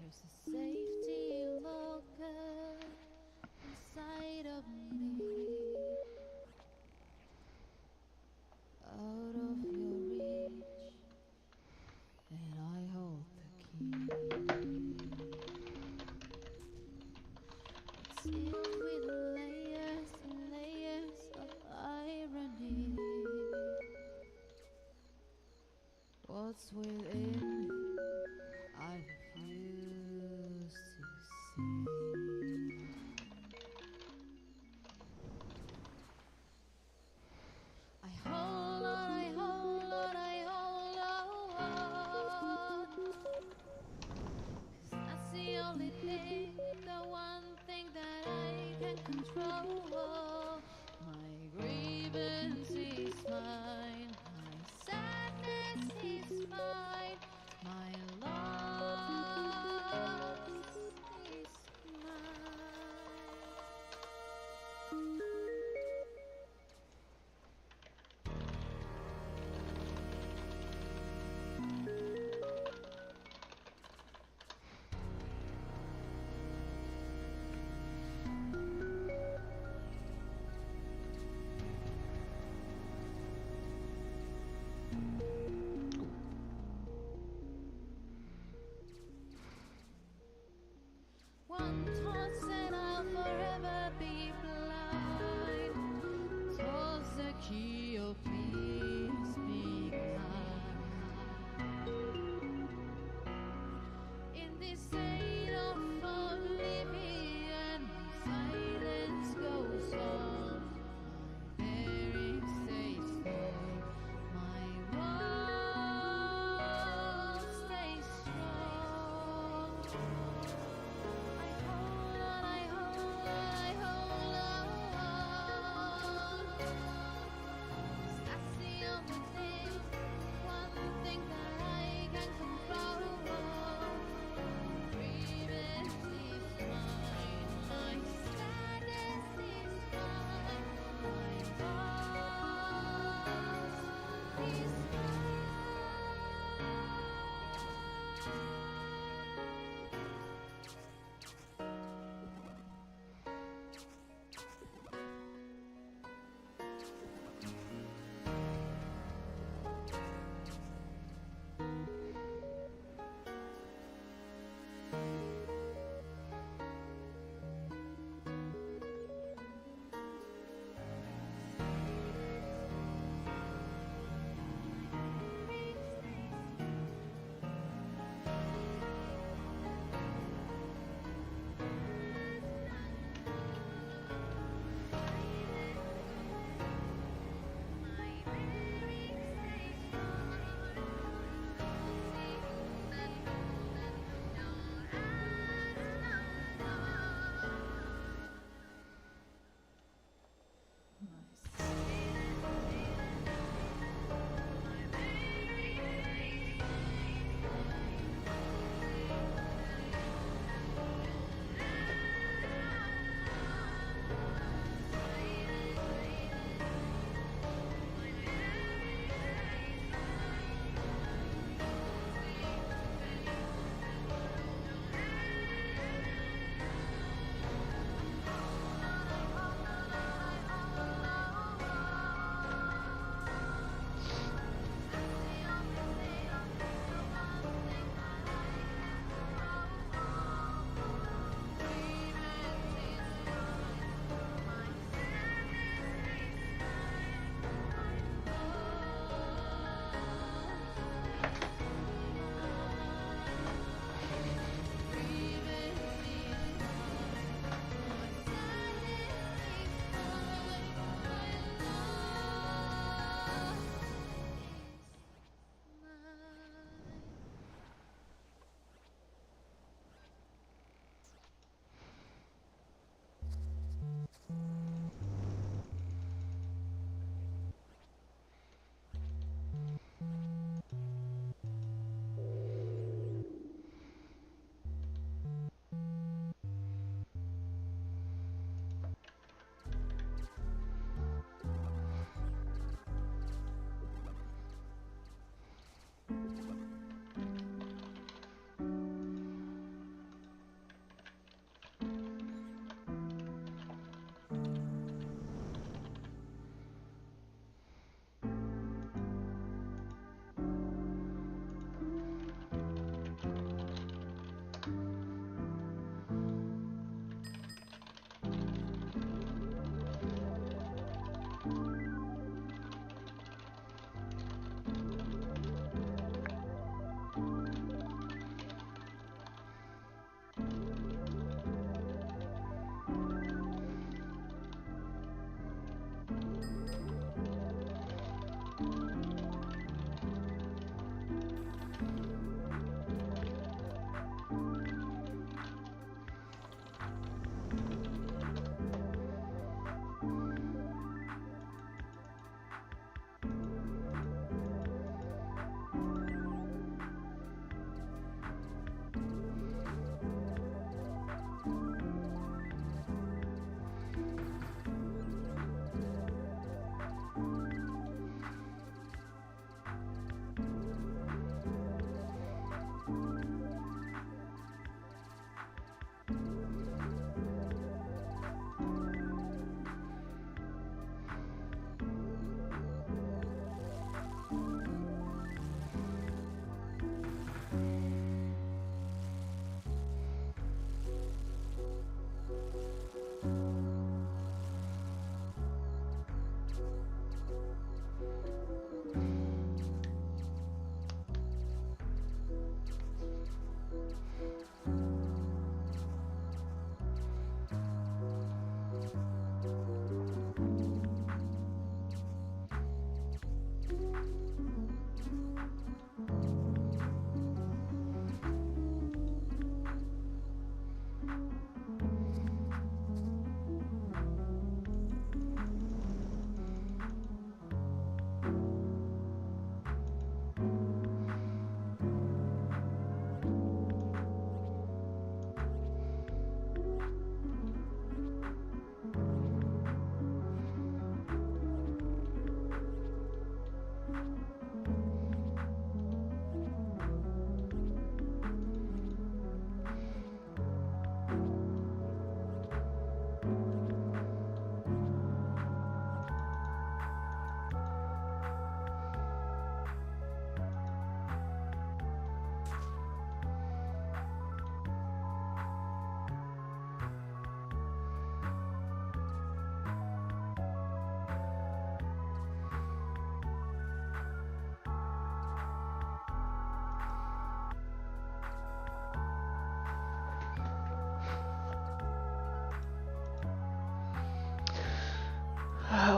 There's a safety locker inside of me, out of your reach, and I hold the key. It's filled with layers and layers of irony. What's within, I refuse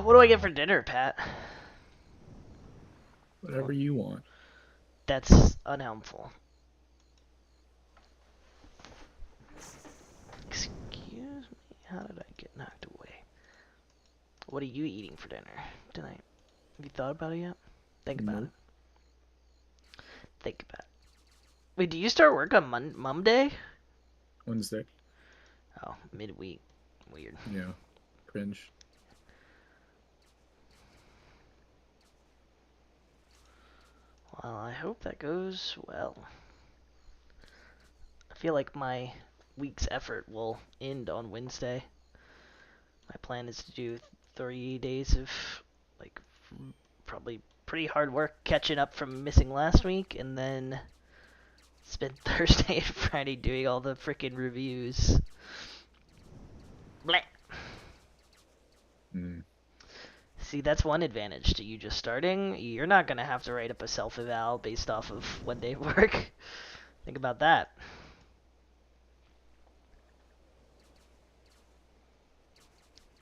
What do I get for dinner, Pat? Whatever you want. That's unhelpful. Excuse me, how did I get knocked away? What are you eating for dinner tonight? Have you thought about it yet? Think about it. Nope. Think about it. Wait, do you start work on Monday? Wednesday. Oh, midweek. Weird. Yeah. Cringe. Well, I hope that goes well. I feel like my week's effort will end on Wednesday. My plan is to do 3 days of, like, probably pretty hard work catching up from missing last week, and then spend Thursday and Friday doing all the freaking reviews. Bleh. Mm. See, that's one advantage to you just starting. You're not going to have to write up a self-eval based off of 1 day of work. Think about that.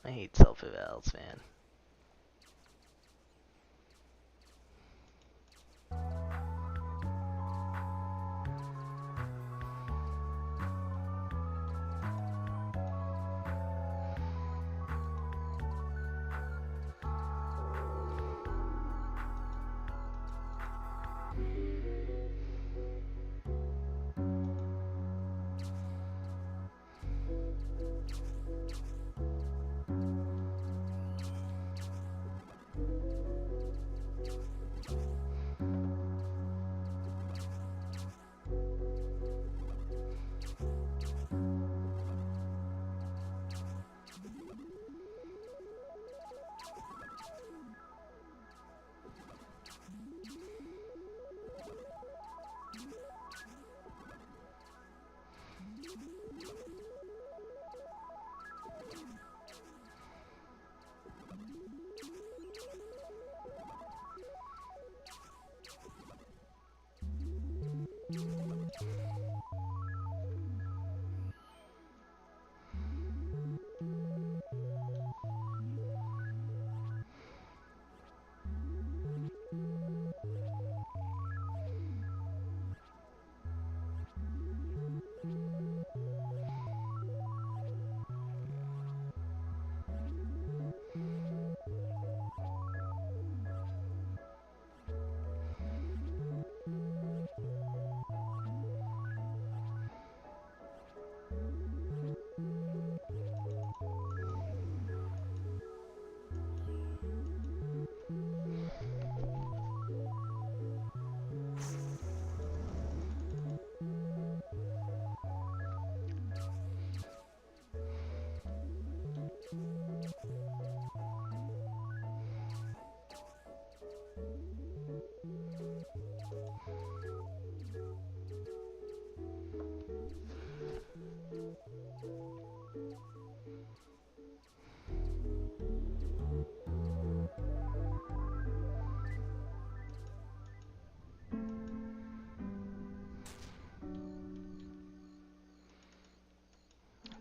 I hate self-evals, man.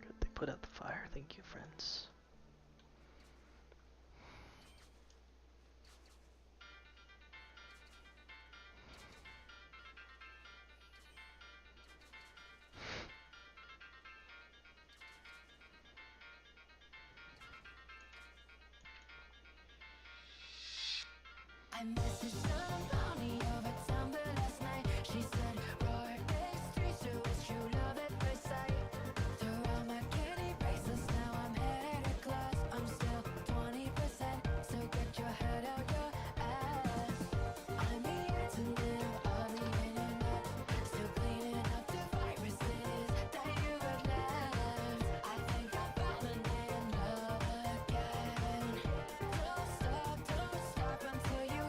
Good, they put out the fire. Thank you, friends. I messaged somebody over Tumblr last night. She said, Roar is three, so it's true love at first sight. Throw out my candy bracelets, now I'm headed to class. I'm still 20%, so get your head out your ass. I'm the antonym of the internet, still cleaning up the viruses that you have left. I think I've fallen in love again. Don't stop until you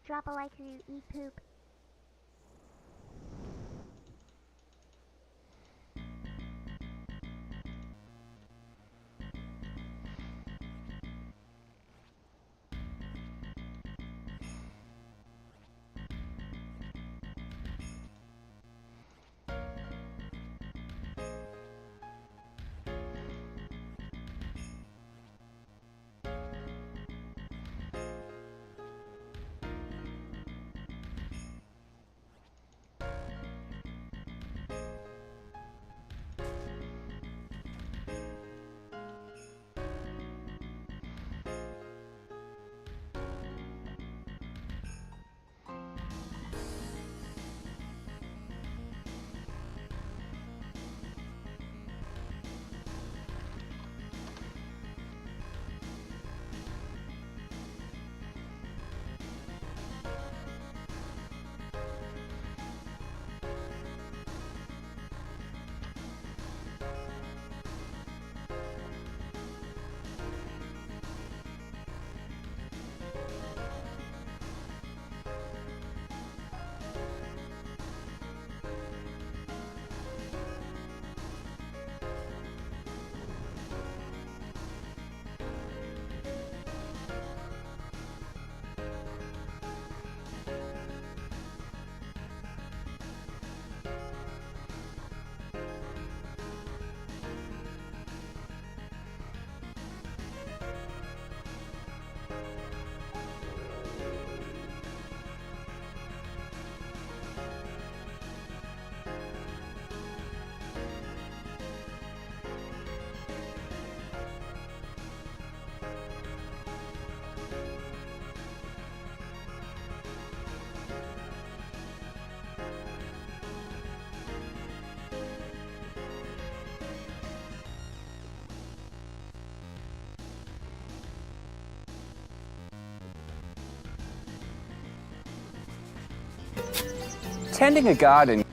Drop a like or you eat poop. Tending a garden.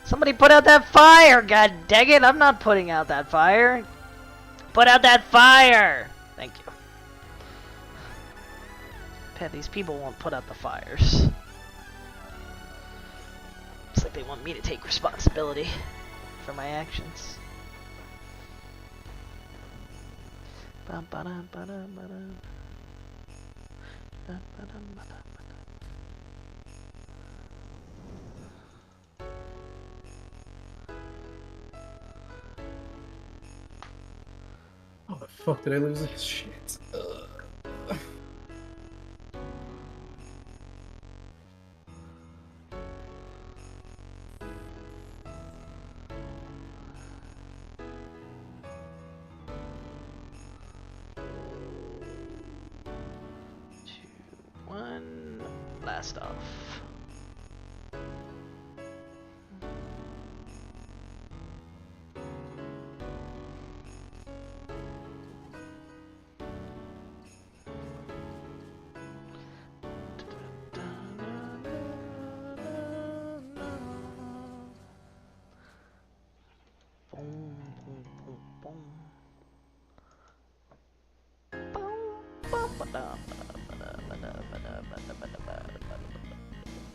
Somebody put out that fire! God dang it, I'm not putting out that fire! Put out that fire! Thank you. Bet these people won't put out the fires. It's like they want me to take responsibility for my actions. Bum-ba-dum-ba-dum-ba-dum. Bum-ba-dum-ba-dum-ba-dum. How the fuck did I lose this shit? Ugh. blast off. Boom, boom, boom, boom. Boom, boom, ba-dum, ba-dum, ba-dum, ba-dum, ba-dum, ba-dum, ba-dum, ba-dum, ba-dum.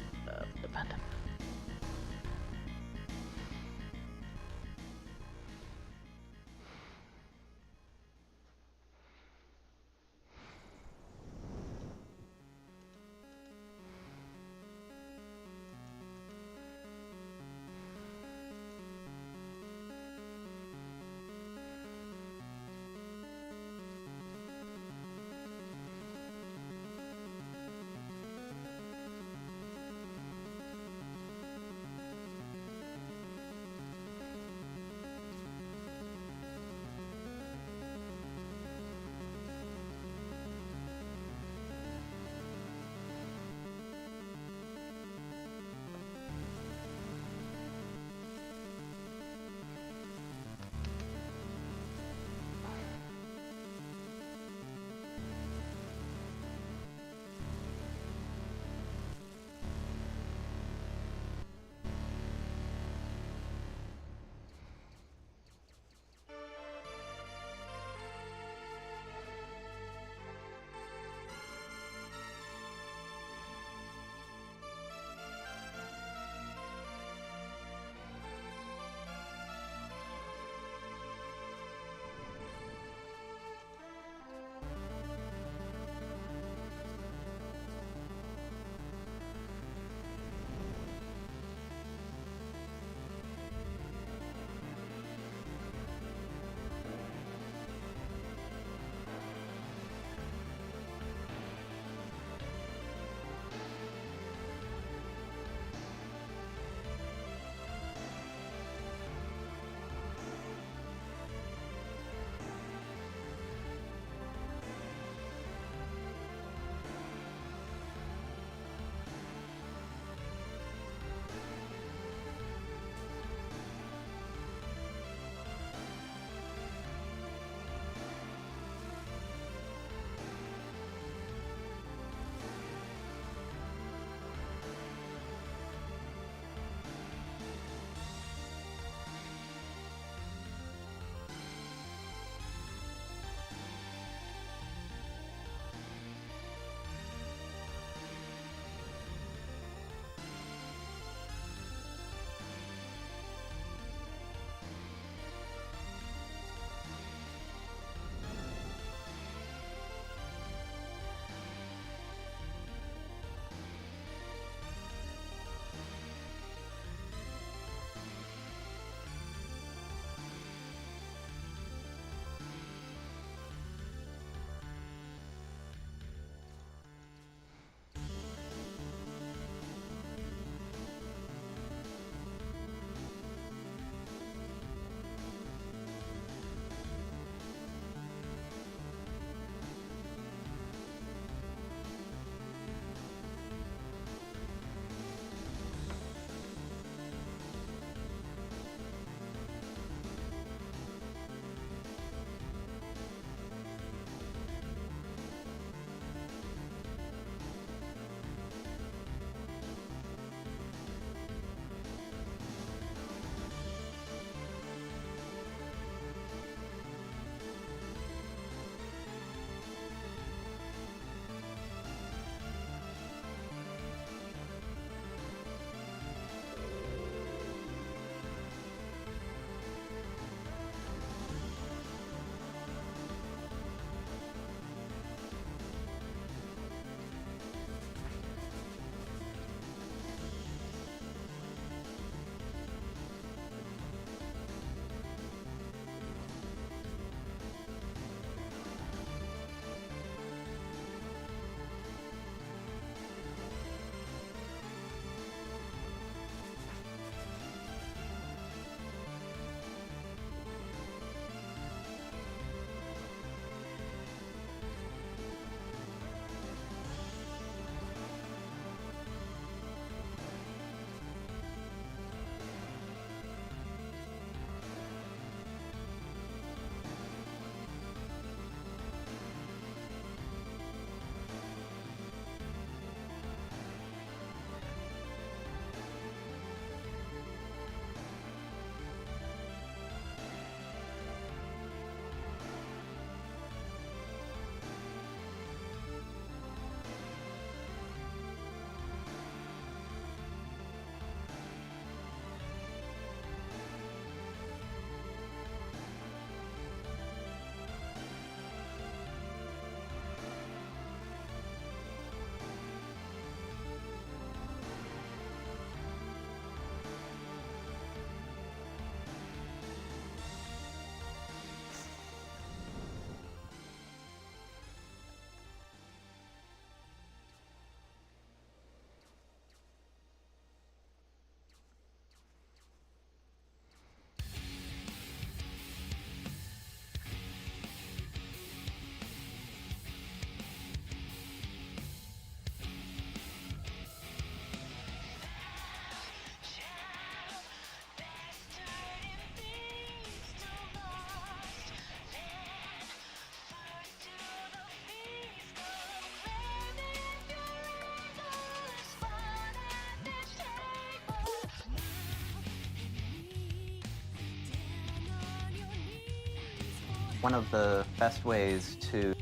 one of the best ways to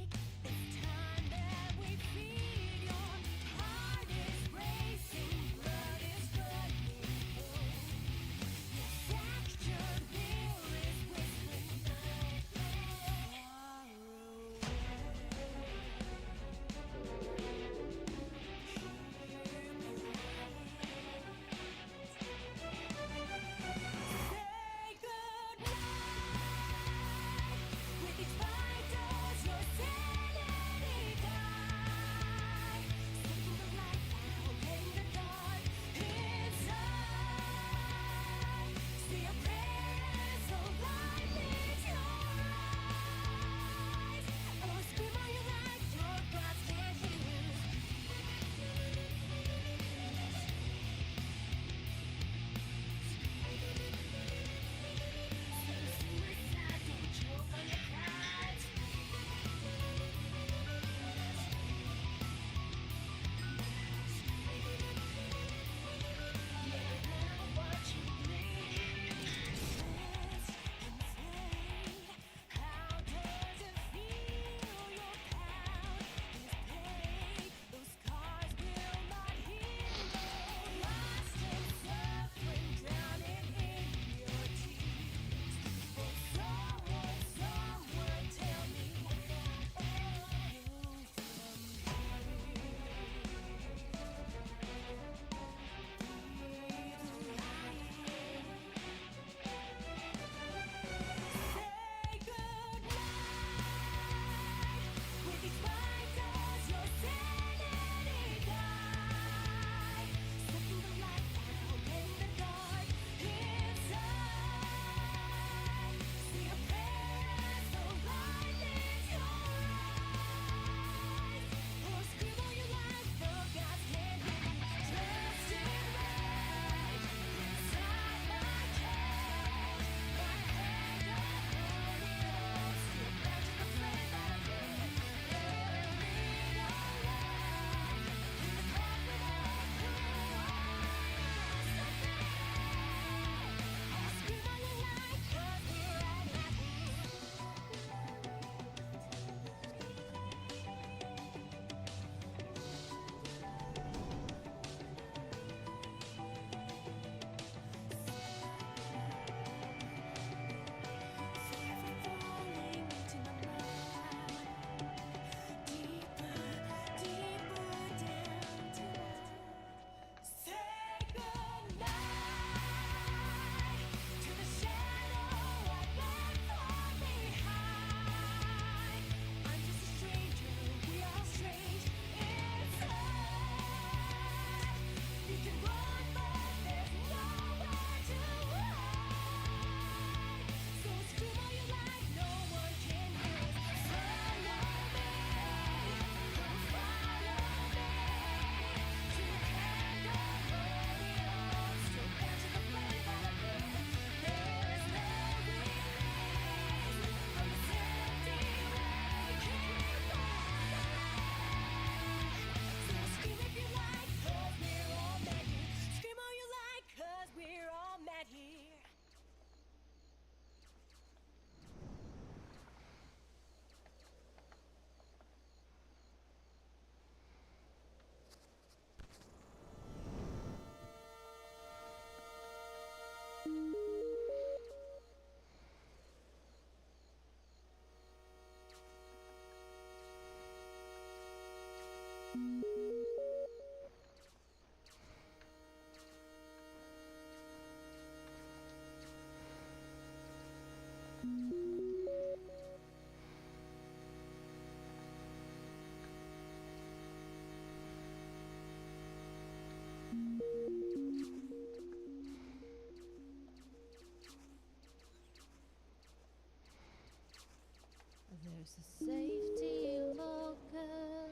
There's a safety locker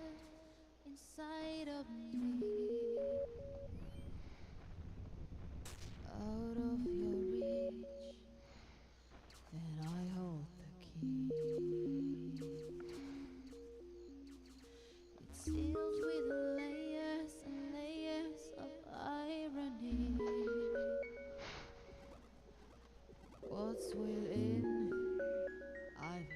inside of me, out of your reach, and I hold the key. It's sealed with layers and layers of irony. What's within, I've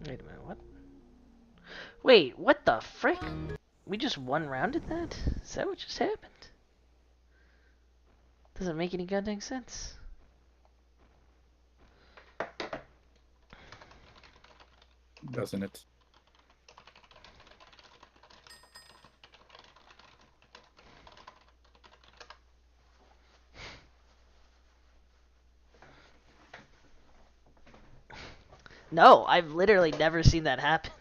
Wait a minute, what? Wait, what the frick? We just one-rounded that? Is that what just happened? Doesn't make any goddamn sense. Doesn't it? No, I've literally never seen that happen.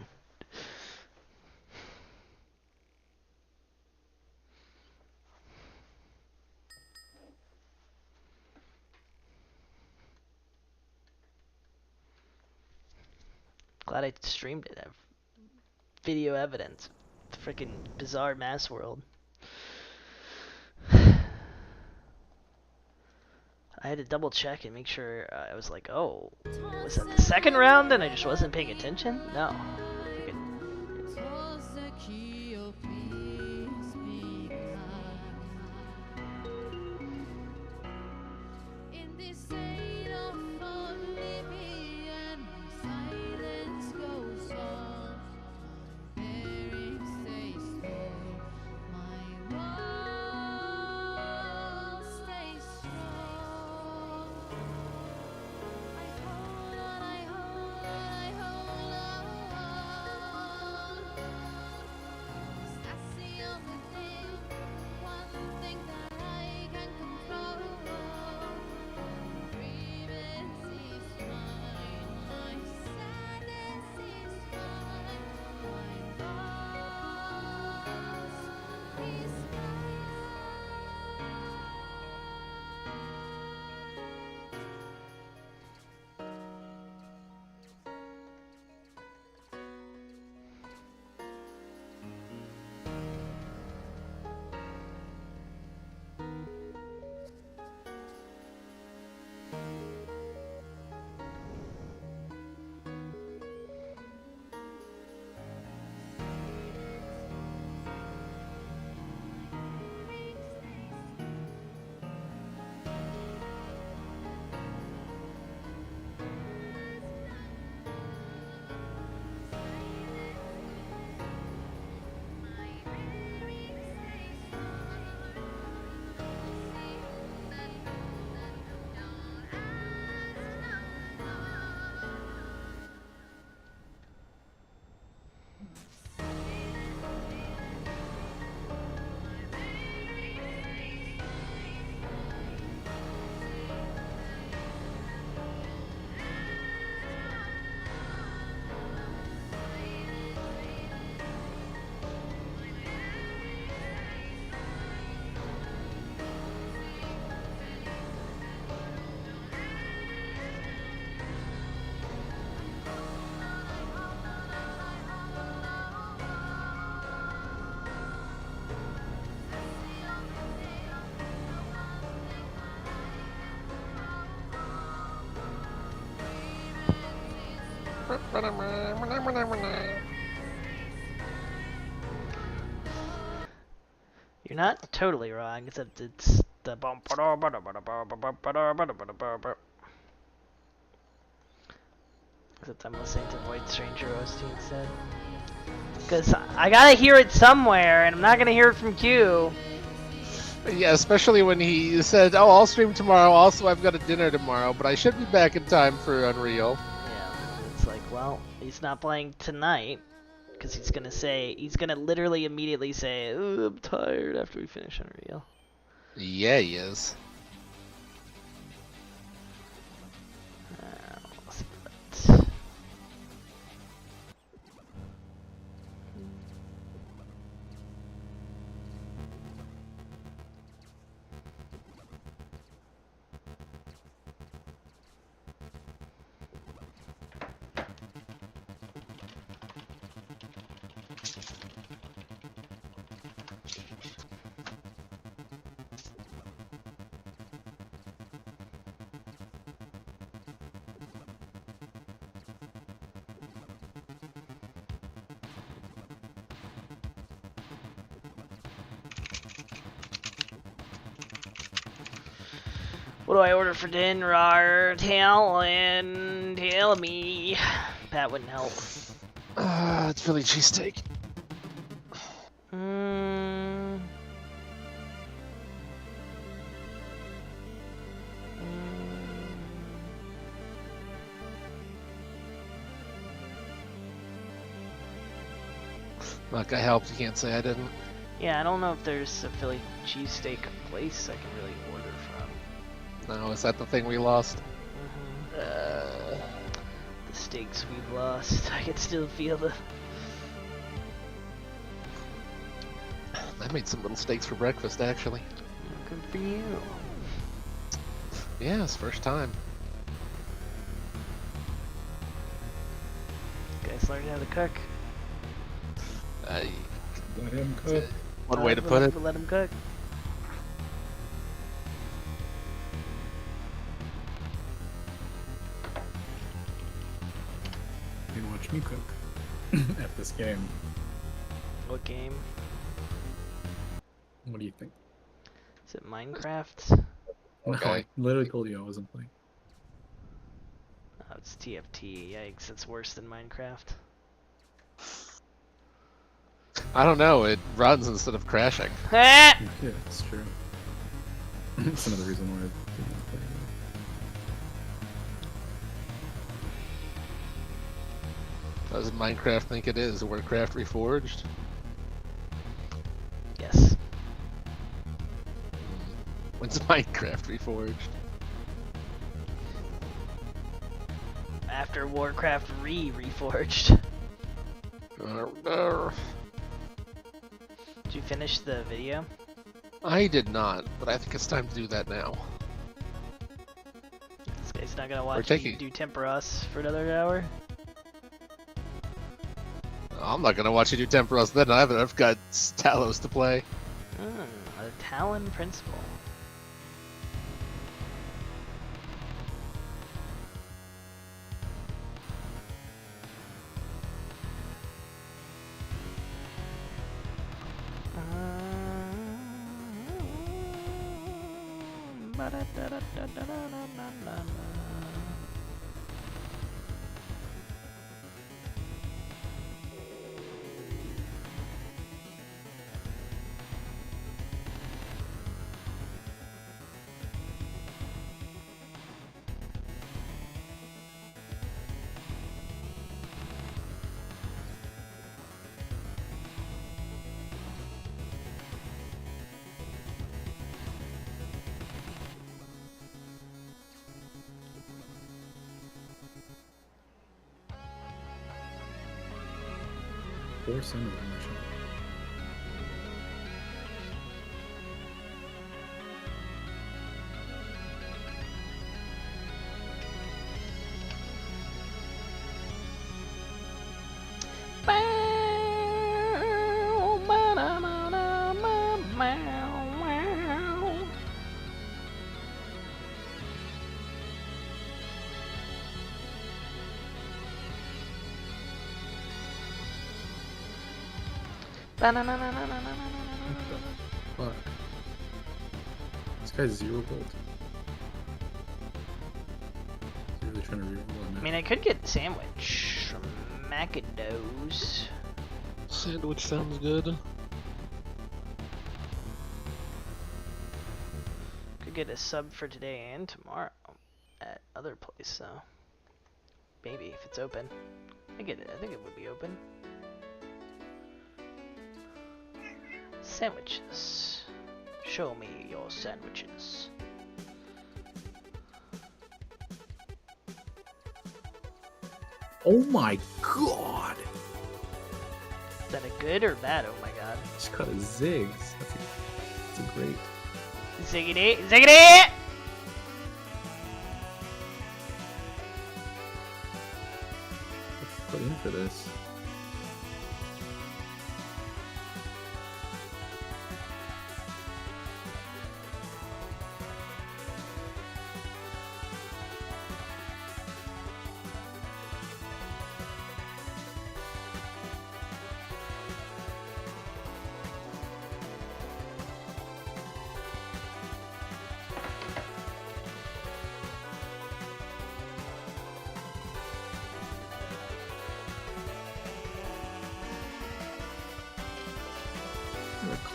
Glad I streamed it. I have video evidence. Freaking bizarre mass world. I had to double check and make sure. I was like, oh, was that the second round and I just wasn't paying attention? No. Freaking Toss the key, oh please be kind. In this state of oblivion, silence goes on. My bearing stays still, my walls stay strong. I hold on, I hold on, I hold on. 'Cause that's the only thing, one thing that I can control. Breathing is mine, my sadness is mine, my loss is mine. You're not totally wrong, except it's the except I'm listening to Void Stranger OST instead. Because I gotta hear it somewhere, and I'm not gonna hear it from Q. Yeah, especially when he said, "Oh, I'll stream tomorrow. Also, I've got a dinner tomorrow, but I should be back in time for Unreal." Yeah, it's like, well, he's not playing tonight. Because he's gonna literally immediately say, "Ooh, I'm tired," after we finish Unreal. Yeah, he is. Let's see that. What do I order for dinner? Tell me. Pat wouldn't help. It's Philly cheesesteak. Mm. Look, I helped. You can't say I didn't. Yeah, I don't know if there's a Philly cheesesteak place I can really order from. No, is that the thing we lost? The steaks we've lost. I can still feel the. I made some little steaks for breakfast, actually. Good for you. Yeah, it's first time. Guys learned how to cook. Let him cook. One way to put it. Let him cook. You can watch me cook at this game. What game? What do you think? Is it Minecraft? No, I Okay. literally told you I wasn't playing. Oh, it's TFT. Yikes, it's worse than Minecraft. I don't know. It runs instead of crashing. Ah! Yeah, that's true. That's another reason why I didn't play it. Does Minecraft think it is? Warcraft Reforged? Yes. When's Minecraft Reforged? After Warcraft Reforged. Did you finish the video? I did not, but I think it's time to do that now. This guy's not gonna watch taking- you do Temperos for another hour? I'm not gonna watch you do Temperos then either. I've got Talos to play. A Talon Principle. Or some of them, actually. Fuck. This guy's 0 gold. He's really trying to reroll on I mean, I could get sandwich from Macados. Sandwich sounds good. Could get a sub for today and tomorrow at other place, so maybe if it's open. I think it would be open. Sandwiches. Show me your sandwiches. Oh my god! Is that a good or bad? Oh my god. Just got a zigs. That's a great. Ziggity! Ziggity! Let's put in for this.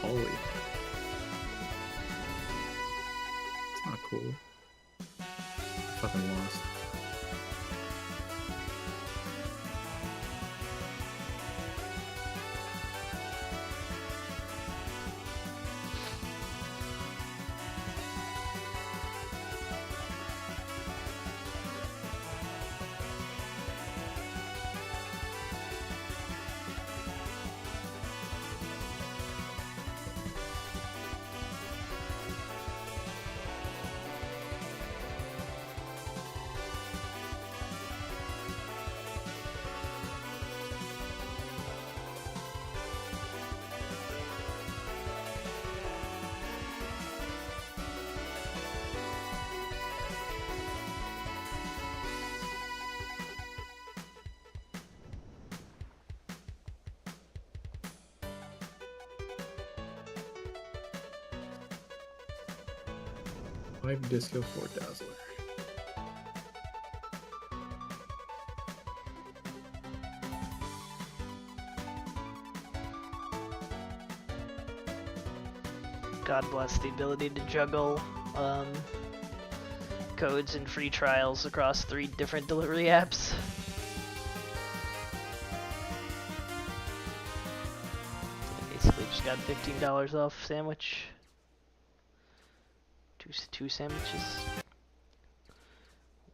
Collie. It's not cool. Fucking lost. Five disco, 4 dazzler. God bless the ability to juggle codes and free trials across 3 different delivery apps. Basically just got $15 off sandwich. Two sandwiches.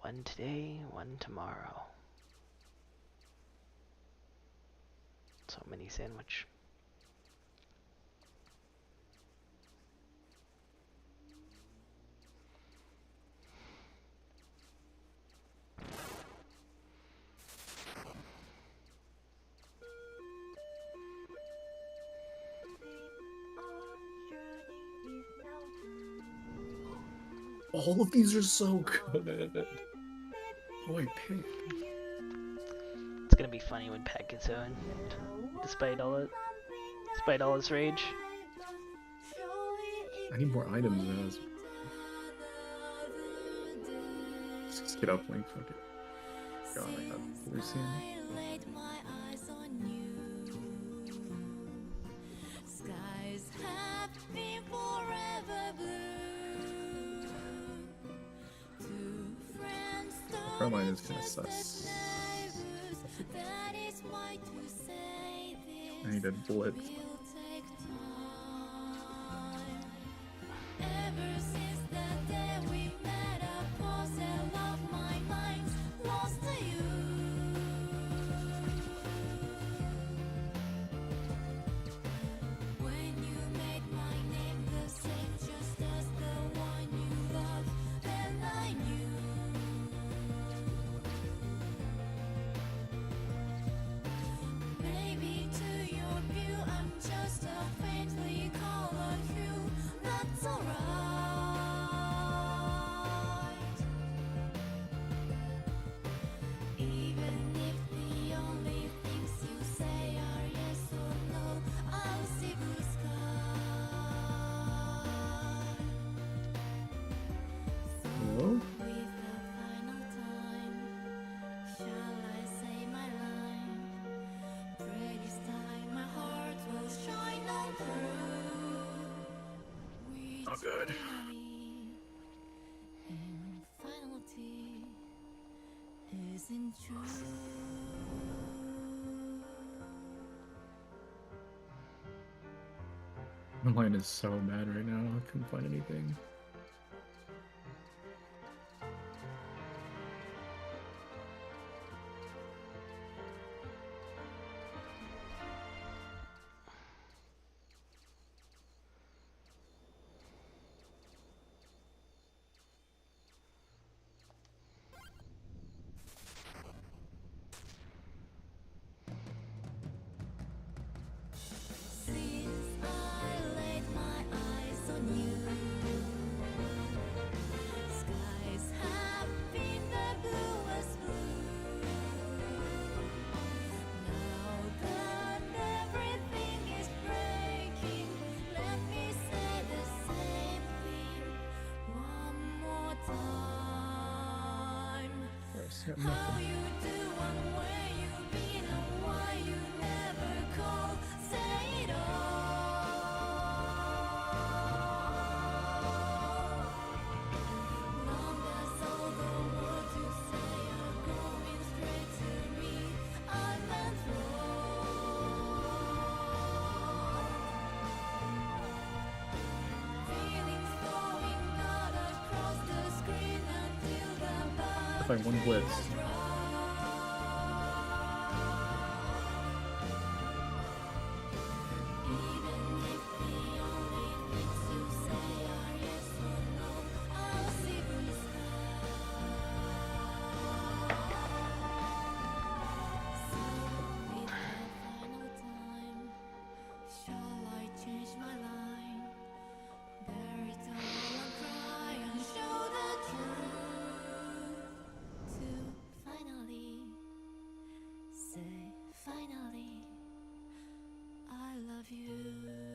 One today, one tomorrow. So many sandwich. All of these are so good. Oh, I picked. It's gonna be funny when Pat gets owned, despite all his rage. I need more items, as. Just get up, Link. Fuck it. God, I got Lucian. Skies have been forever blue. Two friends Caroline is kind of sus. that is why to say this I need a blitz. will take time. Ever since the day we met, a puzzle of my mind's lost to you. When you made my name the same, just as the one you loved, and I knew. Maybe to your view, I'm just a faintly colored hue. That's alright. Even if the only things you say are yes or no, I'll see blue sky. So Hello? with the final time, shall I say my line? Pray this time my heart will shine on through. Oh, good. And finality isn't true. My mind is so bad right now. I couldn't find anything. Since I laid my eyes on you, skies have been the bluest blue. Now that everything is breaking, let me say the same thing one more time. First, got How nothing. you do and where you been and why you never call, say it all. by one blitz. Finally, I love you.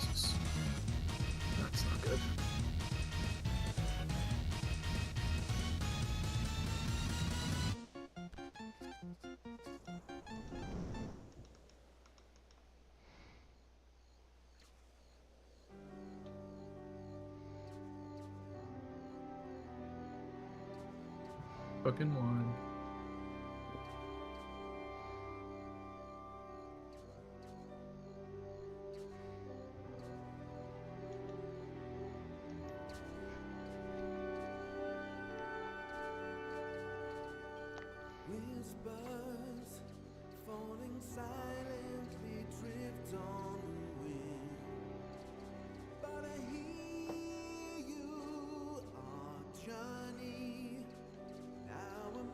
Jesus. That's not good. Fucking one. Whispers falling silently drift on the wind. But I hear you are Johnny. Now a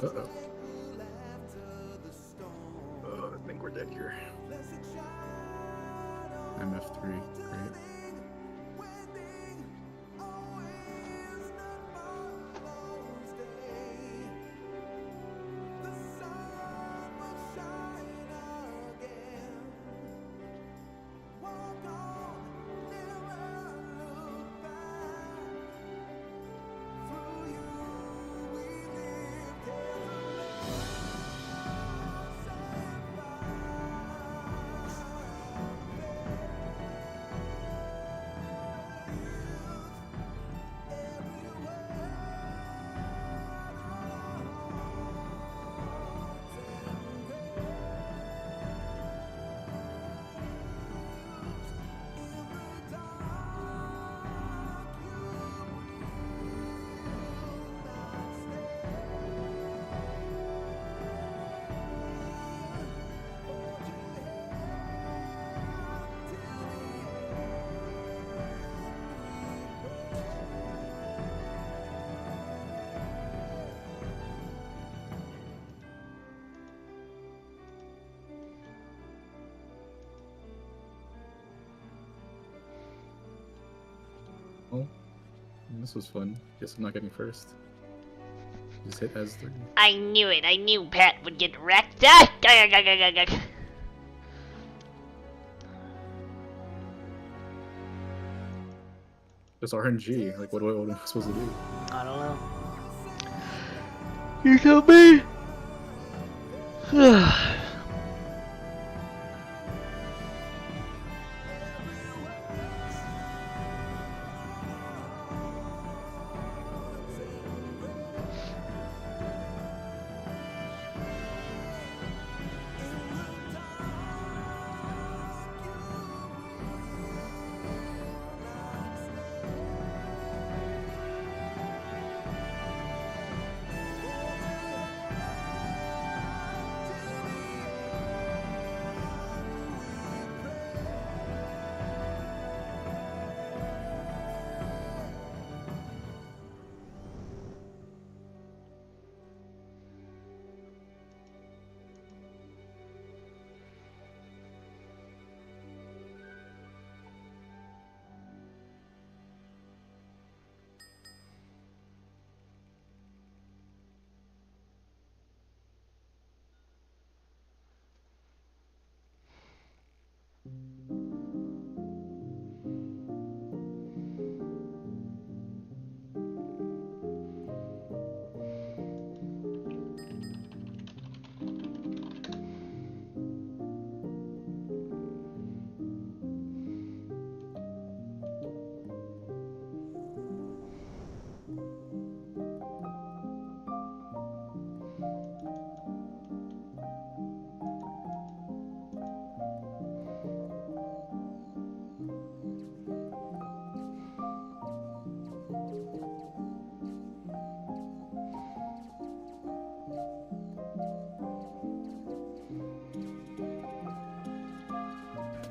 Uh-oh. I think we're dead here. I'm F3. Great. Oh, this was fun. Guess I'm not getting first. Just hit S3. I knew it. I knew Pat would get wrecked. Ah! Gah, gah, gah, gah, gah, gah. It's RNG. Like, what am I supposed to do? I don't know. You tell me.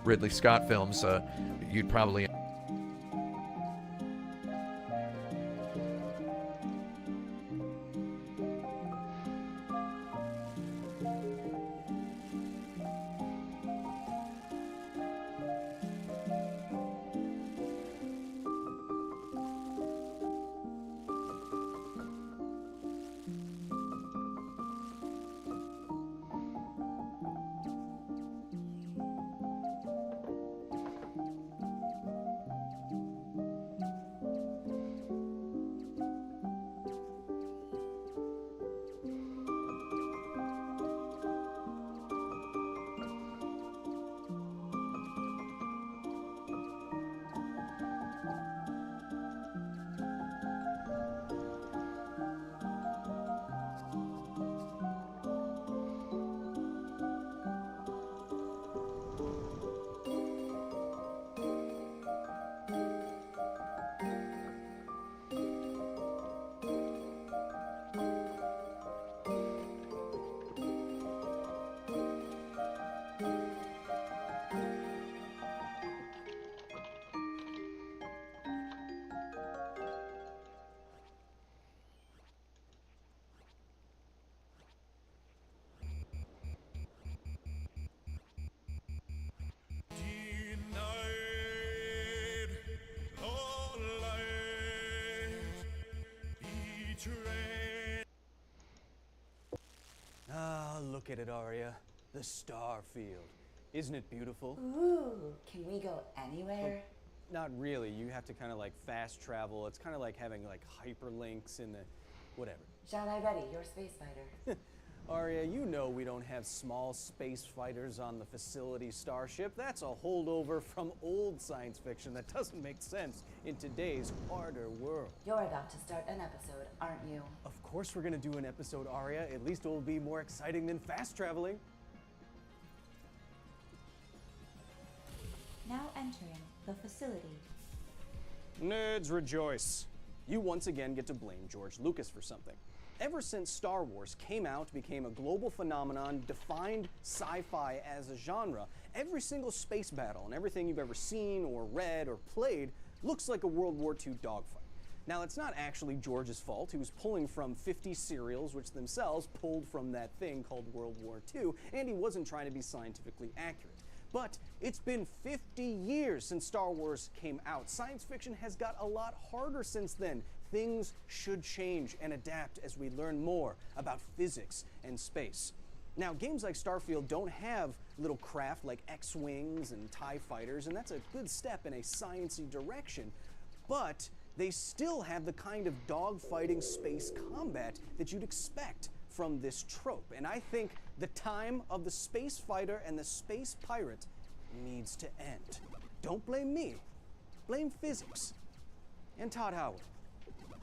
Ridley Scott films, you'd probably Ah, look at it, Arya. The star field. Isn't it beautiful? Ooh, can we go anywhere? Not really. You have to kind of like fast travel. It's kind of like having like hyperlinks in the whatever. Jean, I ready. You're a space fighter. Arya, you know we don't have small space fighters on the facility starship. That's a holdover from old science fiction that doesn't make sense in today's harder world. You're about to start an episode, aren't you? Of course we're gonna do an episode, Arya. At least it will be more exciting than fast traveling. Now entering the facility. Nerds rejoice. You once again get to blame George Lucas for something. Ever since Star Wars came out, became a global phenomenon, defined sci-fi as a genre, every single space battle and everything you've ever seen or read or played looks like a World War II dogfight. Now, it's not actually George's fault. He was pulling from 50 serials, which themselves pulled from that thing called World War II, and he wasn't trying to be scientifically accurate. But it's been 50 years since Star Wars came out. Science fiction has got a lot harder since then. Things should change and adapt as we learn more about physics and space. Now, games like Starfield don't have little craft like X-Wings and TIE fighters, and that's a good step in a science-y direction, but they still have the kind of dogfighting space combat that you'd expect from this trope. And I think the time of the space fighter and the space pirate needs to end. Don't blame me. Blame physics. And Todd Howard.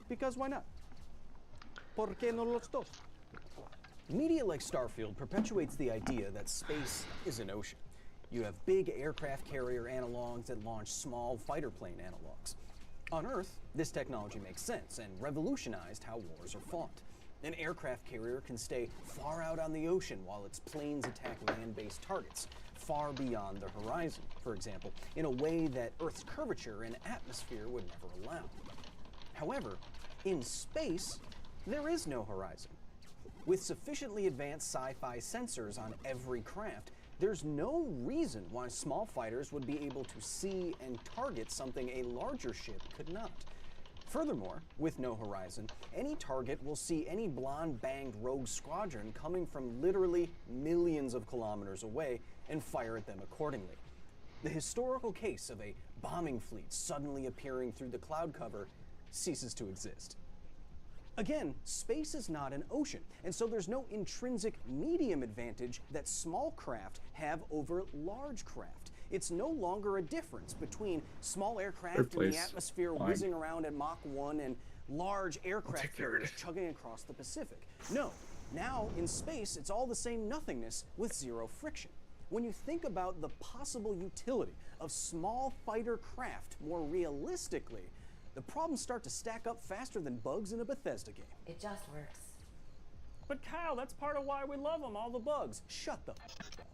Because why not? ¿Por qué no los dos? Media like Starfield perpetuates the idea that space is an ocean. You have big aircraft carrier analogs that launch small fighter plane analogs. On Earth, this technology makes sense and revolutionized how wars are fought. An aircraft carrier can stay far out on the ocean while its planes attack land-based targets, far beyond the horizon, for example, in a way that Earth's curvature and atmosphere would never allow. However, in space, there is no horizon. With sufficiently advanced sci-fi sensors on every craft, there's no reason why small fighters would be able to see and target something a larger ship could not. Furthermore, with no horizon, any target will see any blonde-banged rogue squadron coming from literally millions of kilometers away and fire at them accordingly. The historical case of a bombing fleet suddenly appearing through the cloud cover ceases to exist. Again, space is not an ocean, and so there's no intrinsic medium advantage that small craft have over large craft. It's no longer a difference between small aircraft in the atmosphere whizzing around at Mach 1 and large aircraft carriers chugging across the Pacific. No, now in space, it's all the same nothingness with zero friction. When you think about the possible utility of small fighter craft more realistically, the problems start to stack up faster than bugs in a Bethesda game. It just works. But Kyle, that's part of why we love them, all the bugs. Shut the f up.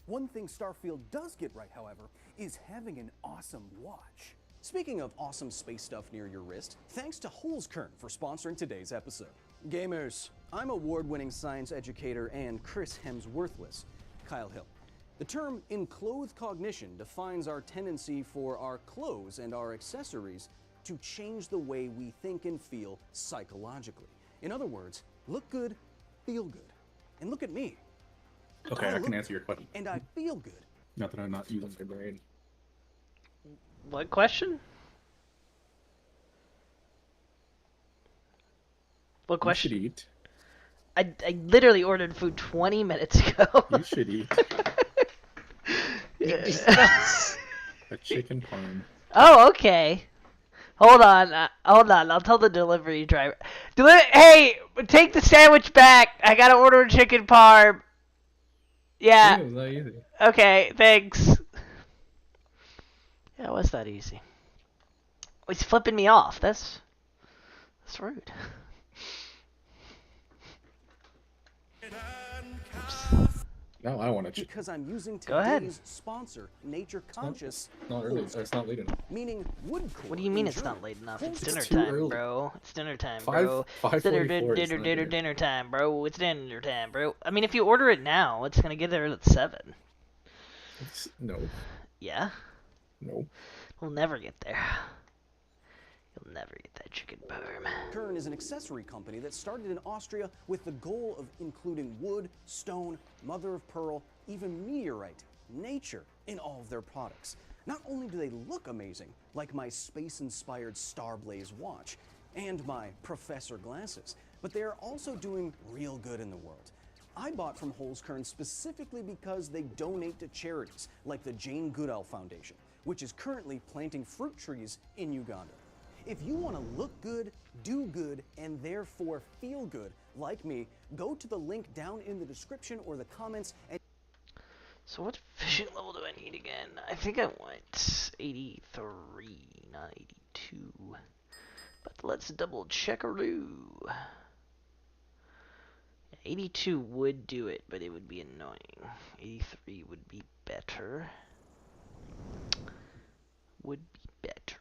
One thing Starfield does get right, however, is having an awesome watch. Speaking of awesome space stuff near your wrist, thanks to Holzkern for sponsoring today's episode. Gamers, I'm award-winning science educator and Chris Hemsworthless, Kyle Hill. The term enclothed cognition defines our tendency for our clothes and our accessories to change the way we think and feel psychologically. In other words, look good, feel good. And look at me. Okay, I can answer your question. And I feel good. Not that I'm not using my brain. What question? What question? You should eat. I literally ordered food 20 minutes ago. You should eat. A chicken parm. Oh, okay. Hold on. I'll tell the delivery driver. Hey, take the sandwich back. I gotta order a chicken parm. Yeah. It was that easy. Okay, thanks. Yeah, it was that easy. He's flipping me off. That's rude. Now I want to. Because I'm using Go ahead. today's sponsor, Nature Conscious. Not early. It's not late enough. Meaning wood core. What do you mean in it's not German. late enough? It's It's dinner too time, early. bro. It's dinner time, bro. 5:44 is not Dinner time, bro. It's dinner time, bro. I mean, if you order it now, it's gonna get there at 7. No. Yeah? No. We'll never get there. You'll never get that chicken parm. Kern is an accessory company that started in Austria with the goal of including wood, stone, mother of pearl, even meteorite, nature in all of their products. Not only do they look amazing, like my space-inspired Starblaze watch and my Professor glasses, but they are also doing real good in the world. I bought from Holzkern specifically because they donate to charities like the Jane Goodall Foundation, which is currently planting fruit trees in Uganda. If you want to look good, do good, and therefore feel good, like me, go to the link down in the description or the comments and So what fishing level do I need again? I think I want 83, not 82. But let's double check-a-roo. 82 would do it, but it would be annoying. 83 would be better. Would be better.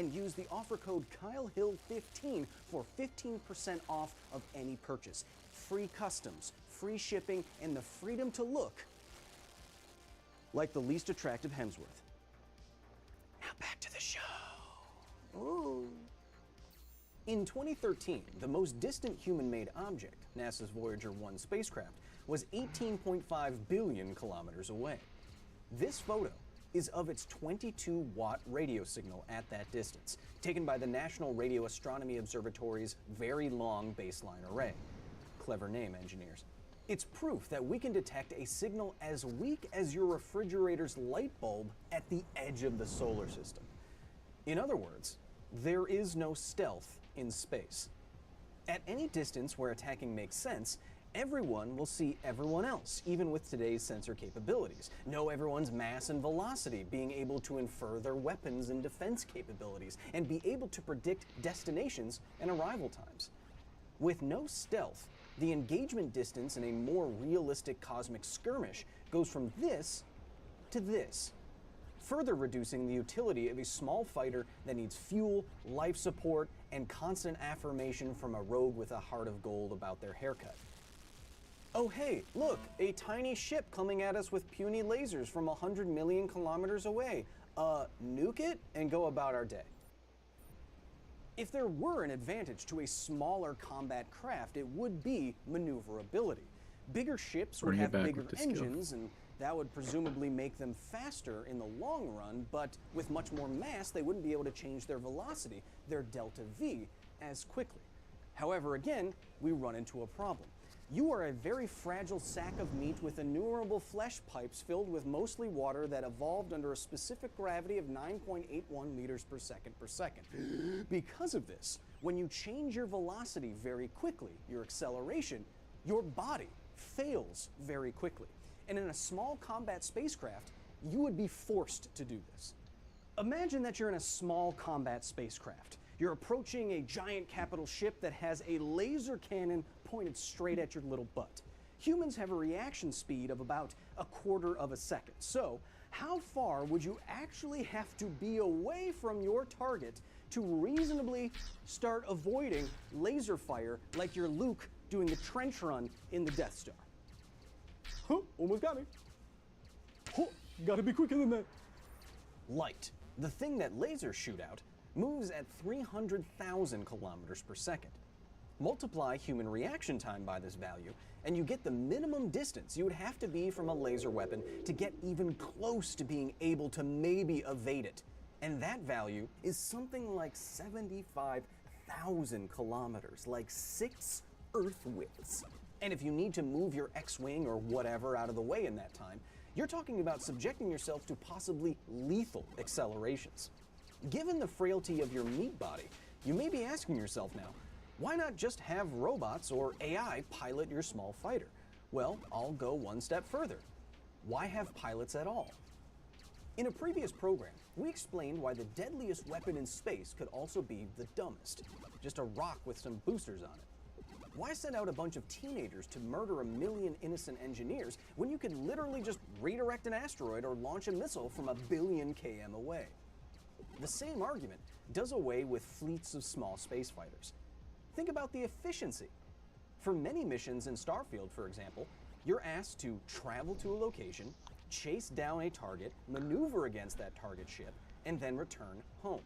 and use the offer code KyleHill15 for 15% off of any purchase. Free customs, free shipping, and the freedom to look like the least attractive Hemsworth. Now back to the show. Ooh. In 2013, the most distant human-made object, NASA's Voyager 1 spacecraft, was 18.5 billion kilometers away. This photo is of its 22-watt radio signal at that distance, taken by the National Radio Astronomy Observatory's Very Long Baseline Array. Clever name, engineers. It's proof that we can detect a signal as weak as your refrigerator's light bulb at the edge of the solar system. In other words, there is no stealth in space. At any distance where attacking makes sense, everyone will see everyone else, even with today's sensor capabilities. Know everyone's mass and velocity, being able to infer their weapons and defense capabilities, and be able to predict destinations and arrival times. With no stealth, the engagement distance in a more realistic cosmic skirmish goes from this to this, further reducing the utility of a small fighter that needs fuel, life support, and constant affirmation from a rogue with a heart of gold about their haircut. Oh hey, look, a tiny ship coming at us with puny lasers from 100 million kilometers away. Nuke it and go about our day. If there were an advantage to a smaller combat craft, it would be maneuverability. Bigger ships would Bring it have back bigger with the skill. engines, and that would presumably make them faster in the long run, but with much more mass, they wouldn't be able to change their velocity, their delta V, as quickly. However, again, we run into a problem. You are a very fragile sack of meat with innumerable flesh pipes filled with mostly water that evolved under a specific gravity of 9.81 meters per second. Because of this, when you change your velocity very quickly, your acceleration, your body fails very quickly. And in a small combat spacecraft, you would be forced to do this. Imagine that you're in a small combat spacecraft. You're approaching a giant capital ship that has a laser cannon pointed straight at your little butt. Humans have a reaction speed of about 1/4 of a second. So, how far would you actually have to be away from your target to reasonably start avoiding laser fire like you're Luke doing the trench run in the Death Star? Huh, almost got me. Huh, gotta be quicker than that. Light, the thing that lasers shoot out, moves at 300,000 kilometers per second. Multiply human reaction time by this value, and you get the minimum distance you would have to be from a laser weapon to get even close to being able to maybe evade it. And that value is something like 75,000 kilometers, like 6 Earth widths. And if you need to move your X-Wing or whatever out of the way in that time, you're talking about subjecting yourself to possibly lethal accelerations. Given the frailty of your meat body, you may be asking yourself now, why not just have robots or AI pilot your small fighter? Well, I'll go one step further. Why have pilots at all? In a previous program, we explained why the deadliest weapon in space could also be the dumbest. Just a rock with some boosters on it. Why send out a bunch of teenagers to murder a million innocent engineers when you could literally just redirect an asteroid or launch a missile from a billion km away? The same argument does away with fleets of small space fighters. Think about the efficiency. For many missions in Starfield, for example, you're asked to travel to a location, chase down a target, maneuver against that target ship, and then return home.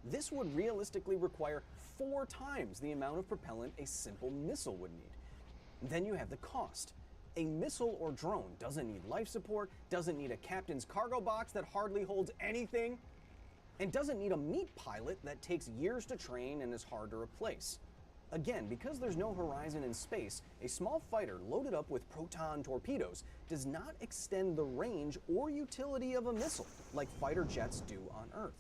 This would realistically require 4 times the amount of propellant a simple missile would need. Then you have the cost. A missile or drone doesn't need life support, doesn't need a captain's cargo box that hardly holds anything, and doesn't need a meat pilot that takes years to train and is hard to replace. Again, because there's no horizon in space, a small fighter loaded up with proton torpedoes does not extend the range or utility of a missile like fighter jets do on Earth.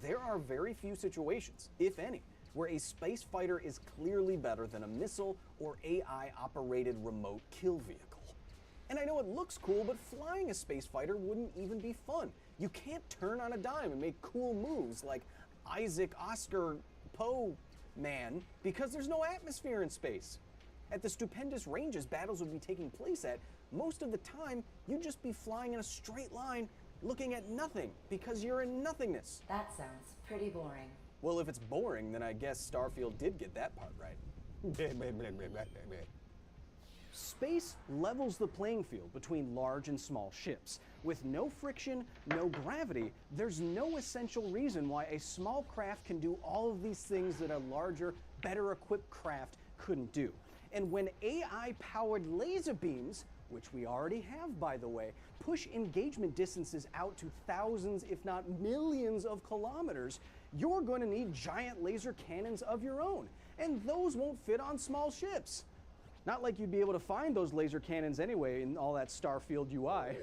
There are very few situations, if any, where a space fighter is clearly better than a missile or AI-operated remote kill vehicle. And I know it looks cool, but flying a space fighter wouldn't even be fun. You can't turn on a dime and make cool moves like Isaac Oscar Poe Man because there's no atmosphere in space. At the stupendous ranges battles would be taking place at, most of the time you'd just be flying in a straight line looking at nothing because you're in nothingness. That sounds pretty boring. Well, if it's boring, then I guess Starfield did get that part right. Space levels the playing field between large and small ships. With no friction, no gravity, there's no essential reason why a small craft can do all of these things that a larger, better equipped craft couldn't do. And when AI-powered laser beams, which we already have by the way, push engagement distances out to thousands if not millions of kilometers, you're going to need giant laser cannons of your own. And those won't fit on small ships. Not like you'd be able to find those laser cannons anyway in all that Starfield UI.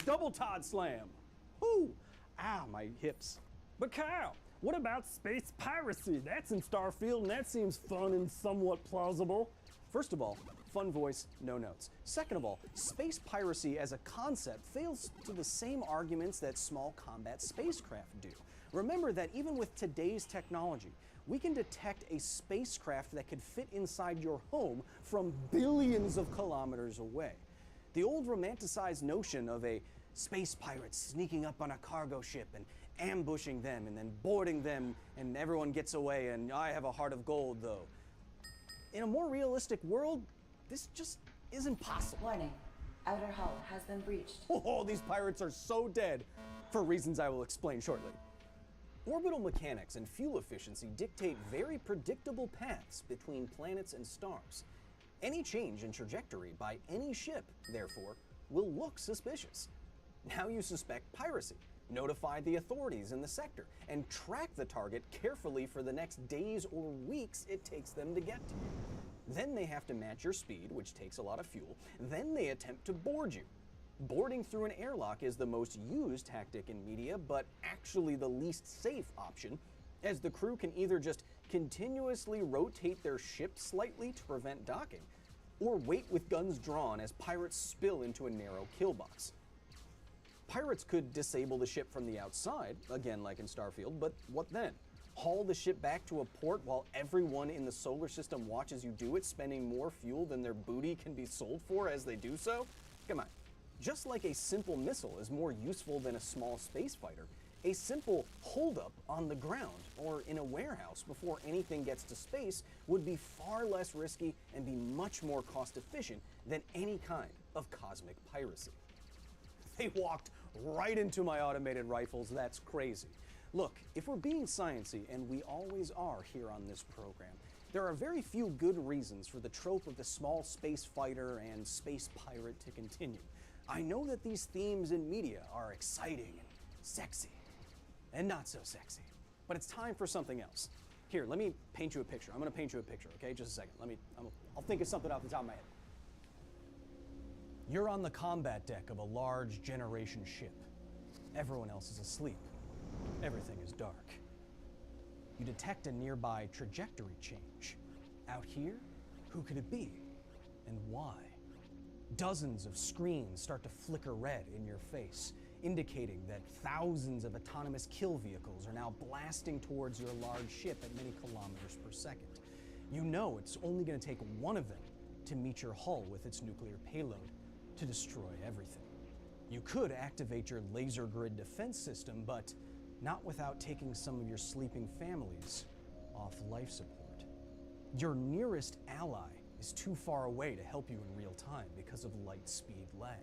Double Todd Slam. Whoo! Ah, my hips. But Kyle, what about space piracy? That's in Starfield and that seems fun and somewhat plausible. First of all, fun voice, no notes. Second of all, space piracy as a concept fails to the same arguments that small combat spacecraft do. Remember that even with today's technology, we can detect a spacecraft that could fit inside your home from billions of kilometers away. The old romanticized notion of a space pirate sneaking up on a cargo ship and ambushing them and then boarding them and everyone gets away and I have a heart of gold though. In a more realistic world, this just isn't possible. Warning, outer hull has been breached. Oh, these pirates are so dead, for reasons I will explain shortly. Orbital mechanics and fuel efficiency dictate very predictable paths between planets and stars. Any change in trajectory by any ship, therefore, will look suspicious. Now you suspect piracy. Notify the authorities in the sector and track the target carefully for the next days or weeks it takes them to get to you. Then they have to match your speed, which takes a lot of fuel. Then they attempt to board you. Boarding through an airlock is the most used tactic in media, but actually the least safe option, as the crew can either just continuously rotate their ship slightly to prevent docking, or wait with guns drawn as pirates spill into a narrow kill box. Pirates could disable the ship from the outside, again like in Starfield, but what then? Haul the ship back to a port while everyone in the solar system watches you do it, spending more fuel than their booty can be sold for as they do so? Come on. Just like a simple missile is more useful than a small space fighter, a simple holdup on the ground or in a warehouse before anything gets to space would be far less risky and be much more cost efficient than any kind of cosmic piracy. They walked right into my automated rifles, that's crazy. Look, if we're being sciencey, and we always are here on this program, there are very few good reasons for the trope of the small space fighter and space pirate to continue. I know that these themes in media are exciting and sexy, and not so sexy, but it's time for something else. Here, let me paint you a picture. I'm gonna paint you a picture, okay? Just a second. I'll think of something off the top of my head. You're on the combat deck of a large generation ship. Everyone else is asleep. Everything is dark. You detect a nearby trajectory change. Out here, who could it be? And why? Dozens of screens start to flicker red in your face. indicating that thousands of autonomous kill vehicles are now blasting towards your large ship at many kilometers per second. You know it's only going to take one of them to meet your hull with its nuclear payload to destroy everything. You could activate your laser grid defense system, but not without taking some of your sleeping families off life support. Your nearest ally is too far away to help you in real time because of light speed lag.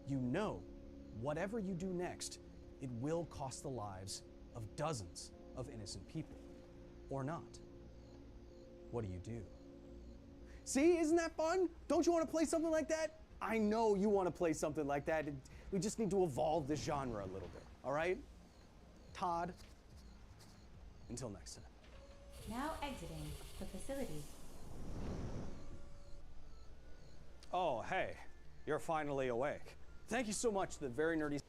You know, whatever you do next, it will cost the lives of dozens of innocent people. Or not. What do you do? See, isn't that fun? Don't you want to play something like that? I know you want to play something like that. We just need to evolve this genre a little bit, all right? Todd, until next time. Now exiting the facility. Oh, hey, you're finally awake. Thank you so much to the very nerdy.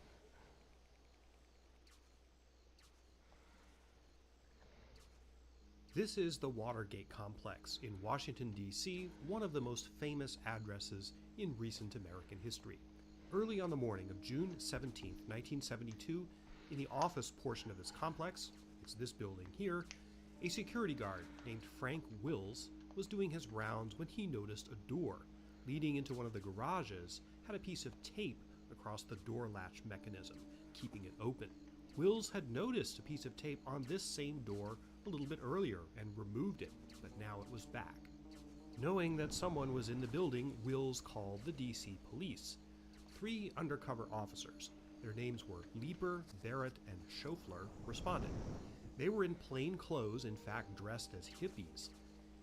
This is the Watergate Complex in Washington, D.C., one of the most famous addresses in recent American history. Early on the morning of June 17, 1972, in the office portion of this complex, it's this building here, a security guard named Frank Wills was doing his rounds when he noticed a door leading into one of the garages had a piece of tape across the door latch mechanism, keeping it open. Wills had noticed a piece of tape on this same door a little bit earlier and removed it, but now it was back. Knowing that someone was in the building, Wills called the DC police. 3 undercover officers, their names were Leeper, Barrett, and Schofler, responded. They were in plain clothes, in fact dressed as hippies.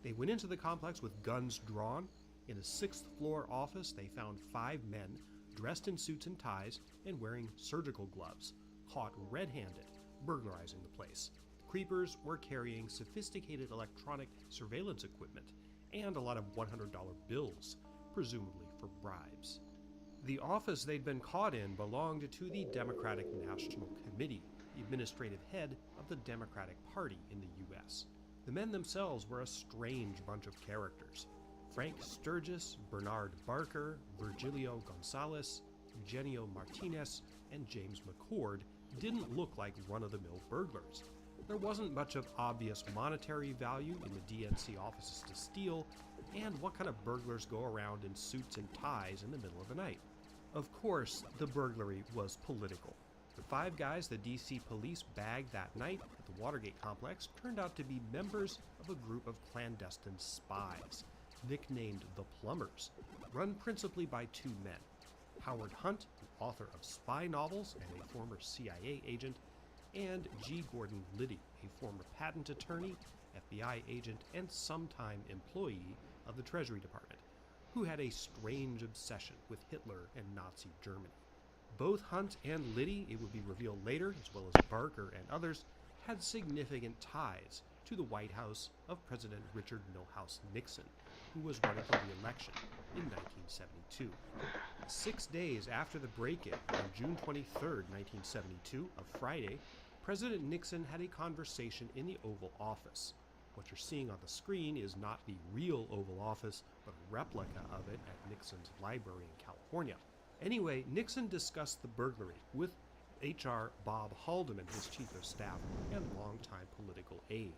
They went into the complex with guns drawn. In a 6th floor office, they found 5 men dressed in suits and ties and wearing surgical gloves, caught red-handed, burglarizing the place. Creepers were carrying sophisticated electronic surveillance equipment and a lot of $100 bills, presumably for bribes. The office they'd been caught in belonged to the Democratic National Committee, the administrative head of the Democratic Party in the U.S. The men themselves were a strange bunch of characters. Frank Sturgis, Bernard Barker, Virgilio Gonzalez, Eugenio Martinez, and James McCord didn't look like run-of-the-mill burglars. There wasn't much of obvious monetary value in the DNC offices to steal, and what kind of burglars go around in suits and ties in the middle of the night? Of course, the burglary was political. The 5 guys the DC police bagged that night at the Watergate complex turned out to be members of a group of clandestine spies, nicknamed the Plumbers, run principally by 2 men. Howard Hunt, the author of spy novels and a former CIA agent, and G. Gordon Liddy, a former patent attorney, FBI agent, and sometime employee of the Treasury Department, who had a strange obsession with Hitler and Nazi Germany. Both Hunt and Liddy, it would be revealed later, as well as Barker and others, had significant ties to the White House of President Richard Milhouse Nixon, who was running for re-election in 1972. 6 days after the break-in, on June 23, 1972, a Friday, President Nixon had a conversation in the Oval Office. What you're seeing on the screen is not the real Oval Office, but a replica of it at Nixon's library in California. Anyway, Nixon discussed the burglary with H.R. Bob Haldeman, his chief of staff and longtime political aide.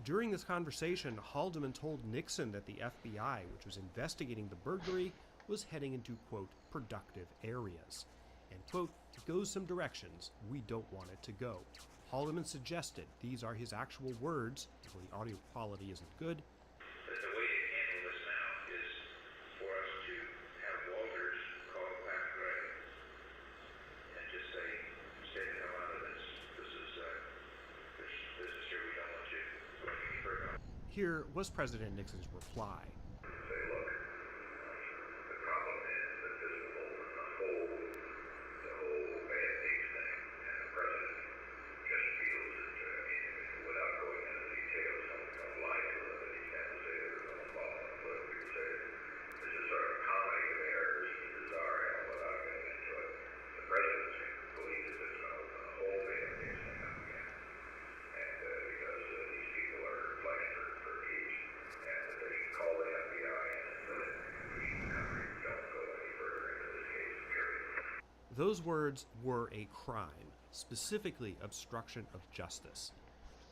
During this conversation, Haldeman told Nixon that the FBI, which was investigating the burglary, was heading into, quote, productive areas. And, quote, it goes some directions we don't want it to go. Haldeman suggested, these are his actual words, so the audio quality isn't good. The way to handle this now is for us to have Walters call Pat Gray and just say, stay the hell out of this. This is here, we don't want you going any further. Here was President Nixon's reply. Say, look, the problem is that this is the whole bad thing, and the president just feels that without going into the details, don't lie to them, that he can't say that they're going to fall in love. You say, this is sort of a comedy of errors, bizarre, and without getting into it. The president believes that there's a whole bad thing to happen again. And because these people are fighting for peace, and that they should call in Those words were a crime, specifically obstruction of justice.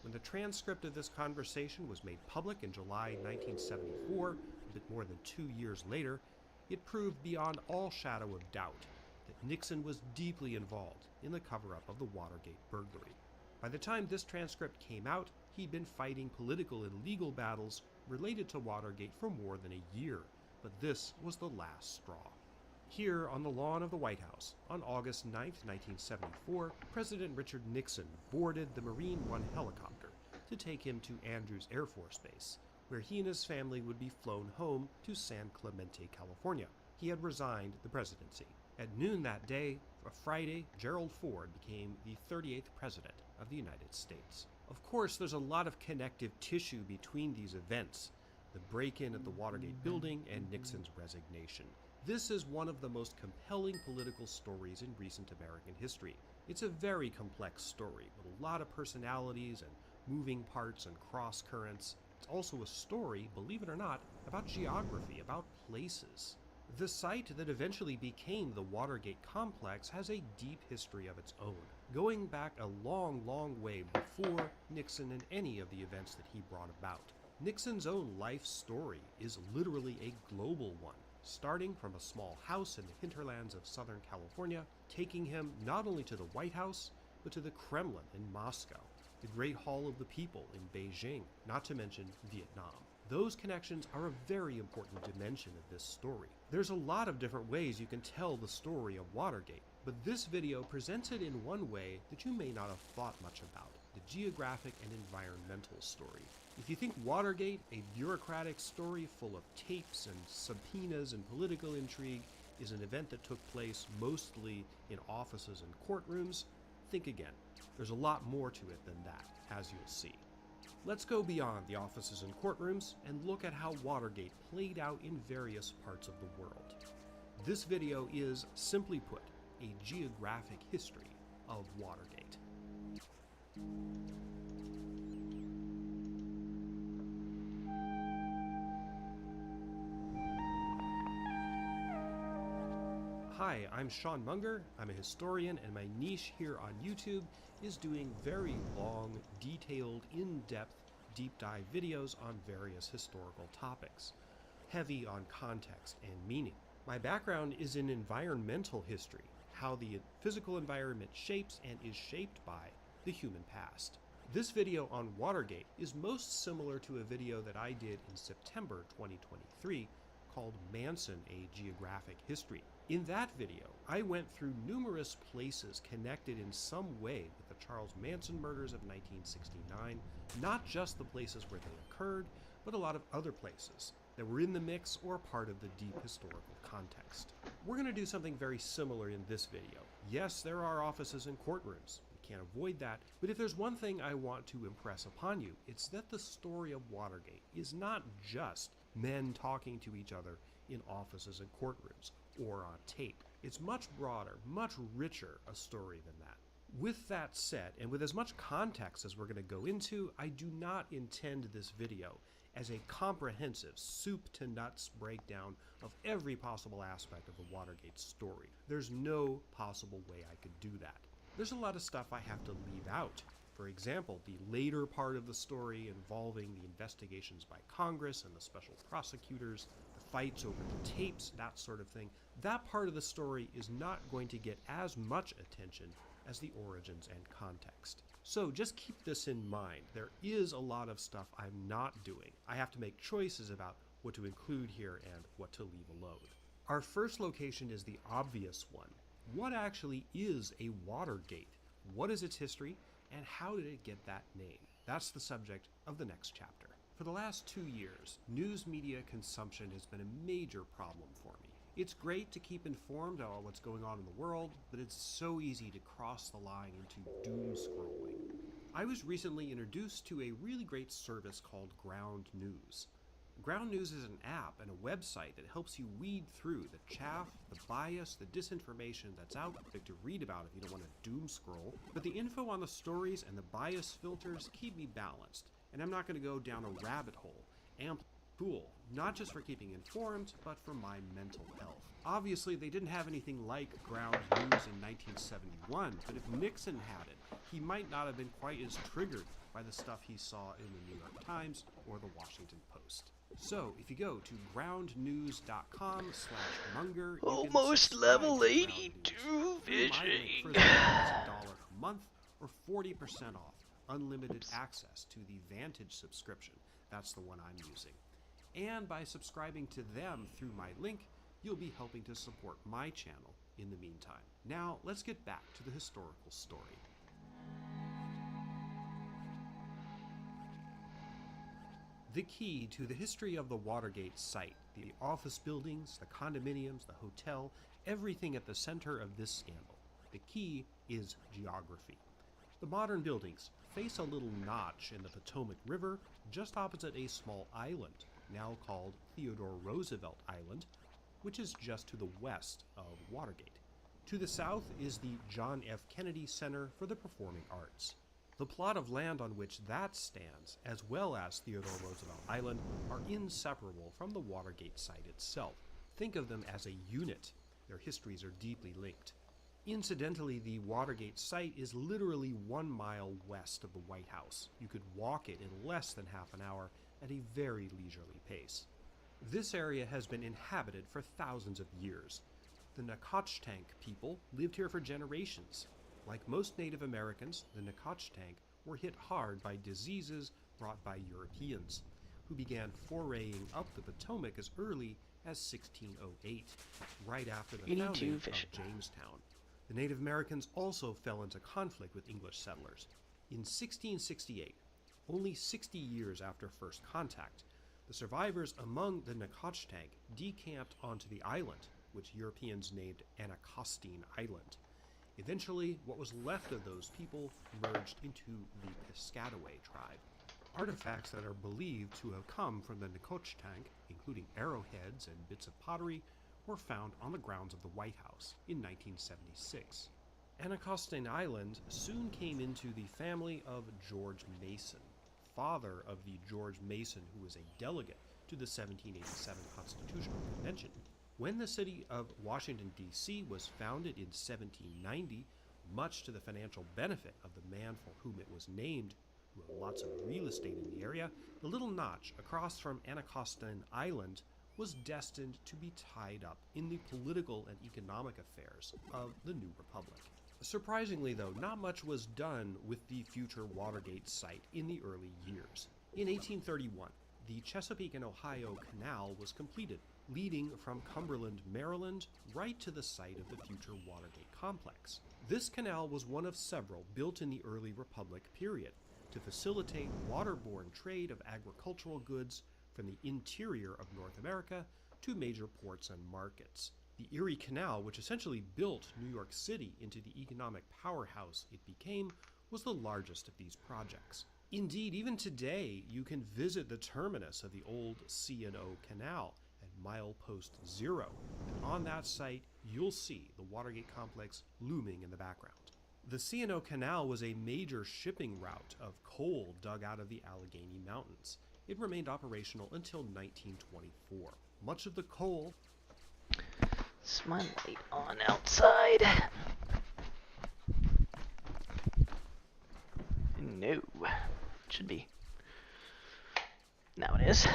When the transcript of this conversation was made public in July 1974, a bit more than 2 years later, it proved beyond all shadow of doubt that Nixon was deeply involved in the cover-up of the Watergate burglary. By the time this transcript came out, he'd been fighting political and legal battles related to Watergate for more than a year, but this was the last straw. Here on the lawn of the White House, on August 9, 1974, President Richard Nixon boarded the Marine One helicopter to take him to Andrews Air Force Base, where he and his family would be flown home to San Clemente, California. He had resigned the presidency. At noon that day, a Friday, Gerald Ford became the 38th President of the United States. Of course, there's a lot of connective tissue between these events, the break-in at the Watergate building and Nixon's resignation. This is one of the most compelling political stories in recent American history. It's a very complex story with a lot of personalities and moving parts and cross currents. It's also a story, believe it or not, about geography, about places. The site that eventually became the Watergate complex has a deep history of its own, going back a long, long way before Nixon and any of the events that he brought about. Nixon's own life story is literally a global one, starting from a small house in the hinterlands of Southern California, taking him not only to the White House, but to the Kremlin in Moscow, the Great Hall of the People in Beijing, not to mention Vietnam. Those connections are a very important dimension of this story. There's a lot of different ways you can tell the story of Watergate, but this video presents it in one way that you may not have thought much about, the geographic and environmental story. If you think Watergate, a bureaucratic story full of tapes and subpoenas and political intrigue, is an event that took place mostly in offices and courtrooms, think again. There's a lot more to it than that, as you'll see. Let's go beyond the offices and courtrooms and look at how Watergate played out in various parts of the world. This video is, simply put, a geographic history of Watergate. Hi, I'm Sean Munger. I'm a historian, and my niche here on YouTube is doing very long, detailed, in-depth, deep dive videos on various historical topics, heavy on context and meaning. My background is in environmental history, how the physical environment shapes and is shaped by the human past. This video on Watergate is most similar to a video that I did in September 2023 called Manson, A Geographic History. In that video, I went through numerous places connected in some way with the Charles Manson murders of 1969, not just the places where they occurred, but a lot of other places that were in the mix or part of the deep historical context. We're going to do something very similar in this video. Yes, there are offices and courtrooms. We can't avoid that, but if there's one thing I want to impress upon you, it's that the story of Watergate is not just men talking to each other in offices and courtrooms or on tape. It's much broader, much richer a story than that. With that said, and with as much context as we're going to go into, I do not intend this video as a comprehensive soup to nuts breakdown of every possible aspect of the Watergate story. There's no possible way I could do that. There's a lot of stuff I have to leave out. For example, the later part of the story involving the investigations by Congress and the special prosecutors, the fights over the tapes, that sort of thing. That part of the story is not going to get as much attention as the origins and context. So just keep this in mind. There is a lot of stuff I'm not doing. I have to make choices about what to include here and what to leave alone. Our first location is the obvious one. What actually is a Watergate? What is its history? And how did it get that name? That's the subject of the next chapter. For the last 2 years, news media consumption has been a major problem for me. It's great to keep informed about what's going on in the world, but it's so easy to cross the line into doom scrolling. I was recently introduced to a really great service called Ground News. Ground News is an app and a website that helps you weed through the chaff, the bias, the disinformation that's out there to read about if you don't want to doom scroll. But the info on the stories and the bias filters keep me balanced, and I'm not going to go down a rabbit hole. Cool, not just for keeping informed, but for my mental health. Obviously, they didn't have anything like ground news in 1971, but if Nixon had it, he might not have been quite as triggered by the stuff he saw in the New York Times or the Washington Post. So, if you go to groundnews.com/Munger, you Almost can level subscribe to 82 Ground News through my link fishing. for as little as $1 a month or 40% off unlimited access to the Vantage subscription. That's the one I'm using. And by subscribing to them through my link, you'll be helping to support my channel in the meantime. Now, let's get back to the historical story. The key to the history of the Watergate site, the office buildings, the condominiums, the hotel, everything at the center of this scandal, the key is geography. The modern buildings face a little notch in the Potomac River just opposite a small island, now called Theodore Roosevelt Island, which is just to the west of Watergate. To the south is the John F. Kennedy Center for the Performing Arts. The plot of land on which that stands, as well as Theodore Roosevelt Island, are inseparable from the Watergate site itself. Think of them as a unit. Their histories are deeply linked. Incidentally, the Watergate site is literally 1 mile west of the White House. You could walk it in less than half an hour at a very leisurely pace. This area has been inhabited for thousands of years. The Nacotchtank people lived here for generations. Like most Native Americans, the Nacotchtank were hit hard by diseases brought by Europeans, who began foraying up the Potomac as early as 1608, right after the founding of Jamestown. The Native Americans also fell into conflict with English settlers. In 1668, only 60 years after first contact, the survivors among the Nacotchtank decamped onto the island, which Europeans named Anacostine Island. Eventually, what was left of those people merged into the Piscataway tribe. Artifacts that are believed to have come from the Nacotchtank, including arrowheads and bits of pottery, were found on the grounds of the White House in 1976. Anacostine Island soon came into the family of George Mason, father of the George Mason who was a delegate to the 1787 Constitutional Convention. When the city of Washington, D.C. was founded in 1790, much to the financial benefit of the man for whom it was named, who had lots of real estate in the area, the little notch across from Anacostine Island was destined to be tied up in the political and economic affairs of the new republic. Surprisingly, though, not much was done with the future Watergate site in the early years. In 1831, the Chesapeake and Ohio Canal was completed, leading from Cumberland, Maryland, right to the site of the future Watergate complex. This canal was one of several built in the early Republic period to facilitate waterborne trade of agricultural goods from the interior of North America to major ports and markets. The Erie Canal, which essentially built New York City into the economic powerhouse it became, was the largest of these projects. Indeed, even today, you can visit the terminus of the old C&O Canal at milepost 0, and on that site, you'll see the Watergate complex looming in the background. The C&O Canal was a major shipping route of coal dug out of the Allegheny Mountains. It remained operational until 1924. Much of the coal... Is my light on outside? No. Should be. Now it is.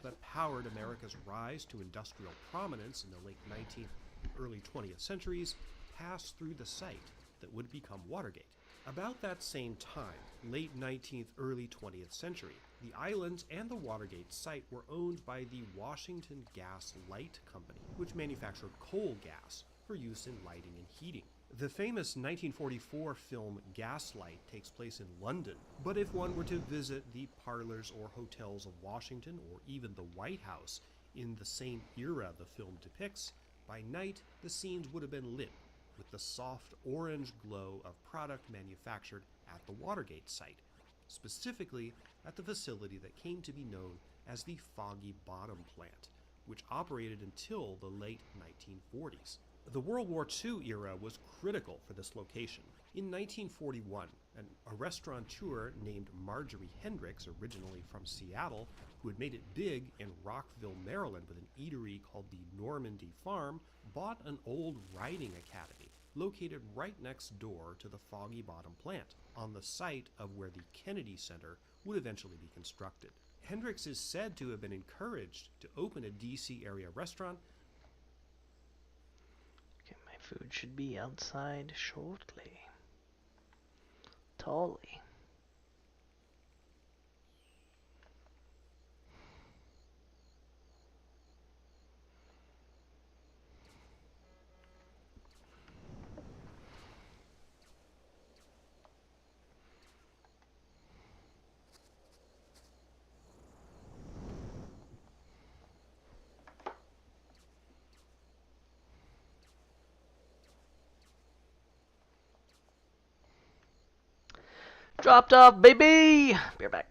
that powered America's rise to industrial prominence in the late 19th and early 20th centuries passed through the site that would become Watergate. About that same time, late 19th, early 20th century, the islands and the Watergate site were owned by the Washington Gas Light Company, which manufactured coal gas for use in lighting and heating. The famous 1944 film Gaslight takes place in London, but if one were to visit the parlors or hotels of Washington or even the White House, In the same era the film depicts, by night the scenes would have been lit with the soft orange glow of product manufactured at the Watergate site, specifically at the facility that came to be known as the Foggy Bottom plant, which operated until the late 1940s. The World War II era was critical for this location. In 1941, a restaurateur named Marjorie Hendricks, originally from Seattle, who had made it big in Rockville, Maryland with an eatery called the Normandy Farm, bought an old riding academy located right next door to the Foggy Bottom plant, on the site of where the Kennedy Center would eventually be constructed. Hendricks is said to have been encouraged to open a DC area restaurant. Okay, my food should be outside shortly. Totally. Dropped off, baby! Be right back.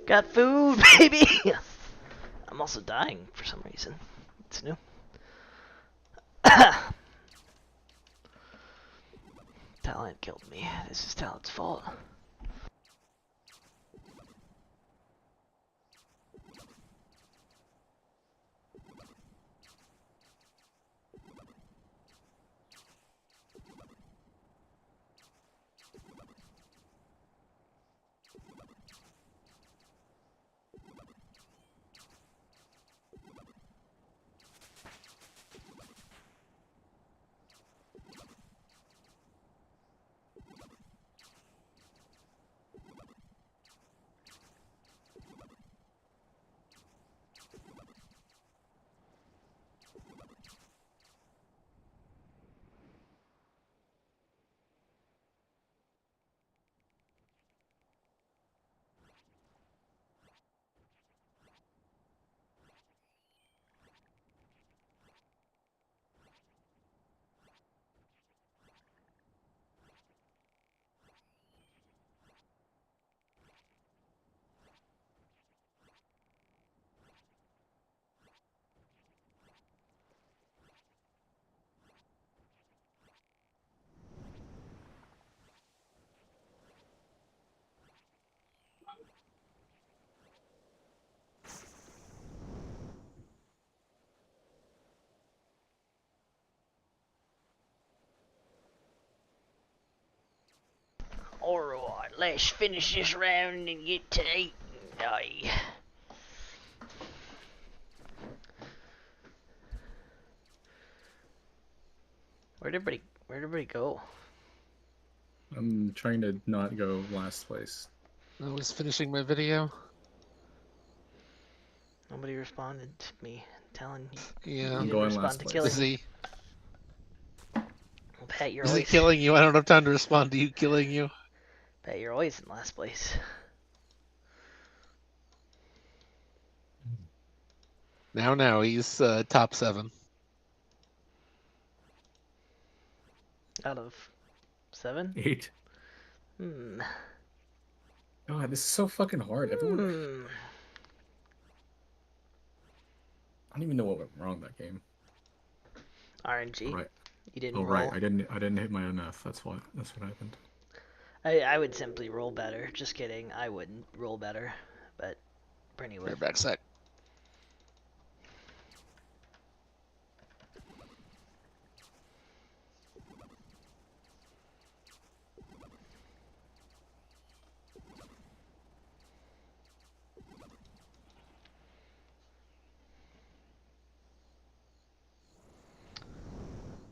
Got food, baby! I'm also dying for some reason. It's new. Talent killed me. This is Talent's fault. Alright, let's finish this round and get to eating. Aye. Where'd everybody go? I'm trying to not go last place. I was finishing my video. Nobody responded to me telling Yeah, you I'm didn't going respond last to place. killing Is me. he? Pat, you're Is he always killing you? I don't have time to respond to you killing you. Pat, you're always in last place. Now he's top 7. Out of 7? 8. Hmm. God, this is so fucking hard. Everyone. Hmm. I don't even know what went wrong that game. RNG. Right. You didn't Oh roll. right, I didn't hit my MF. That's what happened. I would simply roll better. Just kidding. I wouldn't roll better, but anyway. Right back sec.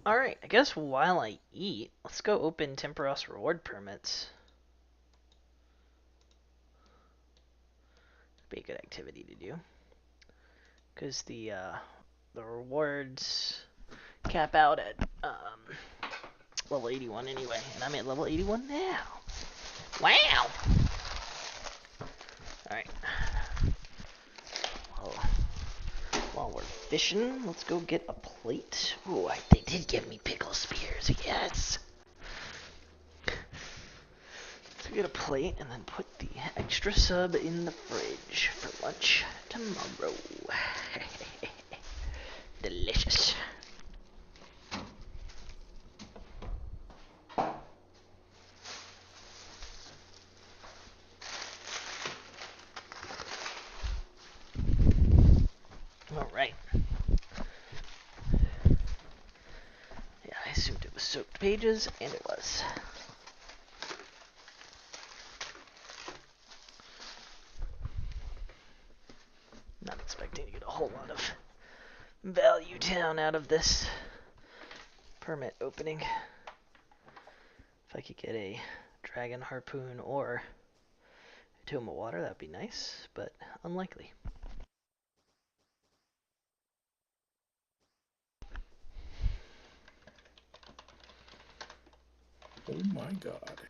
Alright, I guess while I eat, let's go open Temperos reward permits. Be a good activity to do. Because the rewards cap out at level 81 anyway, and I'm at level 81 now. Wow! Alright. While we're fishing, let's go get a plate. Ooh, they did give me pickle spears, yes! Let's get a plate and then put the extra sub in the fridge for lunch tomorrow. Delicious. Alright. Yeah, I assumed it was soaked pages, and it was. Not expecting to get a whole lot of value down out of this permit opening. If I could get a dragon harpoon or a tome of water, that'd be nice, but unlikely. Oh my god.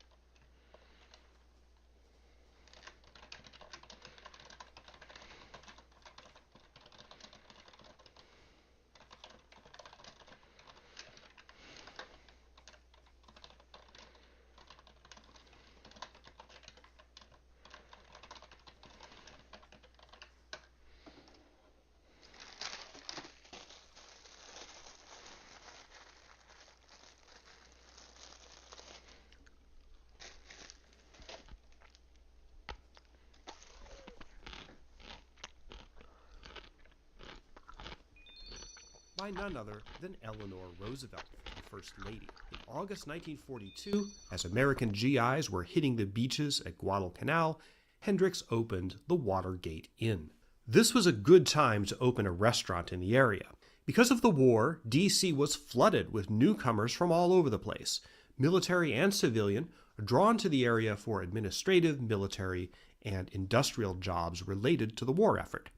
By none other than Eleanor Roosevelt, the First Lady. In August 1942, as American GIs were hitting the beaches at Guadalcanal, Hendricks opened the Watergate Inn. This was a good time to open a restaurant in the area. Because of the war, D.C. was flooded with newcomers from all over the place, military and civilian, drawn to the area for administrative, military, and industrial jobs related to the war effort.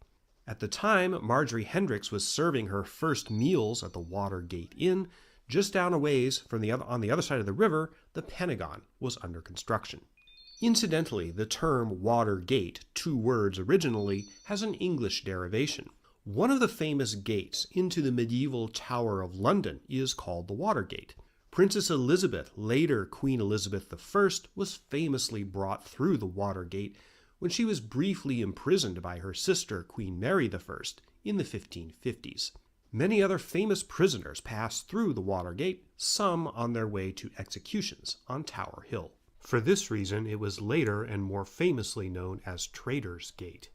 At the time, Marjorie Hendricks was serving her first meals at the Watergate Inn. Just down a ways from on the other side of the river, the Pentagon was under construction. Incidentally, the term Watergate, 2 words originally, has an English derivation. One of the famous gates into the medieval Tower of London is called the Watergate. Princess Elizabeth, later Queen Elizabeth I, was famously brought through the Watergate when she was briefly imprisoned by her sister, Queen Mary I, in the 1550s. Many other famous prisoners passed through the Watergate, some on their way to executions on Tower Hill. For this reason, it was later and more famously known as Traitors' Gate.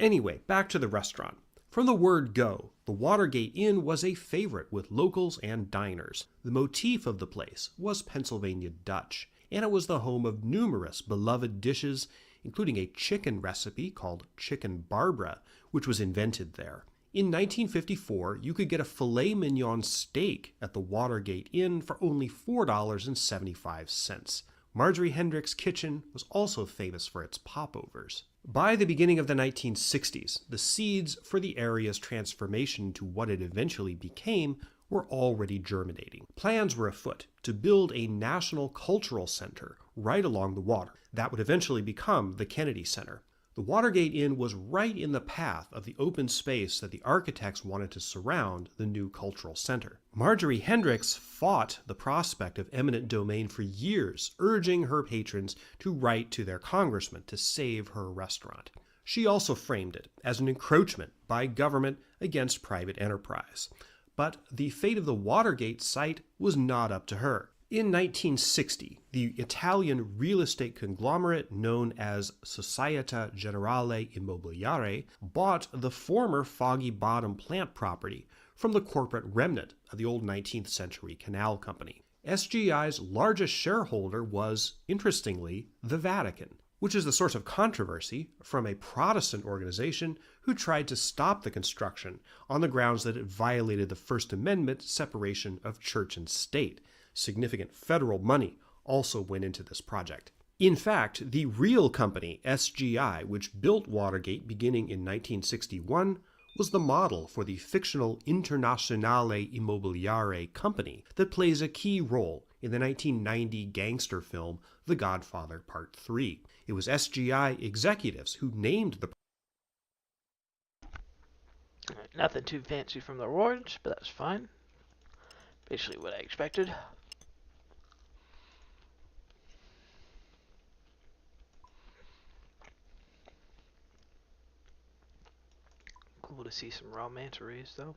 Anyway, back to the restaurant. From the word go, the Watergate Inn was a favorite with locals and diners. The motif of the place was Pennsylvania Dutch, and it was the home of numerous beloved dishes, including a chicken recipe called Chicken Barbara, which was invented there. In 1954, you could get a filet mignon steak at the Watergate Inn for only $4.75. Marjorie Hendricks' kitchen was also famous for its popovers. By the beginning of the 1960s, the seeds for the area's transformation to what it eventually became were already germinating. Plans were afoot to build a national cultural center right along the water. That would eventually become the Kennedy Center. The Watergate Inn was right in the path of the open space that the architects wanted to surround the new cultural center. Marjorie Hendricks fought the prospect of eminent domain for years, urging her patrons to write to their congressman to save her restaurant. She also framed it as an encroachment by government against private enterprise. But the fate of the Watergate site was not up to her. In 1960, the Italian real estate conglomerate known as Società Generale Immobiliare bought the former Foggy Bottom plant property from the corporate remnant of the old 19th century canal company. SGI's largest shareholder was, interestingly, the Vatican, which is the source of controversy from a Protestant organization who tried to stop the construction on the grounds that it violated the First Amendment separation of church and state. Significant federal money also went into this project. In fact, the real company, SGI, which built Watergate beginning in 1961, was the model for the fictional Internazionale Immobiliare company that plays a key role in the 1990 gangster film The Godfather Part 3. It was SGI executives who named the... Nothing too fancy from the awards, but that's fine. Basically what I expected. Cool to see some romance raised, though.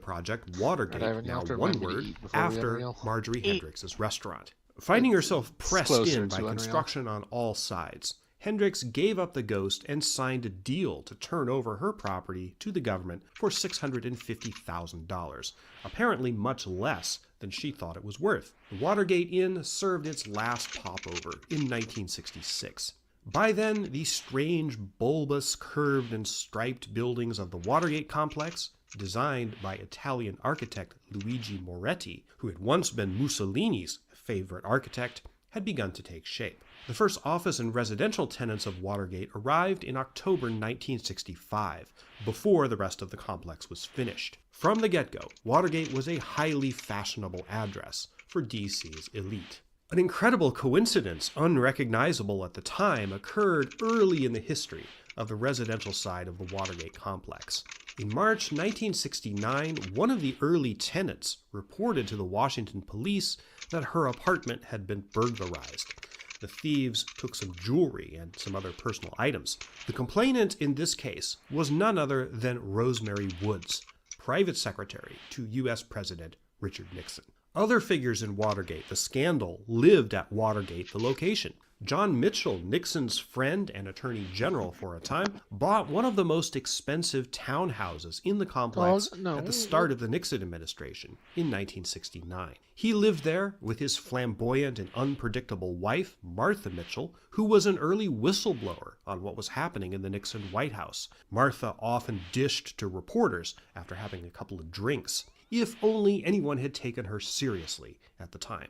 Project Watergate, now one word, after Marjorie Eat. Hendrix's restaurant. Finding herself pressed in by construction on all sides, Hendrix gave up the ghost and signed a deal to turn over her property to the government for $650,000, apparently much less than she thought it was worth. The Watergate Inn served its last popover in 1966. By then, the strange, bulbous, curved, and striped buildings of the Watergate complex, designed by Italian architect Luigi Moretti, who had once been Mussolini's favorite architect, had begun to take shape. The first office and residential tenants of Watergate arrived in October 1965, before the rest of the complex was finished. From the get-go, Watergate was a highly fashionable address for DC's elite. An incredible coincidence, unrecognizable at the time, occurred early in the history of the residential side of the Watergate complex. In March 1969, one of the early tenants reported to the Washington police that her apartment had been burglarized. The thieves took some jewelry and some other personal items. The complainant in this case was none other than Rosemary Woods, private secretary to U.S. President Richard Nixon. Other figures in Watergate, the scandal, lived at Watergate, the location. John Mitchell, Nixon's friend and attorney general for a time, bought one of the most expensive townhouses in the complex at the start of the Nixon administration in 1969. He lived there with his flamboyant and unpredictable wife, Martha Mitchell, who was an early whistleblower on what was happening in the Nixon White House. Martha often dished to reporters after having a couple of drinks. If only anyone had taken her seriously at the time.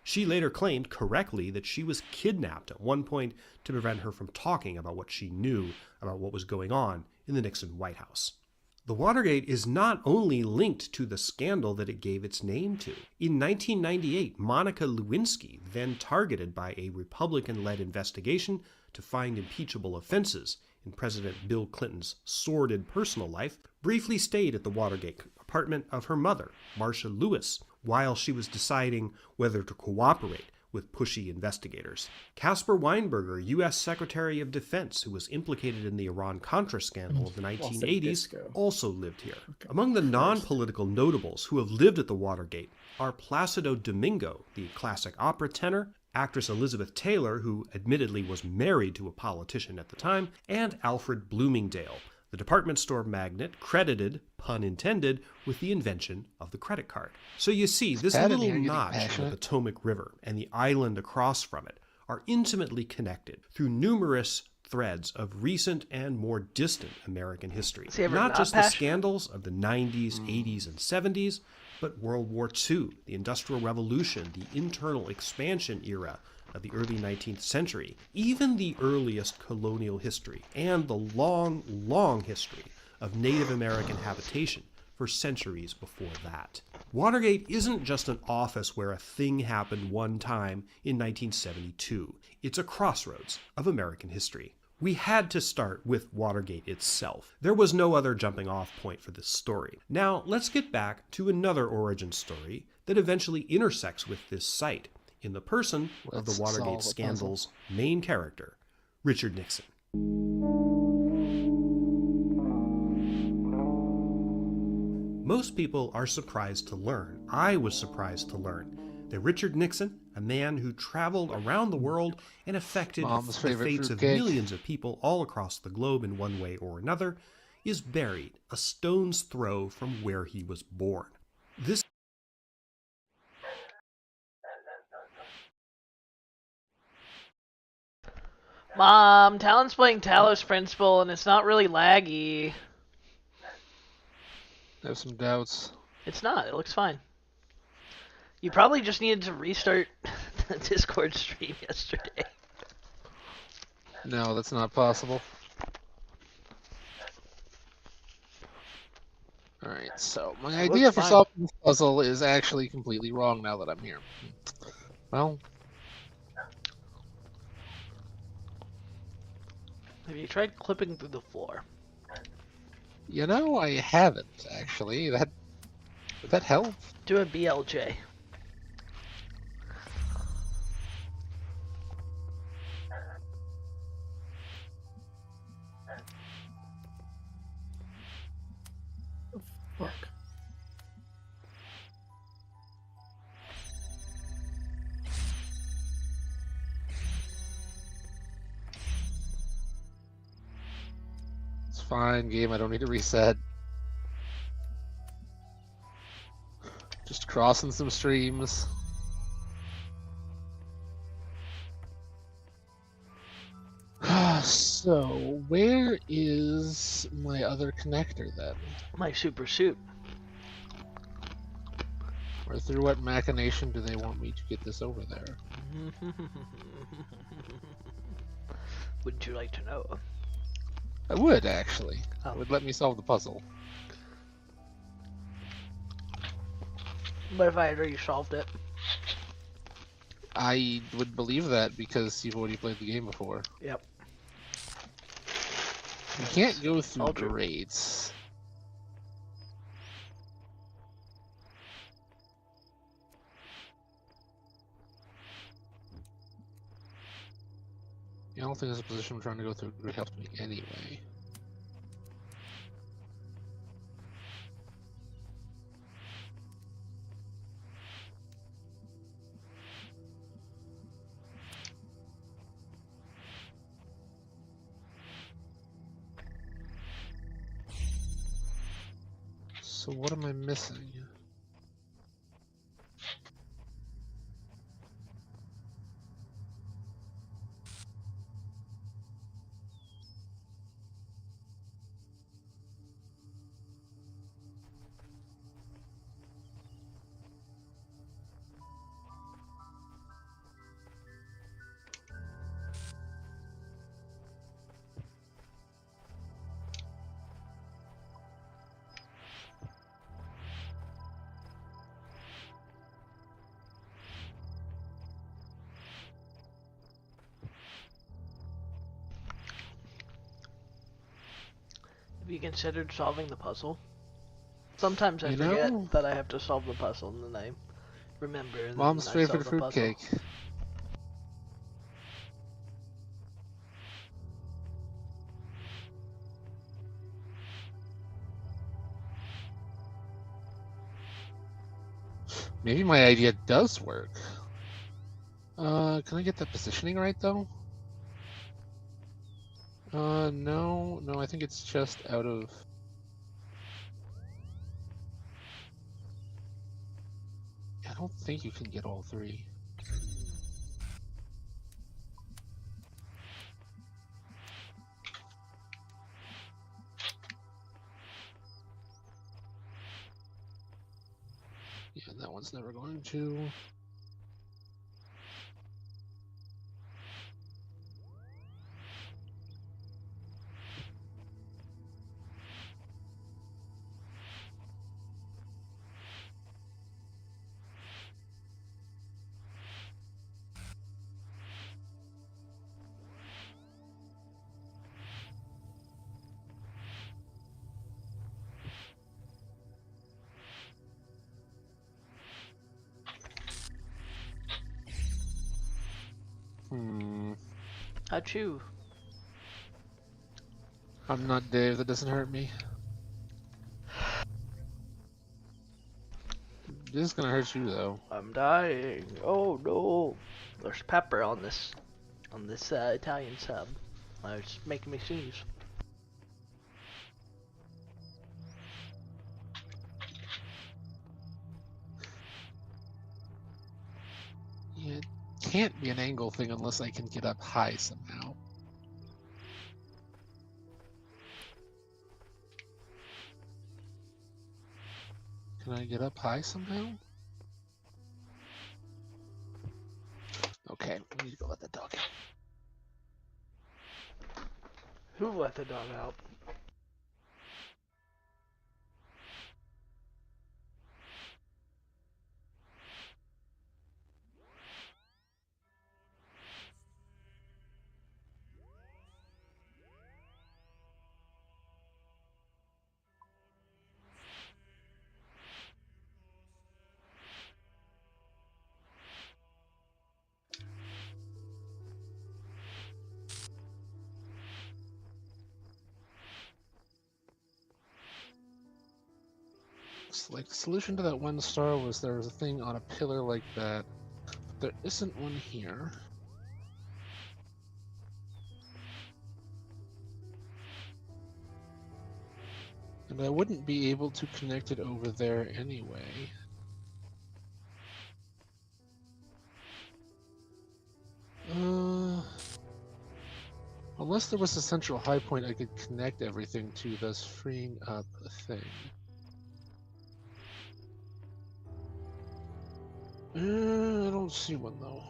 She later claimed correctly that she was kidnapped at one point to prevent her from talking about what she knew about what was going on in the Nixon White House. The Watergate is not only linked to the scandal that it gave its name to. In 1998, Monica Lewinsky, then targeted by a Republican-led investigation to find impeachable offenses in President Bill Clinton's sordid personal life, briefly stayed at the Watergate apartment of her mother, Marcia Lewis, while she was deciding whether to cooperate with pushy investigators. Caspar Weinberger, U.S. Secretary of Defense, who was implicated in the Iran-Contra scandal of the 1980s, also lived here. Among the non-political notables who have lived at the Watergate are Placido Domingo, the classic opera tenor, actress Elizabeth Taylor, who admittedly was married to a politician at the time, and Alfred Bloomingdale, the department store magnate credited, pun intended, with the invention of the credit card. So you see, this little notch on the Potomac River and the island across from it are intimately connected through numerous threads of recent and more distant American history. Not just the scandals of the 90s, 80s, and 70s, but World War II, the Industrial Revolution, the internal expansion era of the early 19th century, even the earliest colonial history, and the long, long history of Native American habitation for centuries before that. Watergate isn't just an office where a thing happened one time in 1972. It's a crossroads of American history. We had to start with Watergate itself. There was no other jumping off point for this story. Now, let's get back to another origin story that eventually intersects with this site, in the person of the Watergate scandal's main character, Richard Nixon. Most people are surprised to learn, I was surprised to learn, that Richard Nixon, a man who traveled around the world and affected Mom's the favorite fates of fruitcake. millions of people all across the globe in one way or another, is buried a stone's throw from where he was born. This Mom, Talon's playing Talos Principal, and it's not really laggy. I have some doubts. It's not. It looks fine. You probably just needed to restart the Discord stream yesterday. No, that's not possible. Alright, so my It idea looks for fine. solving this puzzle is actually completely wrong now that I'm here. Well, Have you tried clipping through the floor? you know, I haven't actually. Would that help? Do a BLJ. Fuck. It's fine, game. I don't need to reset. Just crossing some streams. So, where is my other connector then? My super suit. Or through what machination do they want me to get this over there? Wouldn't you like to know? I would, actually. Oh. It would let me solve the puzzle. But if I had already solved it? I would believe that because you've already played the game before. Yep. You can't go through All true. grades. I don't think there's a position I'm trying to go through would help me anyway. So what am I missing? Have you considered solving the puzzle? Sometimes I You forget know- that I have to solve the puzzle, and then I remember. And Mom's then I solve favorite the puzzle. fruitcake. Maybe my idea does work. Can I get the positioning right though? No, I think it's just out of... I don't think you can get all three. Yeah, that one's never going to. Achoo. I'm not Dave, that doesn't hurt me. It is gonna hurt you though. I'm dying. Oh no. There's pepper on this Italian sub. It's making me sneeze. Yeah, it can't be an angle thing unless I can get up high somehow. Can I get up high somehow? Okay, I need to go let the dog out. Who let the dog out? Like the solution to that one star was there was a thing on a pillar like that, but there isn't one here. And I wouldn't be able to connect it over there anyway. Unless there was a central high point I could connect everything to, thus freeing up a thing. I don't see one though.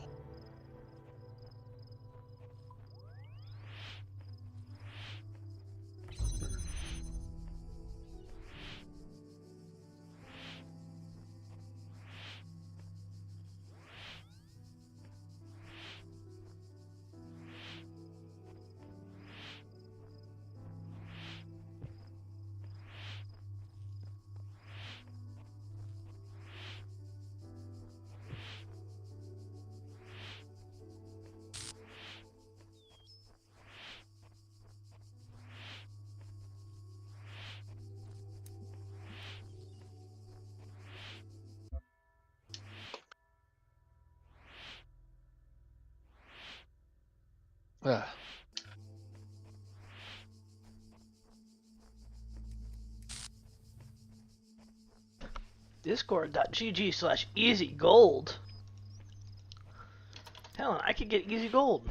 Ah. Discord.gg/easygold. Hell, I could get easy gold.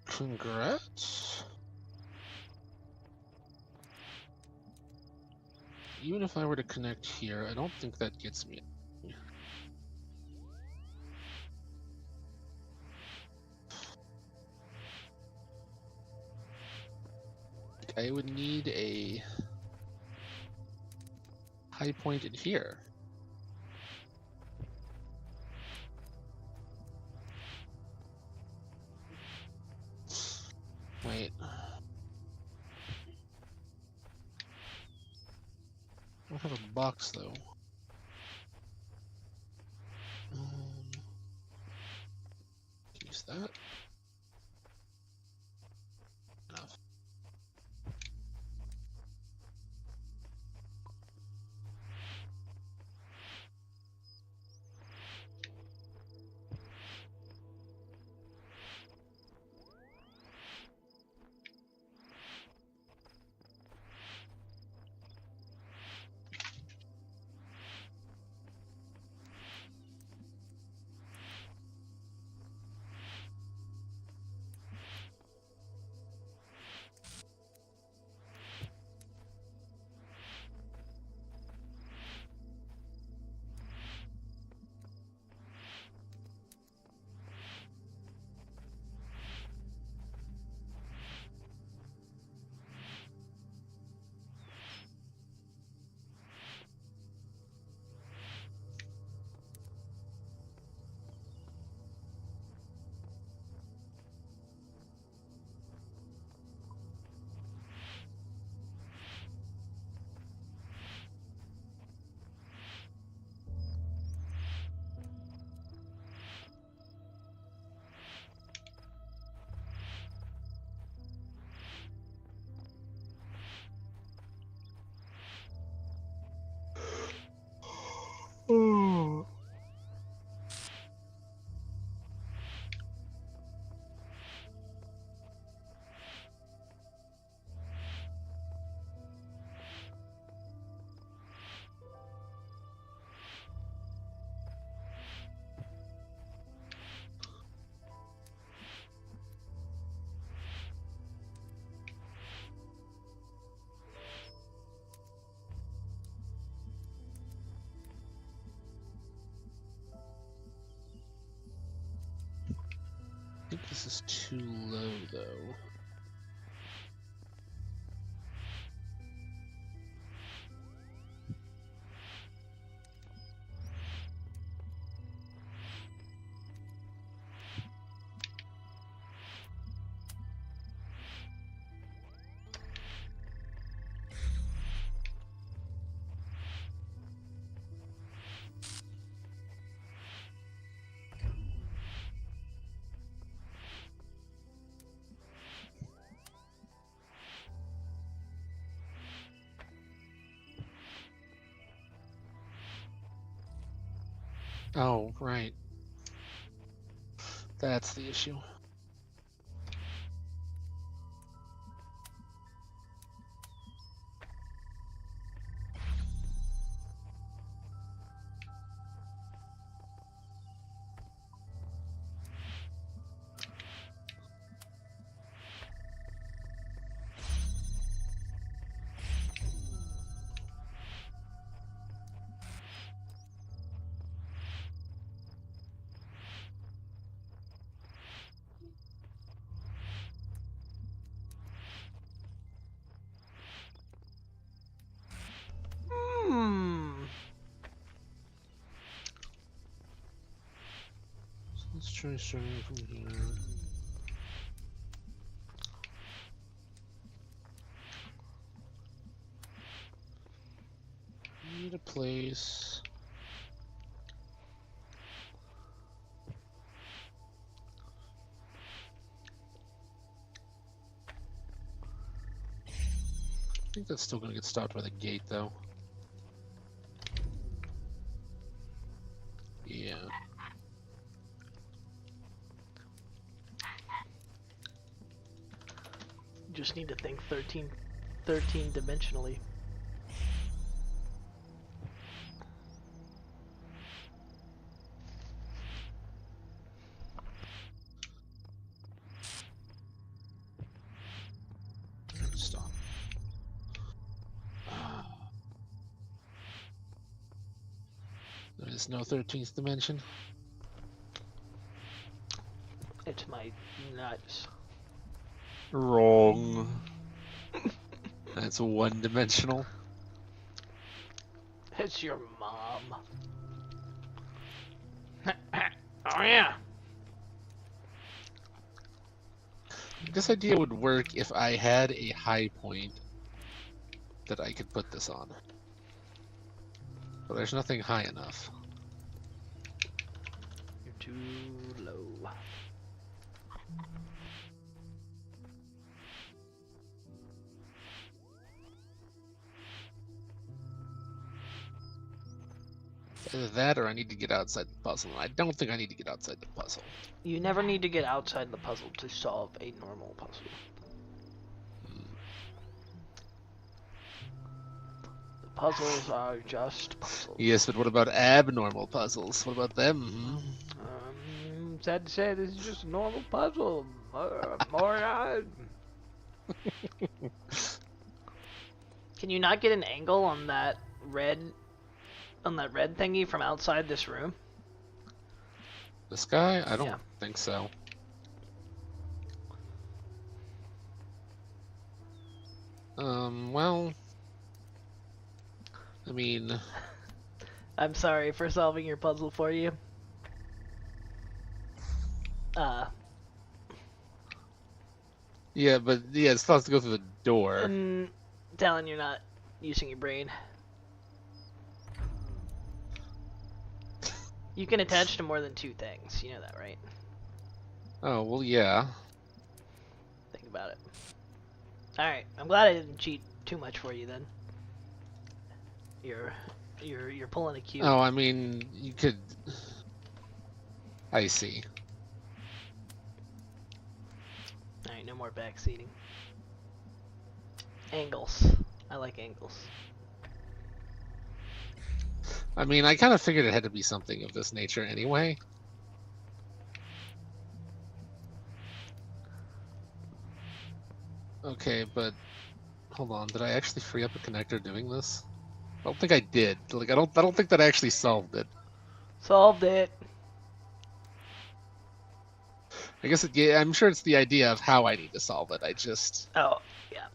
Congrats. Even if I were to connect here, I don't think that gets me. I would need a high point in here. Wait. I don't have a box though. Use that. Enough. This is too low, though. Oh, right. That's the issue. Let's try starting from here. Need a place. I think that's still gonna get stopped by the gate, though. Yeah. Just need to think 13 dimensionally. Stop. There is no 13th dimension. It's my nuts. Wrong. That's one-dimensional. It's your mom. Oh yeah. This idea would work if I had a high point that I could put this on. But there's nothing high enough. You're too low. Either that or I need to get outside the puzzle. And I don't think I need to get outside the puzzle. You never need to get outside the puzzle to solve a normal puzzle. The puzzles are just puzzles. Yes, but what about abnormal puzzles? What about them? Sad to say, this is just a normal puzzle. Moron. Can you not get an angle on that red thingy from outside this room? This guy? I don't think so. Well, I mean, I'm sorry for solving your puzzle for you. yeah, but yeah, it's supposed to go through the door. Talon, you're not using your brain. You can attach to more than two things. You know that, right? Oh, well, yeah. Think about it. Alright, I'm glad I didn't cheat too much for you then. You're pulling a cube. Oh, I mean, you could... I see. Alright, no more backseating. Angles. I like angles. I mean, I kind of figured it had to be something of this nature anyway. Okay, but hold on. Did I actually free up a connector doing this? I don't think I did. Like, I don't think that actually solved it. Solved it. I guess I'm sure it's the idea of how I need to solve it. I just... Oh, yeah.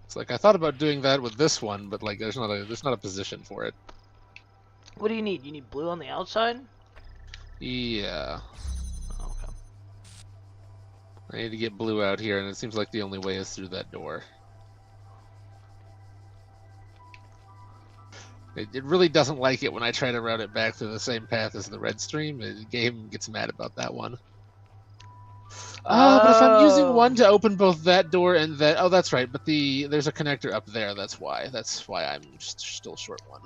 It's like I thought about doing that with this one, but like there's not a position for it. What do you need? You need blue on the outside? Yeah. Oh, okay. I need to get blue out here, and it seems like the only way is through that door. It really doesn't like it when I try to route it back through the same path as the red stream. The game gets mad about that one. But if I'm using one to open both that door and that... Oh, that's right, but there's a connector up there, that's why. That's why I'm still short one.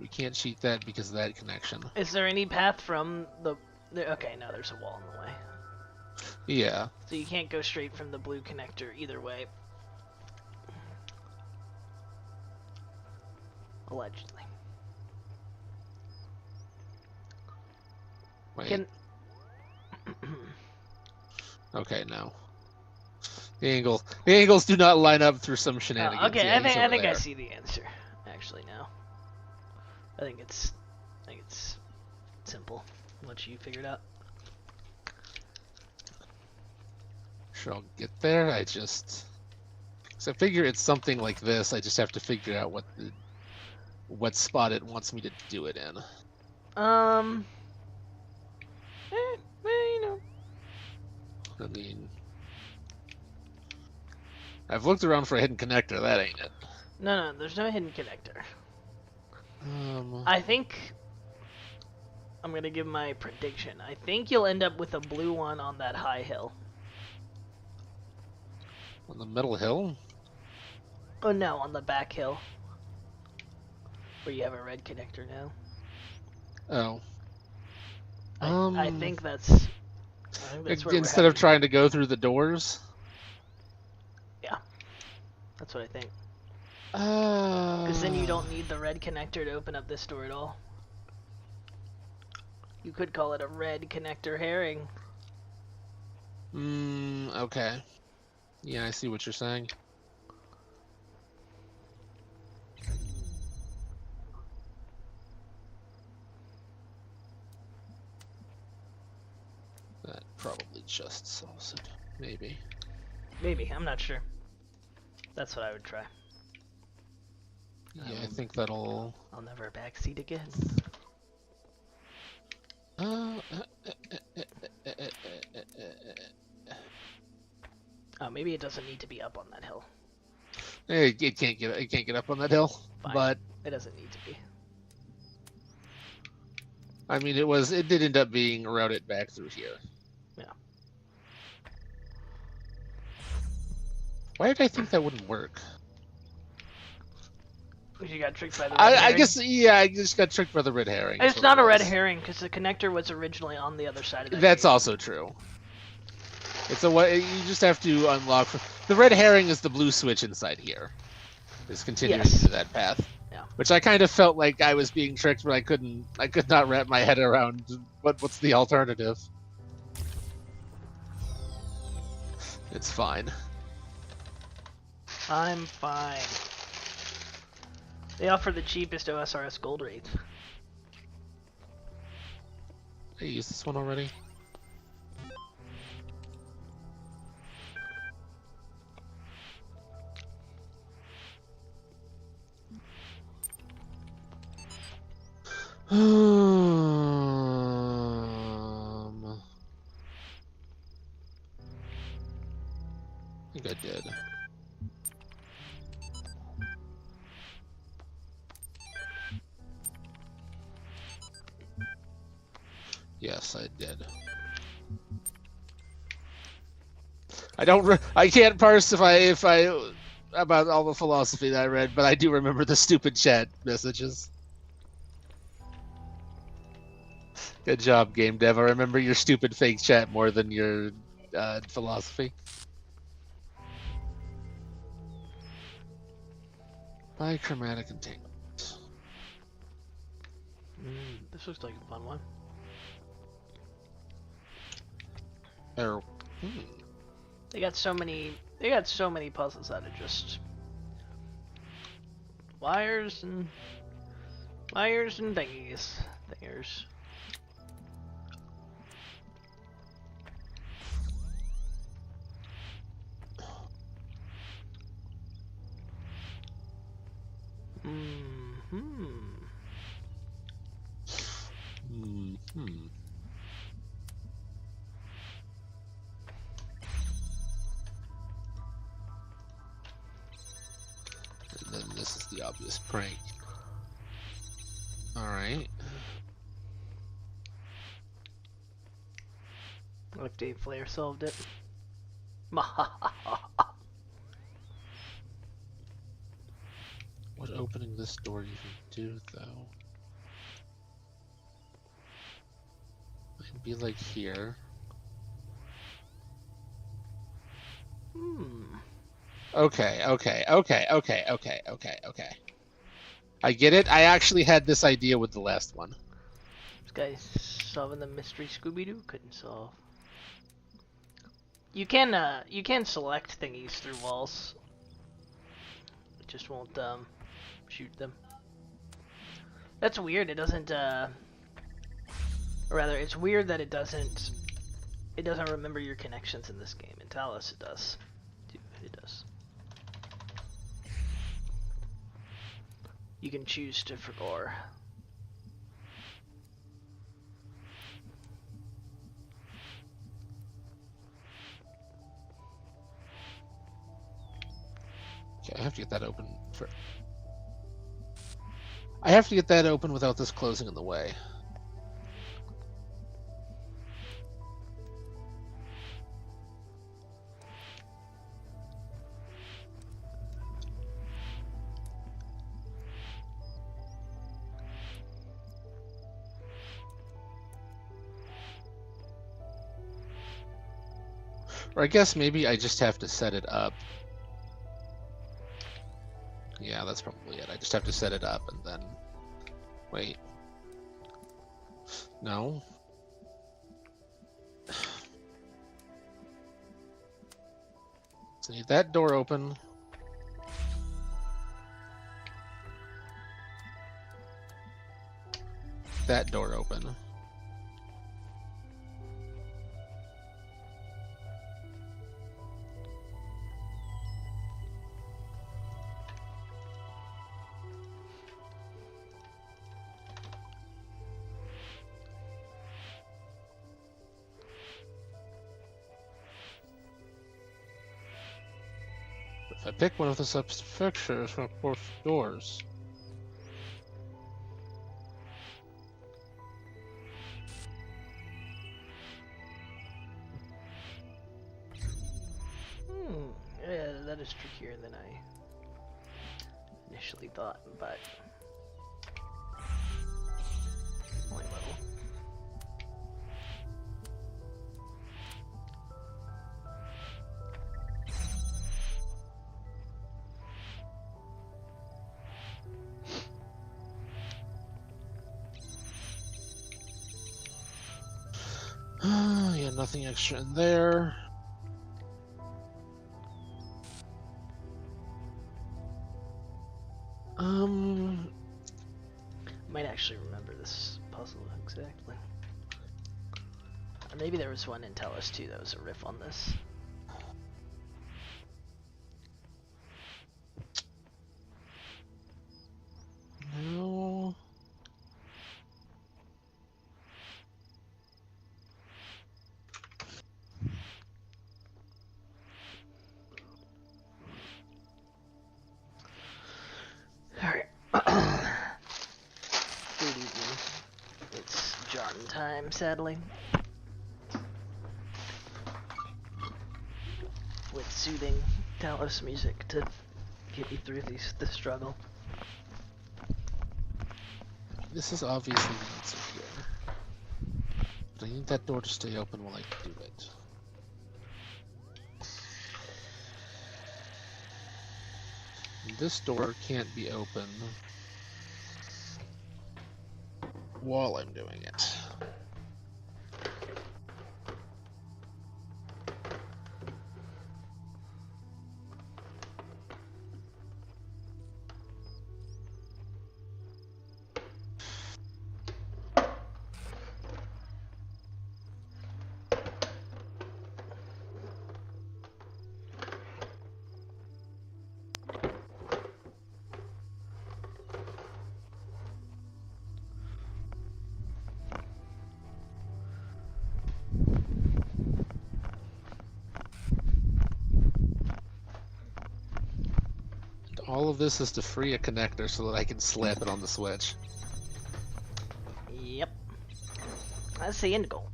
We can't cheat that because of that connection. Is there any path from the... Okay, no, there's a wall in the way. Yeah. So you can't go straight from the blue connector either way. Allegedly. Wait. Can... Okay, no. The angles do not line up through some shenanigans. Okay, Yeah, I think I there. see the answer. Actually, now. I think it's simple. Once you figure it out. Sure, I'll get there. So I figure it's something like this. I just have to figure out what spot it wants me to do it in. You know. I mean, I've looked around for a hidden connector. That ain't it. No, there's no hidden connector. I think I'm gonna give my prediction. I think you'll end up with a blue one on that high hill. On the middle hill? Oh no, on the back hill. Where you have a red connector now. Oh. I think that's where instead of trying to go through the doors? Yeah. That's what I think. Because then you don't need the red connector to open up this door at all. You could call it a red connector herring. Okay. Yeah, I see what you're saying. That probably just solves it. Maybe. Maybe, I'm not sure. That's what I would try. Yeah, I think that'll... I'll never backseat again. Oh, maybe it doesn't need to be up on that hill. It can't get up on that hill, Fine. but It doesn't need to be. I mean, it did end up being routed back through here. Yeah. Why did I think that wouldn't work? You got tricked by the red herring? I guess, yeah, I just got tricked by the red herring. It's not a red herring, because the connector was originally on the other side of that That's gate. also true. It's a way you just have to unlock. The red herring is the blue switch inside here. Is continuing through that path. Yeah. Which I kind of felt like I was being tricked, but I could not wrap my head around what's the alternative. It's fine. I'm fine. They offer the cheapest OSRS gold rate. I used this one already. I think I did. Yes, I did. I can't parse if I about all the philosophy that I read, but I do remember the stupid chat messages. Good job, game dev. I remember your stupid fake chat more than your philosophy. Bichromatic entanglement. This looks like a fun one. They got so many. They got so many puzzles out of just wires and thingies. Thingers. And then this is the obvious prank. Alright. Look, Dave Flair solved it. What opening this door even do, though? It'd be like here. Okay. I get it. I actually had this idea with the last one. This guy's solving the mystery Scooby-Doo couldn't solve. You can select thingies through walls. It just won't shoot them. That's weird. It doesn't or rather, it's weird that it doesn't remember your connections in this game. In Talos it does. It does. You can choose to forgo. Okay, I have to get that open for. I have to get that open without this closing in the way. Or I guess maybe I just have to set it up. Yeah, that's probably it. I just have to set it up and then... Wait. No. So I need that door open. That door open. If I pick one of the fixtures from both doors. Yeah, that is trickier than I initially thought, but only a little. Yeah, nothing extra in there. Might actually remember this puzzle exactly. Or maybe there was one in Talos 2 that was a riff on this. No. Alright. Good evening. It's Jaunts time, sadly. With soothing Talos music to get me through this struggle. This is obviously the answer here. But I need that door to stay open while I do it. This door can't be open while I'm doing it. of this is to free a connector so that I can slap it on the Switch. Yep. That's the end goal.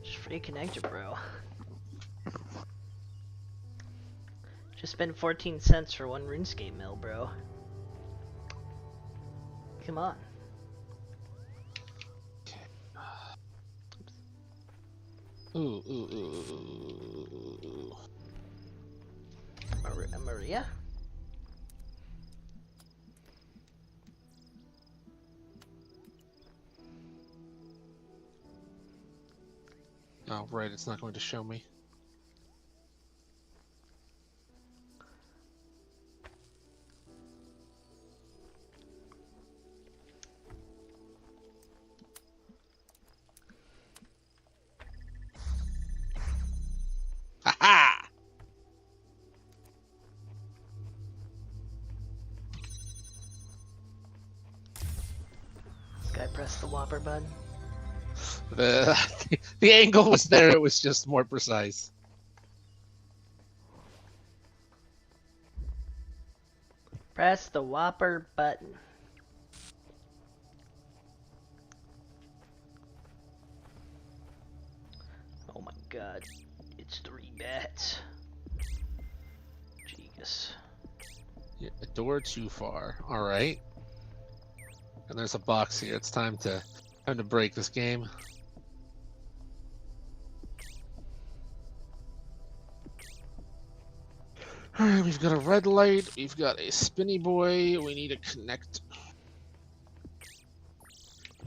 Just free connector, bro. Just spend 14 cents for one RuneScape mill, bro. Come on. Ooh. Maria? Oh, right, it's not going to show me. Ha-ha! This guy pressed the Whopper button. The angle was there, it was just more precise. Press the Whopper button. Oh my god. It's 3 bats. Jeez. Yeah, a door too far. Alright. And there's a box here. It's time to break this game. Alright, we've got a red light, we've got a spinny boy, we need to connect.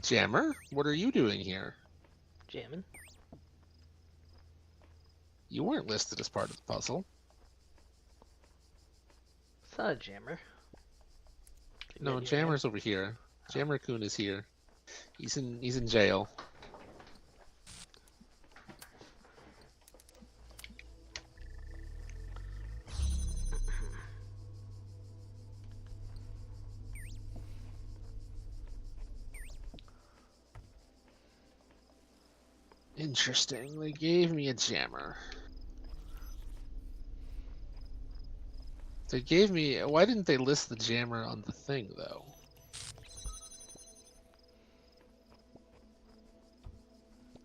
Jammer, what are you doing here? Jamming. You weren't listed as part of the puzzle. It's not a jammer. No, Jammer's over here. Jammer-kun is here. He's in jail. Interesting. They gave me a jammer. They gave me... Why didn't they list the jammer on the thing, though?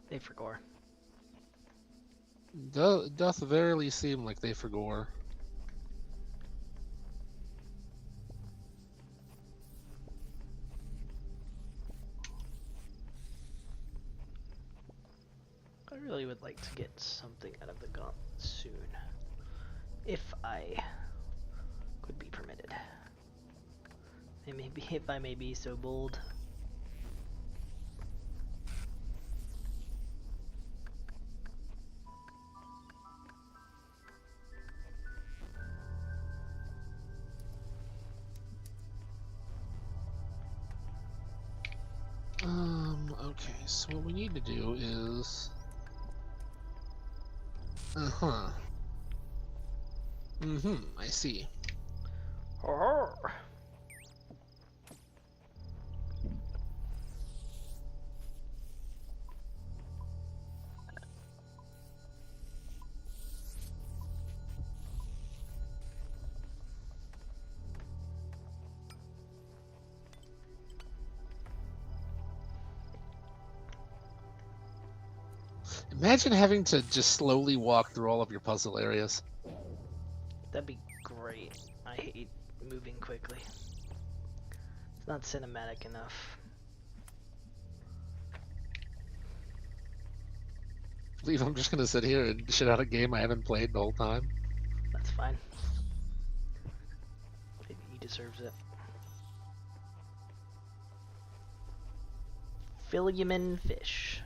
They forgot. Doth verily seem like they forgot. I really would like to get something out of the gauntlet soon. If I could be permitted. And maybe if I may be so bold. Okay, so what we need to do is... I see. Imagine having to just slowly walk through all of your puzzle areas. That'd be great. I hate moving quickly. It's not cinematic enough. I believe I'm just gonna sit here and shit out a game I haven't played the whole time. That's fine. He deserves it. Philyamin fish.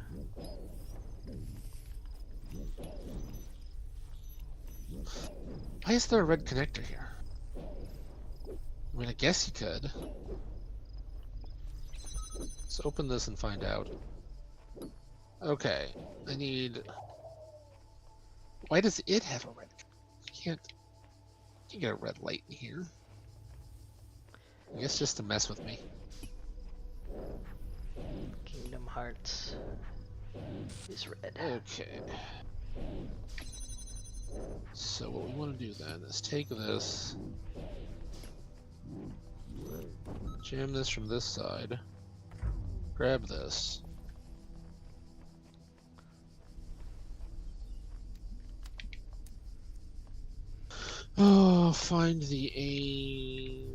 Why is there a red connector here? I mean, I guess you could. Let's open this and find out. Okay, I need... Why does it have a red... You can't get a red light in here. I guess just to mess with me. Kingdom Hearts is red. Okay. So what we want to do then is take this, jam this from this side, grab this. Oh, find the aim.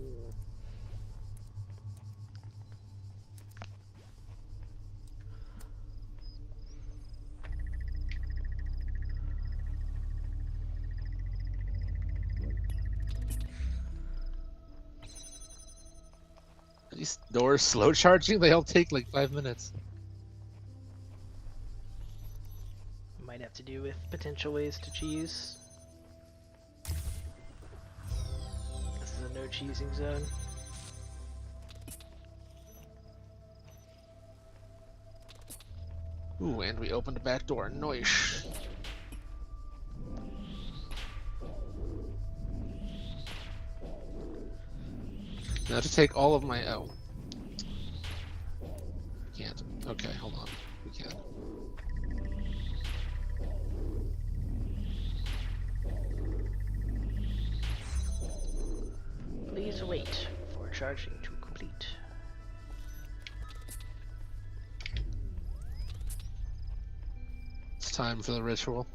These doors slow charging, they all take like 5 minutes. Might have to do with potential ways to cheese. This is a no cheesing zone. Ooh, and we opened a back door. Noish. Now to take all of my can't. Okay, hold on. We can. Please wait for charging to complete. It's time for the ritual.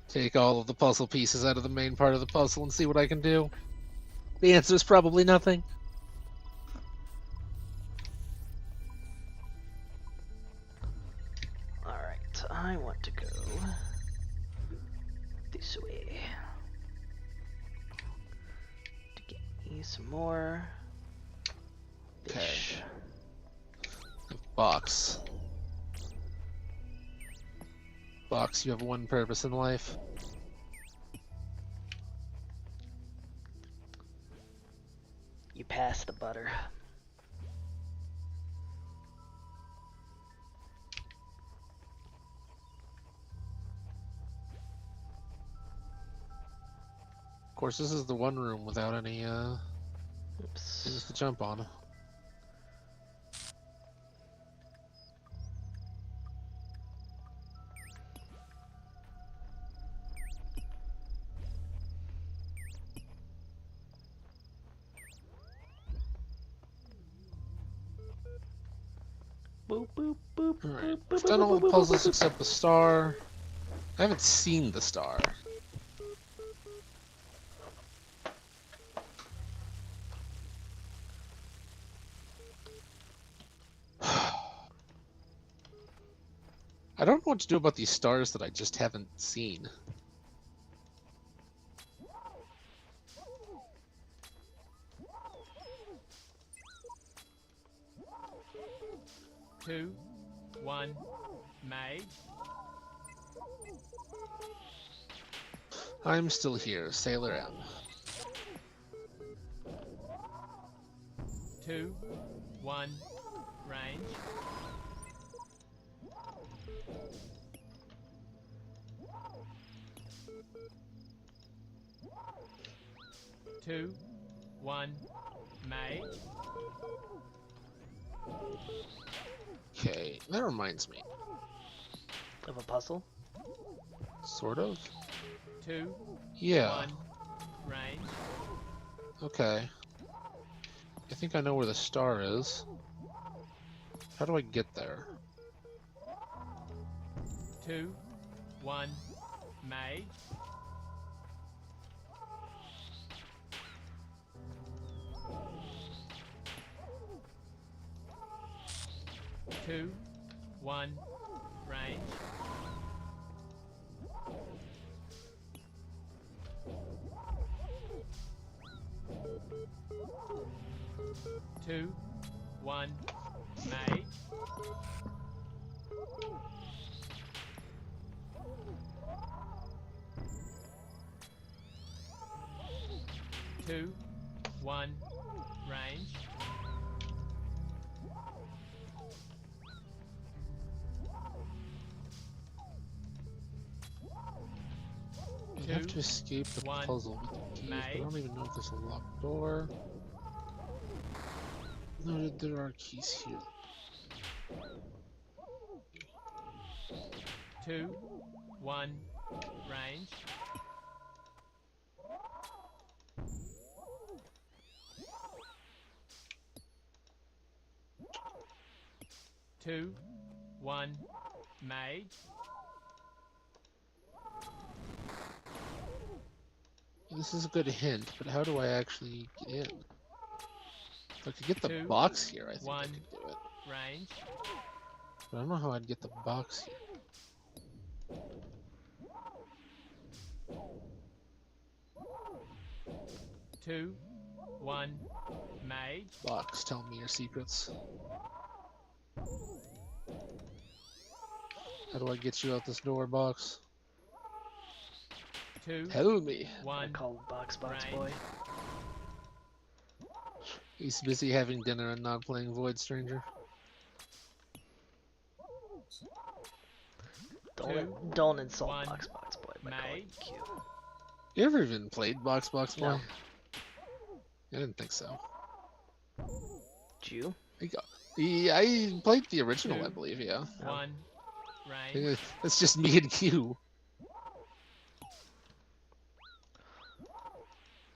Take all of the puzzle pieces out of the main part of the puzzle and see what I can do. The answer is probably nothing. Alright, I want to go this way to get me some more fish. Box. Box, you have one purpose in life. You pass the butter. Of course, this is the one room without any Oops. things to jump on. Boop, boop, boop, Alright, boop, I've boop, done boop, all the boop, puzzles boop, boop. except the star. I haven't seen the star. I don't know what to do about these stars that I just haven't seen. Two, one, made. I'm still here, Sailor M. 2, 1, range. Two, 1, made. Okay, that reminds me. Of a puzzle? Sort of? 2, Yeah. 1, range. Okay. I think I know where the star is. How do I get there? 2, 1, made. Two, 1, range. Two, 1, made. Two, 1, range. I have to escape the puzzle with the keys, but I don't even know if there's a locked door. No, there are keys here. 2, 1, range. Two, 1, mage. This is a good hint, but how do I actually get in? If I could get the 2, box here, I think 1, I could do it. range. But I don't know how I'd get the box here. 2, 1, mage. Box, tell me your secrets. How do I get you out this door, box? 2, Tell me. 1, I call Box range. Boy. He's busy having dinner and not playing Void Stranger. Don't insult 1, Box Boy by calling mage. him cute. You ever even played Box Boy? No. I didn't think so. Did you? I played the original, 2, I believe, yeah. 1, range. It's just me and you.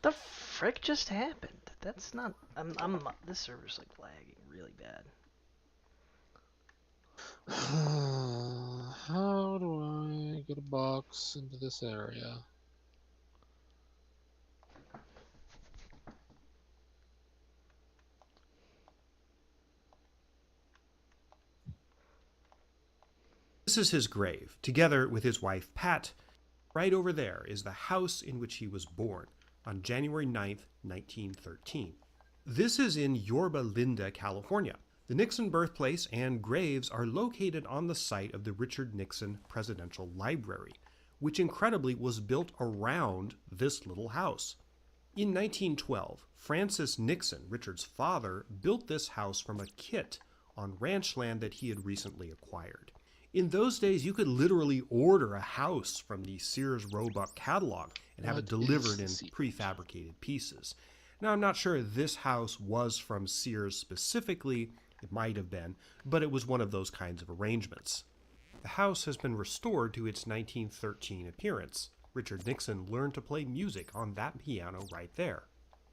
The frick just happened? That's not. This server's like lagging really bad. How do I get a box into this area? This is his grave, together with his wife Pat. Right over there is the house in which he was born on January 9th, 1913. This is in Yorba Linda, California. The Nixon birthplace and graves are located on the site of the Richard Nixon Presidential Library, which incredibly was built around this little house. In 1912, Francis Nixon, Richard's father, built this house from a kit on ranch land that he had recently acquired. In those days, you could literally order a house from the Sears Roebuck catalog and have it delivered in prefabricated pieces. Now, I'm not sure this house was from Sears specifically. It might have been, but it was one of those kinds of arrangements. The house has been restored to its 1913 appearance. Richard Nixon learned to play music on that piano right there.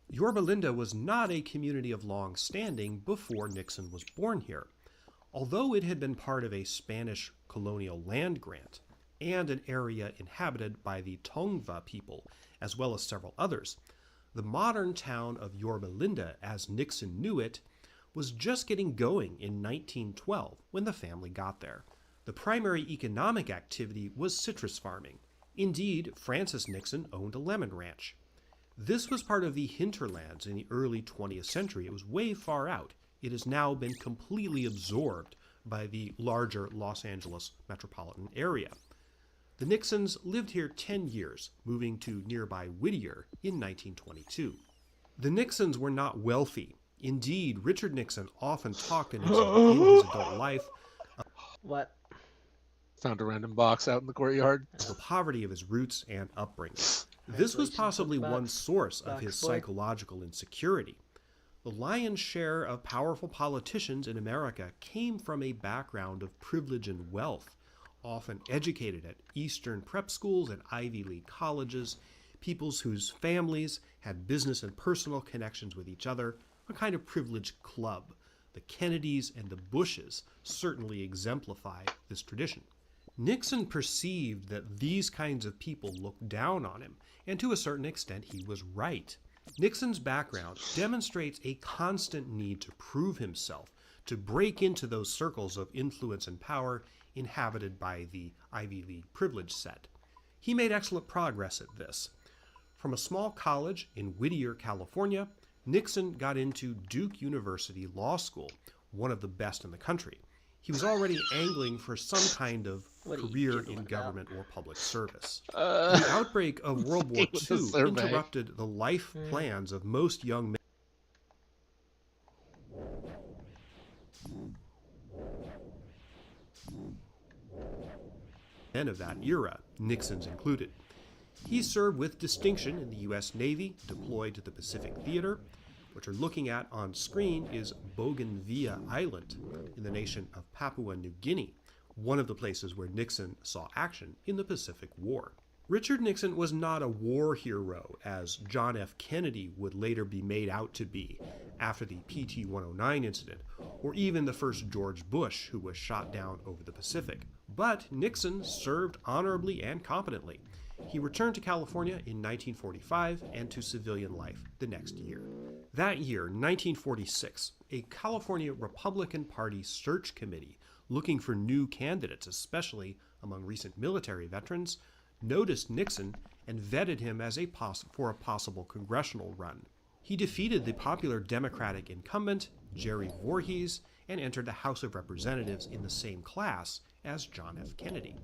Yorba Linda was not a community of long standing before Nixon was born here. Although it had been part of a Spanish colonial land grant and an area inhabited by the Tongva people, as well as several others, the modern town of Yorba Linda, as Nixon knew it, was just getting going in 1912 when the family got there. The primary economic activity was citrus farming. Indeed, Francis Nixon owned a lemon ranch. This was part of the hinterlands in the early 20th century. It was way far out. It has now been completely absorbed by the larger Los Angeles metropolitan area. The Nixons lived here 10 years, moving to nearby Whittier in 1922. The Nixons were not wealthy. Indeed, Richard Nixon often talked in his adult life What? Found a random box out in the courtyard. of the poverty of his roots and upbringing. This was possibly one source of his psychological insecurity. The lion's share of powerful politicians in America came from a background of privilege and wealth, often educated at Eastern prep schools and Ivy League colleges, peoples whose families had business and personal connections with each other, a kind of privileged club. The Kennedys and the Bushes certainly exemplify this tradition. Nixon perceived that these kinds of people looked down on him, and to a certain extent he was right. Nixon's background demonstrates a constant need to prove himself, to break into those circles of influence and power inhabited by the Ivy League privilege set. He made excellent progress at this. From a small college in Whittier, California, Nixon got into Duke University Law School, one of the best in the country. He was already angling for some kind of career in government or public service. The outbreak of World War II interrupted the life plans of most young men of that era, Nixon's included. He served with distinction in the U.S. Navy, deployed to the Pacific Theater. What you're looking at on screen is Bougainville Island in the nation of Papua New Guinea, one of the places where Nixon saw action in the Pacific War. Richard Nixon was not a war hero, as John F. Kennedy would later be made out to be after the PT-109 incident, or even the first George Bush, who was shot down over the Pacific. But Nixon served honorably and competently. He returned to California in 1945 and to civilian life the next year. That year, 1946, a California Republican Party search committee looking for new candidates, especially among recent military veterans, noticed Nixon and vetted him as for a possible congressional run. He defeated the popular Democratic incumbent, Jerry Voorhees, and entered the House of Representatives in the same class as John F. Kennedy.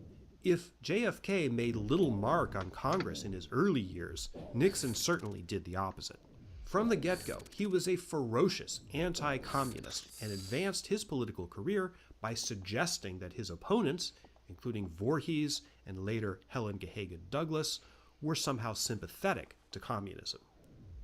If JFK made little mark on Congress in his early years, Nixon certainly did the opposite. From the get-go, he was a ferocious anti-communist and advanced his political career by suggesting that his opponents, including Voorhees and later Helen Gahagan Douglas, were somehow sympathetic to communism.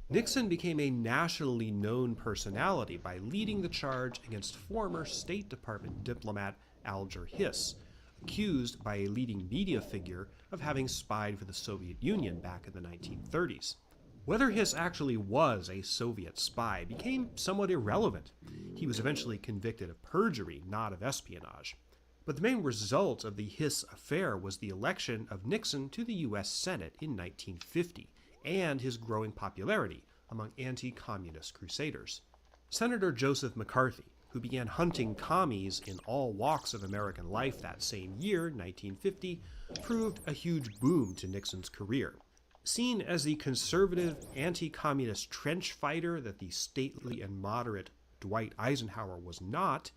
Nixon became a nationally known personality by leading the charge against former State Department diplomat Alger Hiss, accused by a leading media figure of having spied for the Soviet Union back in the 1930s. Whether Hiss actually was a Soviet spy became somewhat irrelevant. He was eventually convicted of perjury, not of espionage. But the main result of the Hiss affair was the election of Nixon to the U.S. Senate in 1950, and his growing popularity among anti-communist crusaders. Senator Joseph McCarthy, who began hunting commies in all walks of American life that same year, 1950, proved a huge boom to Nixon's career. Seen as the conservative, anti-communist trench fighter that the stately and moderate Dwight Eisenhower was not,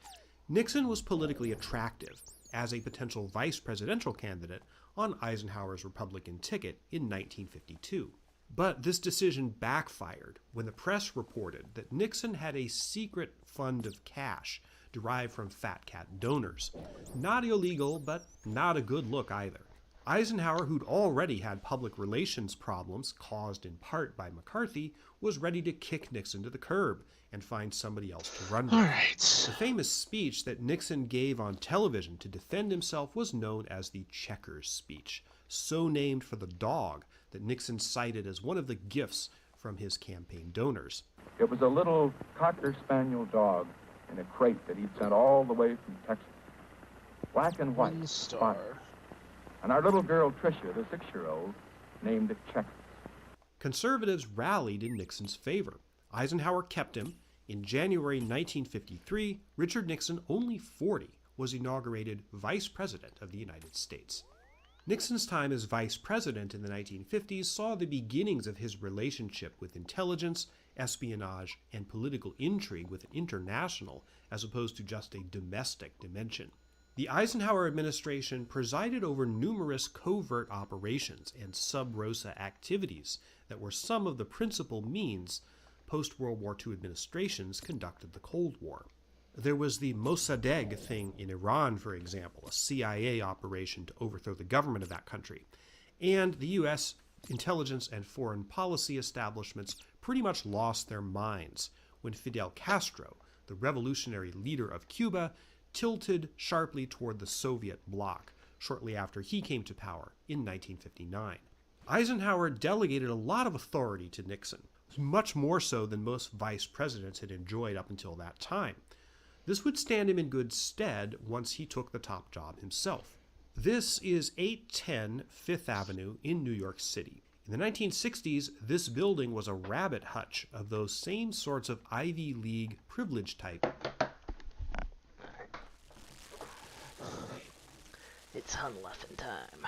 Nixon was politically attractive as a potential vice presidential candidate on Eisenhower's Republican ticket in 1952. But this decision backfired when the press reported that Nixon had a secret fund of cash derived from fat cat donors. Not illegal, but not a good look either. Eisenhower, who'd already had public relations problems caused in part by McCarthy, was ready to kick Nixon to the curb and find somebody else to run with. All right. The famous speech that Nixon gave on television to defend himself was known as the Checkers speech, so named for the dog that Nixon cited as one of the gifts from his campaign donors. It was a little Cocker Spaniel dog in a crate that he'd sent all the way from Texas. Black and white. 1 star. And our little girl Tricia, the 6-year-old, named it Checkers. Conservatives rallied in Nixon's favor. Eisenhower kept him. In January 1953, Richard Nixon, only 40, was inaugurated Vice President of the United States. Nixon's time as Vice President in the 1950s saw the beginnings of his relationship with intelligence, espionage, and political intrigue with an international as opposed to just a domestic dimension. The Eisenhower administration presided over numerous covert operations and sub-rosa activities that were some of the principal means post-World War II administrations conducted the Cold War. There was the Mossadegh thing in Iran, for example, a CIA operation to overthrow the government of that country. And the U.S. intelligence and foreign policy establishments pretty much lost their minds when Fidel Castro, the revolutionary leader of Cuba, tilted sharply toward the Soviet bloc shortly after he came to power in 1959. Eisenhower delegated a lot of authority to Nixon, much more so than most vice presidents had enjoyed up until that time. This would stand him in good stead once he took the top job himself. This is 810 Fifth Avenue in New York City. In the 1960s, this building was a rabbit hutch of those same sorts of Ivy League privilege type. It's Hunleffen time.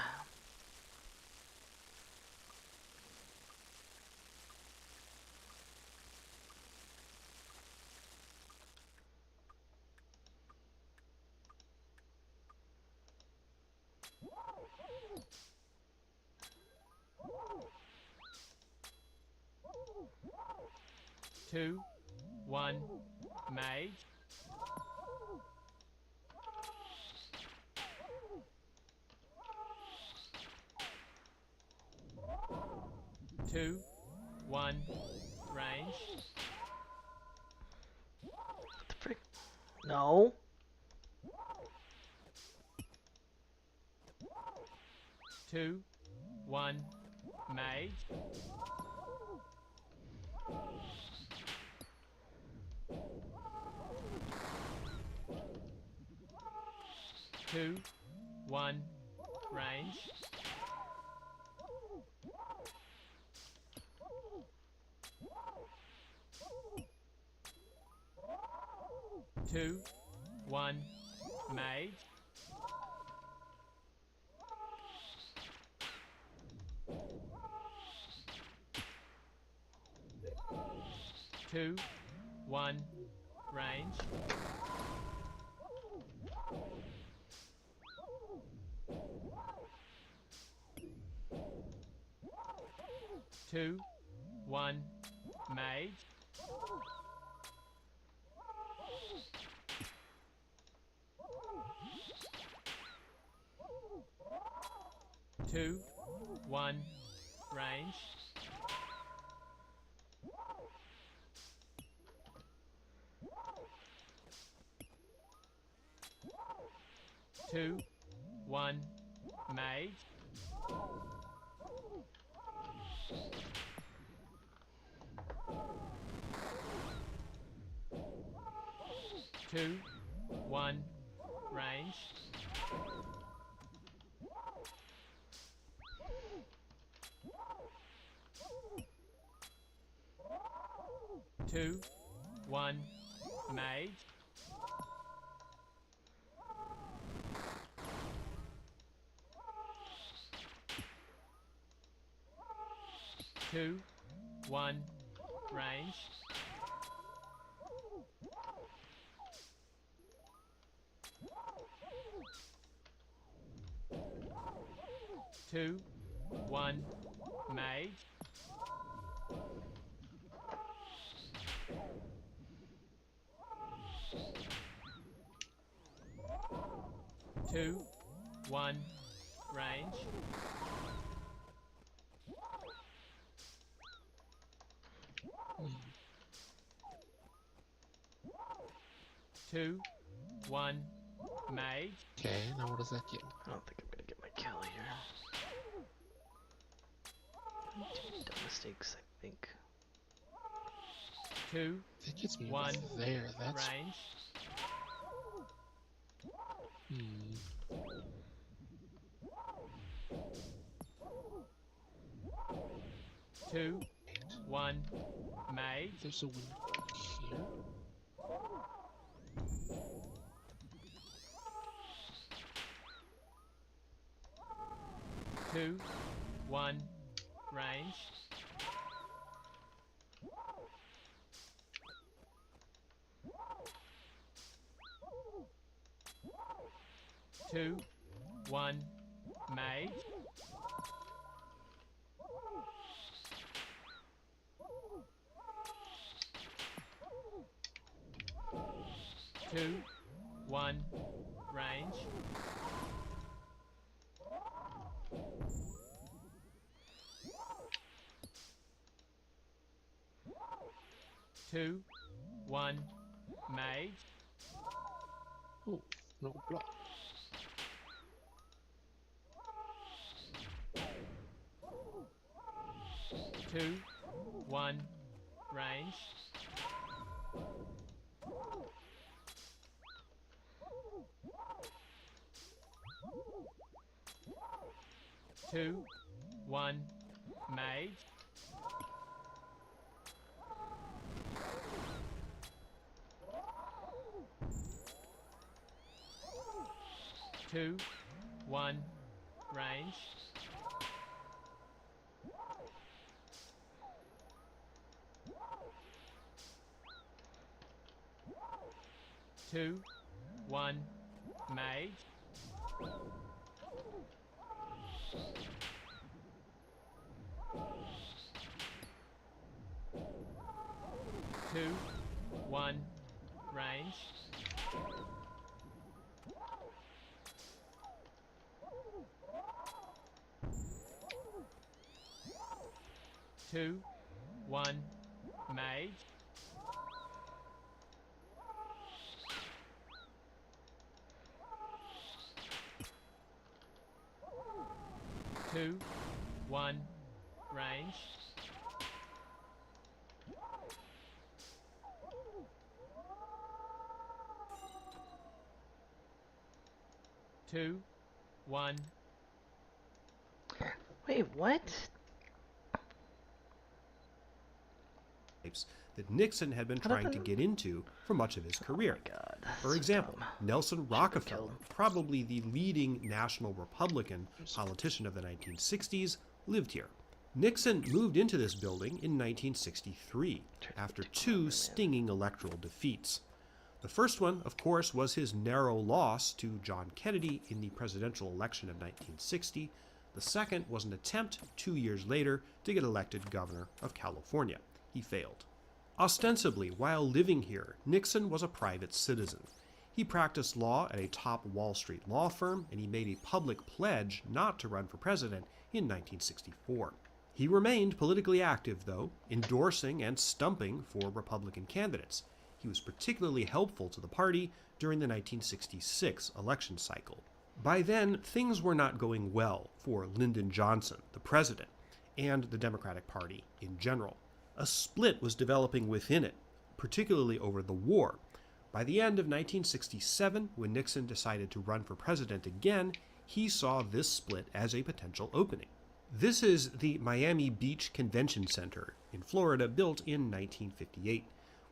Two, one, mage. Two, one, range. What the frick? No. 2, 1, mage. 2, 1, range. 2, 1, mage. 2, 1, range. 2, 1, mage. 2, 1, range. 2, 1, mage. 2, 1, range. 2, 1, mage. 2, 1, range. 2, 1, mage. 2, 1, range. 2, 1, mage. Okay, now what does that get? I don't think I'm gonna get my kill here. Too many dumb mistakes, I think. 2, That gets me 1, over there. That's range. 2, 1, mage. There's a window here. 2, 1, range. 2, 1, mage. 2, 1, range. 2, 1, mage. Oh, no block. 2, 1, range. 2, 1, mage. 2, 1, range. 2, 1, mage. 2, 1, range. 2, 1, mage. 2, 2, 1, range. Two, 1. Wait, what? That Nixon had been trying to get into for much of his career. For example, Nelson Rockefeller, probably the leading national Republican politician of the 1960s, lived here. Nixon moved into this building in 1963 after two stinging electoral defeats. The first one, of course, was his narrow loss to John Kennedy in the presidential election of 1960. The second was an attempt 2 years later to get elected governor of California. He failed. Ostensibly, while living here, Nixon was a private citizen. He practiced law at a top Wall Street law firm, and he made a public pledge not to run for president in 1964. He remained politically active, though, endorsing and stumping for Republican candidates. He was particularly helpful to the party during the 1966 election cycle. By then, things were not going well for Lyndon Johnson, the president, and the Democratic Party in general. A split was developing within it, particularly over the war. By the end of 1967, when Nixon decided to run for president again, he saw this split as a potential opening. This is the Miami Beach Convention Center in Florida, built in 1958.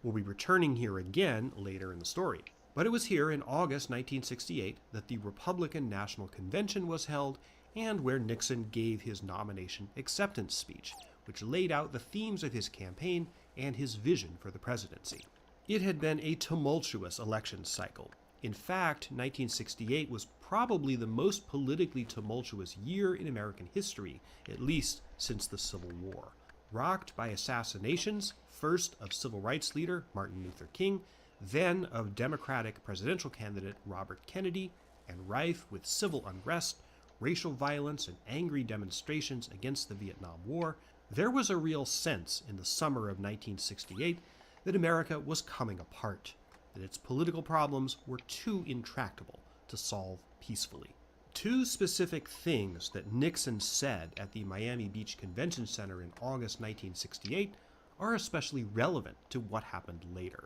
We'll be returning here again later in the story. But it was here in August 1968 that the Republican National Convention was held, and where Nixon gave his nomination acceptance speech, which laid out the themes of his campaign and his vision for the presidency. It had been a tumultuous election cycle. In fact, 1968 was probably the most politically tumultuous year in American history, at least since the Civil War. Rocked by assassinations, first of civil rights leader Martin Luther King, then of Democratic presidential candidate Robert Kennedy, and rife with civil unrest, racial violence, and angry demonstrations against the Vietnam War, there was a real sense in the summer of 1968 that America was coming apart, that its political problems were too intractable to solve peacefully. Two specific things that Nixon said at the Miami Beach Convention Center in August 1968 are especially relevant to what happened later.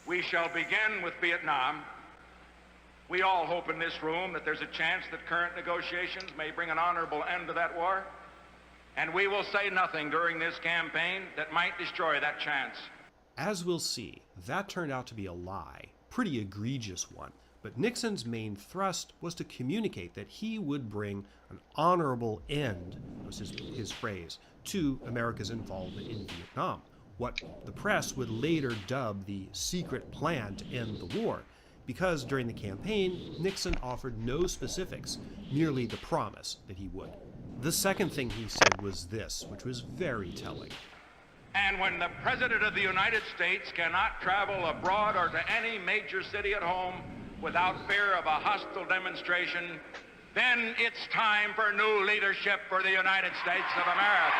We shall begin with Vietnam. We all hope in this room that there's a chance that current negotiations may bring an honorable end to that war, and we will say nothing during this campaign that might destroy that chance. As we'll see, that turned out to be a lie, pretty egregious one, but Nixon's main thrust was to communicate that he would bring an honorable end, was his phrase, to America's involvement in Vietnam, what the press would later dub the secret plan to end the war, because during the campaign, Nixon offered no specifics, merely the promise that he would. The second thing he said was this, which was very telling. And when the President of the United States cannot travel abroad or to any major city at home without fear of a hostile demonstration, then it's time for new leadership for the United States of America.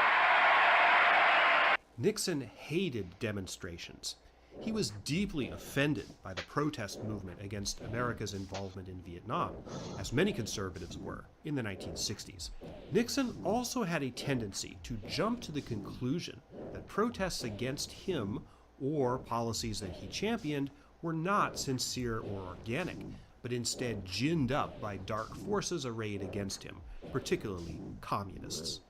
Nixon hated demonstrations. He was deeply offended by the protest movement against America's involvement in Vietnam, as many conservatives were in the 1960s. Nixon also had a tendency to jump to the conclusion that protests against him or policies that he championed were not sincere or organic, but instead ginned up by dark forces arrayed against him, particularly communists.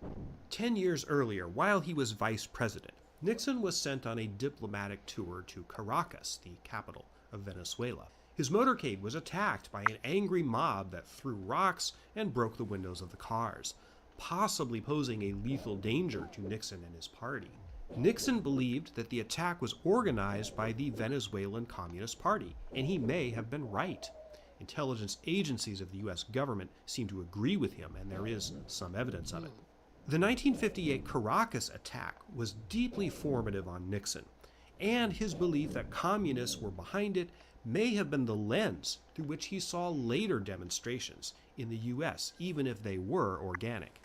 10 years earlier, while he was vice president, Nixon was sent on a diplomatic tour to Caracas, the capital of Venezuela. His motorcade was attacked by an angry mob that threw rocks and broke the windows of the cars, possibly posing a lethal danger to Nixon and his party. Nixon believed that the attack was organized by the Venezuelan Communist Party, and he may have been right. Intelligence agencies of the U.S. government seem to agree with him, and there is some evidence of it. The 1958 Caracas attack was deeply formative on Nixon, and his belief that communists were behind it may have been the lens through which he saw later demonstrations in the U.S., even if they were organic.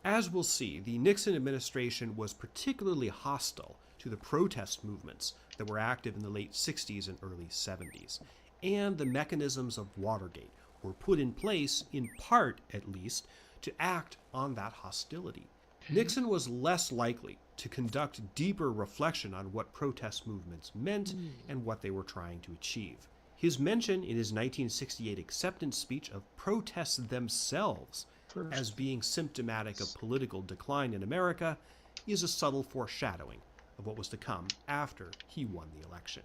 As we'll see, the Nixon administration was particularly hostile to the protest movements that were active in the late 60s and early 70s, and the mechanisms of Watergate were put in place, in part at least, to act on that hostility. Nixon was less likely to conduct deeper reflection on what protest movements meant and what they were trying to achieve. His mention in his 1968 acceptance speech of protests themselves as being symptomatic of political decline in America is a subtle foreshadowing of what was to come after he won the election.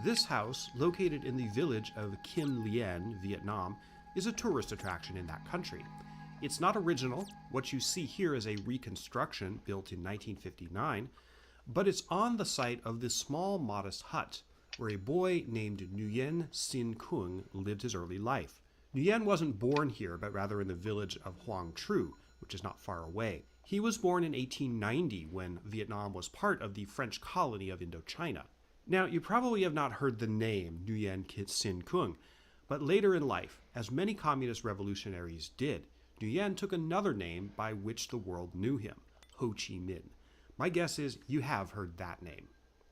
This house, located in the village of Kim Lien, Vietnam, is a tourist attraction in that country. It's not original. What you see here is a reconstruction built in 1959, but it's on the site of this small, modest hut where a boy named Nguyen Sin Kung lived his early life. Nguyen wasn't born here, but rather in the village of Hoang Tru, which is not far away. He was born in 1890 when Vietnam was part of the French colony of Indochina. Now, you probably have not heard the name Nguyen Sin Kung, but later in life, as many communist revolutionaries did, Nguyen took another name by which the world knew him, Ho Chi Minh. My guess is you have heard that name.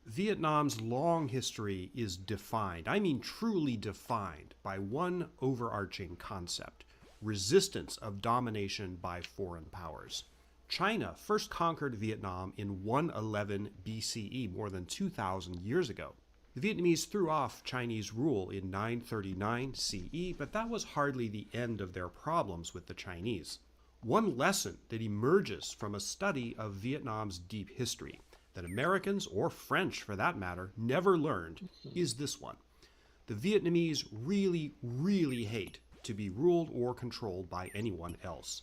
Vietnam's long history is defined, I mean truly defined, by one overarching concept: resistance of domination by foreign powers. China first conquered Vietnam in 111 BCE, more than 2,000 years ago. The Vietnamese threw off Chinese rule in 939 CE, but that was hardly the end of their problems with the Chinese. One lesson that emerges from a study of Vietnam's deep history, that Americans, or French for that matter, never learned, is this one. The Vietnamese really, really hate to be ruled or controlled by anyone else.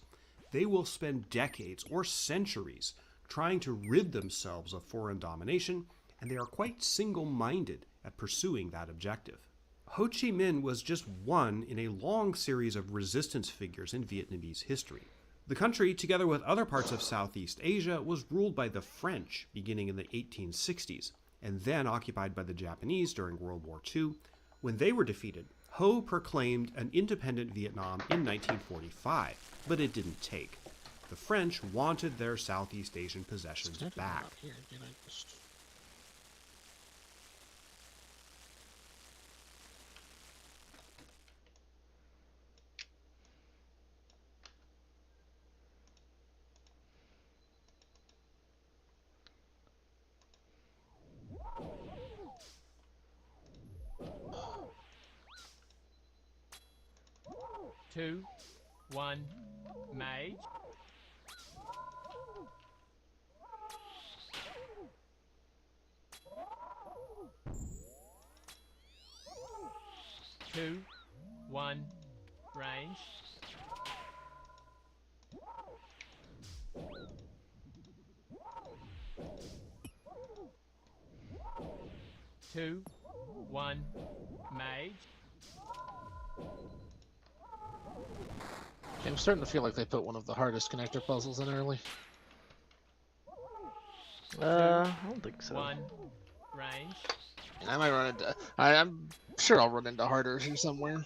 They will spend decades or centuries trying to rid themselves of foreign domination, and they are quite single-minded at pursuing that objective. Ho Chi Minh was just one in a long series of resistance figures in Vietnamese history. The country, together with other parts of Southeast Asia, was ruled by the French beginning in the 1860s, and then occupied by the Japanese during World War II. When they were defeated, Ho proclaimed an independent Vietnam in 1945, but it didn't take. The French wanted their Southeast Asian possessions back. Two, one, mage. Two, one, range. Two, one, mage. I'm starting to feel like they put one of the hardest connector puzzles in early. I don't think so. One, range. I might run into. I'm sure I'll run into harder here somewhere.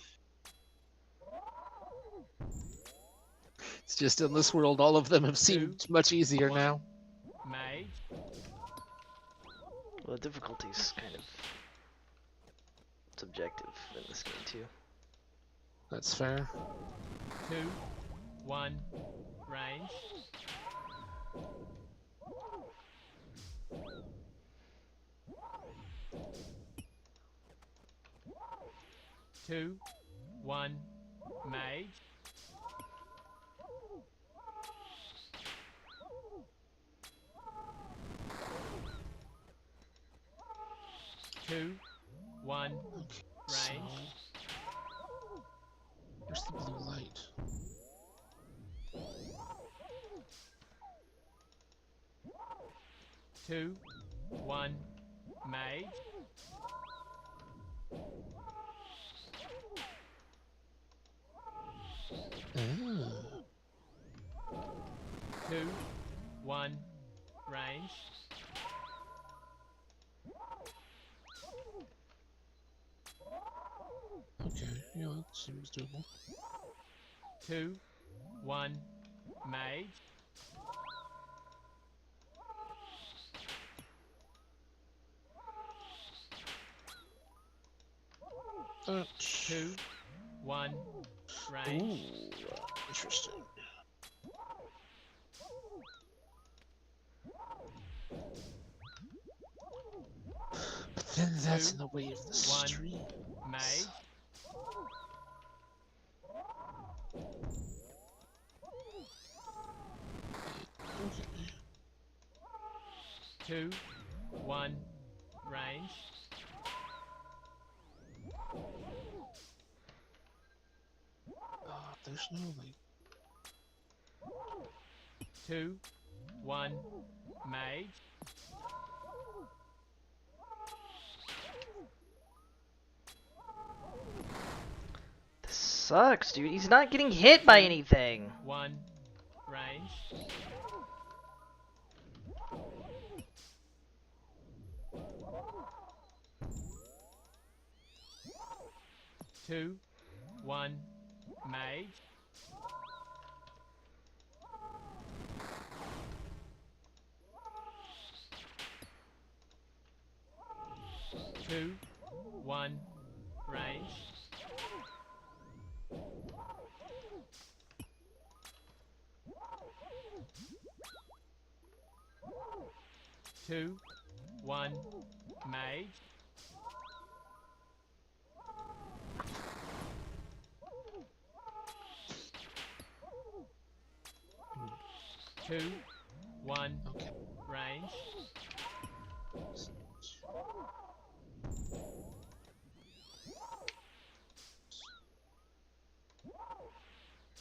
It's just in this world, all of them have seemed much easier now. Mage. Well, the difficulty's kind of subjective in this game too. That's fair. Two, one, range. Two, one, mage. Two, one, range. Where's the blue light? Two, one, mage. Two, one, range. Okay, yeah, that seems doable. Two, one, mage. 2, 1, range. Ooh, interesting. But then that's in the way of the stream. Mage. Okay. 2, 1, range. There's no like. 2, 1, mage. This sucks, dude. He's not getting hit by anything. 1, range. Two, 1, mage. Two, 1, range. Two, 1, mage. Two, 1, range.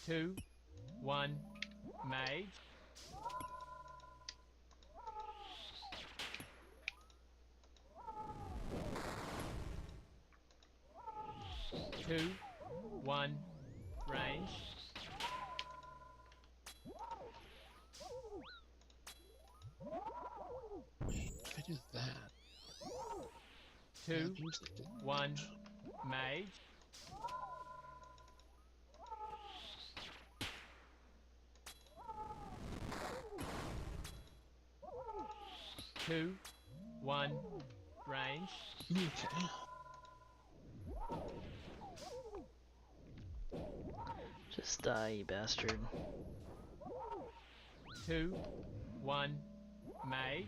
Two, 1, mage. Two, 1, range. If I do that. Two, 1, mage. Two, 1, range. Okay. Just die, you bastard. Two, 1, mage.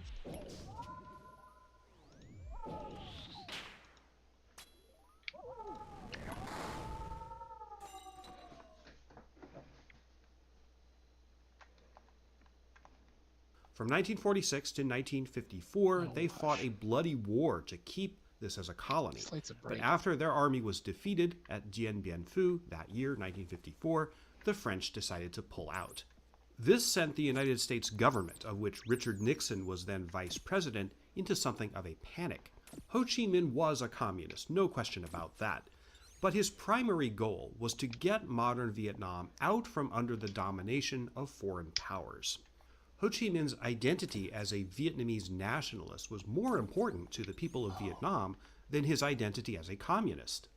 From 1946 to 1954, they fought a bloody war to keep this as a colony. But after their army was defeated at Dien Bien Phu that year, 1954, the French decided to pull out. This sent the United States government, of which Richard Nixon was then vice president, into something of a panic. Ho Chi Minh was a communist, no question about that. But his primary goal was to get modern Vietnam out from under the domination of foreign powers. Ho Chi Minh's identity as a Vietnamese nationalist was more important to the people of Vietnam than his identity as a communist.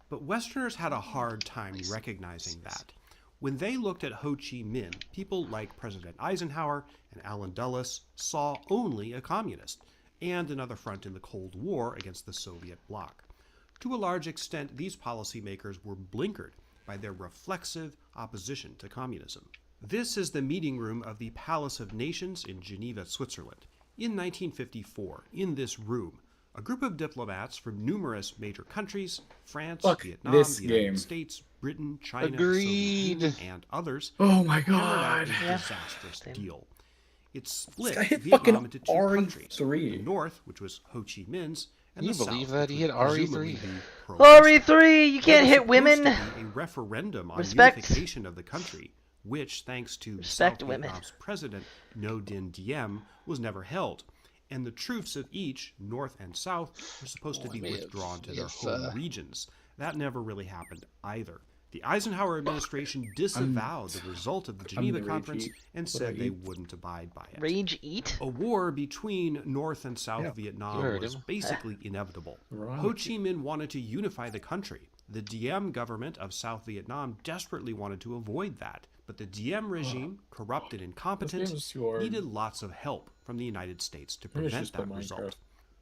But Westerners had a hard time recognizing that. When they looked at Ho Chi Minh, people like President Eisenhower and Allen Dulles saw only a communist, and another front in the Cold War against the Soviet bloc. To a large extent, these policymakers were blinkered by their reflexive opposition to communism. This is the meeting room of the Palace of Nations in Geneva, Switzerland. In 1954, in this room, a group of diplomats from numerous major countries, France, Vietnam, the United States, Britain, China, Soviet Union, and others, hammered out a disastrous deal. It split Vietnam into two countries, the North, which was Ho Chi Minh's, and the South, believe that he which had would presumably RE3? be pro-Western. RE3, you can't hit women. There was supposed to be a referendum on Respect. unification of the country, which, thanks to Respect South women. Vietnam's president Ngo Dinh Diem, was never held, and the troops of each, North and South, were supposed to be withdrawn to their home regions. That never really happened either. The Eisenhower administration disavowed the result of the Geneva Conference and said they wouldn't abide by it. Rage eat? A war between North and South Vietnam was basically inevitable. Ho Chi Minh wanted to unify the country. The Diem government of South Vietnam desperately wanted to avoid that. But the Diem regime, corrupt and incompetent, needed lots of help from the United States to prevent that result.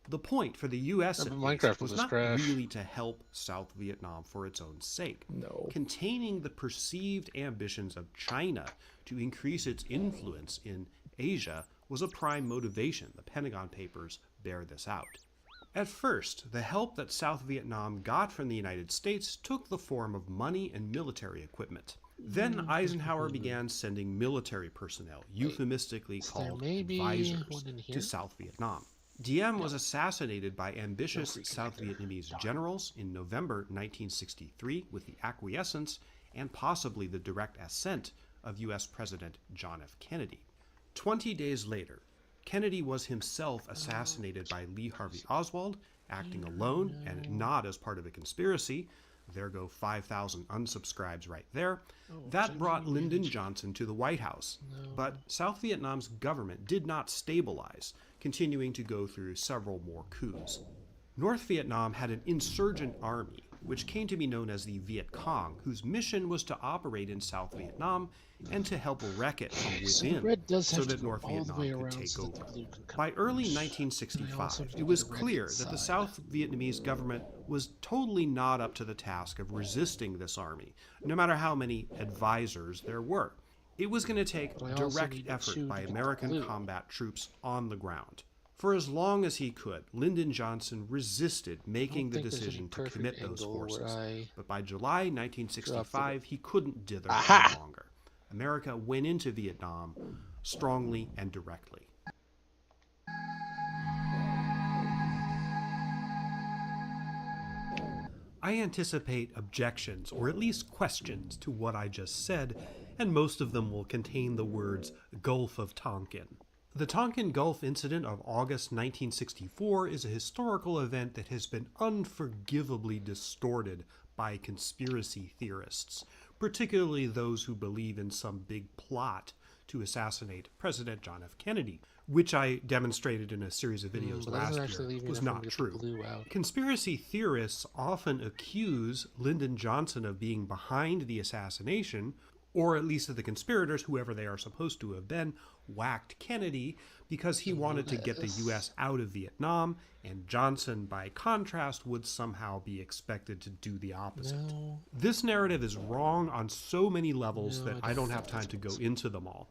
The point for the U.S. at least, Minecraft will was just not crash. really to help South Vietnam for its own sake. No. Containing the perceived ambitions of China to increase its influence in Asia was a prime motivation. The Pentagon Papers bear this out. At first, the help that South Vietnam got from the United States took the form of money and military equipment. Then Eisenhower began sending military personnel, euphemistically called advisors, to South Vietnam. Diem was assassinated by ambitious South Vietnamese generals in November 1963 with the acquiescence and possibly the direct assent of U.S. President John F. Kennedy. 20 days later, Kennedy was himself assassinated by Lee Harvey Oswald, acting alone and not as part of a conspiracy. There go 5,000 unsubscribes right there. That brought Lyndon Johnson to the White House. But South Vietnam's government did not stabilize, continuing to go through several more coups. North Vietnam had an insurgent army, which came to be known as the Viet Cong, whose mission was to operate in South Vietnam and to help wreck it from within so that North Vietnam could take over. By early 1965, it was clear that the South Vietnamese government was totally not up to the task of resisting this army, no matter how many advisors there were. It was going to take direct effort by American combat troops on the ground. For as long as he could, Lyndon Johnson resisted making the decision to commit those forces. But by July 1965, he couldn't dither any longer. America went into Vietnam strongly and directly. I anticipate objections, or at least questions, to what I just said, and most of them will contain the words Gulf of Tonkin. The Tonkin Gulf incident of August 1964 is a historical event that has been unforgivably distorted by conspiracy theorists, particularly those who believe in some big plot to assassinate President John F. Kennedy, which I demonstrated in a series of videos last year was not true. Conspiracy theorists often accuse Lyndon Johnson of being behind the assassination, or at least that the conspirators, whoever they are supposed to have been, whacked Kennedy because he wanted to get the U.S. out of Vietnam, and Johnson, by contrast, would somehow be expected to do the opposite. This narrative is wrong on so many levels that I don't have time to go into them all.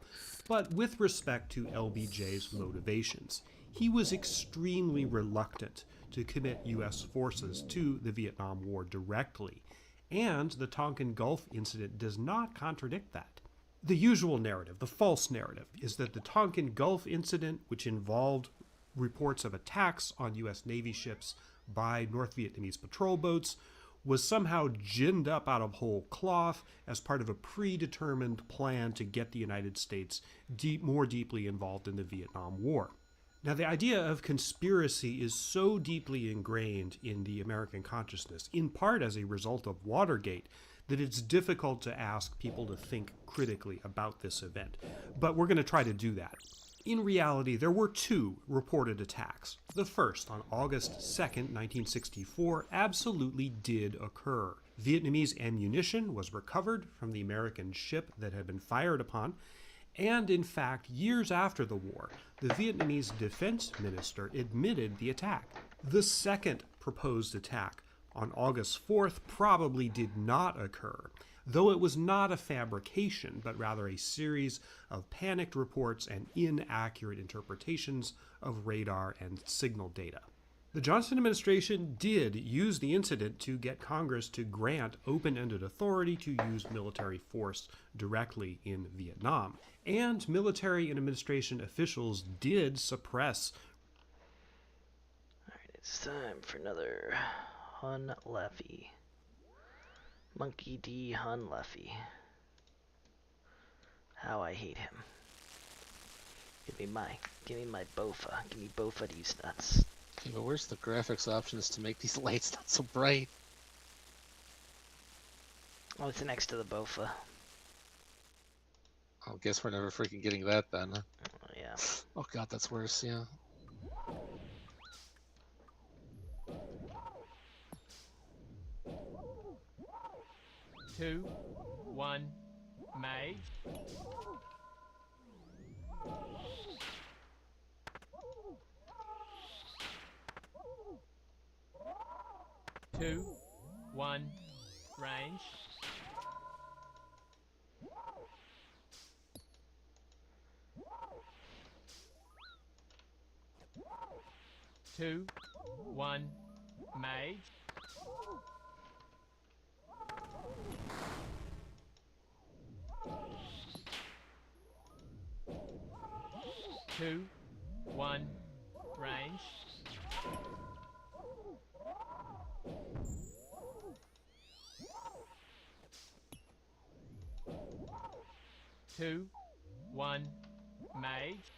But with respect to LBJ's motivations, he was extremely reluctant to commit U.S. forces to the Vietnam War directly, and the Tonkin Gulf incident does not contradict that. The usual narrative, the false narrative, is that the Tonkin Gulf incident, which involved reports of attacks on U.S. Navy ships by North Vietnamese patrol boats, was somehow ginned up out of whole cloth as part of a predetermined plan to get the United States more deeply involved in the Vietnam War. Now, the idea of conspiracy is so deeply ingrained in the American consciousness, in part as a result of Watergate, that it's difficult to ask people to think critically about this event. But we're going to try to do that. In reality, there were two reported attacks. The first, on August 2nd, 1964, absolutely did occur. Vietnamese ammunition was recovered from the American ship that had been fired upon, and in fact, years after the war, the Vietnamese defense minister admitted the attack. The second proposed attack on August 4th probably did not occur, though it was not a fabrication, but rather a series of panicked reports and inaccurate interpretations of radar and signal data. The Johnson administration did use the incident to get Congress to grant open-ended authority to use military force directly in Vietnam, and military and administration officials did suppress. All right, it's time for another Hun Leffy. Monkey D. Hun Leffy. How I hate him. Give me my Bofa. Give me Bofa these nuts. Okay, but where's the graphics options to make these lights not so bright? Oh, it's next to the Bofa. I guess we're never freaking getting that then. Yeah. Oh god, that's worse, yeah. Two, one, May. 2, 1, range. Two, 1, mage. Two, 1, range. Two, 1, mage.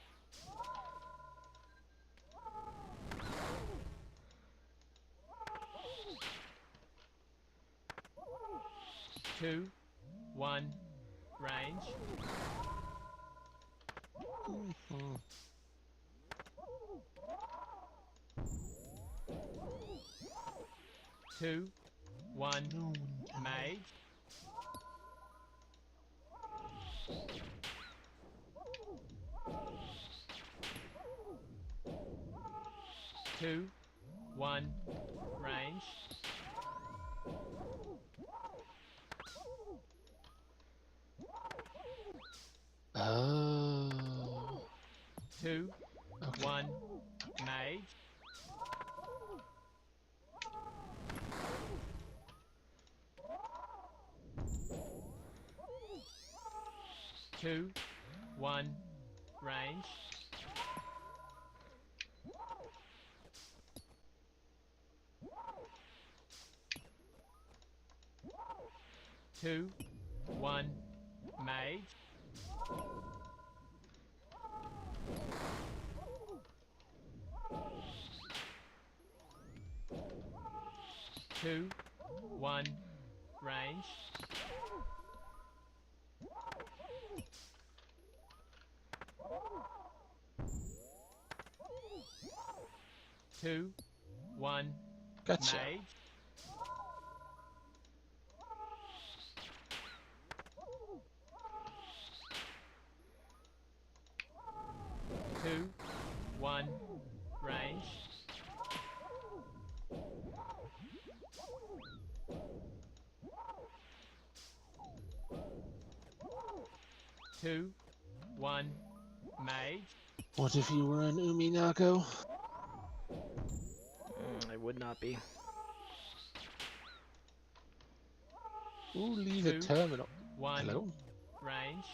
Two, 1, range. Two, 1, mage. Two, 1, range. Oh. Two, Okay. 1, mage. Two, 1, range. Two, 1, mage. Two, 1, range. Two, 1, Gotcha. mage. Two, 1, range. Two, 1, mage. What if you were an Uminako? I would not be. Ooh, leave a Two, terminal. 1, Hello? range.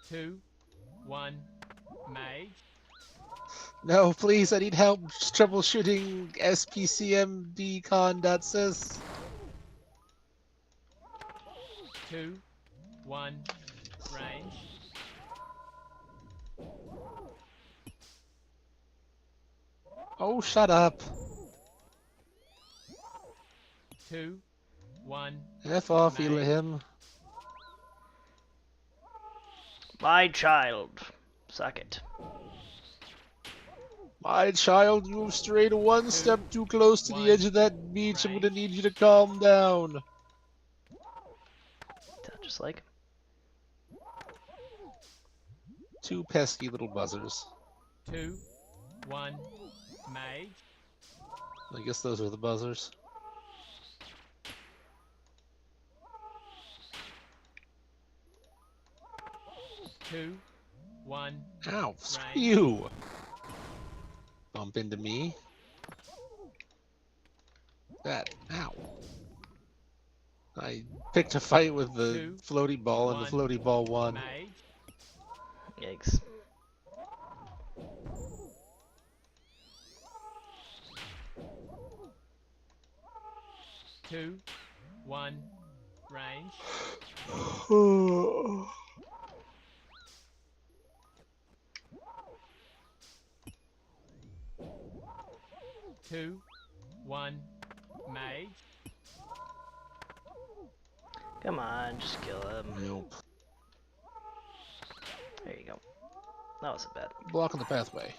Two, 1, mage. No, please, I need help troubleshooting SPCMBcon.sys. Two, 1, range. Oh, shut up. Two, 1, F off, mage. Elahim. My child. Suck it. My child, you've strayed one step too close to the edge of that beach. I'm gonna need you to calm down. Just like. Two pesky little buzzers. Two, 1, mage. I guess those are the buzzers. Two, 1, Ow, screw range. you! Bump into me. That, ow. I picked a fight with the Two, floaty ball and the 1, floaty ball won. mage. Yikes. Two, 1, range. Two, 1, mage. Come on, just kill him. Nope. There you go. That wasn't bad. Blocking the pathway.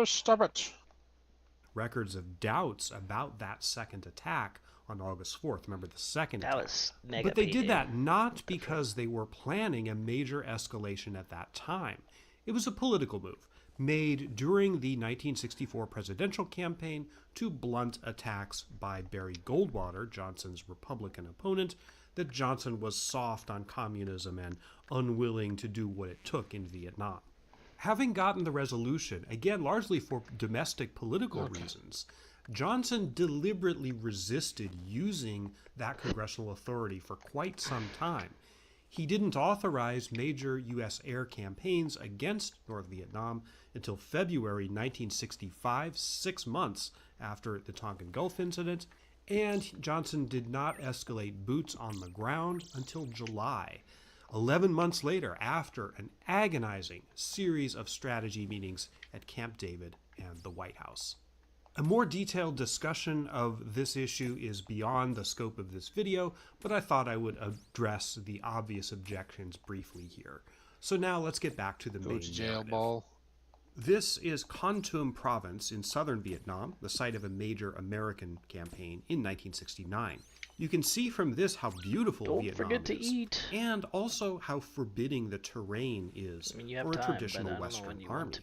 Stop it! Records of doubts about that second attack on August 4th. Remember the second That attack. was mega But they payday. did that not because they were planning a major escalation at that time. It was a political move made during the 1964 presidential campaign to blunt attacks by Barry Goldwater, Johnson's Republican opponent, that Johnson was soft on communism and unwilling to do what it took in Vietnam. Having gotten the resolution, again largely for domestic political reasons, Johnson deliberately resisted using that congressional authority for quite some time. He didn't authorize major U.S. air campaigns against North Vietnam until February 1965, 6 months after the Tonkin Gulf incident, and Johnson did not escalate boots on the ground until July, 11 months later, after an agonizing series of strategy meetings at Camp David and the White House. A more detailed discussion of this issue is beyond the scope of this video, but I thought I would address the obvious objections briefly here. So now let's get back to the main narrative. This is Con Tum province in southern Vietnam, the site of a major American campaign in 1969. You can see from this how beautiful Vietnam is, and also how forbidding the terrain is for a traditional Western army.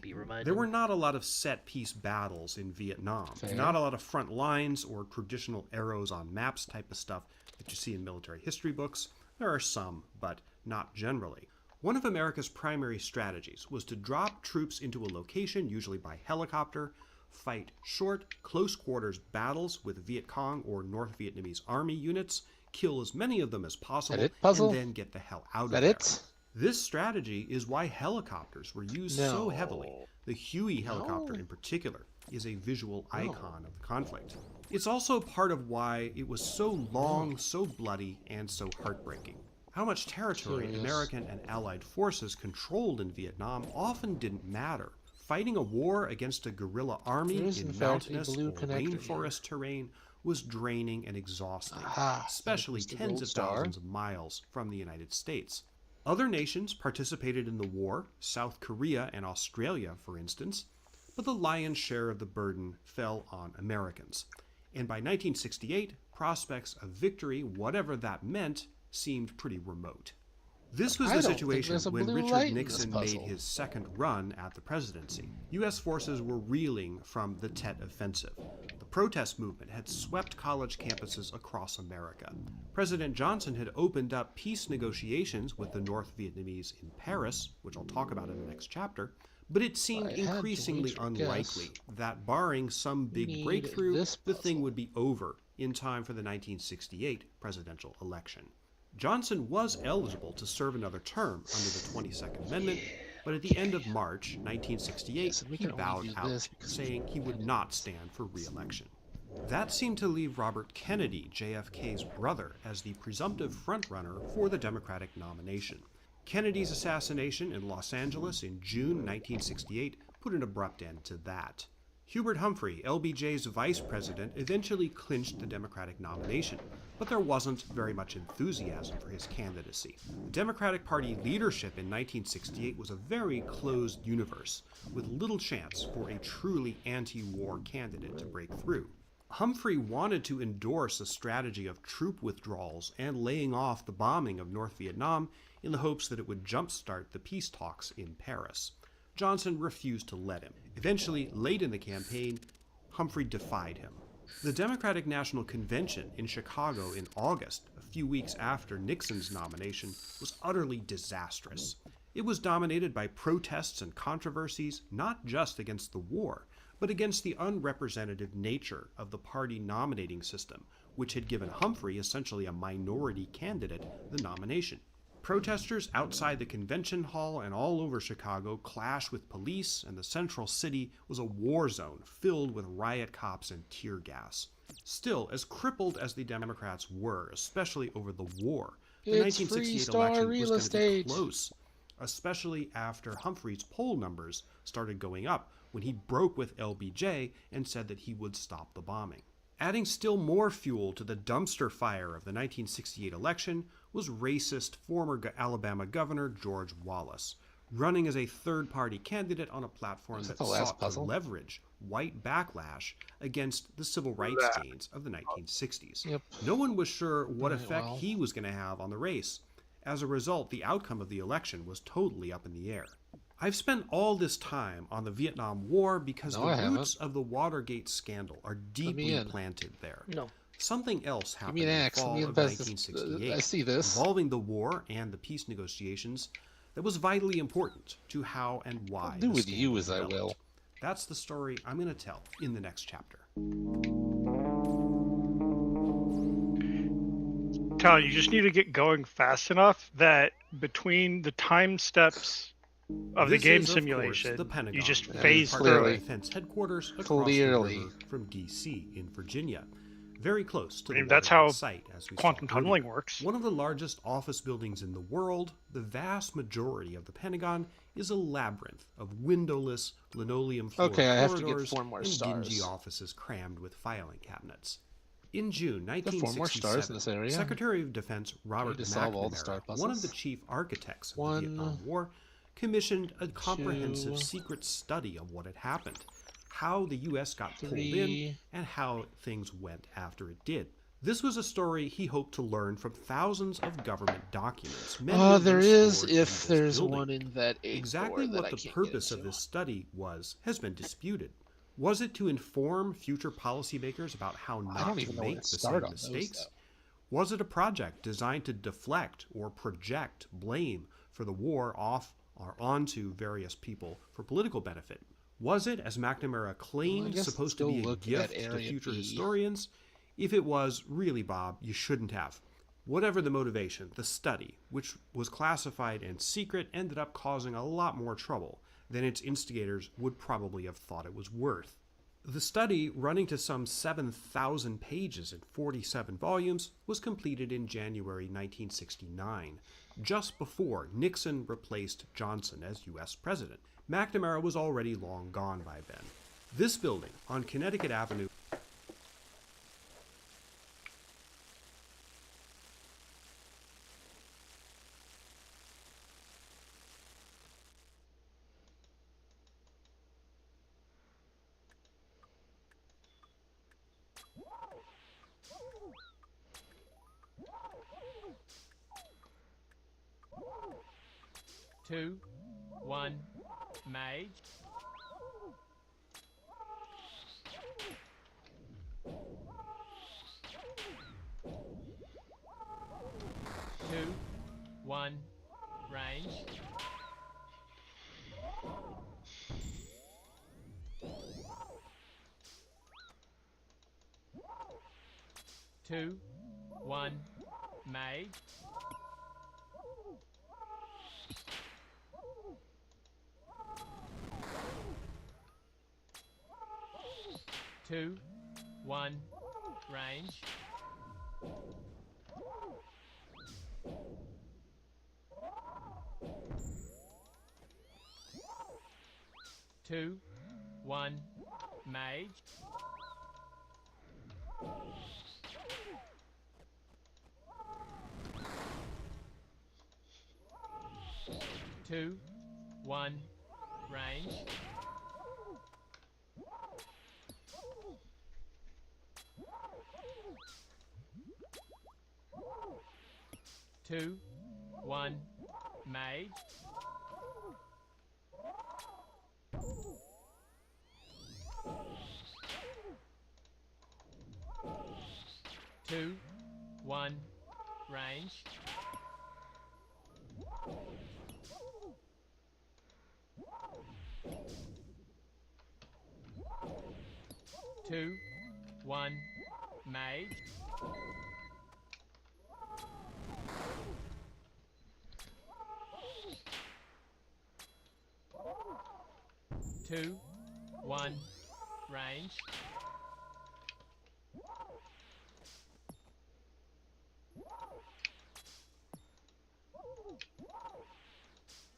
There were not a lot of set-piece battles in Vietnam, not a lot of front lines or traditional arrows on maps type of stuff that you see in military history books. There are some, but not generally. One of America's primary strategies was to drop troops into a location, usually by helicopter, fight short, close-quarters battles with Viet Cong or North Vietnamese army units, kill as many of them as possible, and then get the hell out of there. This strategy is why helicopters were used so heavily. The Huey helicopter in particular is a visual icon of the conflict. It's also part of why it was so long, so bloody, and so heartbreaking. How much territory American and Allied forces controlled in Vietnam often didn't matter. Fighting a war against a guerrilla army in mountainous or rainforest terrain was draining and exhausting, especially tens of thousands of miles from the United States. Other nations participated in the war, South Korea and Australia, for instance, but the lion's share of the burden fell on Americans. And by 1968, prospects of victory, whatever that meant, seemed pretty remote. This was the situation when Richard Nixon made his second run at the presidency. U.S. forces were reeling from the Tet Offensive. The protest movement had swept college campuses across America. President Johnson had opened up peace negotiations with the North Vietnamese in Paris, which I'll talk about in the next chapter, but it seemed increasingly unlikely that barring some big breakthrough, the thing would be over in time for the 1968 presidential election. Johnson was eligible to serve another term under the 22nd Amendment, but at the end of March 1968, he bowed out, saying he would not stand for re-election. That seemed to leave Robert Kennedy, JFK's brother, as the presumptive frontrunner for the Democratic nomination. Kennedy's assassination in Los Angeles in June 1968 put an abrupt end to that. Hubert Humphrey, LBJ's vice president, eventually clinched the Democratic nomination, but there wasn't very much enthusiasm for his candidacy. The Democratic Party leadership in 1968 was a very closed universe, with little chance for a truly anti-war candidate to break through. Humphrey wanted to endorse a strategy of troop withdrawals and laying off the bombing of North Vietnam in the hopes that it would jumpstart the peace talks in Paris. Johnson refused to let him. Eventually, late in the campaign, Humphrey defied him. The Democratic National Convention in Chicago in August, a few weeks after Nixon's nomination, was utterly disastrous. It was dominated by protests and controversies, not just against the war, but against the unrepresentative nature of the party nominating system, which had given Humphrey, essentially a minority candidate, the nomination. Protesters outside the convention hall and all over Chicago clashed with police, and the central city was a war zone filled with riot cops and tear gas. Still, as crippled as the Democrats were, especially over the war, the 1968 election was going to be close, especially after Humphrey's poll numbers started going up when he broke with LBJ and said that he would stop the bombing. Adding still more fuel to the dumpster fire of the 1968 election was racist former Alabama Governor George Wallace. running as a third-party candidate on a platform Was that that the last sought puzzle? to leverage white backlash against the civil rights gains of the 1960s. Yep. No one was sure what Right, effect well. he was going to have on the race. As a result, the outcome of the election was totally up in the air. I've spent all this time on the Vietnam War because No, I the haven't. roots of the Watergate scandal are deeply in. planted there. No. Something else Give happened me an in the axe. Let fall me of invest this. 1968, I see this. involving the war and the peace negotiations, that was vitally important to how and why I'll do the with you scandal as I developed. will. That's the story I'm going to tell in the next chapter. Cal, you just need to get going fast enough that between the time steps of the This game is, of simulation, course, the Pentagon, you just the phase Department through of it. Defense headquarters across Clearly. the river from D.C. in Virginia, very close to I mean, the that's Watergate how site, as we quantum saw tunneling earlier. works. One of the largest office buildings in the world, the vast majority of the Pentagon is a labyrinth of windowless, linoleum-floored Okay, I have to get corridors 4 more and dingy stars. offices crammed with filing cabinets. In June Got 4 more stars in 1967, this area. Secretary of Defense Robert to solve all the McNamara, star one of the puzzles. chief architects of the 1, Vietnam War, commissioned a comprehensive 2, secret study of what had happened, how the U.S. got pulled in, 3. and how things went after it did. This was a story he hoped to learn from thousands of government documents. Many of them There is stored in if this there's building. one in that 8 Exactly door that what I the can't purpose get of into. this study was has been disputed. Was it to inform future policymakers about how I not don't to even know where make to the start same on those, mistakes? though. Was it a project designed to deflect or project blame for the war off or onto various people for political benefit? Was it, as McNamara claimed, guess supposed to let's be go a look at gift to Area future B. historians? If it was, really, Bob, you shouldn't have. Whatever the motivation, the study, which was classified and secret, ended up causing a lot more trouble than its instigators would probably have thought it was worth. The study, running to some 7,000 pages in 47 volumes, was completed in January 1969, just before Nixon replaced Johnson as U.S. President. McNamara was already long gone by then. This building on Connecticut Avenue Two, one, mage. Two, one, range. Two, one, mage. Two, one, range. Two, one, mage. Two, one, range. Two, one, mage. Two, one, range. Two, one, mage. Two, one, range.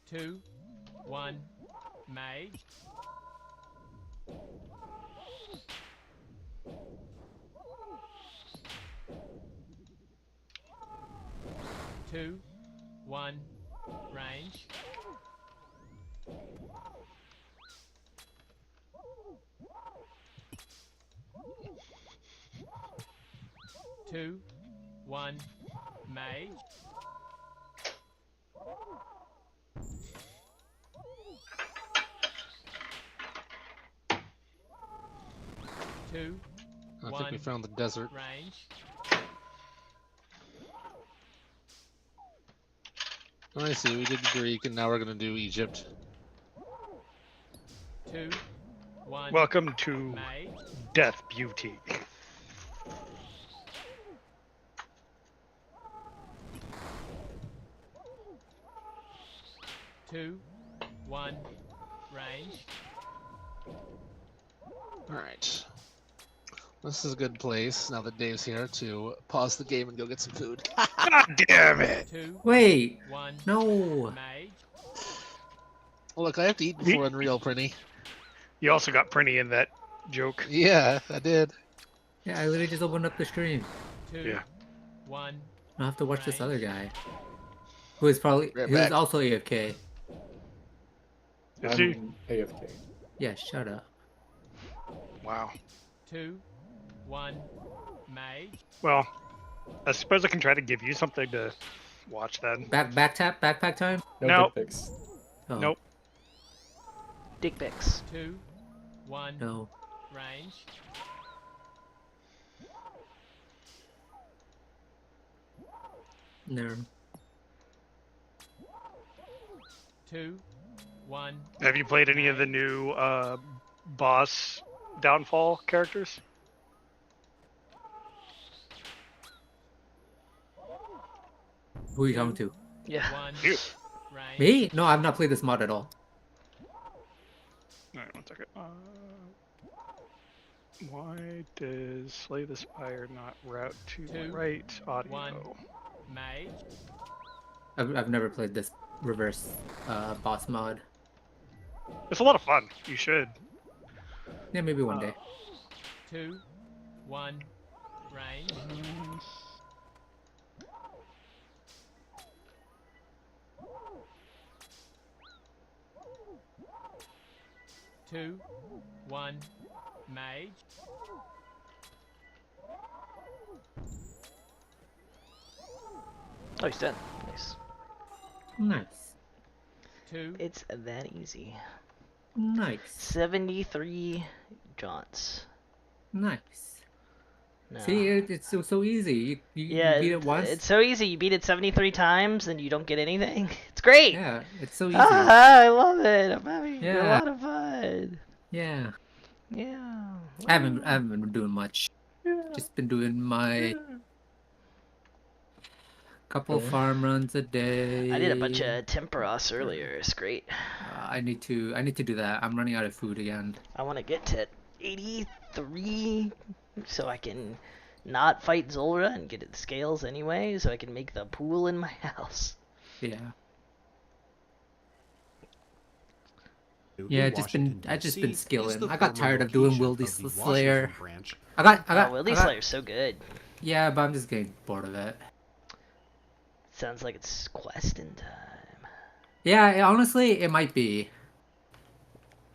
Two, one, mage. Two, one, range. 2, 1, mage. Two, I think one, we found the desert. range. Oh, I see. We did Greek, and now we're gonna do Egypt. 2, 1, Welcome to mage. Death Beauty. Two, 1, range. Alright. This is a good place, now that Dave's here, to pause the game and go get some food. God damn it! 2, Wait. 1, No. mage. Well, look, I have to eat before Unreal, Prinny. You also got Prinny in that joke. Yeah, I did. Yeah, I literally just opened up the stream. 2, Yeah. 1. I have to watch this range. other guy. Who is probably Right who's back. also AFK. Is he? Um, I'm AFK. Yeah, shut up. Wow. 2, 1, mage. Well, I suppose I can try to give you something to watch then. Backpack time? No Nope. dick pics. Oh, Nope. Dick pics. 2, 1, no. range. No. 2, 1. Have you played any of the new boss downfall characters? Who are you talking to? Yeah. 1, You. range. Me? No, I've not played this mod at all. Alright, one second. Why does Slay the Spire not route to the 2, right audio? 1, mage. I've never played this reverse boss mod. It's a lot of fun. You should. Yeah, maybe one day. 2, 1, range. 2, 1, mage. Oh, he's dead. Nice. Nice. 2, It's that easy. Nice. 73 Jaunts. Nice. No. See, it's so easy. You Yeah, beat it once. it's so easy. You beat it 73 times and you don't get anything. It's great. Yeah, it's so easy. Ah, I love it. I'm having a Yeah. lot of fun. Yeah. Yeah. I haven't been doing much. Just been doing my couple farm runs a day. I did a bunch of Temperos earlier. It's great. I need to do that. I'm running out of food again. I want to get to 83 so I can not fight Zora and get it scales anyway, so I can make the pool in my house. Yeah. In Yeah, Washington, I just D.C. been is skilling. the I got former tired of doing location Wildy of the Slayer. Washington branch. I got Wildy I got- Slayer's so good. Yeah, but I'm just getting bored of it. Sounds like it's questing time. Yeah, honestly, it might be.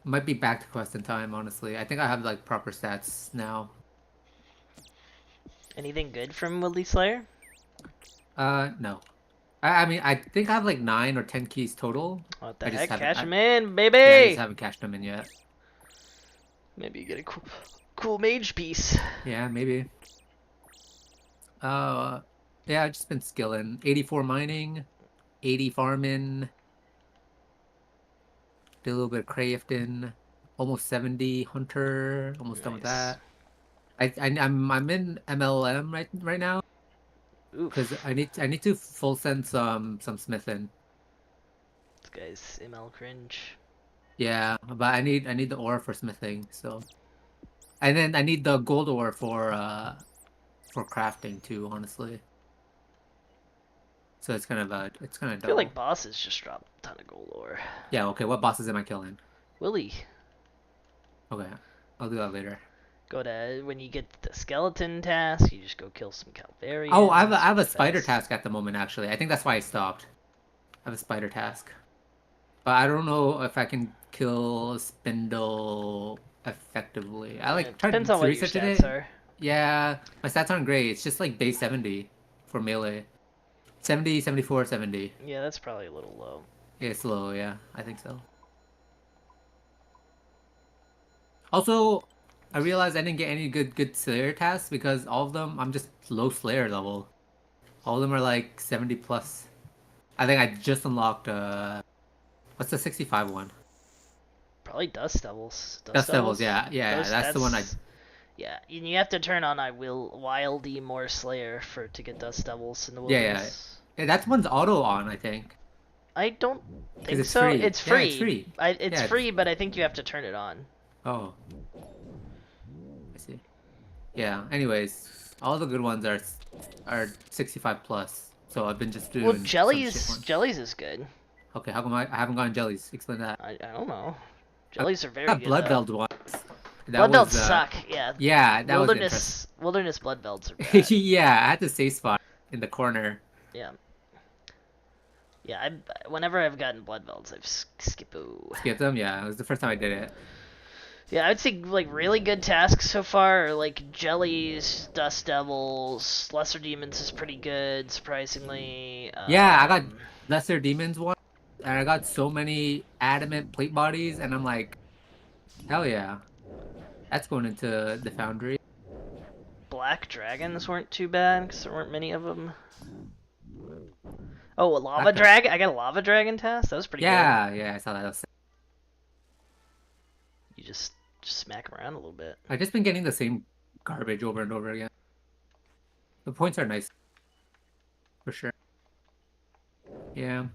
Might be back to quest in time, honestly. I think I have like proper stats now. Anything good from Wildy Slayer? No. I mean, I think I have like 9 or 10 keys total. What the I just heck? haven't- Cash I- them in, baby! Yeah, I just haven't cashed them in yet. Maybe you get a cool mage piece. Yeah, maybe. Yeah, I've just been skilling. 84 mining, 80 farming, did a little bit of crafting, almost 70 hunter, almost done with that. I'm in MLM right now because I need to full send some smithing. This guy's ML cringe. Yeah, but I need the ore for smithing, so. And then I need the gold ore for crafting too, honestly. So it's kind of I double. feel like bosses just drop a ton of gold ore. Yeah, okay, what bosses am I killing? Willy. Okay, I'll do that later. Go to when you get the skeleton task, you just go kill some Calvarians. Oh, I have a spider task at the moment actually. I think that's why I stopped. I have a spider task. But I don't know if I can kill a spindle effectively. I like tried Depends on what your researching stats it. are. Yeah, my stats aren't great. It's just like base 70 for melee. 70, 74, 70. Yeah, that's probably a little low. Yeah, it's low, yeah. I think so. Also, I realized I didn't get any good Slayer tasks because all of them, I'm just low Slayer level. All of them are like 70 plus. I think I just unlocked, what's the 65 one? Probably Dust Devils. Dust Devils, yeah. Yeah, Those, that's the one I... Yeah, and you have to turn on I will Wildy more Slayer to get Dust Devils in the Yeah, wilderness. yeah. That one's auto on, I think. I don't think it's so. free. It's Yeah, free. it's free. It's Yeah, free, but I think you have to turn it on. Oh. I see. Yeah, anyways, all the good ones are 65 plus. So I've been just doing some shit ones. Jellies is good. Okay, how come I haven't gotten jellies? Explain that. I don't know. Jellies are very got good. Bloodveld ones. Blood Velds suck. Yeah. Yeah, that was interesting. Wilderness Blood Velds are bad. Yeah, I had to save spot in the corner. Yeah. Yeah, whenever I've gotten Blood Velds, I've skipped them. Yeah, it was the first time I did it. Yeah, I'd say like really good tasks so far are like Jellies, Dust Devils, Lesser Demons is pretty good, surprisingly. Yeah, I got Lesser Demons one, and I got so many adamant plate bodies, and I'm like, hell yeah. That's going into the foundry. Black Dragons weren't too bad, because there weren't many of them. Oh, a Lava Dragon? I got a Lava Dragon task? That was pretty good. Yeah, I saw that. You just smack them around a little bit. I've just been getting the same garbage over and over again. The points are nice. For sure. Yeah.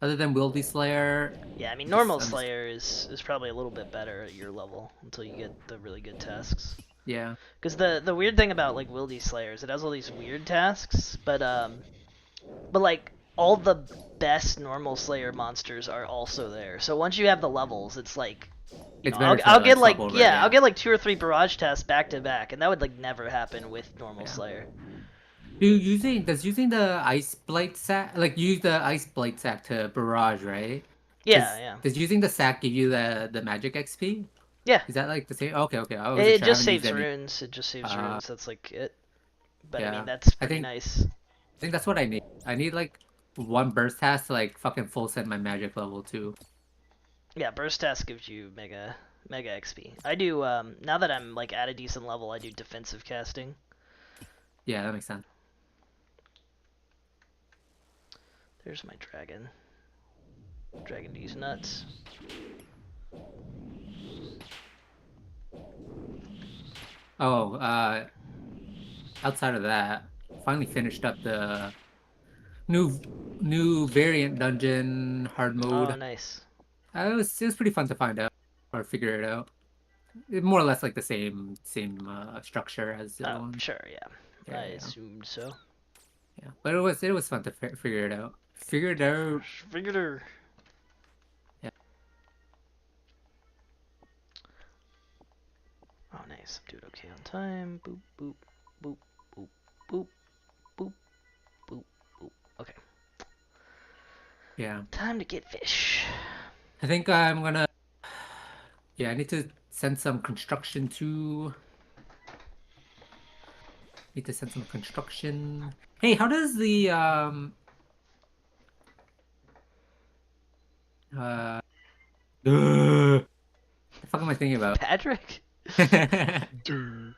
Other than Wildy Slayer... Yeah, I mean, normal Slayer is probably a little bit better at your level until you get the really good tasks. Yeah. Because the weird thing about, like, Wildy Slayer is it has all these weird tasks, but like, all the best normal Slayer monsters are also there. So once you have the levels, it's like... I'll get like I'll get like 2 or 3 barrage tests back to back, and that would like never happen with normal Slayer. Does using the ice blight sack use the ice blight sack to barrage, right? Yeah. Does using the sack give you the magic XP? Yeah. Is that like the same? Okay. It just saves runes. It just saves runes. That's like it. But yeah, I mean that's pretty nice. I think that's what I need. I need like 1 burst task to like fucking full send my magic level too. Yeah, burst task gives you mega XP. I do now that I'm like at a decent level, I do defensive casting. Yeah, that makes sense. There's my dragon. Dragon D's nuts. Oh, outside of that, finally finished up the new variant dungeon hard mode. Oh, nice. It was pretty fun to find out or figure it out. More or less like the same structure as the other one. Sure, yeah. I assumed so. Yeah, but it was fun to figure it out. Figured out. Yeah. Oh, nice. I'm doing okay on time. Boop, boop, boop, boop, boop, boop, boop, boop. Okay. Yeah. Time to get fish. I think I'm gonna... Yeah, I need to send some construction to... Need to send some construction... Hey, how does the, the fuck am I thinking about? Patrick? Thinking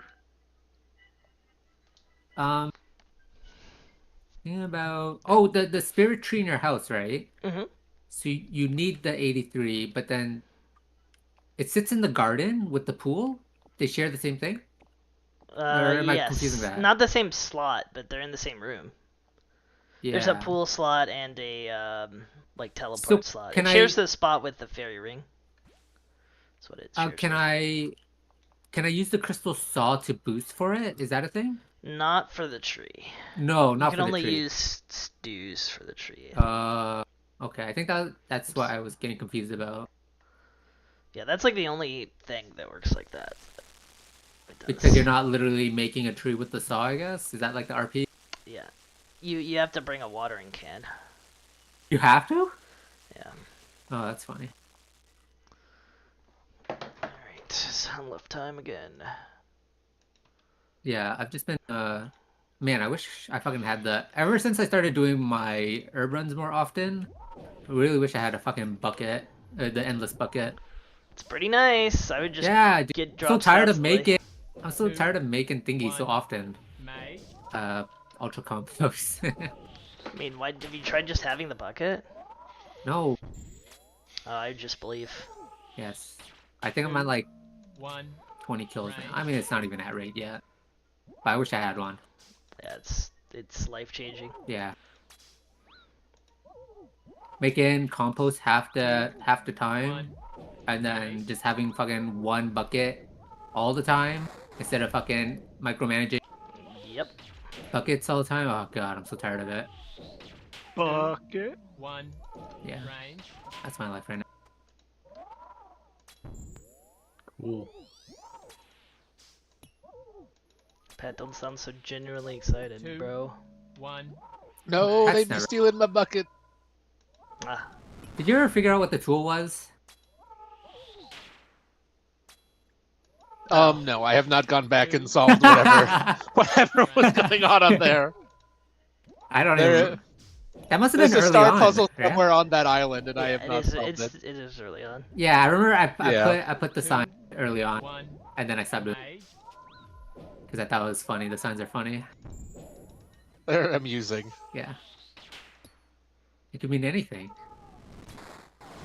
about... Oh, the spirit tree in your house, right? Mm-hmm. So you need the 83, but then it sits in the garden with the pool? They share the same thing? Or am I confusing that? Not the same slot, but they're in the same room. Yeah. There's a pool slot and a like teleport slot. It shares the spot with the fairy ring. That's what it shares. Can I use the crystal saw to boost for it? Is that a thing? Not for the tree. No, not for the tree. You can only use stews for the tree. Okay. I think that's what I was getting confused about. Yeah, that's like the only thing that works like that. Because you're not literally making a tree with the saw, I guess? Is that like the RP? Yeah. You have to bring a watering can. You have to? Yeah. Oh, that's funny. Alright, sound left time again. Yeah, I've just been man, I wish I fucking had the ever since I started doing my herb runs more often, I really wish I had a fucking bucket, the endless bucket. It's pretty nice. I would just Yeah, dude, get I'm so drops tired of constantly. making I'm so tired of making thingies so one. often. May. Ultra compost. I mean, why have you tried just having the bucket? No. I just believe. Yes. I think I'm at like 1. 20 kills now. I mean, it's not even at rate yet. But I wish I had one. Yeah, it's life changing. Yeah. Making compost half the time, and then just having fucking one bucket all the time instead of fucking micromanaging Yep. buckets all the time. Oh god, I'm so tired of it. Bucket. 1. Yeah. Range. That's my life right now. Cool. Pat, don't sound so genuinely excited, 2, bro. 1. No, That's they'd be never- stealing my bucket. Ah. Did you ever figure out what the tool was? No, I have not gone back and solved whatever was going on up there. I don't There- even. That must have There's been a early star on. puzzle yeah? somewhere on that island, and I Yeah, have not solved it it. is early on. Yeah, I remember Yeah. I put the sign early on, 1. and then I stopped doing May. because I thought it was funny. The signs are funny. They're amusing. Yeah. It could mean anything.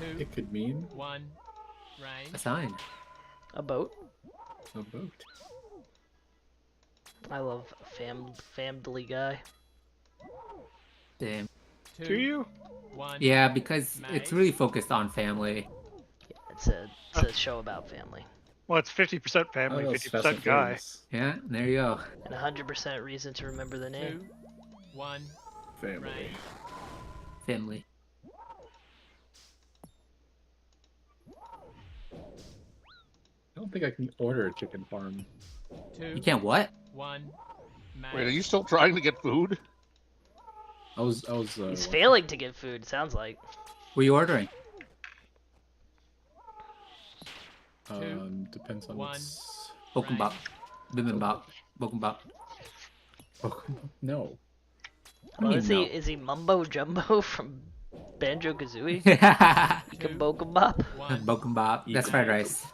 2. It could mean 1. Range. A sign. A boat. a boat. I love family guy. Damn. 2. Do you? 1. Yeah, because it's really focused on family. It's a show about family. Well, it's 50% family, Oh, it's 50% Fast and guy. Furious. Yeah, there you go. And 100% reason to remember the name. 2. 1. Family. Range. Family. I don't think I can order a chicken farm. 2. You can't what? 1. May. Wait, are you still trying to get food? I was. He's failing to get food, sounds like. What are you ordering? Depends on One. what's. Bokumbap. Bibimbap. Bokumbap. No. I mean, no. Is he Mumbo Jumbo from Banjo Kazooie? Yeah. Bokumbap? Bokumbap. That's fried rice.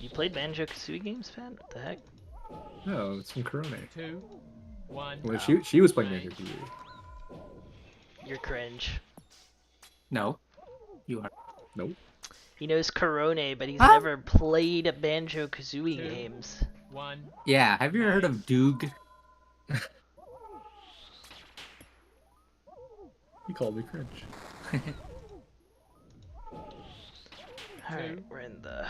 You played Banjo Kazooie games, Pat? What the heck? No, it's from Corona. 2. 1. Well, she was playing Banjo Kazooie. You're cringe. No. You are. Nope. He knows Corone, but he's never played Banjo Kazooie games. 1. Yeah, have you ever heard of Doog? He called me cringe. Alright, we're in the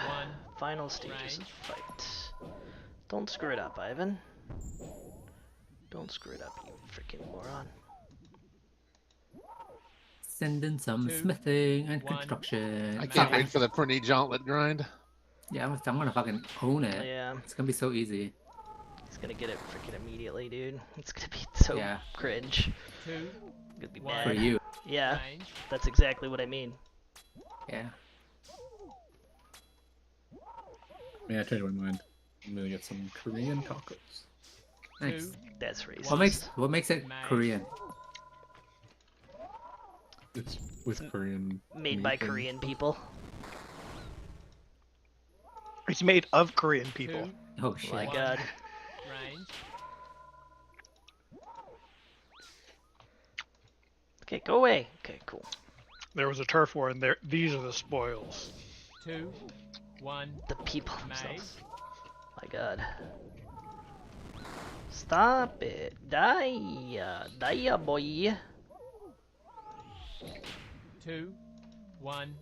final stages of the fight. Don't screw it up, Ivan. Don't screw it up, you freaking moron. Send in some smithing and construction. I can't wait for the pretty Jauntlet grind. Yeah, I'm gonna fucking own it. Yeah. It's gonna be so easy. He's gonna get it freaking immediately, dude. It's gonna be so cringe. 2. Gonna be One. mad. For you. Yeah, Range. that's exactly what I mean. Yeah. Man, I changed my mind. I'm gonna get some Korean tacos. Nice. That's racist. What makes it Korean? It's with Korean. Made by meat and- Korean people. It's made of Korean people. Oh shit. My god. Range. Okay, go away. Okay, cool. There was a turf war, and these are the spoils. 2. 1. The people May. themselves. My god. Stop it. Die, boy. 2. 1.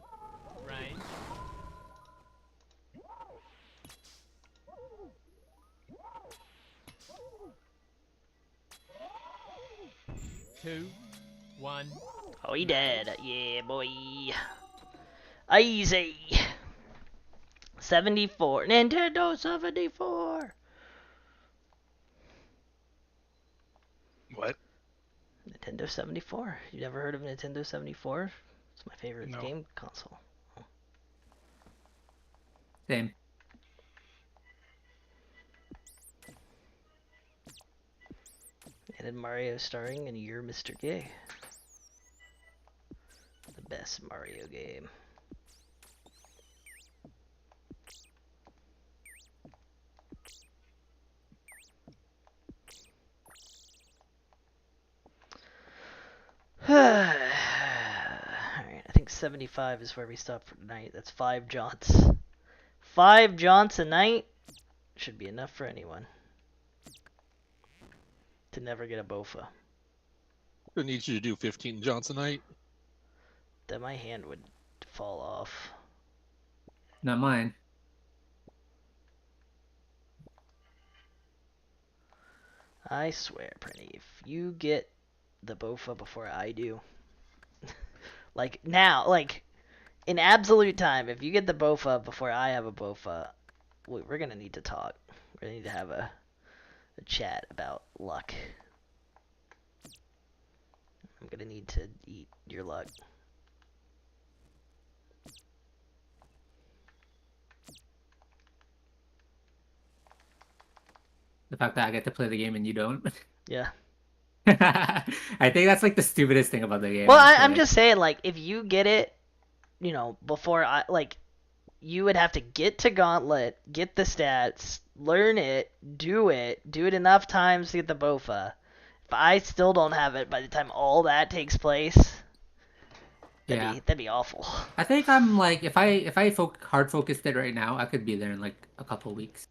Range. Two. 1. Oh, he dead. Yeah, boy. Easy. 74. Nintendo 74. What? Nintendo 74. You never heard of Nintendo 74? It's my favorite No. game console. Same. And then Mario starring in You're Mr. Gay. The best Mario game. Alright, I think 75 is where we stop for tonight. That's 5 jaunts. 5 jaunts a night should be enough for anyone to never get a bofa. I need you to do 15 jaunts a night. Then my hand would fall off. Not mine. I swear, Prinny, if you get the bofa before I do, like now, like in absolute time, if you get the bofa before I have a bofa, we're gonna need to talk. We're gonna need to have a chat about luck. I'm gonna need to eat your luck. The fact that I get to play the game and you don't. Yeah. I think that's like the stupidest thing about the game. Well, actually. I'm just saying, like, if you get it, you know, before I, like, you would have to get to Gauntlet, get the stats, learn it, do it enough times to get the bofa. If I still don't have it by the time all that takes place, that'd be awful. I think I'm like, if I hard focused it right now, I could be there in like a couple weeks.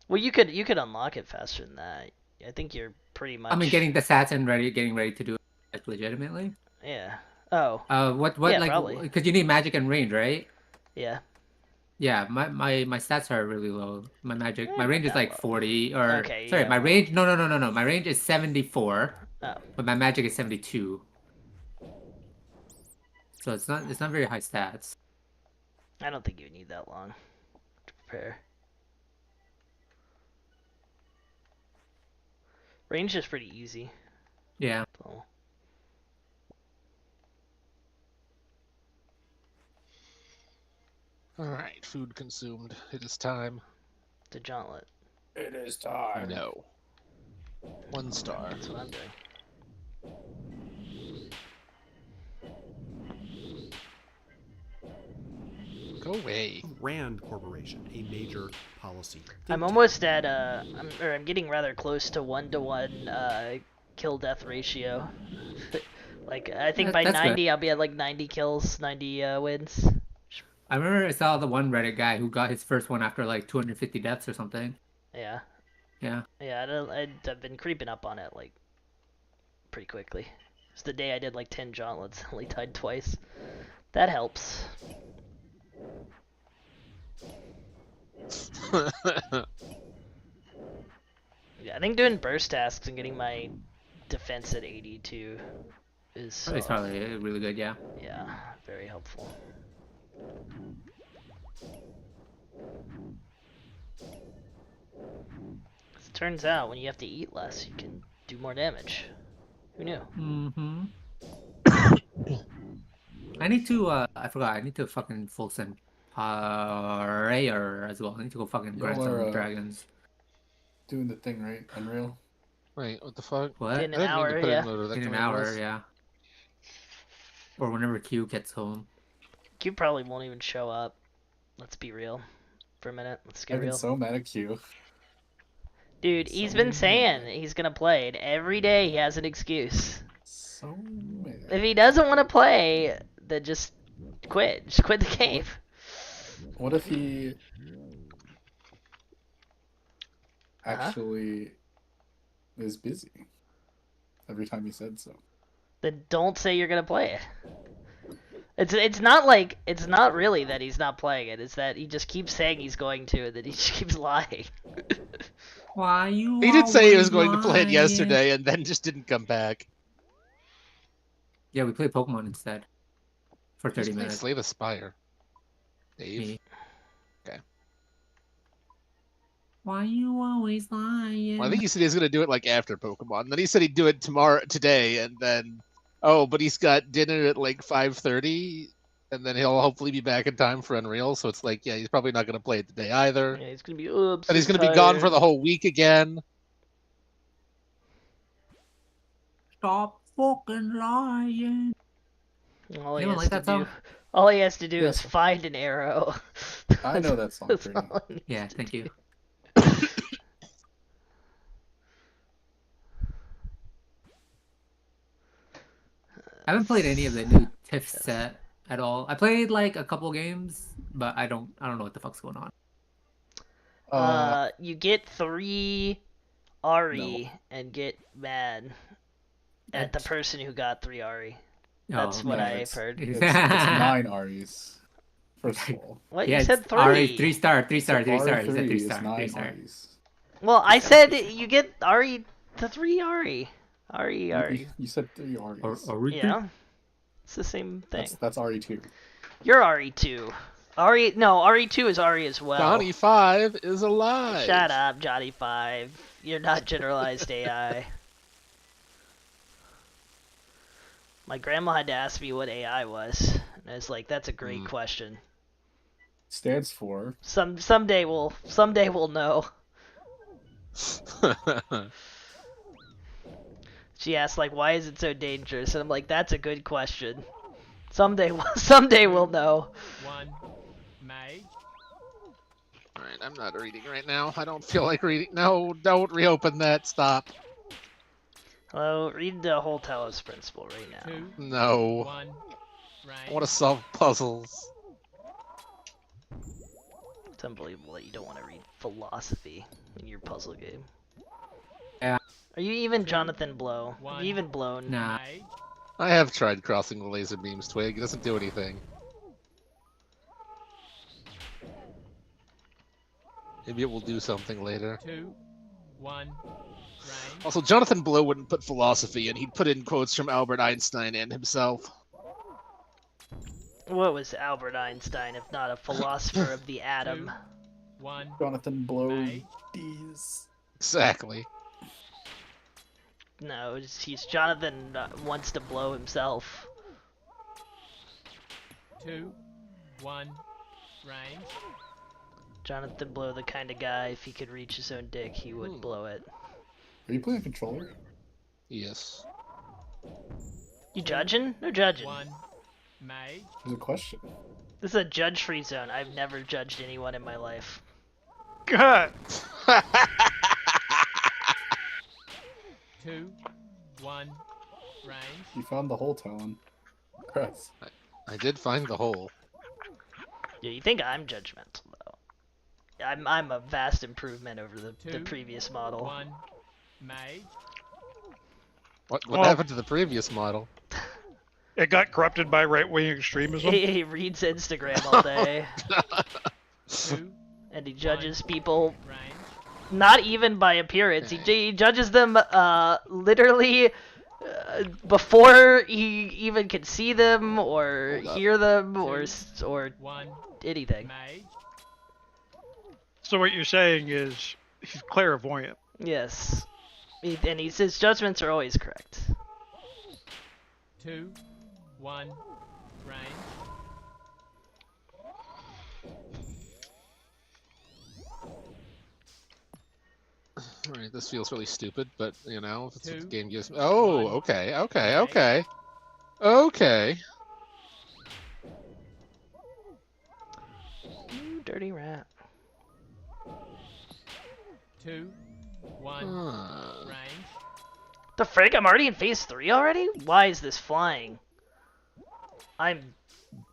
Well, you could unlock it faster than that. I think you're pretty much. I mean, getting the stats and getting ready to do it like, legitimately. Yeah. Oh. What yeah, like probably. because you need magic and range, right? Yeah. Yeah, my stats are really low. My magic, my range is not like low. 40 or Okay, sorry, yeah, my well. range. No. My range is 74, Oh. but my magic is 72. So it's not very high stats. I don't think you need that long to prepare. Range is pretty easy. Yeah. So. Alright, food consumed. It is time. The Jauntlet. It is time. No. 1 star. That's what I'm doing. Go away. Rand Corporation, a major policy. I'm almost at I'm getting rather close to 1-to-1 kill death ratio. Like I think by That's 90 good. I'll be at like 90 kills, 90 wins. I remember I saw the one Reddit guy who got his first one after like 250 deaths or something. Yeah. Yeah. Yeah, I've been creeping up on it like pretty quickly. It's the day I did like 10 jauntlets, only died twice. That helps. Yeah, I think doing burst tasks and getting my defense at 82 is It's probably really good, yeah. Yeah, very helpful. It turns out when you have to eat less, you can do more damage. Who knew? Mm-hmm. I need to, I forgot, I need to fucking full send Prayer as well. I need to go fucking grind Y'all some are, dragons. Doing the thing, right? Unreal? Wait, what the fuck? What? In an hour, yeah. In an hour, yeah. Or whenever Q gets home. Q probably won't even show up. Let's be real. For a minute, let's get I've been real. so mad at Q. Dude, he's been saying he's gonna play, and every day he has an excuse. So mad. If he doesn't want to play, then just quit. Just quit the game. What if he actually is busy every time he said so? Then don't say you're gonna play it. It's not like it's not really that he's not playing it. It's that he just keeps saying he's going to, and then he just keeps lying. Why you? He did say he was always going to play it lying? yesterday and then just didn't come back. Yeah, we played Pokemon instead. For 30 Just play minutes. Slay the Spire. Dave. Me. Okay. Why you always lying? Well, I think he said he was going to do it like after Pokemon. And then he said he'd do it today, and then but he's got dinner at like 5:30. And then he'll hopefully be back in time for Unreal. So it's like, yeah, he's probably not going to play it today either. Yeah, he's gonna be. Oh, I'm And he's so going to be gone for tired." the whole week again. Stop fucking lying. All he Anyone has like to that do. song? All he has to do Yes. is find an arrow. I know that song That's pretty. all he needs Yeah, to thank you. I haven't played any of the new TIFF set at all. I played like a couple games, but I don't know what the fuck's going on. You get 3 Ari and get mad at the person who got 3 Ari. That's what I've heard. It's 9 Aries. First of all. What? Yeah, You said it's 3. Ari, 3 star, 3 star, So 3 star. Ari You said 3 3 is star, 9 3 star. Aries. Well, I said you get Ari to 3 Ari. Ari. You said 3 Aries. Yeah. It's the same thing. That's RE2. You're RE2. RE2 is Ari as well. Johnny 5 is alive. Shut up, Johnny 5. You're not generalized AI. My grandma had to ask me what AI was. And I was like, that's a great question. Stands for Someday we'll know. She asked, like, why is it so dangerous? And I'm like, that's a good question. Someday we'll know. 1 mage. Alright, I'm not reading right now. I don't feel like reading. No, don't reopen that. Stop. Hello, read the whole Talos Principle right now. 2 No. 1 I want to solve puzzles. It's unbelievable that you don't want to read philosophy in your puzzle game. Yeah. Are you even Jonathan Blow? Have you even blown? Nah. I have tried crossing the laser beams, Twig. It doesn't do anything. Maybe it will do something later. 2 1 range. Also, Jonathan Blow wouldn't put philosophy in. He'd put in quotes from Albert Einstein and himself. What was Albert Einstein if not a philosopher of the atom? 2 1 Jonathan Blow mage. D's. Exactly. No, he's Jonathan wants to blow himself. 2 1 range. Jonathan Blow, the kind of guy, if he could reach his own dick, he would blow it. Are you playing controller? Yes. You judging? No judging. 1 mage. There's a question. This is a judge-free zone. I've never judged anyone in my life. God. 2 1 range. You found the hole, Talon. Congrats. I did find the hole. Yeah, you think I'm judgmental though? I'm a vast improvement over the 2 previous model. 1 mage. What Well- happened to the previous model? It got corrupted by right-wing extremism. He reads Instagram all day. 2 And he judges people range. not even by appearance. He judges them literally before he even can see them or hear them or 1 anything. mage. So what you're saying is he's clairvoyant. Yes. And his judgments are always correct. 2 1 range. Alright, this feels really stupid, but you know, if it's what the 2 game gives me. Oh, okay. Okay. You dirty rat. 2 1 Huh. range. The frick? I'm already in phase 3 already? Why is this flying? I'm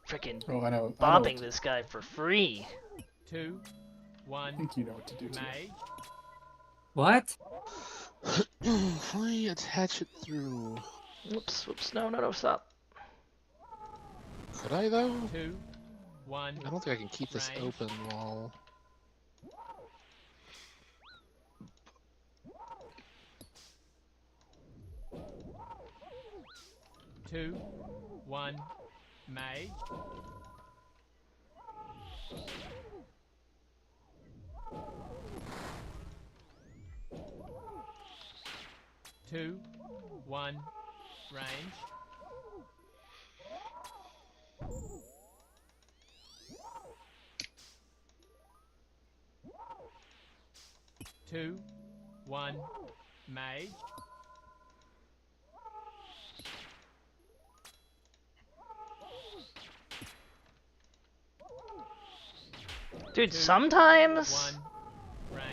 freaking Oh, I know. bopping this guy for free. 2 I 1 think you know what to do too. mage. What? Why attach it through? Whoops, no, stop. Could I though? 2 1 I don't think I can keep this range. open while. 2 1 mage. 2 1 range. 2, 1, mage. Dude, 2, sometimes 1, range.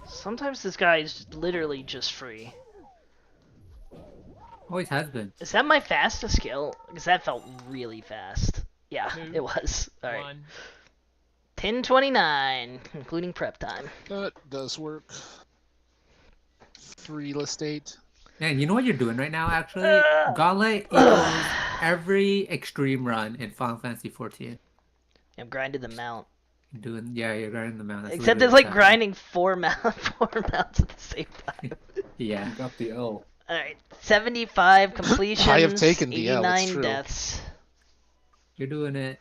sometimes this guy is literally just free. Always has been. Is that my fastest skill? Because that felt really fast. Yeah, 2, it was. All right. 1. 10:29, including prep time. That does work. Real estate. Man, you know what you're doing right now, actually? Gauntlet equals every extreme run in Final Fantasy 14. I'm grinding the mount. You're grinding the mount. That's Except literally it's like what's grinding four mounts at the same time. happening. Yeah. Got the L. Alright, 75 completions, I have taken the L, it's 89 true. deaths. You're doing it,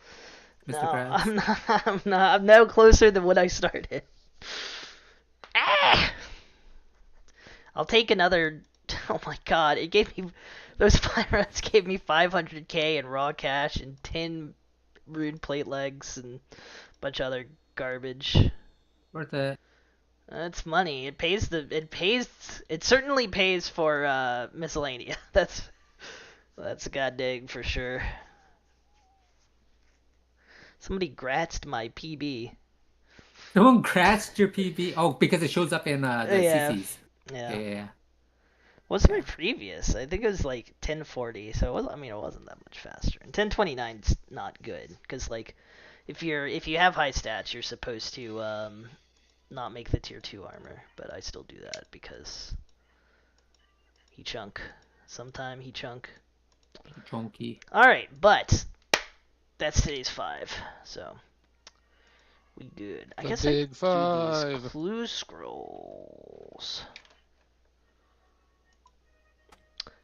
Mr. No, Krabs. I'm not. I'm no closer than when I started. Ah! I'll take another. Oh my god, it gave me. Those 5 rounds gave me 500k in raw cash and 10 rune plate legs and a bunch of other garbage. Worth it. It's money. It pays the. It pays. It certainly pays for miscellanea. That's a goddamn for sure. Somebody gratzed my PB. Someone crashed your PB. Oh, because it shows up in the CCs. Yeah. What's my previous? I think it was like 1040. So it was. I mean, it wasn't that much faster. And 1029's not good because like, if you have high stats, you're supposed to not make the tier 2 armor. But I still do that because he chunk. Sometime he chunk. Chunky. All right, but that's today's 5. So. We good. I guess big I do 5. these clue scrolls.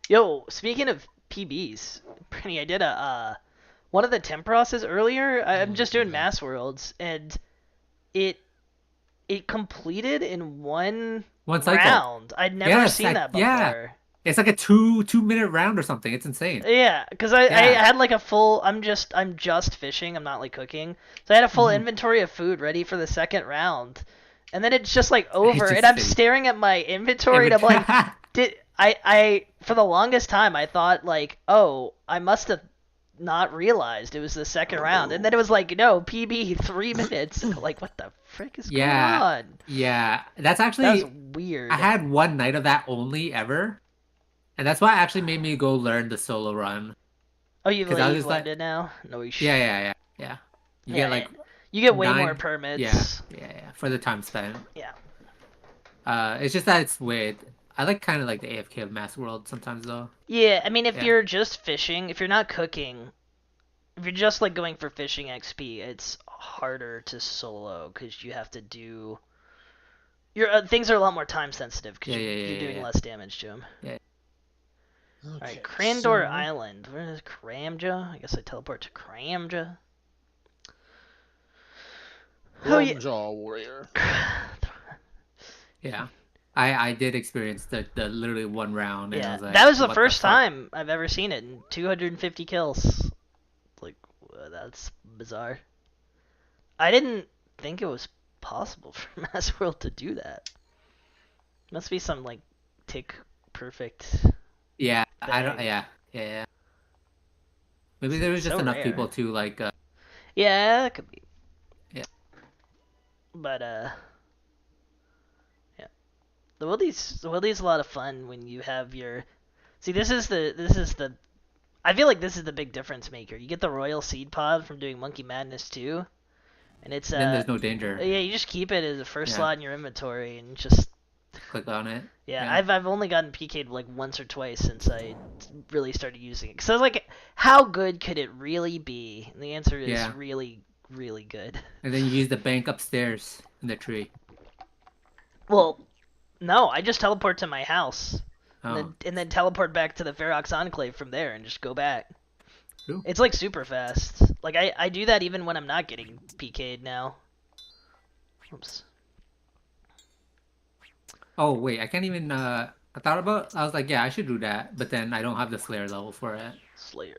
Yo, speaking of PBs, Brittany, I did a one of the Temprosses earlier. I'm just doing Mass Worlds, and it completed in one cycle. round. I'd never seen that before. Yeah. It's like a 2-minute round or something. It's insane. Yeah, because I had like a full. I'm just fishing. I'm not like cooking. So I had a full inventory of food ready for the second round, and then it's just like over, and I'm staring at my inventory, and I'm like, did I for the longest time I thought like, oh, I must have not realized it was the second round, and then it was like, no, PB 3 minutes. Like, what the frick is going on? Yeah, that's actually that's weird. I had one night of that only ever. And that's why it actually made me go learn the solo run. Oh, you've learned it now? No, you should. Yeah. You get like you get way more permits. Yeah, for the time spent. Yeah. It's just that it's weird. I like kind of like the AFK of Mass World sometimes though. Yeah, I mean if you're just fishing, if you're not cooking, if you're just like going for fishing XP, it's harder to solo because you have to do. Your things are a lot more time sensitive because you're doing less damage to them. Yeah. Okay, alright, Crandor Island. Where is Kramja? I guess I teleport to Kramja. Jaw warrior. Yeah. I did experience the literally one round. And I was like, that was the first time I've ever seen it, and 250 kills. Like, that's bizarre. I didn't think it was possible for Mass World to do that. Must be some like tick perfect. Yeah, thing. I don't. Yeah. Maybe there was just enough people to like. Yeah, that could be. Yeah. But yeah, the Wildy's a lot of fun when you have your. See, this is the. I feel like this is the big difference maker. You get the Royal Seed Pod from doing Monkey Madness 2, and it's then there's no danger. Yeah, you just keep it as a first slot in your inventory and just. Click on it. Yeah, I've only gotten PK'd like once or twice since I really started using it. Cause I was like, how good could it really be? And the answer is really, really good. And then you use the bank upstairs in the tree. Well, no, I just teleport to my house, and then teleport back to the Ferox Enclave from there, and just go back. True. It's like super fast. Like I do that even when I'm not getting PK'd now. Oops. Oh wait, I can't even. I was like, yeah, I should do that, but then I don't have the Slayer level for it. Slayer.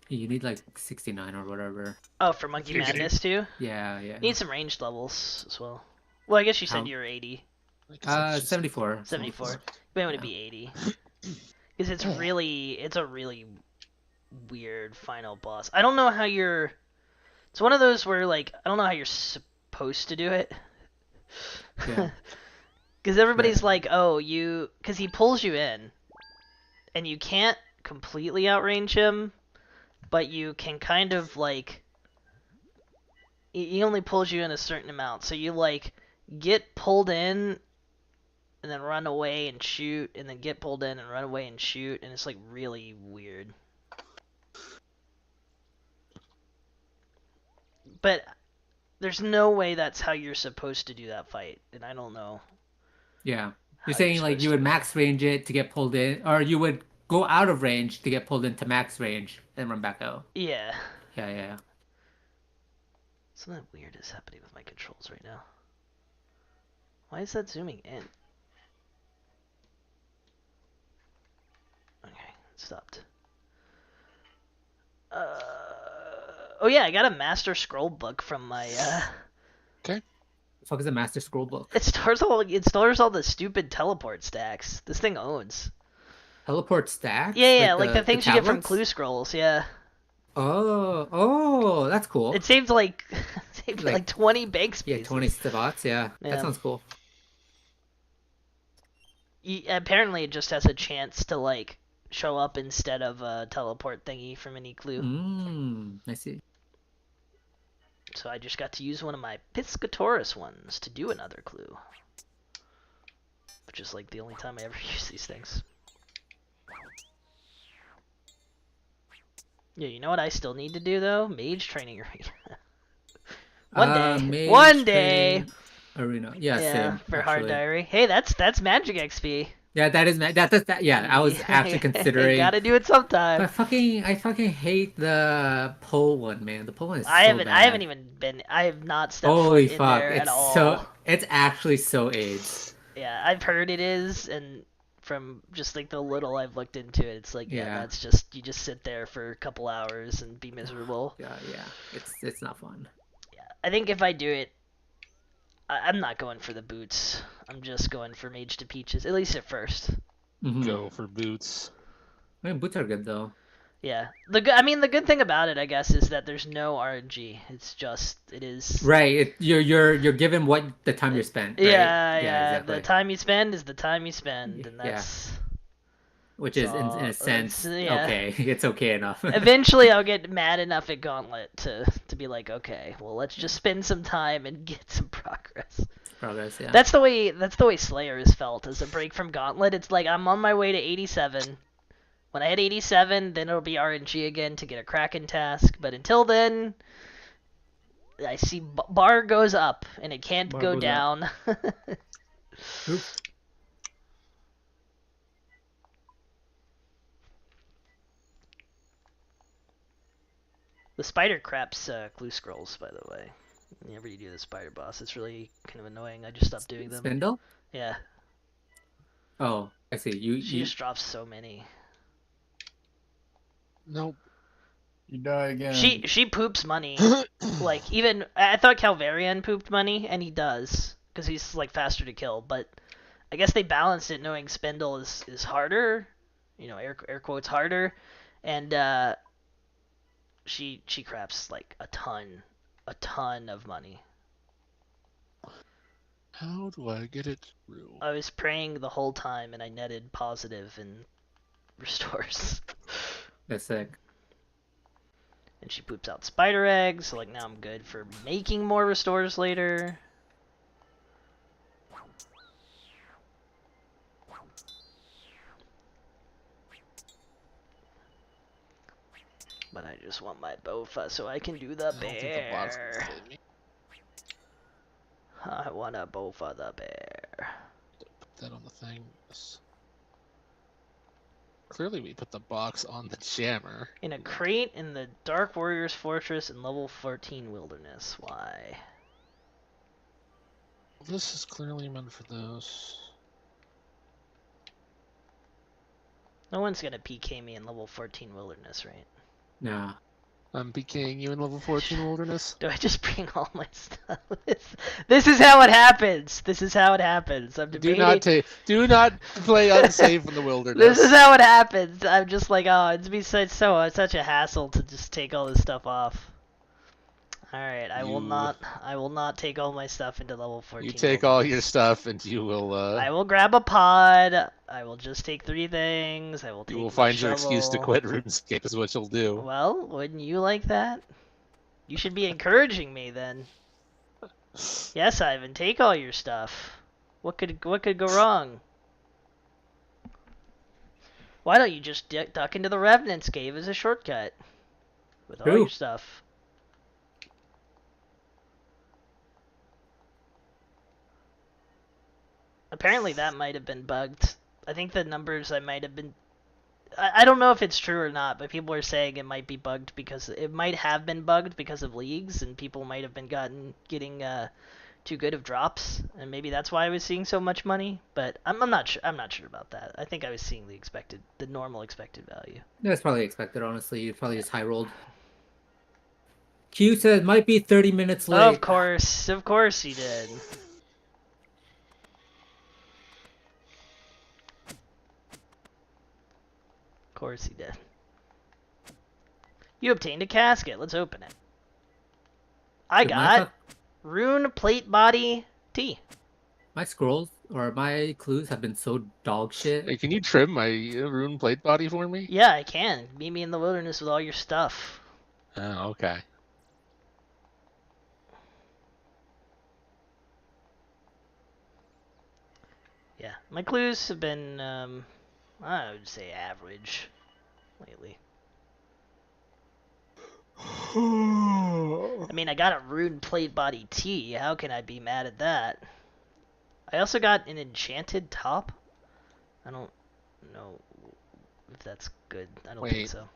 You need like 69 or whatever. Oh, for Monkey Madness too? Yeah. You need some ranged levels as well. Well, I guess you said you're 80. 'cause 74. 74. May want to be 80. Because it's a really weird final boss. I don't know how you're. It's one of those where like I don't know how you're supposed to do it. Yeah. Because everybody's like, oh, because he pulls you in, and you can't completely outrange him, but you can kind of like. He only pulls you in a certain amount, so you like get pulled in, and then run away and shoot, and then get pulled in and run away and shoot, and it's like really weird. But there's no way that's how you're supposed to do that fight, and I don't know. Yeah. You're saying like you would max range it to get pulled in, or you would go out of range to get pulled into max range and run back out. Yeah. Yeah. Something weird is happening with my controls right now. Why is that zooming in? Okay, it stopped. Oh yeah, I got a Master Scroll book from my Okay. The fuck is a Master Scroll book? It stores all the stupid teleport stacks. This thing owns. Teleport stacks? Yeah, like the things you get from Clue Scrolls, yeah. Oh, that's cool. It saved like 20 bank spaces. Yeah, 20 spots, yeah. That sounds cool. Apparently it just has a chance to like show up instead of a teleport thingy from any clue. I see. So I just got to use one of my Piscatorus ones to do another clue. Which is like the only time I ever use these things. Yeah, you know what I still need to do though? Mage training arena. One day. Arena. Yeah, same. For actually. Hard Diary. Hey, that's magic XP. Yeah, that is that. Yeah, I was actually considering. Gotta do it sometime. But I fucking hate the pole one, man. The pole one is I so bad. I have not stepped Holy foot fuck! in there It's at all. it's actually so AIDS. Yeah, I've heard it is, and from just like the little I've looked into it, it's like that's just you just sit there for a couple hours and be miserable. Yeah, it's not fun. Yeah, I think if I do it, I'm not going for the boots. I'm just going for Mage to Peaches, at least at first. Go for boots. I mean, boots are good though. Yeah, the good thing about it, I guess, is that there's no RNG. It's just it is. Right, you're given what the time you spent. Right? Yeah, exactly. The time you spend is the time you spend, and that's. Which is in a sense okay. It's okay enough. Eventually, I'll get mad enough at Gauntlet to be like, okay, well, let's just spend some time and get some progress. Yeah. That's the way Slayer is felt as a break from Gauntlet. It's like I'm on my way to 87. When I hit 87, then it'll be RNG again to get a Kraken task. But until then, I see bar goes up and it can't go down. The spider craps Clue Scrolls, by the way. Whenever you do the spider boss, it's really kind of annoying. I just stopped doing them. Spindle? Yeah. Oh, I see. She just drops so many. Nope. You die again. She poops money. Like even I thought Calvarian pooped money, and he does because he's like faster to kill. But I guess they balanced it, knowing Spindle is harder. You know, air quotes harder, and she craps like a ton of money. How do I get it through? I was praying the whole time, and I netted positive in restores. That's sick. And she poops out spider eggs, so like now I'm good for making more restores later. But I just want my Bofa so I can do the bear. I want a Bofa the bear. Put that on the thing. Clearly we put the box on the jammer. In a crate in the Dark Warriors Fortress in level 14 Wilderness. Why? This is clearly meant for those. No one's gonna PK me in level 14 Wilderness, right? Nah. I'm PKing you in level 14 wilderness. Do I just bring all my stuff? This is how it happens. This is how it happens. I'm debating. Do not play unsafe in the wilderness. This is how it happens. I'm just like, oh, it's such a hassle to just take all this stuff off. All right, I will not take all my stuff into level 14. You take all your stuff and you will. I will grab a pod. I will just take 3 things. I will take. You will my find your excuse to shovel. quit RuneScape is what you'll do. Well, wouldn't you like that? You should be encouraging me then. Yes, Ivan, take all your stuff. What could go wrong? Why don't you just duck into the Revenant's cave as a shortcut with all your stuff? Apparently that might have been bugged. I think the numbers I might have been... I don't know if it's true or not, but people are saying it might be bugged because... It might have been bugged because of leagues, and people might have been getting too good of drops, and maybe that's why I was seeing so much money, but I'm not sure about that. I think I was seeing the normal expected value. That's probably expected, honestly. You probably just high rolled. Q said might be 30 minutes late. Of course he did. Of course he did. You obtained a casket. Let's open it. I got Rune Plate Body T. My scrolls or my clues have been so dog shit. Hey, can you trim my Rune Plate Body for me? Yeah, I can. Meet me in the wilderness with all your stuff. Oh, okay. Yeah, my clues have been, I would say average lately. I mean, I got a Rune Plate Body T. How can I be mad at that? I also got an enchanted top. I don't know if that's good. I don't think so.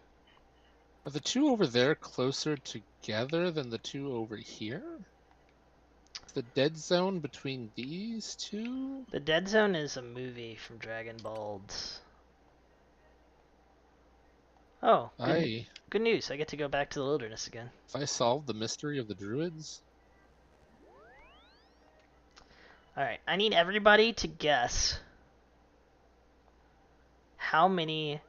Are the 2 over there closer together than the 2 over here? The dead zone between these 2? The dead zone is a movie from Dragon Balls. Oh, good news. I get to go back to the wilderness again. If I solved the mystery of the druids? Alright, I need everybody to guess how many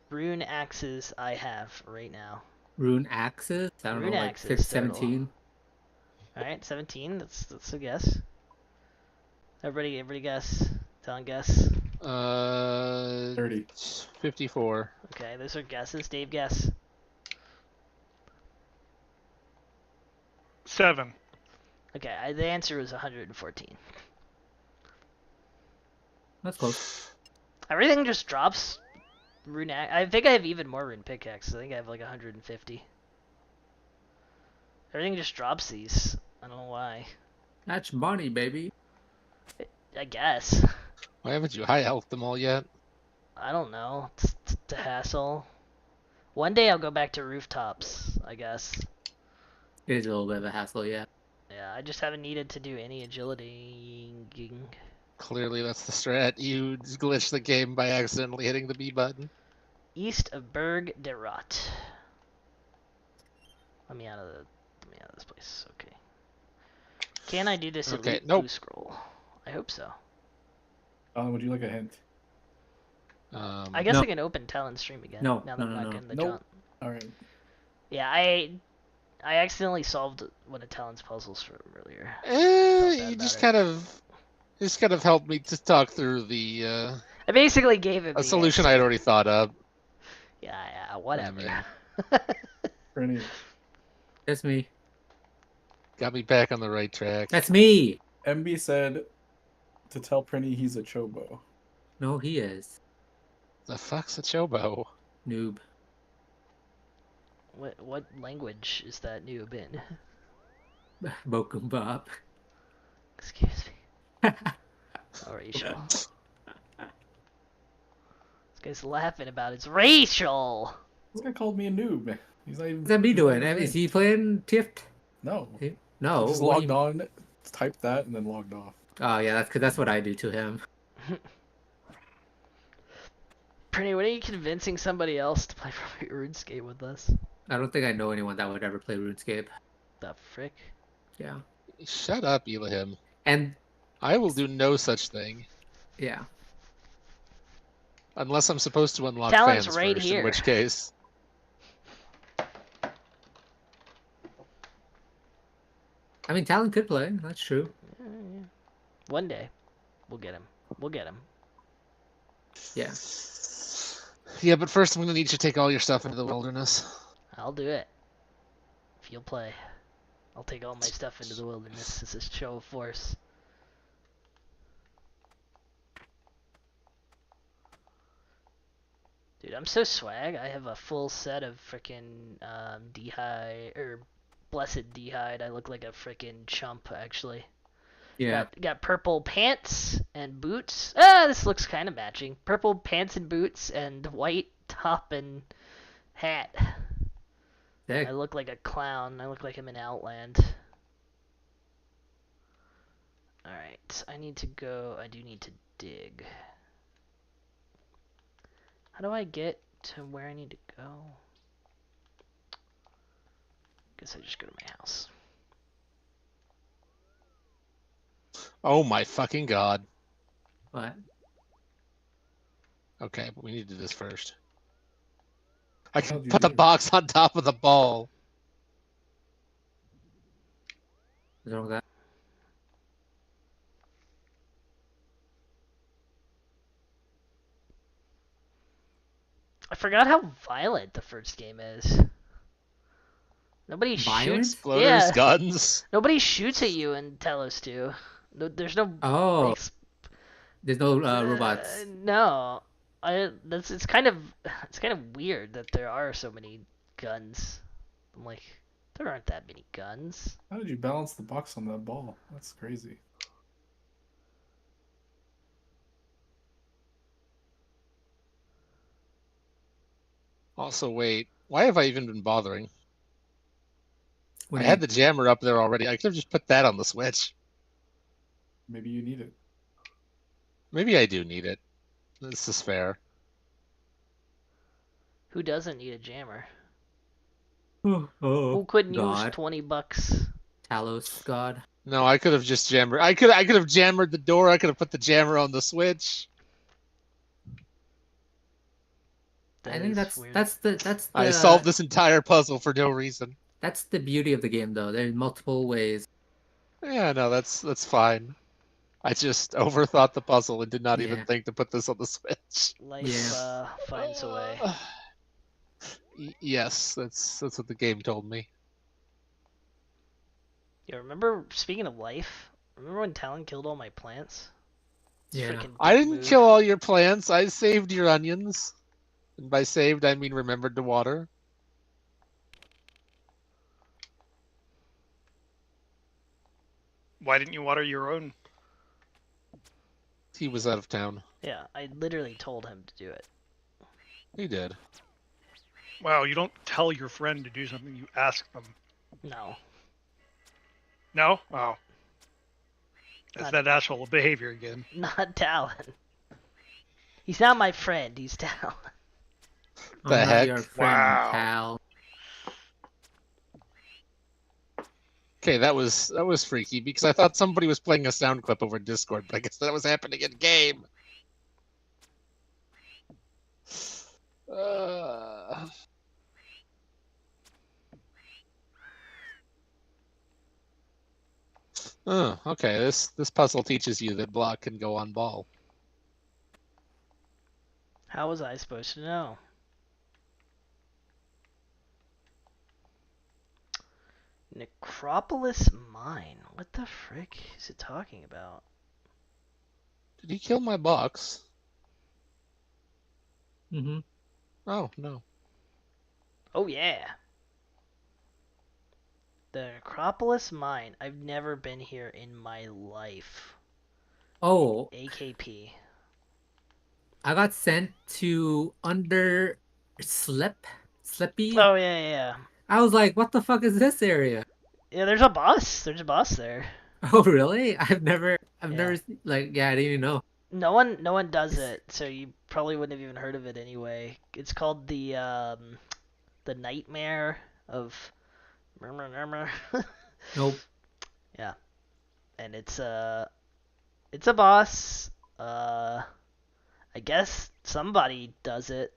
rune axes I have right now. Rune axes? I don't know, like 17. Alright, 17. That's a guess. Everybody guess. Tell and guess. 30. 54. Okay, those are guesses. Dave, guess. 7. Okay, the answer was 114. That's close. Everything just drops rune. I think I have even more rune pickaxes. I think I have like 150. Everything just drops these. I don't know why. That's money, baby. I guess. Why haven't you high health them all yet? I don't know. It's a hassle. One day I'll go back to rooftops, I guess. It is a little bit of a hassle, yeah. Yeah, I just haven't needed to do any agility. Clearly that's the strat. You glitched the game by accidentally hitting the B button. East of Berg de Rot. Let me out of this place. Okay. Can I do this elite blue scroll? I hope so. Would you like a hint? I guess I can open Talon's stream again. No, now that I'm not getting the jaunt. Alright. Yeah, I accidentally solved one of Talon's puzzles from earlier. You just kind of helped me to talk through the I basically gave him a solution I'd already thought of. Yeah, whatever. Prinny. That's me. Got me back on the right track. That's me! MB said to tell Prinny he's a chobo. No, he is. The fuck's a chobo? Noob. What language is that noob in? Bokum Bop. Excuse me. Oh, racial. This guy's laughing about it's racial. This guy called me a noob. He's not even. What's that me doing? Is he playing Tift? No. No. He just logged on, typed that, and then logged off. Oh yeah, that's what I do to him. Prinny, when are you convincing somebody else to play RuneScape with us? I don't think I know anyone that would ever play RuneScape. The frick? Yeah. Shut up, Elahim. And I will do no such thing. Yeah. Unless I'm supposed to unlock Talon's fans right first, here. in which case. I mean, Talon could play. That's true. Yeah. One day, we'll get him. We'll get him. Yeah. Yeah, but first I'm gonna need you to take all your stuff into the wilderness. I'll do it. If you'll play. I'll take all my stuff into the wilderness as a show of force. Dude, I'm so swag. I have a full set of frickin' D'hide, or Blessed D'hide. I look like a frickin' chump, actually. Yeah. Got purple pants and boots. Ah, this looks kind of matching. Purple pants and boots and white top and hat. Sick. I look like a clown. I look like I'm in Outland. Alright, I need to go. I do need to dig. How do I get to where I need to go? Guess I just go to my house. Oh my fucking god. What? Okay, but we need to do this first. I can put the box on top of the ball. What's wrong with that? I forgot how violent the first game is. Nobody shoots. Exploders, Yeah. guns. Nobody shoots at you in Talos 2. No, there's no. Oh. There's no robots. No. It's kind of weird that there are so many guns. I'm like, there aren't that many guns. How did you balance the box on that ball? That's crazy. Also, wait. Why have I even been bothering? What I do you had the jammer up there already. I could have just put that on the Switch. Maybe you need it. Maybe I do need it. This is fair. Who doesn't need a jammer? Oh, Who couldn't use God. $20? Talos God. No, I could have just jammered. I could have jammered the door. I could have put the jammer on the Switch. I think that's the I solved this entire puzzle for no reason. That's the beauty of the game, though. There's multiple ways. Yeah, no, that's fine. I just overthought the puzzle and did not even think to put this on the Switch. Life finds a way. Yes, that's what the game told me. Yeah, remember, speaking of life, remember when Talon killed all my plants? Yeah. I didn't kill all your plants. I saved your onions. And by saved, I mean remembered to water. Why didn't you water your own? He was out of town. Yeah, I literally told him to do it. He did. Wow, you don't tell your friend to do something, you ask them. No. No? Wow. That's Not- that asshole behavior again. Not Talon. He's not my friend, he's Talon. The I'm not heck? your friend, Wow. pal. Okay, that was freaky because I thought somebody was playing a sound clip over Discord, but I guess that was happening in game. Oh, okay. This puzzle teaches you that block can go on ball. How was I supposed to know? Necropolis Mine. What the frick is it talking about? Did he kill my box? Mm-hmm. Oh, no. Oh yeah. The Necropolis Mine. I've never been here in my life. Oh, AKP. I got sent to Slippy. Oh yeah. I was like, what the fuck is this area? Yeah, there's a boss. There's a boss there. Oh, really? I've never, like, yeah, I didn't even know. No one does it, so you probably wouldn't have even heard of it anyway. It's called the the nightmare of murmur. Nope. Yeah, and it's a boss. I guess somebody does it,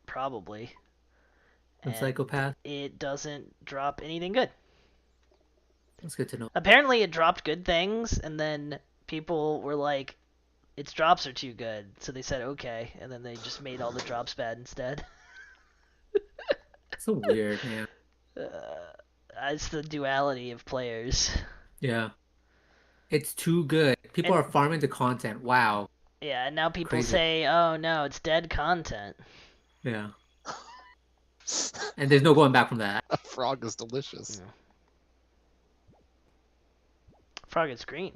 probably. And psychopath. It doesn't drop anything good. That's good to know. Apparently, it dropped good things, and then people were like, its drops are too good, so they said okay, and then they just made all the drops bad instead. So weird, man. It's the duality of players. Yeah. It's too good. People are farming the content. Wow. Yeah, and now people Crazy. say, oh no, it's dead content. Yeah. And there's no going back from that. A frog is delicious. Yeah. Frog is green.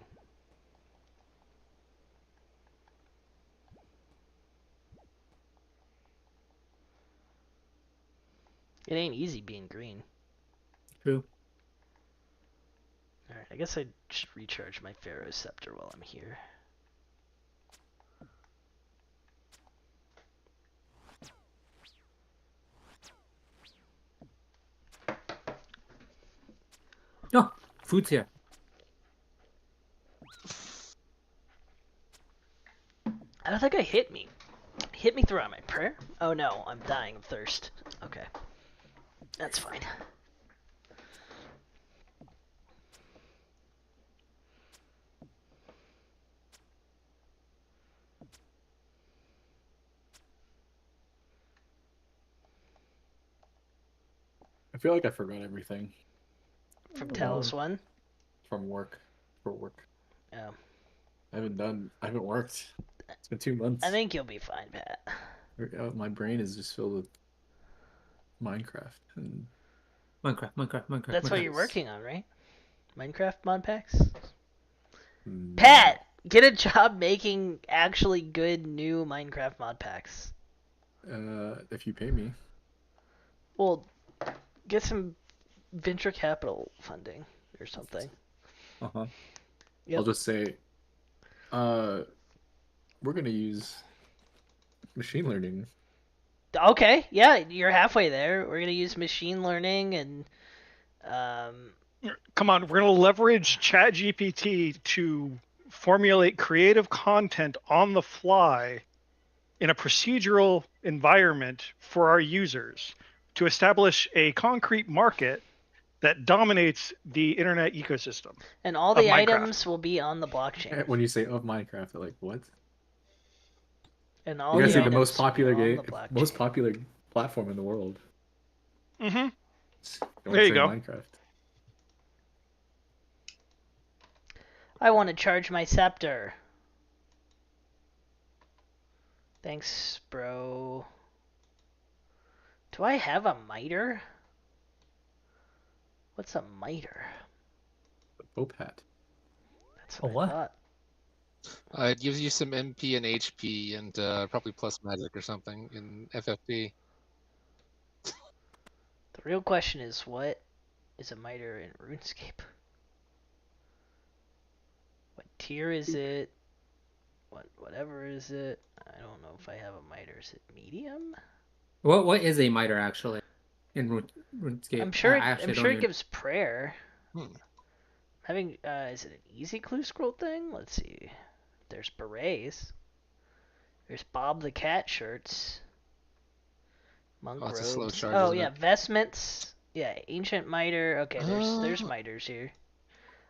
It ain't easy being green. True. Alright, I guess I should recharge my Pharaoh Scepter while I'm here. Oh, food's here. I don't think I hit me. Hit me throughout my prayer? Oh no, I'm dying of thirst. Okay. That's fine. I feel like I forgot everything. From Talos 1? From work. For work. Oh. I haven't worked. It's been 2 months. I think you'll be fine, Pat. My brain is just filled with Minecraft and Minecraft. That's what you're Minecraft. working on, right? Minecraft mod packs? Pat! Get a job making actually good new Minecraft mod packs. If you pay me. Well, get some venture capital funding or something. Uh-huh. Yep. I'll just say, we're gonna use machine learning. Okay, yeah, you're halfway there. We're gonna use machine learning and Come on, we're gonna leverage ChatGPT to formulate creative content on the fly in a procedural environment for our users to establish a concrete market that dominates the internet ecosystem. and all of the Minecraft. items will be on the blockchain. When you say of Minecraft, they're like, what? And all You the guys say the items most popular will be on game, the blockchain. most popular platform in the world. Mm-hmm. Don't There you say go. Minecraft. I want to charge my scepter. Thanks, bro. Do I have a miter? What's a miter? The Pope hat. That's what I thought. It gives you some MP and HP and probably plus magic or something in FFP. The real question is, what is a miter in RuneScape? What tier is it? Whatever is it? I don't know if I have a miter. Is it medium? What is a miter actually in RuneScape? I'm sure I it gives prayer. Having is it an easy clue scroll thing? Let's see. There's berets. There's Bob the Cat shirts. Monk Oh, it's a robes. slow charge, Oh isn't yeah, it? vestments. Yeah, ancient miter. Okay, there's miters here.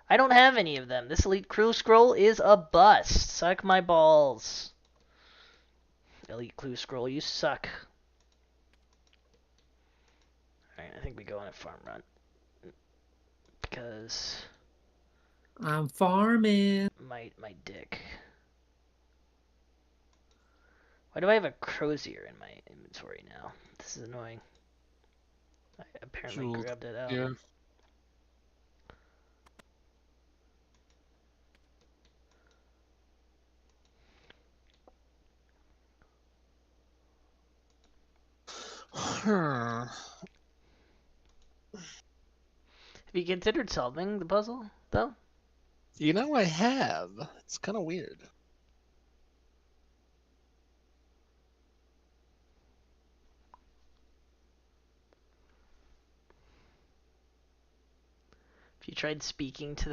I don't have any of them. This elite clue scroll is a bust. Suck my balls. Elite clue scroll, you suck. Alright, I think we go on a farm run. Because I'm farming. my dick. Why do I have a crozier in my inventory now? This is annoying. I apparently Jeweled grabbed it out. gear. Have you considered solving the puzzle, though? You know, I have. It's kind of weird. you tried speaking to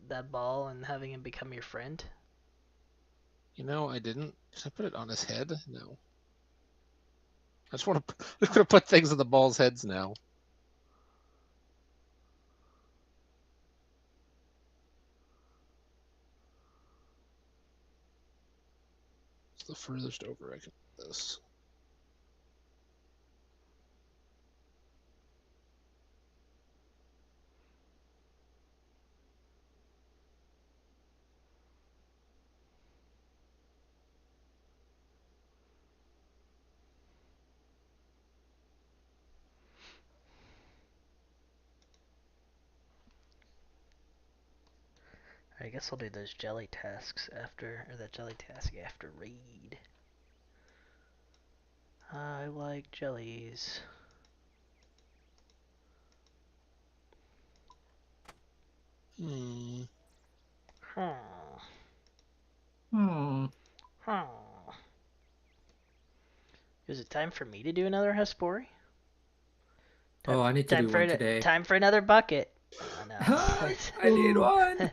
that ball and having him become your friend? You know, I didn't. Should I put it on his head? No. I just want to. We're gonna put things on the ball's heads now. It's the furthest over I can put this. I guess I'll do those jelly tasks after, or that jelly task after raid. I like jellies. Hmm. Huh. Hmm. Huh. Is it time for me to do another Hespori? Oh, I need to do one today. Time for another bucket. Oh, no. I need one.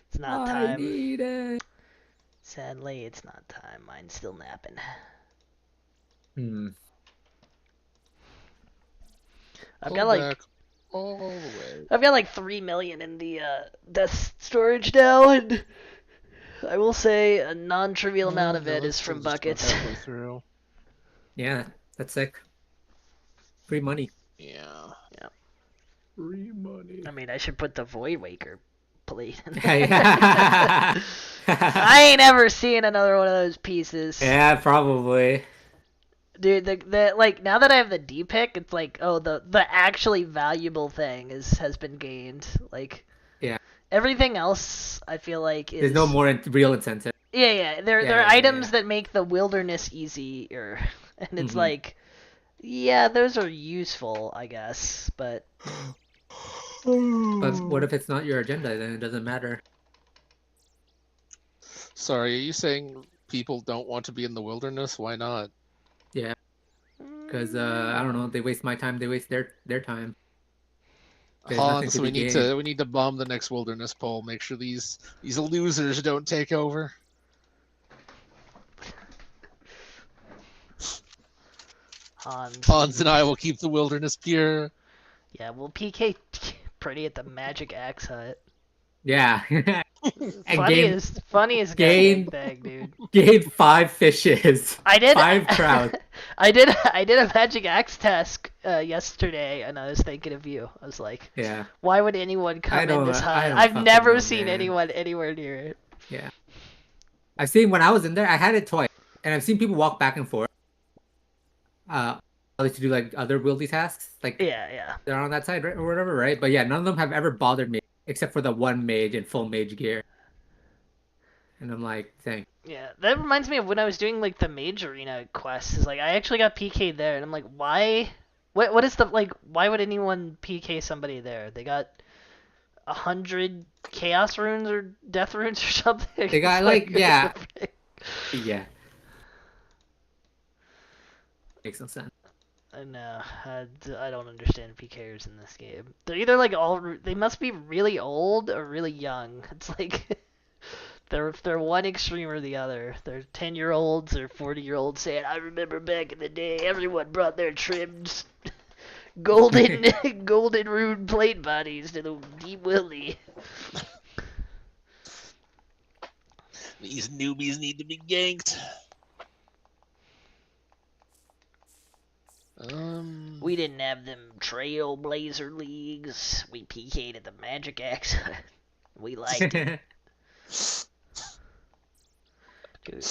It's not I time. need it. Sadly, it's not time. Mine's still napping. Hmm. I've Pull got like back all the way. I've got like 3 million in the desk storage now, and I will say a non-trivial amount of it is from buckets. Halfway through. Yeah, that's sick. Free money. Yeah. Yeah. Free money. I mean, I should put the Void Waker plate in there. Yeah. I ain't ever seen another one of those pieces. Yeah, probably. Dude, the like now that I have the D pick, it's like, oh, the actually valuable thing has been gained. Like, yeah, everything else I feel like is there's no more real incentive. Yeah. There are items that make the wilderness easier, and it's like, yeah, those are useful, I guess, but. But what if it's not your agenda? Then it doesn't matter. Sorry, are you saying people don't want to be in the wilderness? Why not? Yeah, because I don't know. They waste my time. They waste their time. There's nothing Hans, to we be need gained. to bomb the next wilderness pole. Make sure these losers don't take over. Hans and I will keep the wilderness pure. Yeah, we'll PK pretty at the Magic Axe Hut. Yeah. funniest gain thing, dude. Gain 5 fishes. I did 5 trout. I did a Magic Axe task yesterday, and I was thinking of you. I was like, yeah. Why would anyone come in this hut? I've never seen anyone anywhere near it. Yeah. I've seen when I was in there, I had it twice, and I've seen people walk back and forth. To do like other wieldy tasks, like yeah, they're on that side, right, or whatever, right? But yeah, none of them have ever bothered me except for the one mage in full mage gear. And I'm like, thanks. Yeah, that reminds me of when I was doing like the mage arena quest. Is like I actually got PK'd there, and I'm like, why? What is the like? Why would anyone PK somebody there? They got 100 chaos runes or death runes or something. They got like yeah. Makes no sense. No, I don't understand PKers in this game. They're either like they must be really old or really young. It's like they're one extreme or the other. They're 10-year-olds or 40-year-olds saying, "I remember back in the day, everyone brought their trimmed golden rune plate bodies to the deep willy." These newbies need to be ganked. We didn't have them Trailblazer leagues. We PK'd at the Magic Axe. We liked it. Dude,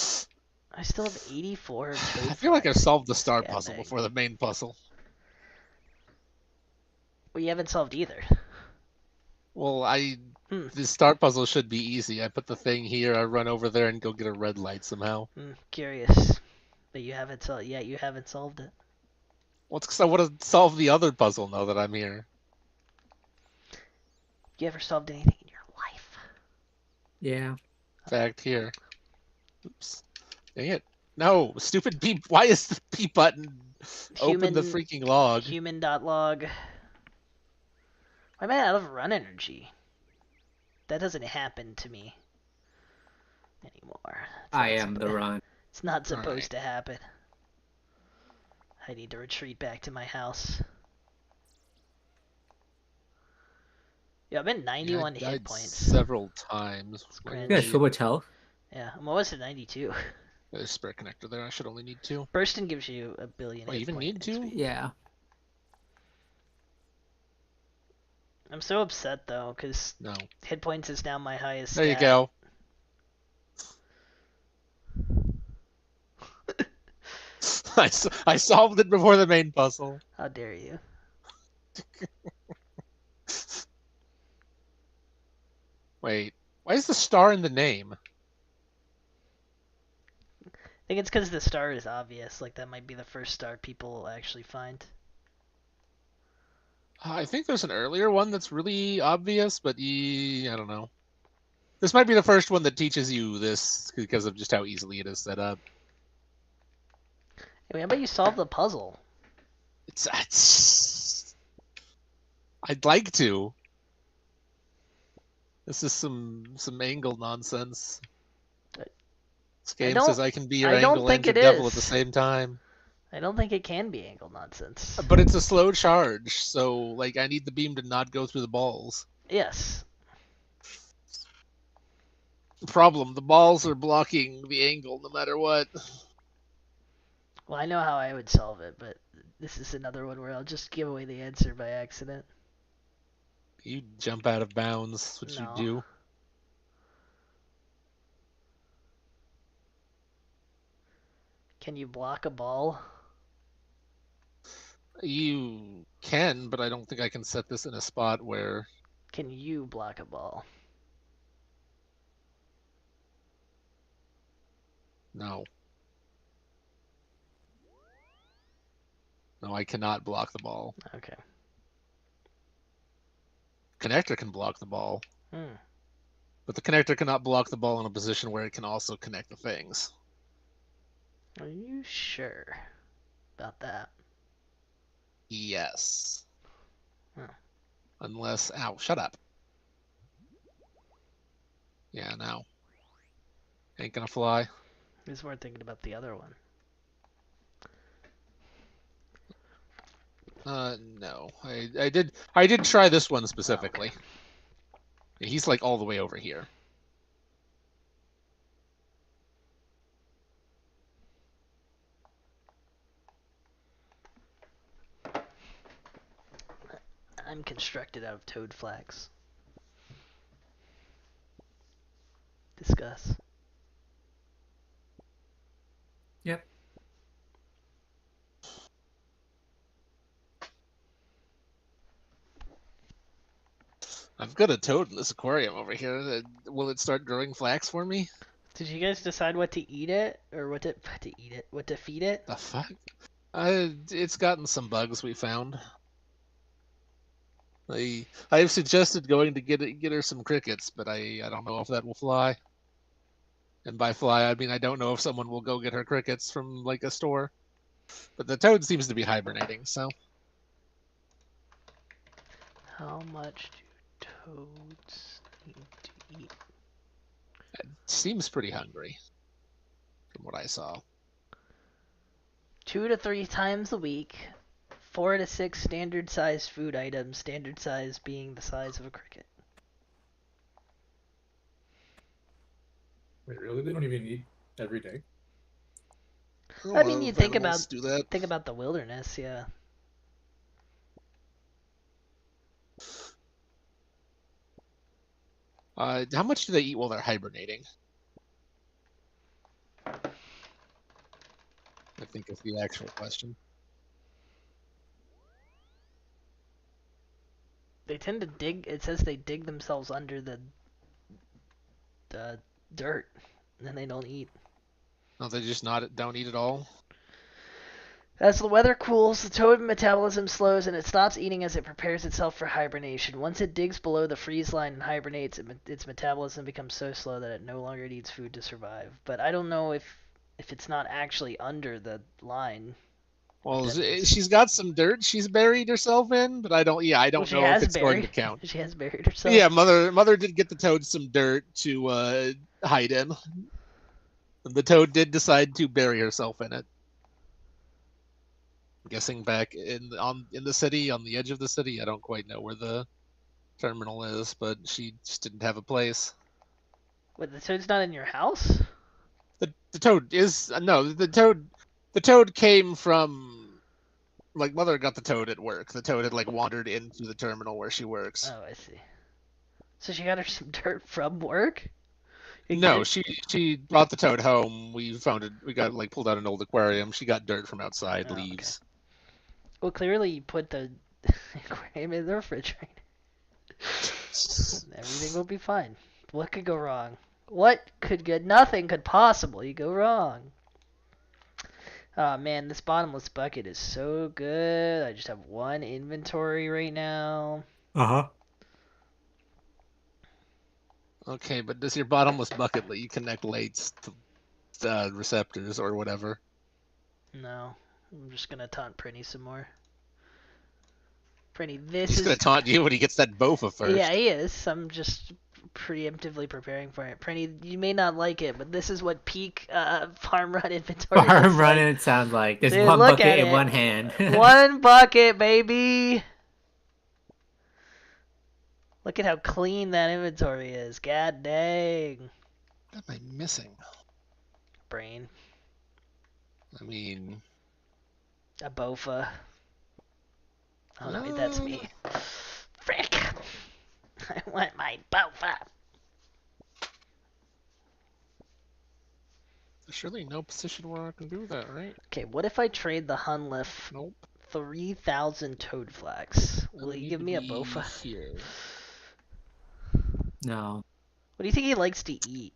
I still have 84 toad I feel like I've solved the star Yeah, puzzle man. before the main puzzle. Well, you haven't solved either. Well, the star puzzle should be easy. I put the thing here, I run over there and go get a red light somehow. Curious. But you haven't solved you haven't solved it. Well, it's because I would have solved the other puzzle now that I'm here. You ever solved anything in your life? Yeah. In fact, here. Oops. Dang it. No, stupid B. Why is the B button open the freaking log? Human.log. Why am I out of run energy? That doesn't happen to me anymore. I am the run. It's not supposed to happen. I need to retreat back to my house. Yeah, I'm at 91 I hit died points. several times. Yeah, so much health. Yeah, I'm almost at 92. There's a spare connector there. I should only need 2. Bursting gives you a billion. Oh, you even need 2? Yeah. I'm so upset though, because No. hit points is now my highest. There you go. I solved it before the main puzzle. How dare you? Wait, why is the star in the name? I think it's because the star is obvious. Like, that might be the first star people will actually find. I think there's an earlier one that's really obvious, but I don't know. This might be the first one that teaches you this because of just how easily it is set up. Anyway, how about you solve the puzzle? I'd like to. This is some angle nonsense. This game says I can be your angle and your devil at the same time. I don't think it can be angle nonsense. But it's a slow charge, so like I need the beam to not go through the balls. Yes. Problem, the balls are blocking the angle no matter what. Well, I know how I would solve it, but this is another one where I'll just give away the answer by accident. You jump out of bounds, that's what you do. Can you block a ball? You can, but I don't think I can set this in a spot where... Can you block a ball? No. No, I cannot block the ball. Okay. Connector can block the ball. Hmm. But the connector cannot block the ball in a position where it can also connect the things. Are you sure about that? Yes. Huh. Unless... Ow, shut up. Yeah, now. Ain't gonna fly. I was more thinking about the other one. No. I did try this one specifically. Okay. He's like all the way over here. I'm constructed out of toad flax. Discuss. Yep. I've got a toad in this aquarium over here. Will it start growing flax for me? Did you guys decide what to eat it, or what to feed it? The fuck? It's gotten some bugs we found. I've suggested going to get her some crickets, but I don't know if that will fly. And by fly, I mean I don't know if someone will go get her crickets from like a store. But the toad seems to be hibernating, so. How much do toads need to eat? It seems pretty hungry, from what I saw. 2 to 3 times a week. 4 to 6 standard size food items, standard size being the size of a cricket. Wait, really? They don't even eat every day? I mean, you think about the wilderness, yeah. How much do they eat while they're hibernating? I think is the actual question. They tend to dig. It says they dig themselves under the dirt, and then they don't eat. No, they just don't eat at all. As the weather cools, the toad metabolism slows and it stops eating as it prepares itself for hibernation. Once it digs below the freeze line and hibernates, its metabolism becomes so slow that it no longer needs food to survive. But I don't know if it's not actually under the line. Well, she's got some dirt she's buried herself in, but I don't she know if has it's going to buried. count. She has buried herself. Yeah, mother did get the toad some dirt to hide in. The toad did decide to bury herself in it. I'm guessing back in the city, on the edge of the city. I don't quite know where the terminal is, but she just didn't have a place. Wait, the toad's not in your house? The toad is no, the toad came from, like, mother got the toad at work. The toad had like wandered into the terminal where she works. Oh, I see. So she got her some dirt from work? No, she brought the toad home. We found it. We got like pulled out an old aquarium. She got dirt from outside, leaves. Well, clearly you put the aquarium in the refrigerator. Everything will be fine. What could go wrong? Nothing could possibly go wrong. Oh man, this bottomless bucket is so good. I just have one inventory right now. Uh-huh. Okay, but does your bottomless bucket let you connect lights to receptors or whatever? No, I'm just gonna taunt Prinny some more. Prinny, this He's is... gonna taunt you when he gets that bofa first. Yeah, he is. I'm just preemptively preparing for it. Prinny, you may not like it, but this is what peak farm run inventory looks Farm like. running, it sounds like. There's Dude, one look bucket at in it. one hand. One bucket, baby! Look at how clean that inventory is. God dang. What am I missing? Brain. I mean... A bofa. Oh no, wait, that's me. Frick! I want my bofa! There's surely no position where I can do that, right? Okay, what if I trade the Hunliff 3,000 toad flags? Will he give me a bofa? Here. No. What do you think he likes to eat?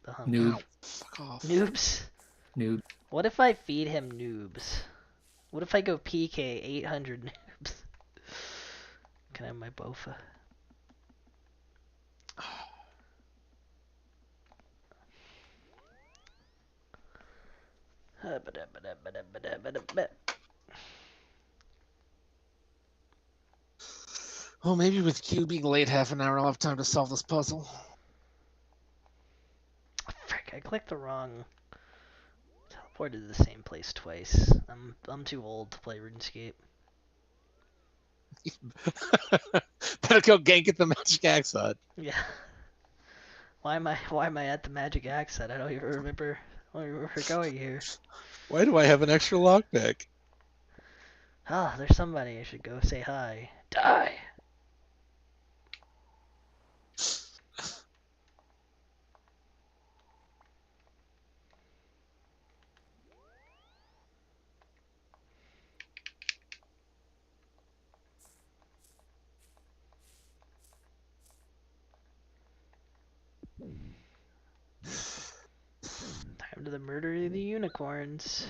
The Hunliff. Noob. Fuck off. Noobs? Noob. What if I feed him noobs? What if I go PK 800 noobs? Can I have my bofa? Well, maybe with Q being late half an hour, I'll have time to solve this puzzle. Frick, I clicked the wrong... Teleported to the same place twice. I'm too old to play RuneScape. Better go gank at the magic axe hut. Yeah. Why am I at the magic axe hut? I don't even remember where we're going here. Why do I have an extra lockpick? Ah, there's somebody I should go say hi. Die! Time to the murder of the unicorns.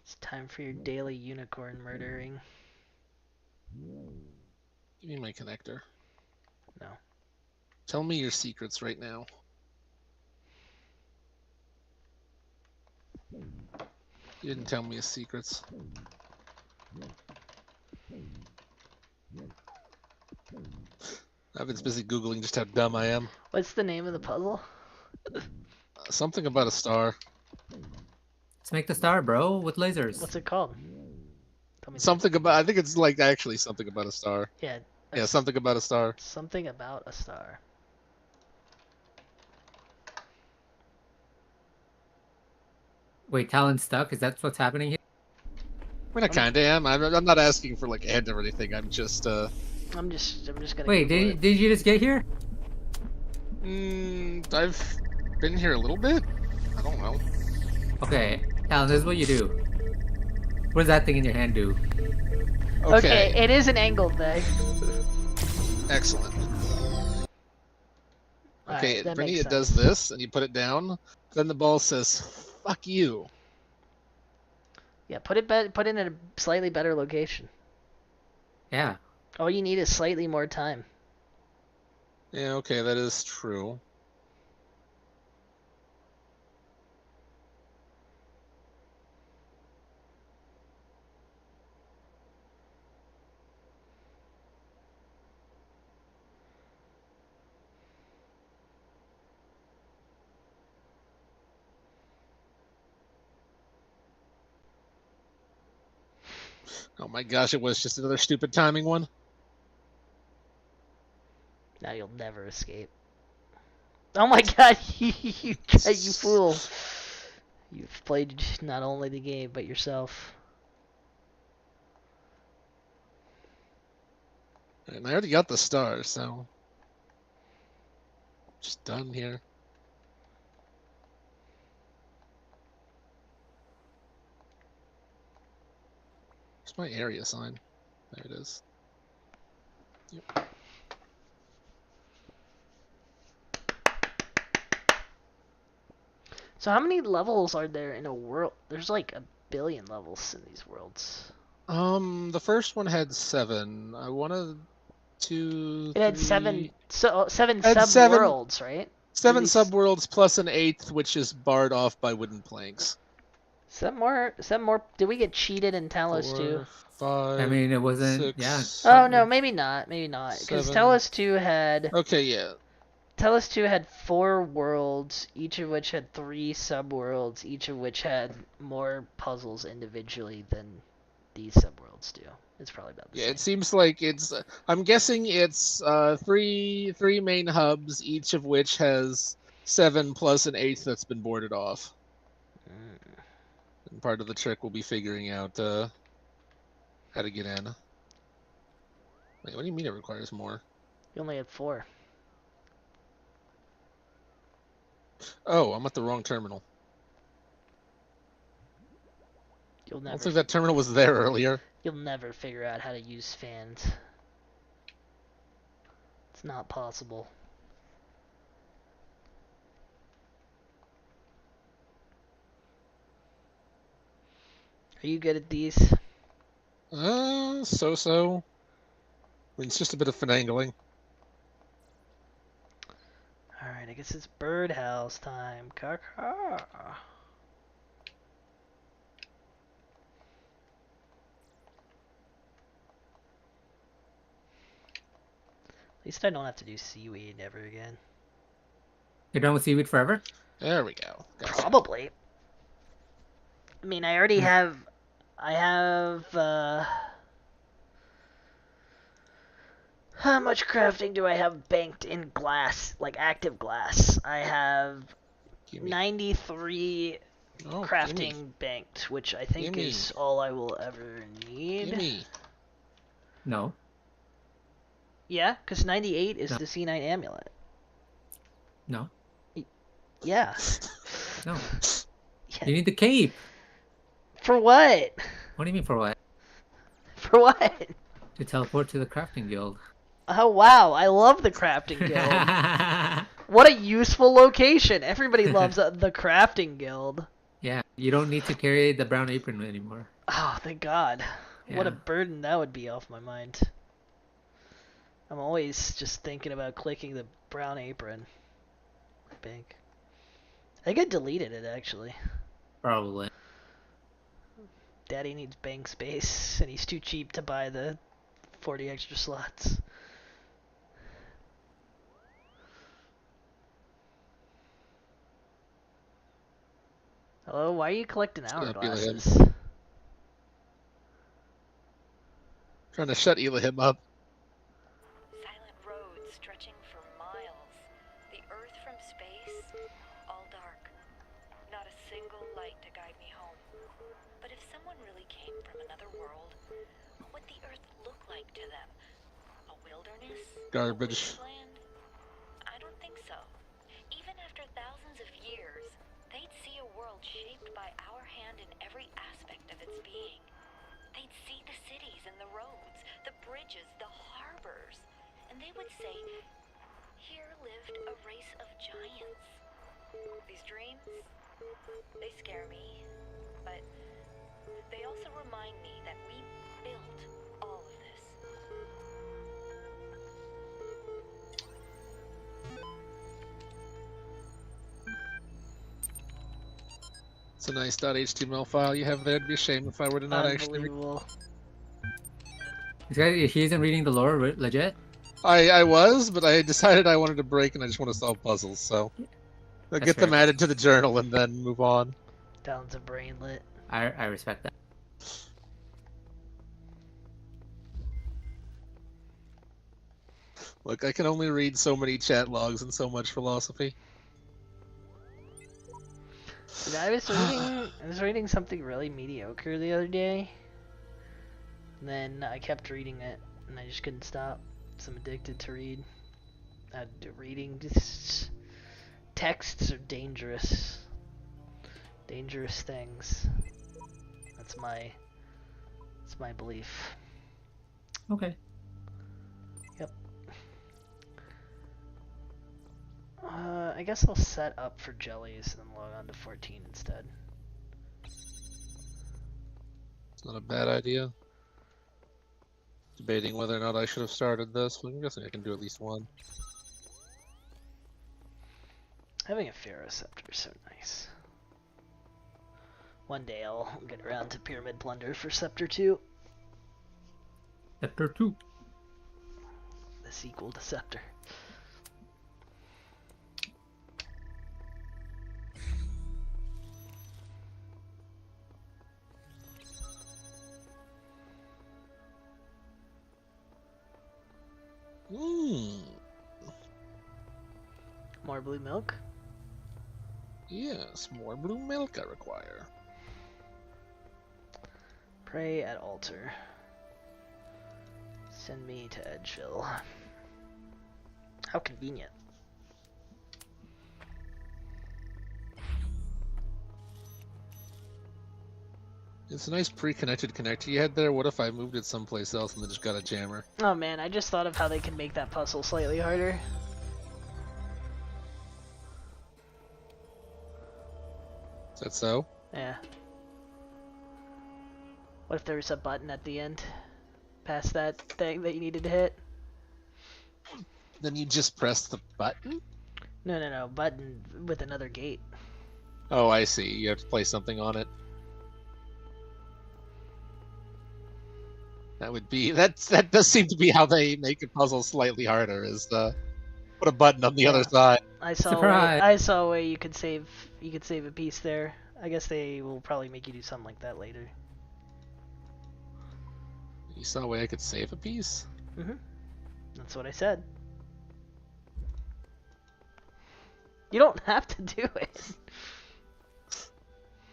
It's time for your daily unicorn murdering. Give me my connector. No. Tell me your secrets right now. You didn't tell me his secrets. I've been busy Googling just how dumb I am. What's the name of the puzzle? Something about a star. Let's make the star, bro, with lasers. What's it called? Tell me Something about, I think it's like actually something about a star. Yeah. Yeah, something about a star. Something about a star. Wait, Talon's stuck? Is that what's happening here? I mean, I kind of am. I'm not asking for like a hint or anything. I'm just I'm just gonna. Wait, did you just get here? I've been here a little bit. I don't know. Okay, Talon, this is what you do. What does that thing in your hand do? Okay, it is an angled thing. Excellent. Okay, Alright, that Brittany, makes it does this, and you put it down. Then the ball says, "Fuck you." Yeah, put it in a slightly better location. Yeah. All you need is slightly more time. Yeah, okay, that is true. Oh my gosh, it was just another stupid timing one. Now you'll never escape. Oh my god, you fool. You've played not only the game, but yourself. And I already got the star, so... Just done here. Where's my area sign? There it is. Yep. So how many levels are there in a world? There's like 1 billion levels in these worlds. The first one had 7. I wanted 2, It had 3... 7 had sub-worlds, right? 7 these... sub-worlds plus an 8th, which is barred off by wooden planks. 7 more. Did we get cheated in Talos 2? 5, I mean, it wasn't. 6, Yeah. Oh no, maybe not. Maybe not. Because 7. Talos 2 had. Okay, yeah. Talos 2 had 4 worlds, each of which had 3 sub-worlds, each of which had more puzzles individually than these sub-worlds do. It's probably about the same. It seems like it's... I'm guessing it's 3 main hubs, each of which has 7 plus an 8th that's been boarded off. And part of the trick will be figuring out how to get in. Wait, what do you mean it requires more? You only had 4. Oh, I'm at the wrong terminal. You'll I never. don't think that terminal was there earlier. You'll never figure out how to use fans. It's not possible. Are you good at these? So-so. I mean, it's just a bit of finagling. Alright, I guess it's birdhouse time. Caw-caw. At least I don't have to do seaweed ever again. You're done with seaweed forever? There we go. Gotcha. Probably. I mean, I already have... How much crafting do I have banked in glass, like active glass? I have 93 crafting banked, which I think is all I will ever need. Gimme. No. Yeah, because 98 is the C9 amulet. No. Yeah. No. Yeah. You need the cape. For what? What do you mean for what? For what? To teleport to the crafting guild. Oh wow, I love the crafting guild. What a useful location. Everybody loves the crafting guild. Yeah, you don't need to carry the brown apron anymore. Oh, thank God. Yeah. What a burden that would be off my mind. I'm always just thinking about clicking the brown apron. Bank. I think I deleted it, actually. Probably. Daddy needs bank space, and he's too cheap to buy the 40 extra slots. Hello, why are you collecting hourglasses? Trying to shut Elahim up. Silent roads stretching for miles. The earth from space, all dark. Not a single light to guide me home. But if someone really came from another world, what would the earth look like to them? A wilderness? Garbage. A wasteland? I don't think so. Even after thousands of years, they'd see a world shaped by our hand in every aspect of its being. They'd see the cities and the roads, the bridges, the harbors, and they would say, here lived a race of giants. These dreams, they scare me, but they also remind me that we built all of this. It's a nice .html file you have there. It'd be a shame if I were to not actually read. This guy, he isn't reading the lore, legit? I was, but I decided I wanted to break and I just want to solve puzzles, so I'll get them added to the journal and then move on. Down to brainlet. I respect that. Look, I can only read so many chat logs and so much philosophy. Dude, I was reading something really mediocre the other day. And then I kept reading it, and I just couldn't stop. So I'm addicted to read. Reading texts are dangerous. Dangerous things. That's my belief. Okay. Yep. I guess I'll set up for jellies and then log on to 14 instead. It's not a bad idea. Debating whether or not I should have started this, but I'm guessing I can do at least one. Having a Ferroceptor is so nice. One day I'll get around to Pyramid Plunder for Scepter 2. Scepter 2. The sequel to Scepter. More blue milk? Yes, more blue milk I require. Pray at altar. Send me to Edgeville. How convenient. It's a nice pre-connected connector you had there. What if I moved it someplace else and then just got a jammer? Oh man, I just thought of how they can make that puzzle slightly harder. Is that so? Yeah. What if there was a button at the end? Past that thing that you needed to hit? Then you just press the button? No, button with another gate. Oh, I see. You have to place something on it. That would be that does seem to be how they make a puzzle slightly harder, is put a button on the other side. I saw a way you could save a piece there. I guess they will probably make you do something like that later. You saw a way I could save a piece? Mhm. That's what I said. You don't have to do it.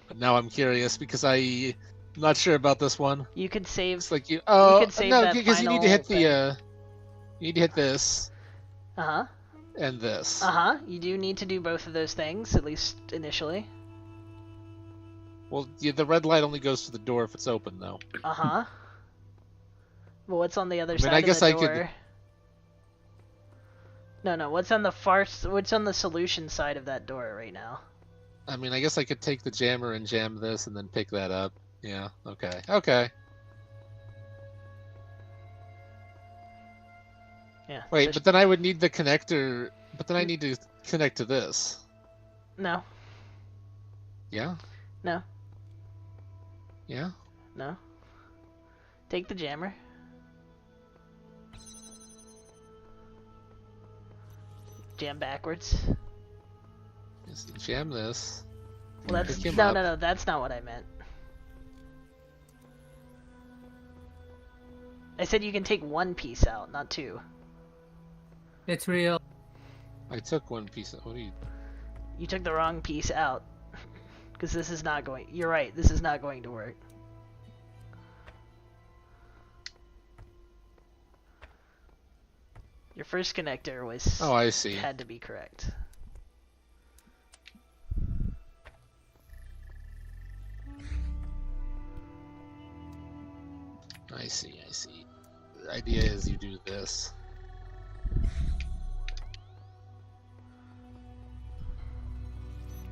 But now I'm curious because I'm not sure about this one. You could save. It's like you could save no, that because you need to hit final the you need to hit this. Uh-huh. And this. Uh-huh. You do need to do both of those things, at least initially. Well, yeah, the red light only goes to the door if it's open, though. Uh-huh. Well, what's on the other I mean, side I of guess the I door? No, what's on the what's on the solution side of that door right now? I mean, I guess I could take the jammer and jam this and then pick that up. Yeah, okay. Okay. Yeah. Wait, but then I would need the connector, but then I need to connect to this. No. Yeah? No. Yeah? No. Take the jammer. Jam backwards. Just jam this. Well, that's Pick him no, up. no, that's not what I meant. I said you can take one piece out, not two. It's real. I took one piece. What do you? You took the wrong piece out. Because this is not going... You're right, this is not going to work. Your first connector was... Oh, I see. Had to be correct. I see, I see. The idea is you do this.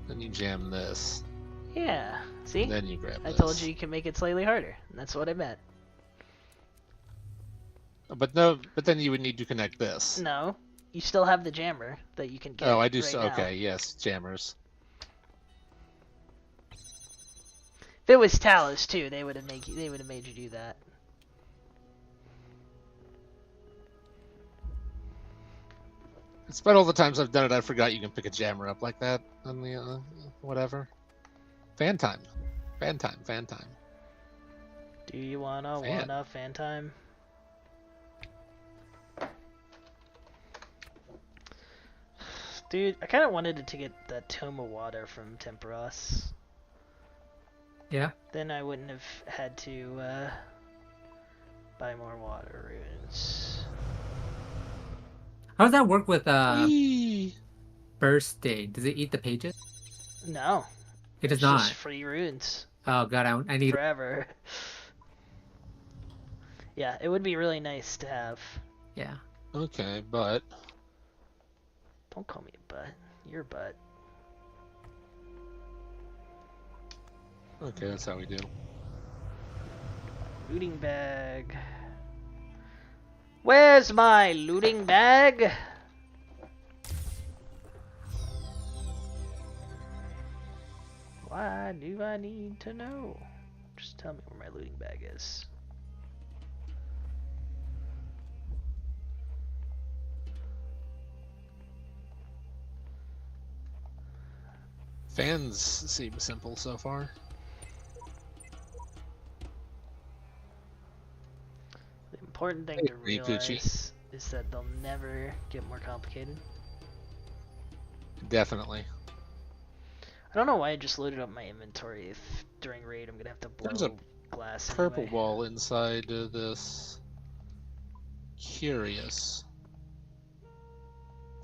Then you jam this. Yeah, see? Then you grab I this. told you can make it slightly harder. And that's what I meant. But no, but then you would need to connect this. No, you still have the jammer that you can get. Oh, I do. right So, now. okay, yes, jammers. If it was Talos too, they would have made you do that. It's been all the times I've done it. I forgot you can pick a jammer up like that on the whatever. Fan time, fan time, fan time. Do you wanna fan time? Dude, I kind of wanted to get that tome of water from Temperos. Yeah. Then I wouldn't have had to buy more water runes. How does that work with first aid? Does it eat the pages? No. It does It's not. just free runes. Oh god, I need forever. Yeah, it would be really nice to have. Yeah. Okay, but Don't call me a butt. You're a butt. okay, that's how we do. Looting bag. Where's my looting bag? Why do I need to know? Just tell me where my looting bag is. Fans seem simple so far. The important thing to Hey, Gucci. realize is that they'll never get more complicated. Definitely. I don't know why I just loaded up my inventory if during raid I'm gonna have to blow There's a glass purple anyway. ball inside this. Curious.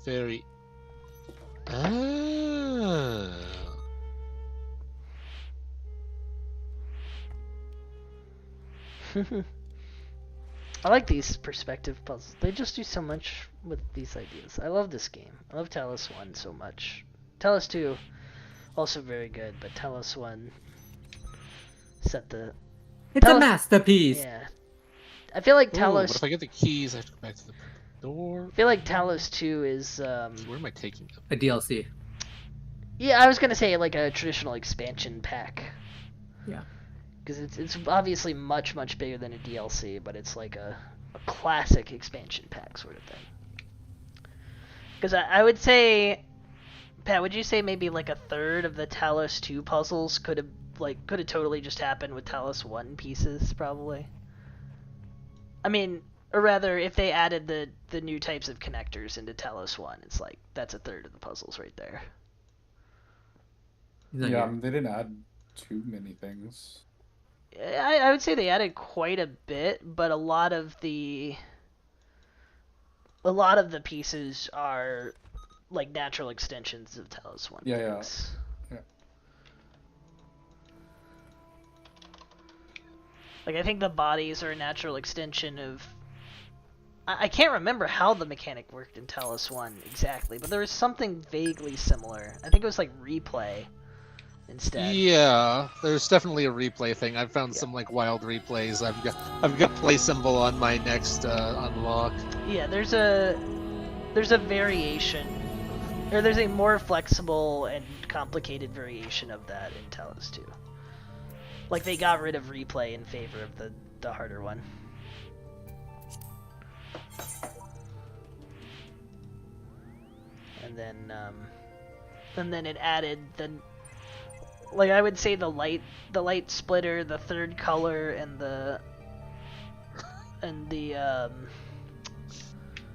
Very. Ah. I like these perspective puzzles. They just do so much with these ideas. I love this game. I love Talos 1 so much. Talos 2, also very good, but Talos 1 set the... It's a masterpiece! Yeah. I feel like Ooh, Talos... but if I get the keys, I have to go back to the door. I feel like Talos 2 is... Where am I taking them? A DLC. Yeah, I was gonna say like a traditional expansion pack. Yeah. Because it's obviously much bigger than a DLC, but it's like a classic expansion pack sort of thing. Because I would say, Pat, would you say maybe like a third of the Talos 2 puzzles could have totally just happened with Talos 1 pieces, probably? I mean, or rather, if they added the new types of connectors into Talos 1, it's like that's a third of the puzzles right there. Yeah, I mean, they didn't add too many things. I would say they added quite a bit, but a lot of the pieces are like natural extensions of Talos 1 things. Yeah. Like I think the bodies are a natural extension of... I can't remember how the mechanic worked in Talos 1 exactly, but there was something vaguely similar. I think it was like replay instead. Yeah, there's definitely a replay thing. I've found some like wild replays. I've got play symbol on my next unlock. Yeah, there's a variation, or there's a more flexible and complicated variation of that in Talos 2. Like they got rid of replay in favor of the harder one. And then it added the, like I would say the light splitter, the third color, and the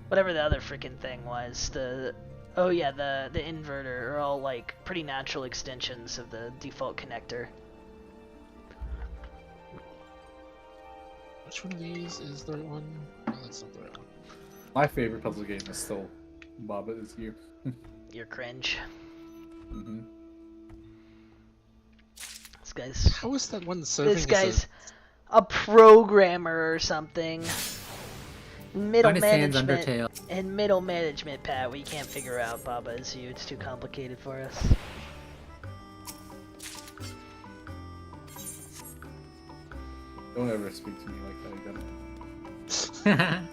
whatever the other freaking thing was, the inverter are all like pretty natural extensions of the default connector. Which one of these is the right one? No, that's not the right one. My favorite puzzle game is still Baba Is You. You're cringe. Mm-hmm. This guy's... How is that one serving? This guy's a programmer or something. Middle management. And middle management, Pat. We can't figure out Baba Is You. It's too complicated for us. Don't ever speak to me like that again.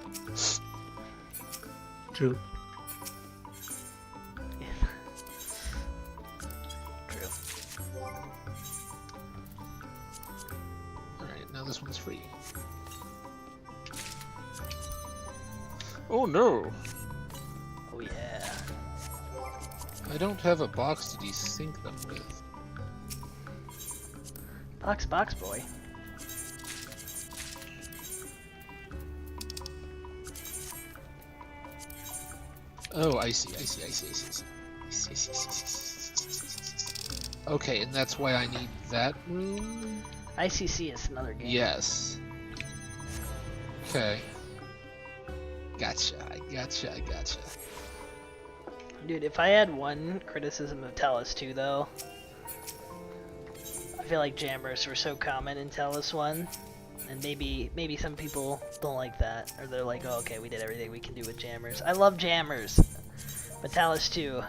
True. Alright, now this one's free. Oh no! Oh yeah. I don't have a box to desync them with. Box boy. Oh, I see. Okay, and that's why I need that room? ICC is another game. Yes. Okay. Gotcha. I gotcha. Dude, if I had one criticism of Talos 2, though, I feel like jammers were so common in Talos 1, and maybe some people don't like that, or they're like, oh, okay, we did everything we can do with jammers. I love jammers, but Talos 2,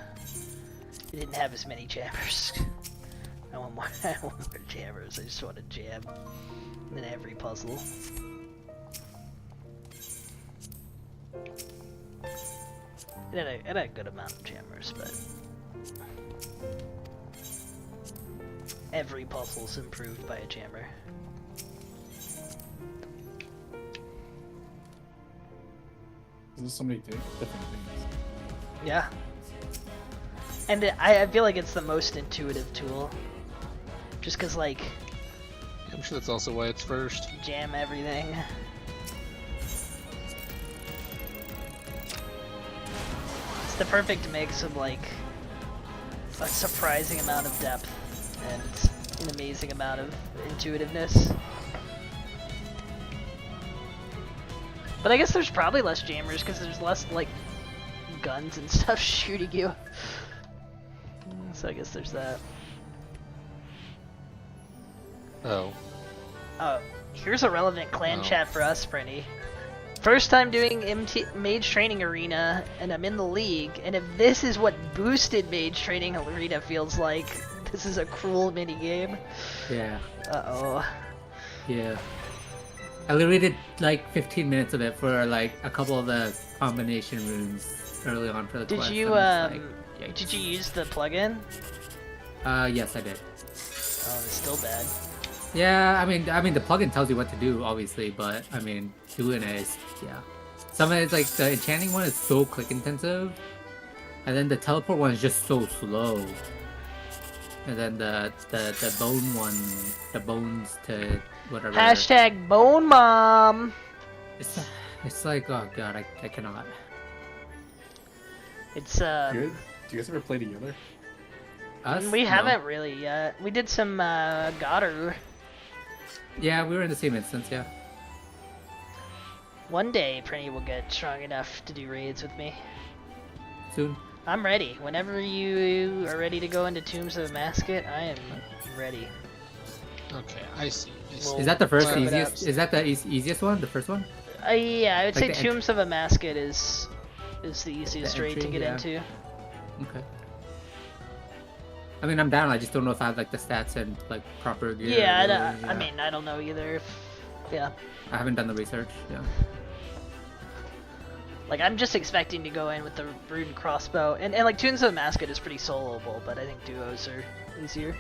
it didn't have as many jammers. I want more jammers. I just want to jam in every puzzle. It had a good amount of jammers, but every puzzle's improved by a jammer. There's so many different things. Yeah. And I feel like it's the most intuitive tool. Just because, like... I'm sure that's also why it's first. Jam everything. It's the perfect mix of, like, a surprising amount of depth and an amazing amount of intuitiveness. But I guess there's probably less jammers because there's less, like, guns and stuff shooting you. So I guess there's that. Oh. Here's a relevant clan chat for us, Prinny. First time doing Mage Training Arena, and I'm in the league, and if this is what boosted Mage Training Arena feels like, this is a cruel minigame. Yeah. Uh-oh. Yeah. I literally did like 15 minutes of it for like a couple of the combination rooms early on for the Did quest. you did you use the plugin? Yes, I did. Oh, it's still bad. Yeah, I mean the plugin tells you what to do, obviously, but I mean doing it is Some of it's like the enchanting one is so click intensive, and then the teleport one is just so slow. And then the bone one, the bones to whatever. Hashtag bone mom. It's like, oh god, I cannot. It's Good. Do you guys ever play together? Us? We No. haven't really yet. We did some Goddard. Yeah, we were in the same instance, yeah. One day, Prinny will get strong enough to do raids with me. Soon. I'm ready. Whenever you are ready to go into Tombs of Masket, I am ready. Okay, I see. Is that the first easiest? Is that the easiest one? The first one? Yeah, I would Like say the Tombs of a Masket is the easiest The raid to entry, get yeah. into. Okay. I mean, I'm down. I just don't know if I have like the stats and like proper gear. Yeah, really, I mean, I don't know either. Yeah. I haven't done the research. Yeah. Like, I'm just expecting to go in with the Rune Crossbow. And like, Tombs of Masket is pretty soloable, but I think duos are easier.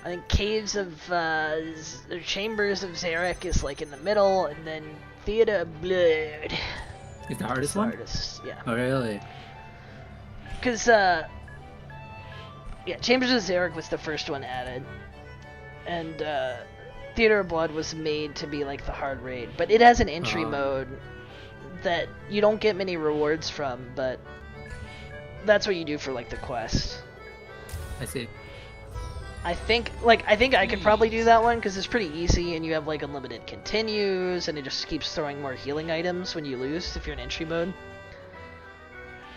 I think Caves of, Chambers of Zarek is like in the middle, and then Theater of Blood. Is the hardest one? Yeah. Oh, really? Because, yeah, Chambers of Zarek was the first one added. And, Theater of Blood was made to be like the hard raid. But it has an entry mode that you don't get many rewards from, but that's what you do for like the quest. I see. I think I could probably do that one because it's pretty easy and you have like unlimited continues and it just keeps throwing more healing items when you lose if you're in entry mode.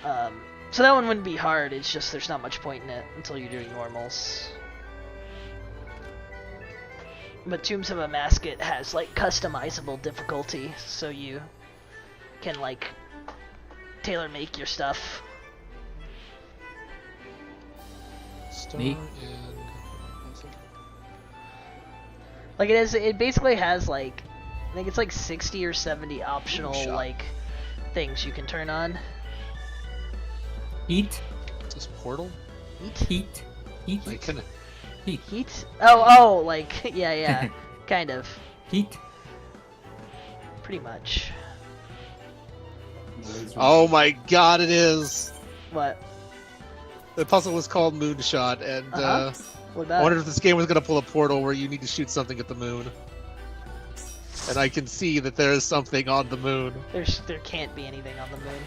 So that one wouldn't be hard, it's just there's not much point in it until you're doing normals. But Tombs of a Masket has like customizable difficulty, so you can like tailor make your stuff. Neat. Like it basically has like, I think it's like 60 or 70 optional like things you can turn on. Heat. This portal? Heat. Like, kinda... Heat? Oh, like, yeah, kind of. Heat. Pretty much. Oh my god, it is! What? The puzzle was called Moonshot, and What I wondered if this game was going to pull a portal where you need to shoot something at the moon. and I can see that there is something on the moon. There can't be anything on the moon.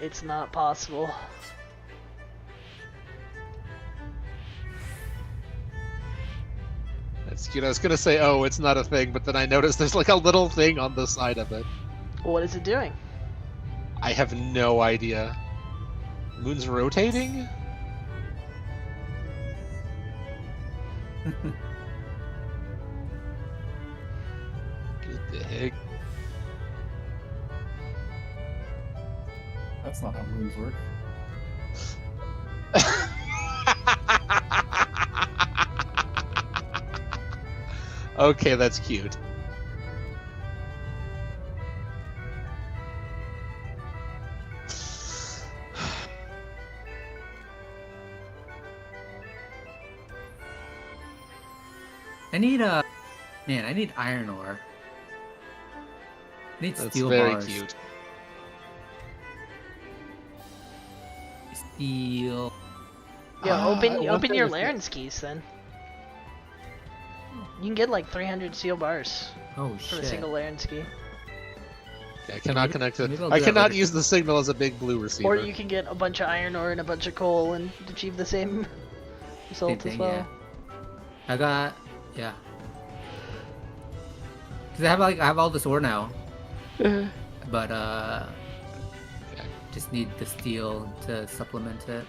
It's not possible. That's cute. I was gonna say, oh, it's not a thing, but then I noticed there's like a little thing on the side of it. What is it doing? I have no idea. Moon's rotating? What the heck? That's not how moons work. Okay, that's cute. I need a man. I need iron ore. I need That's steel very bars. cute. Steel. Yeah, I open wonder your if it- Laren's keys then. You can get like 300 steel bars Oh for shit. a single Laren's key. I cannot connect it. maybe I'll I do that cannot later. use the signal as a big blue receiver. Or you can get a bunch of iron ore and a bunch of coal and achieve the same result Same thing, as well. yeah. I got yeah. Cause I have all this ore now, but just need the steel to supplement it.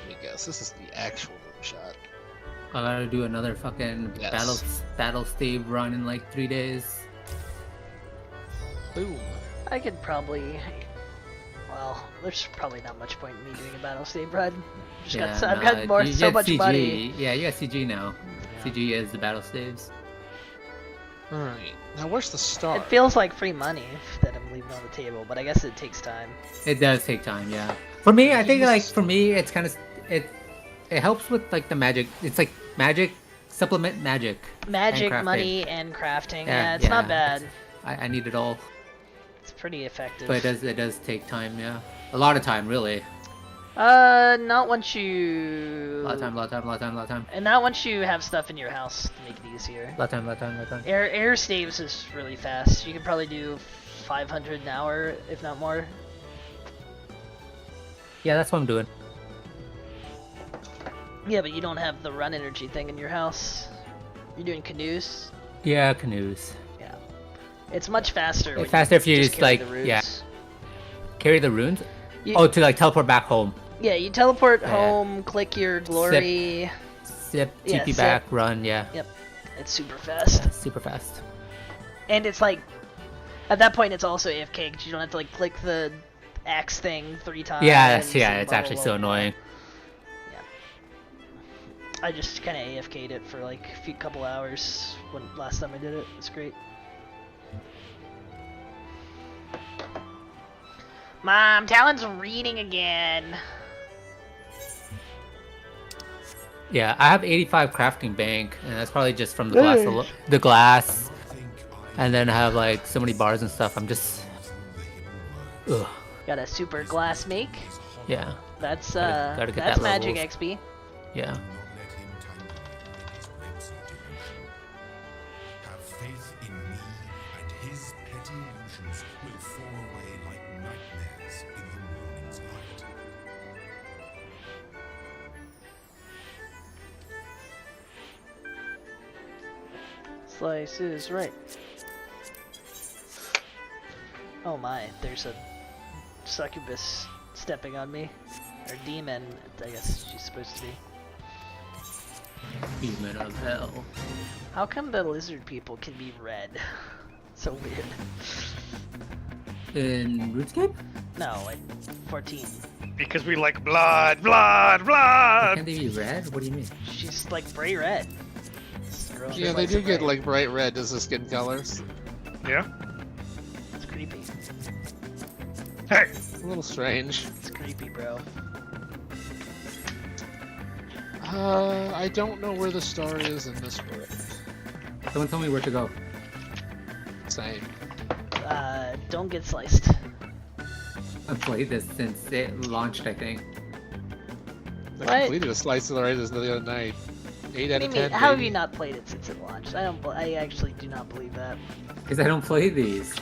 Let me guess. This is the actual moon shot. I gotta do another fucking Yes. battle stave run in like 3 days. Boom. I could probably. Well, there's probably not much point in me doing a battle save run. I've got more, you so get much CG. money. Yeah, you got CG now. CG is the battle staves. Alright. Now where's the star? It feels like free money that I'm leaving on the table, but I guess it takes time. It does take time, yeah. For me, I think like for me, it's kind of it helps with like the magic. It's like magic supplement magic. and Magic, crafting. money, and crafting. Yeah, it's not bad. I need it all, It's pretty effective. but it does take time, yeah. A lot of time, really. Not once you. A lot of time. And not once you have stuff in your house to make it easier. A lot of time. Air staves is really fast. You can probably do 500 an hour, if not more. Yeah, that's what I'm doing. Yeah, but you don't have the run energy thing in your house. You're doing canoes. Yeah, canoes. Yeah, it's much faster. It's when faster if you just just carry like the runes. yeah, carry the runes. You- Oh, to like teleport back home. Yeah, you teleport Yeah. home, click your glory. Sip, Yeah, TP sip. back, run. Yeah. Yep, it's super fast. Yeah, super fast. And it's like, at that point, it's also AFK because you don't have to like click the axe thing 3 times. Yeah, yeah, and it's blah, actually blah, so blah. annoying. I just kind of AFK'd it for like a couple hours when last time I did it. It's great. Mom, Talon's reading again. Yeah, I have 85 crafting bank, and that's probably just from the glass. The glass, and then I have like so many bars and stuff. I'm just, ugh. Got a super glass make. Yeah. That's Gotta get that's that magic levels. XP. Yeah. Have faith in me, and his petty illusions will fall away like nightmares in the morning's light. Slice is right. Oh my, there's a succubus stepping on me. Or demon, I guess she's supposed to be. Demon of hell. How come the lizard people can be red? So weird. In RuneScape? No, in 14. Because we like blood. Can they be red? What do you mean? She's like bright red. It's room. Yeah, they do get like bright red as the skin colors. Yeah. It's creepy. Hey! It's a little strange. It's creepy, bro. I don't know where the star is in this world. Someone tell me where to go. Same. Don't get sliced. I've played this since it launched, I think. I completed a slice of the right the other night. 8 out of 10. How have you not played it since it launched? I actually do not believe that. Because I don't play these.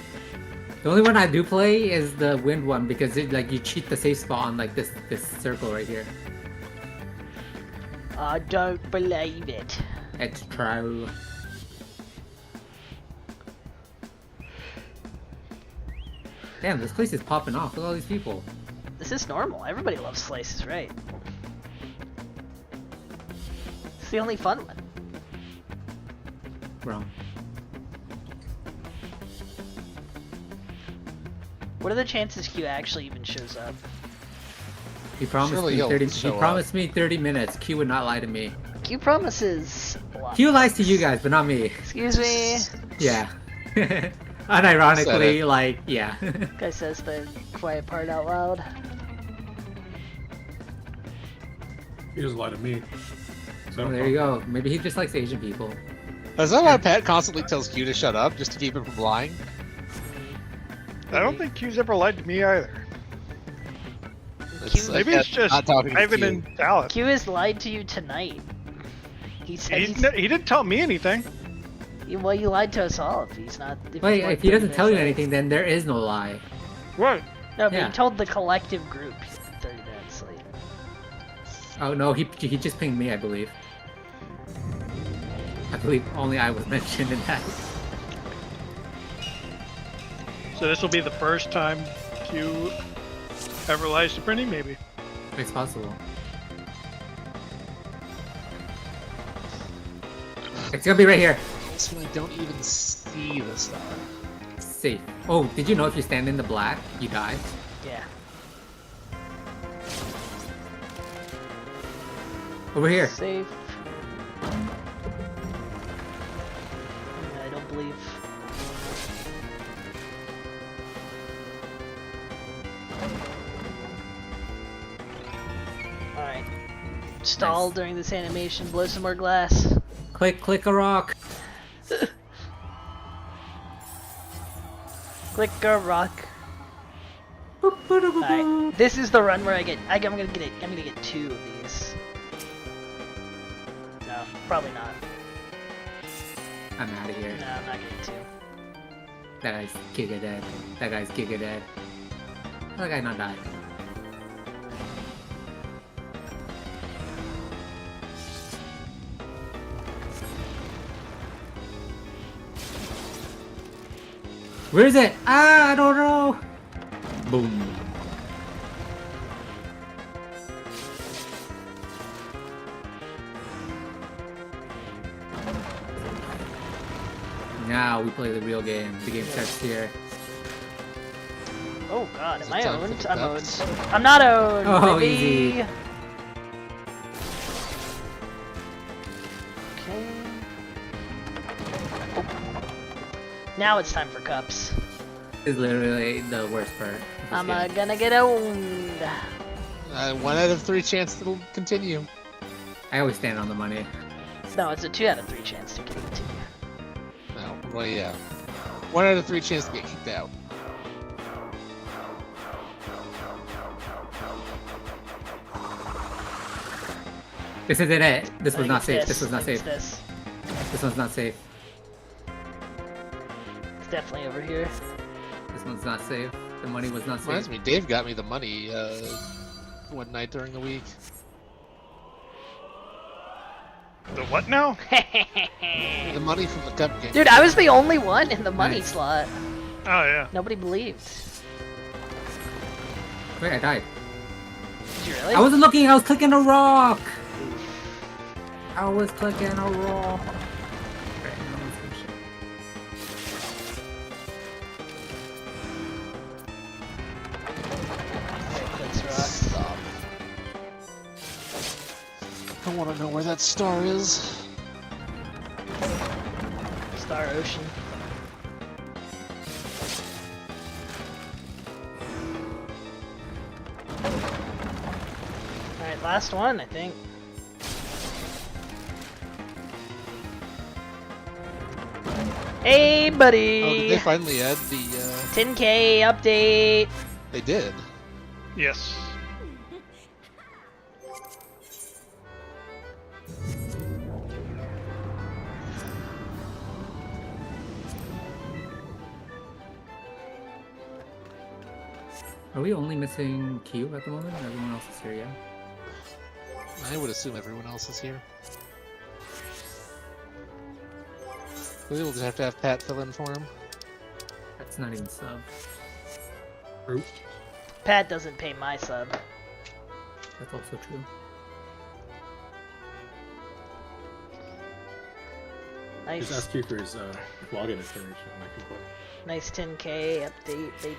The only one I do play is the wind one because it, like you cheat the safe spot on like this circle right here. I don't believe it. It's true. Damn, this place is popping off. Look at all these people. This is normal. Everybody loves slices, right? It's the only fun one. Wrong. What are the chances Q actually even shows up? He promised Surely me he'll 30. He show up. promised me 30 minutes. Q would not lie to me. Q promises a lot. Q lies to you guys, but not me. Excuse me. Yeah. Said Unironically, it. like, yeah. Guy says the quiet part out loud. He doesn't lie to me. So Oh, there you go. Maybe he just likes Asian people. Is that why Pat constantly tells Q to shut up, just to keep him from lying? I don't think Q's ever lied to me either. Maybe like it's just not talking to Ivan Q. and Dallas. Q has lied to you tonight. He said He didn't tell me anything. well, you lied to us all. If he's not. Wait, he's if he doesn't tell you late. anything, then there is no lie. What? No, but Yeah. he told the collective group he's 30 minutes late. Oh no, he just pinged me, I believe. I believe only I was mentioned in that. So this will be the first time Q ever lies to Brittany, maybe. It's possible. It's gonna be right here. So I don't even see the star. Safe. Oh, did you know if you stand in the black, you die? Yeah. Over here. Safe. I don't believe. Alright. Stall during this animation, blow some more glass. Click a rock. Click a rock. Alright. This is the run where I'm gonna get 2 of these. No, probably not. I'm out of here. No, I'm not getting 2. That guy's giga dead. That guy's giga dead. That guy not died. Where is it? Ah, I don't know. Boom. Now we play the real game. The game starts here. Oh god, am I time for owned? the I'm cups? owned. I'm not owned, Oh, baby! easy. Okay. Oh. Now it's time for cups. Is literally the worst part. of this I'm game. gonna get owned. 1 out of 3 chance it'll continue. I always stand on the money. No, it's a 2 out of 3 chance to continue. No, well, yeah. 1 out of 3 chance to get kicked out. This isn't it. This I was think not it's safe. this. This was I not think safe. it's This one's not safe. It's definitely over here. This one's not safe. The money was not safe. Reminds me, Dave got me the money one night during the week. The what now? The money from the cup game. Dude, I was the only one in the money Nice. slot. Oh yeah. Nobody believed. Wait, I died. Did you really? I wasn't looking. I was clicking a rock. I was clicking a rock. Okay, now let's finish it. Clicks rocks. Stop. I want to know where that star is. Star Ocean. Alright, last one, I think. Hey, buddy! Oh, did they finally add the 10K update? They did. Yes. Are we only missing Q at the moment? Everyone else is here, yeah? I would assume everyone else is here. We'll just have to have Pat fill in for him. That's not even sub. Pat doesn't pay my sub. That's also true. Nice. Just ask you for his login information and I can play. Nice 10K update, baby.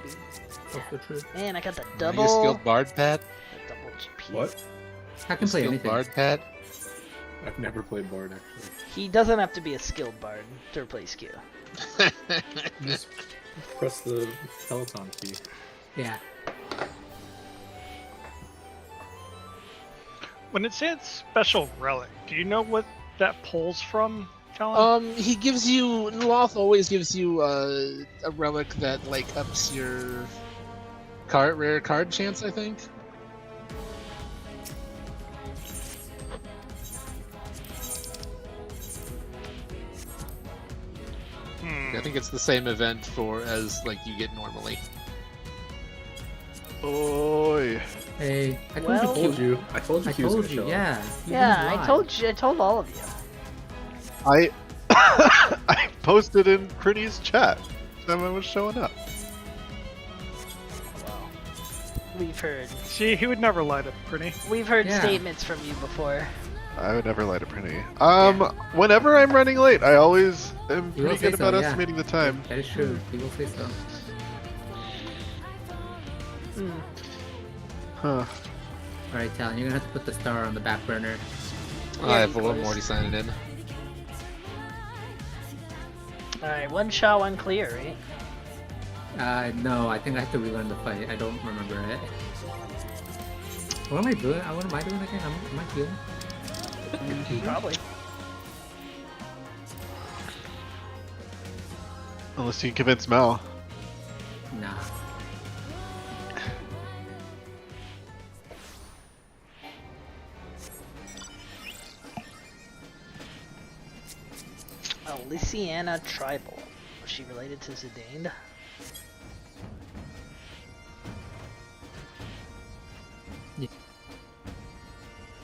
Also true. Man, I got the Are double. you a skilled bard, Pat? The double GP. What? I can play Skilled anything. bard, Pat? I've never played Bard actually. He doesn't have to be a skilled bard to replace Q. Just press the Peloton key. Yeah. When it says special relic, do you know what that pulls from, Talon? He gives you Loth always gives you a relic that like ups your rare card chance, I think. I think it's the same event for as like you get normally. Oi. Hey, I Well- told you. I told you he was gonna show up. Yeah. you Yeah, didn't I lie. told you. I told all of you. I I posted in Crinny's chat. Someone was showing up. We've heard. See, he would never lie to Prinny. We've heard Yeah. statements from you before. I would never lie to Prinny. Whenever I'm running late, I always am You will pretty say good so, about yeah. estimating the time. That is true. He will say so. Huh. Alright, Talon, you're gonna have to put the star on the back burner. I have of one course. more signing in. Alright, one shot, one clear, right? No, I think I have to relearn the fight. I don't remember it. What am I doing? What am I doing again? Am I healing? Probably. Unless you can convince Mel. Nah. Lysiana Tribal. Was she related to Zidane?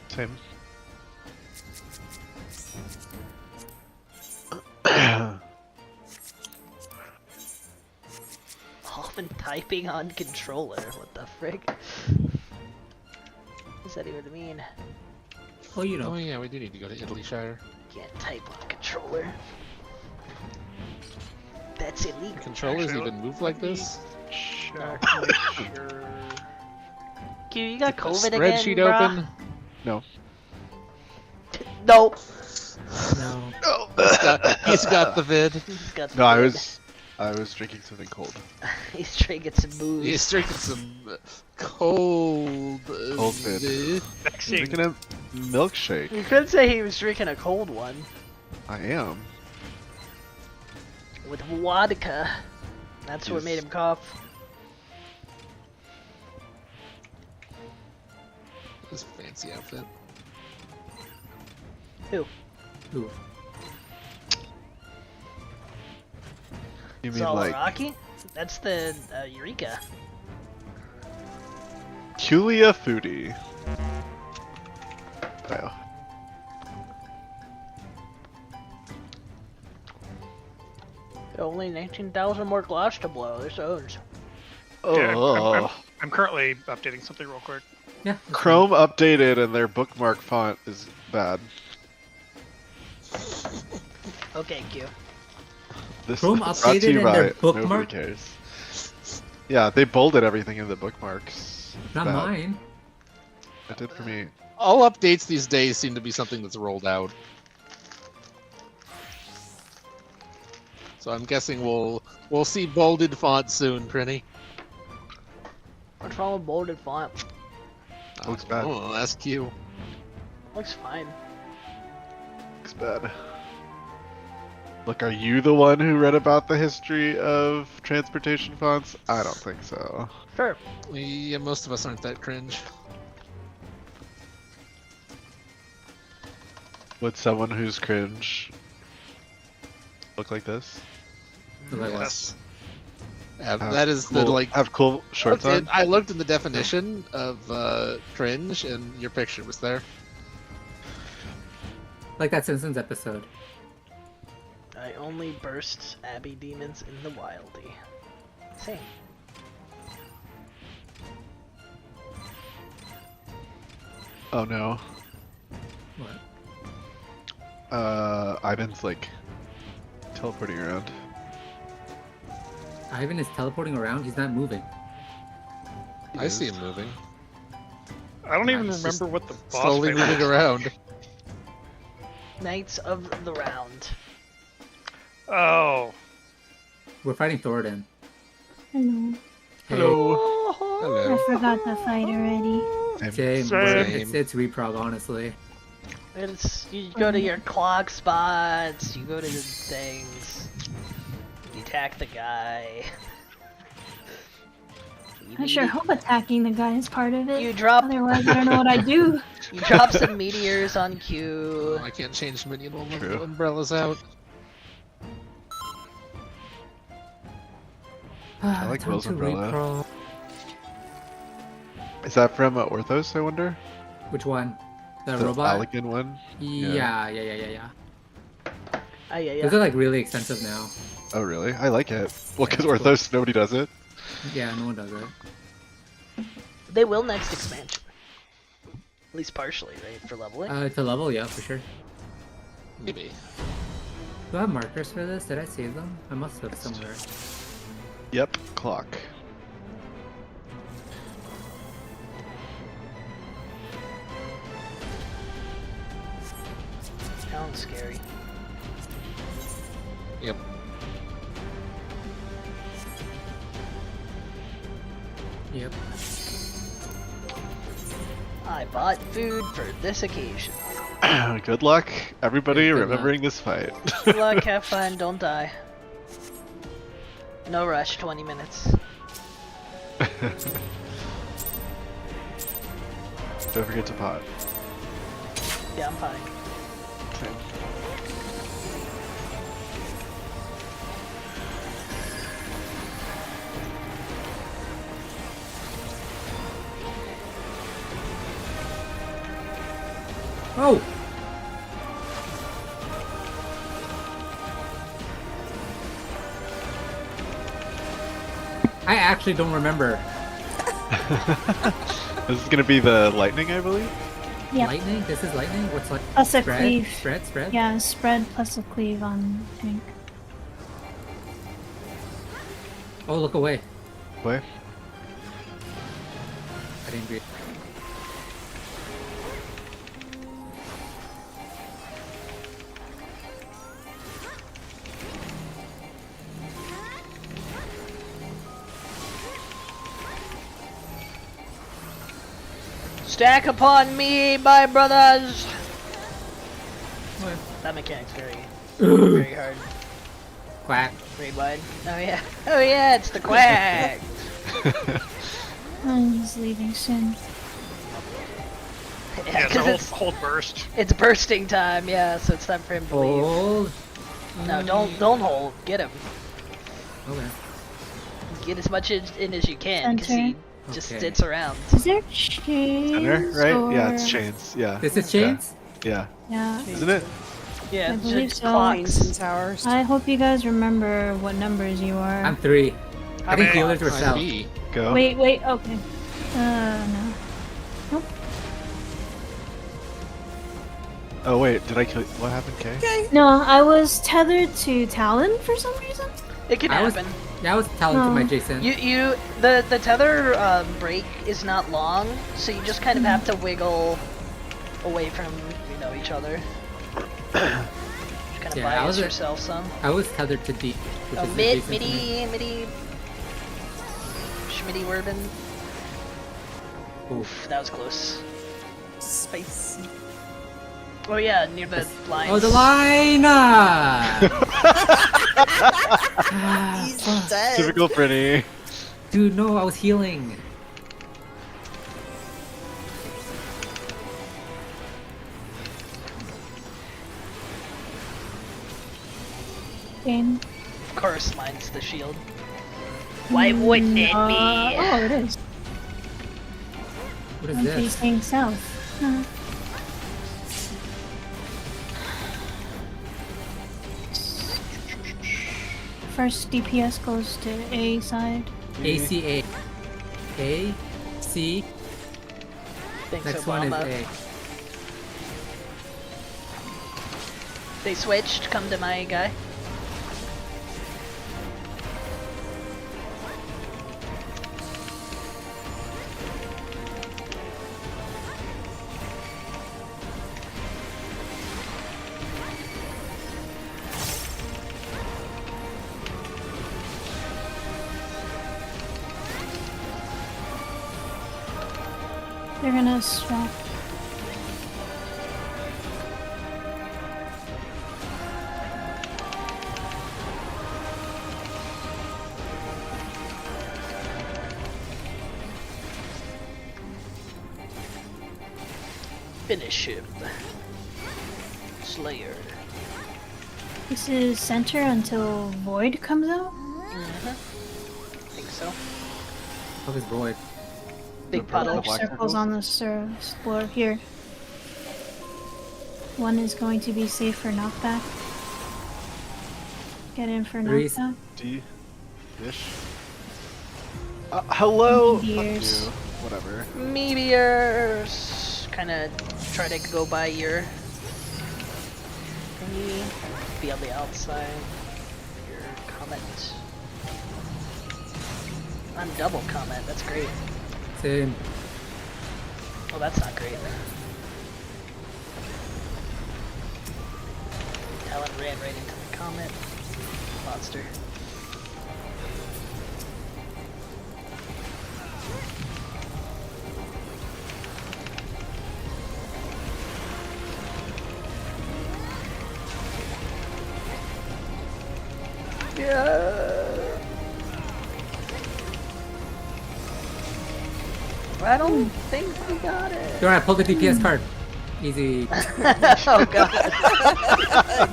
Same. All been typing on controller. What the frick? What's that even mean? Oh, you know. Oh yeah, we do need to go to Italy Shire. Can't type on controller. That's illegal. Controllers Actually, even move like this? Check, make sure. Q, you got The COVID spreadsheet again, brah? open. No. Nope. No. He's got the vid. He's got the No, I vid. was drinking something cold. He's drinking some booze. He's drinking some cold. Cold vid. Drinking a milkshake. You could say he was drinking a cold one I am. with vodka. That's what Yes. made him cough. This fancy outfit. Who? Ooh. You mean like Rocky? That's the Eureka. Culia Foodie? Oh. Only 19,000 more glass to blow. There's O's. Yeah, Oh. I'm currently updating something real quick. Yeah. Chrome updated and their bookmark font is bad. Okay, Q. This Chrome is brought to updated you and their by bookmark? Nobody cares. Yeah, they bolded everything in the bookmarks. Not Bad. mine. It did for me. All updates these days seem to be something that's rolled out. So I'm guessing we'll see bolded font soon, Prinny. What's wrong with bolded font? Looks bad. Oh, I'll ask you. Looks fine. Looks bad. Look, are you the one who read about the history of transportation fonts? I don't think so. Sure. Yeah, most of us aren't that cringe. Would someone who's cringe look like this? Yes. That is the cool, like have cool shorts on. I looked in the definition of cringe, and your picture was there. Like that Simpsons episode. I only burst Abbey demons in the wildy. Same. Oh no. What? Ivan's like teleporting around. Ivan is teleporting around. He's not moving. I see him moving. I don't even Nice. remember what the boss Slowly fight moving was. around. Knights of the Round. Oh. We're fighting Thoradin. Hello. Hello. I forgot the fight already. Same. Same. It's reprog, honestly. It's you go to your clock spots, you go to the things, you attack the guy. I sure hope attacking the guy is part of it. You drop. Otherwise, I don't know what I do. You drop some meteors on cue. I can't change minion umbrellas out. I like Time Will's to umbrella. reprog. Is that from Orthos, I wonder? Which one? The The robot? Allegan one? Yeah. Yeah. Those are like really expensive now. Oh really? I like it. Well, because Orthos, nobody does it. Yeah, no one does it. They will next expansion. At least partially, right? For leveling. To level, yeah, for sure. Maybe. Do I have markers for this? Did I save them? I must have somewhere. Yep, clock. Sounds scary. Yep. Yep. I bought food for this occasion. Good luck, everybody, Good remembering this fight. Good luck, have fun, don't die. No rush, 20 minutes. Don't forget to pot. Yeah, I'm fine. Same. Oh! I actually don't remember. This is gonna be the lightning, I believe? Yeah. Lightning? This is lightning? What's like? Plus a spread? cleave. Spread? Yeah, spread plus a cleave on tank. Oh, look away. Where? I didn't agree. Stack upon me, my brothers! That mechanic's very hard. Quack. Very wide. Oh yeah. Oh yeah, it's the quack! I'm just leaving soon. Yeah, because so it's, hold burst. it's bursting time, yeah, so it's time for him to leave. Hold. No, don't hold. Get him. Okay. Get as much in as you can, because he just Okay. sits around. Is there chains? Center, right? Yeah, it's or- chains. Yeah. This is chains? Yeah. Yeah. Isn't it? Yeah, I it's believe just so. clocks. and towers. I hope you guys remember what numbers you are. I'm 3. I think I'm healers were south. Go. Wait, okay. No. Nope. Oh wait, did I kill? What happened, Kay? No, I was tethered to Talon for some reason. It can happen. I was telling to my No. Jason. The tether break is not long, so you just kind of have to wiggle away from each other. Just kind of Yeah, I bias was yourself some. I was tethered to deep. which Oh, is mid, adjacent to me. midi, Schmitty Werbin. Oof, that was close. Space. Oh yeah, near the lines. Oh, the line! He's dead. Typical Pretty. Dude, no, I was healing. Game. Of course, mine's the shield. Why wouldn't it be? Oh, it is. What is I'm this? facing south. First DPS goes to A side. ACA. A, C. Thanks, Next Obama. one is A. They switched. Come to my guy. They're gonna swap. Finish him. Slayer. This is center until Void comes out. Think so. What is Void? Big puddle. Circles on the floor here. One is going to be safe for knockback. Get in for Reese. knockback. Dish. Hello. Meteors. Fuck you. Whatever. Meteors. Kind of try to go by your thingy. Be on the outside. Your comment. I'm double comment. That's great. Same. Well, that's not great. Talon ran right into the comment. Monster. Yeah. I don't think we got it. Alright, pull the DPS card. Easy. Oh god.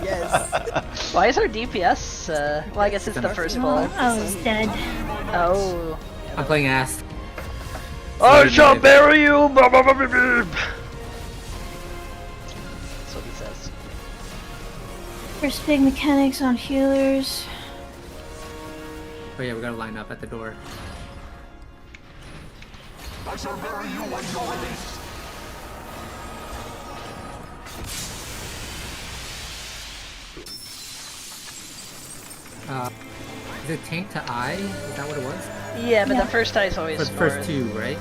Yes. Why is our DPS? Well, I guess it's the first pull. I was dead. Oh. I'm playing ass. I shall bury you! That's what he says. First big mechanics on healers. Oh yeah, we gotta line up at the door. I shall bury you when you're released. Is it tank to I? Is that what it was? Yeah, but the first die is always For the first north. two, right?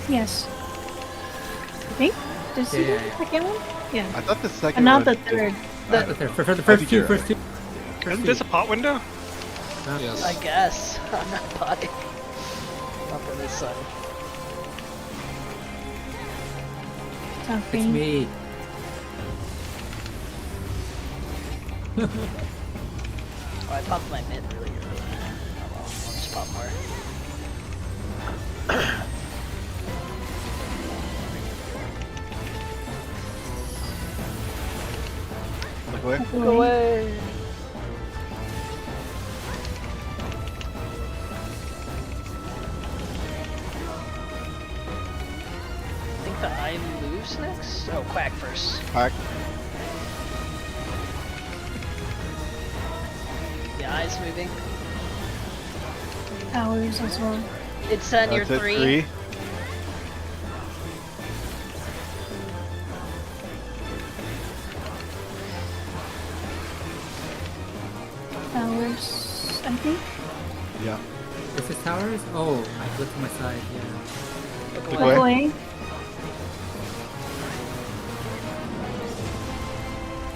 Yes. I think. Does he do Yeah. the second one? Yeah. I thought the But second not one. the third. The third. For the first two, first two. Isn't this a pot window? Yes. I guess. I'm not potting. Not for this side. It's me. Oh, I popped my mid really early. Oh well, I'll just pop more. Look away. Look away! I think the eye moves next? Oh, Quack first. Quack. The eye's moving. Hours as well. It's near That's it, 3. Hours, I think. Yeah. Is this towers? Oh, I looked to my side, yeah. Look Look away.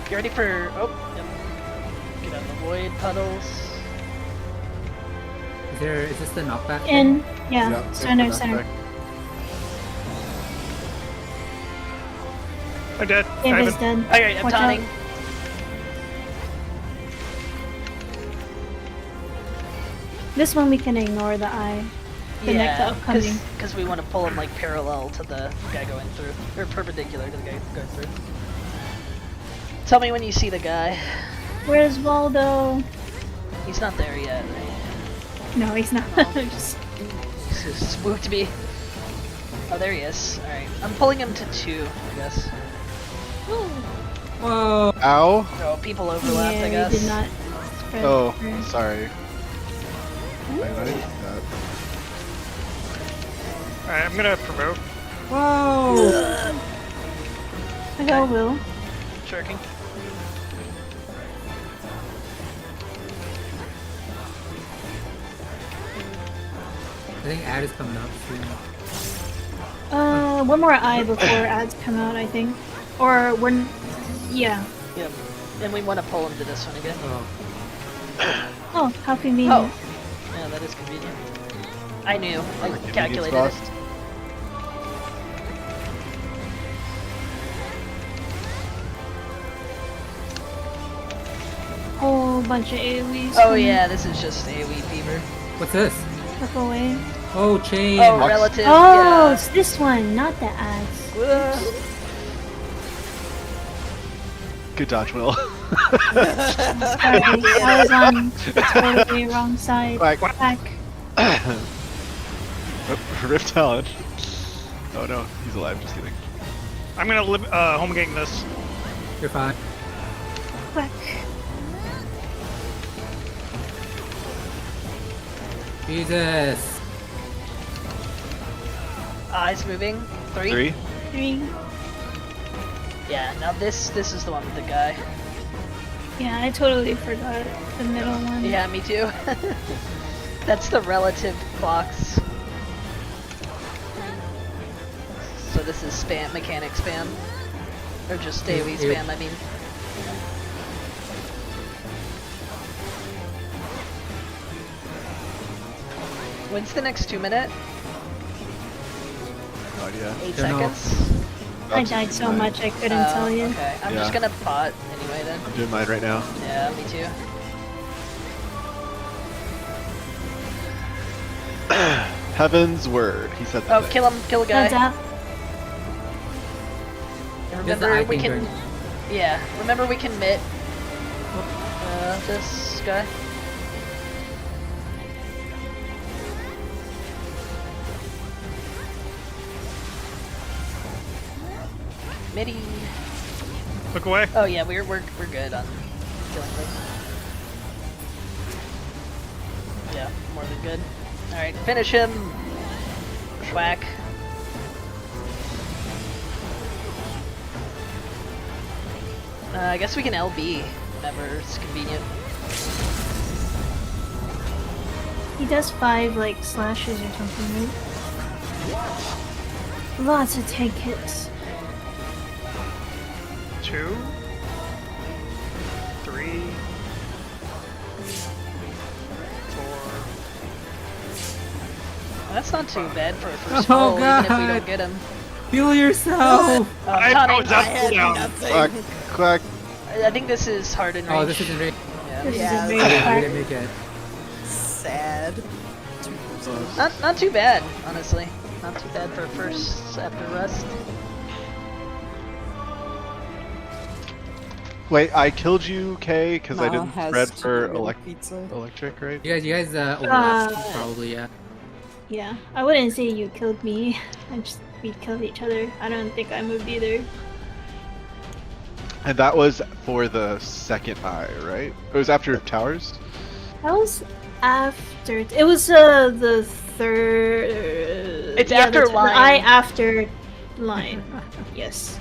You ready for... Oh, yep. Get out the void puddles. Is this the knockback? In, thing? yeah, Yep, center, it's the center. knockback. I'm dead. David's dead. Okay, I'm Watch out. taunting. This one we can ignore the eye. The next Yeah, upcoming. because we want to pull him like parallel to the guy going through, or perpendicular to the guy going through. Tell me when you see the guy. Where's Waldo? He's not there yet, right? No, he's not. Just... Just spooked me. Oh, there he is. Alright. I'm pulling him to 2, I guess. Whoa! Ow! Oh, people overlapped, yeah, I guess. we did not spread Oh, her. sorry. I didn't do that. Alright, I'm gonna provoke. Whoa! I got Will. Shirking. I think ad is coming up soon. One more eye before ads come out, I think. Or we're... Yeah. Yep. And we want to pull him to this one again. Oh, how convenient. Oh. Yeah, that is convenient. I knew. I calculated it. Whole bunch of AoEs. Oh yeah, this is just AoE fever. What's this? Look away. Oh, chain. Oh, relative. Oh, Yeah. it's this one, not the ads. Good dodge, Will. Sorry, I was on the totally wrong side. Quack. Quack. Oh, Rift Talon. Oh no, he's alive, just kidding. I'm gonna home gang this. You're fine. Quack. Jesus. Eyes moving. 3. 3. 3. Yeah, now this is the one with the guy. Yeah, I totally forgot the middle one. Yeah, me too. That's the relative clocks. So this is spam, mechanic spam. Or just AoE spam, I mean. When's the next 2 minute? No idea. 8 Don't know. seconds? I died so much I couldn't tell you. Okay, I'm Yeah. just gonna pot anyway then. I'm doing mine right now. Yeah, me too. Heaven's word. He said Oh, that. kill him, kill a guy. Heads up. Remember, we can. Yeah, remember we can mitt. This guy. Mitty. Look away. Oh yeah, we're good on killing things. Yeah, more than good. All right, finish him. Schwack. I guess we can LB whenever it's convenient. He does 5 like slashes or something, right? Lots of tank hits. 2, 3, 4. That's not too bad for a first Oh, roll, even if we God. don't get him. Heal yourself! Taunting. was up, cooldown. Quack, quack. I think this is hard in range. Oh, this isn't range. Yeah. This Yeah, is a I very didn't hard. make it. Sad. Not too bad, honestly. Not too bad for a first after rest. Wait, I killed you, Kay, because I Ma didn't has spread for chicken pizza. electric, right? You guys overlapped, probably, yeah. Yeah, I wouldn't say you killed me. We killed each other. I don't think I moved either. And that was for the second eye, right? It was after towers? That was after. It was the third. It's yeah, after the line. eye after line. Yes.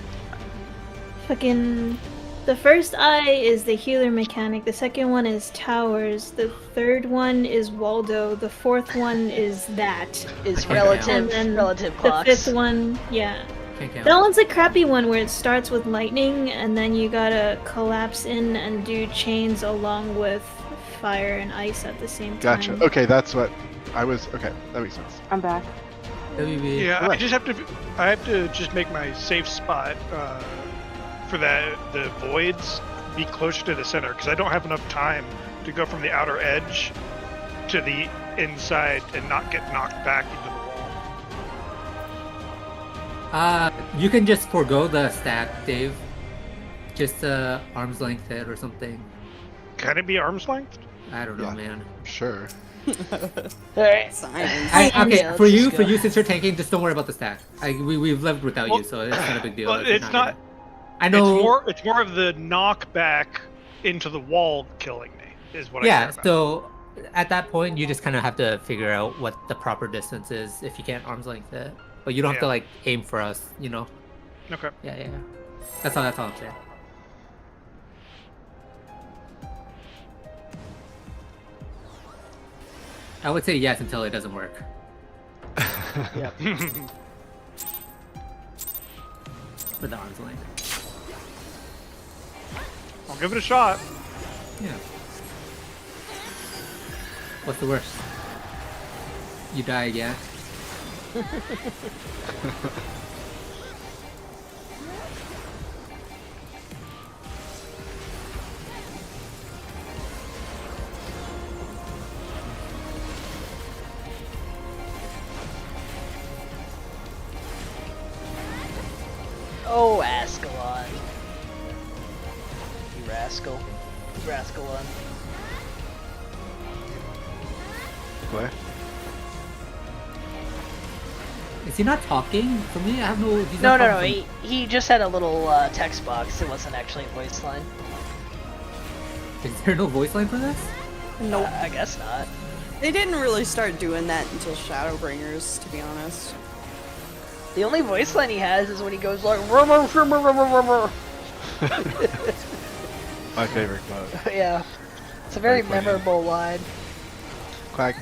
Fucking. The first eye is the healer mechanic. The second one is towers. The third one is Waldo. The fourth one is that. Is And relative then relative the clocks. fifth one, yeah. Can't count. That one's a crappy one where it starts with lightning and then you gotta collapse in and do chains along with fire and ice at the same time. Gotcha. Okay, that's what I was. Okay, that makes sense. I'm back. WB. Yeah, I have to just make my safe spot for the voids be closer to the center because I don't have enough time to go from the outer edge to the inside and not get knocked back into the wall. You can just forego the stat, Dave. Just arm's length it or something. Can it be arm's length? I don't know, man. Sure. Alright. Okay, for you, since you're tanking, just don't worry about the stat. We've lived without you, so it's not a big deal. Well, if you're it's not. I know. It's more of the knockback into the wall killing me is what I care about. So at that point, you just kind of have to figure out what the proper distance is if you can't arm's length it. But you don't have to like aim for us, you know. Okay. Yeah. That's all I'm saying. I would say yes until it doesn't work. Yep. For the arm's length. I'll give it a shot. Yeah. What's the worst? You die again. Oh, Ascalon. You rascal. Rascalon. Play. Is he not talking? For me, I have no. He's No. not talking. He just had a little text box. It wasn't actually a voice line. Is there no voice line for this? Nope. I guess not. They didn't really start doing that until Shadowbringers, to be honest. The only voice line he has is when he goes like. My favorite quote. Yeah, it's a very Quack. memorable line. Quack.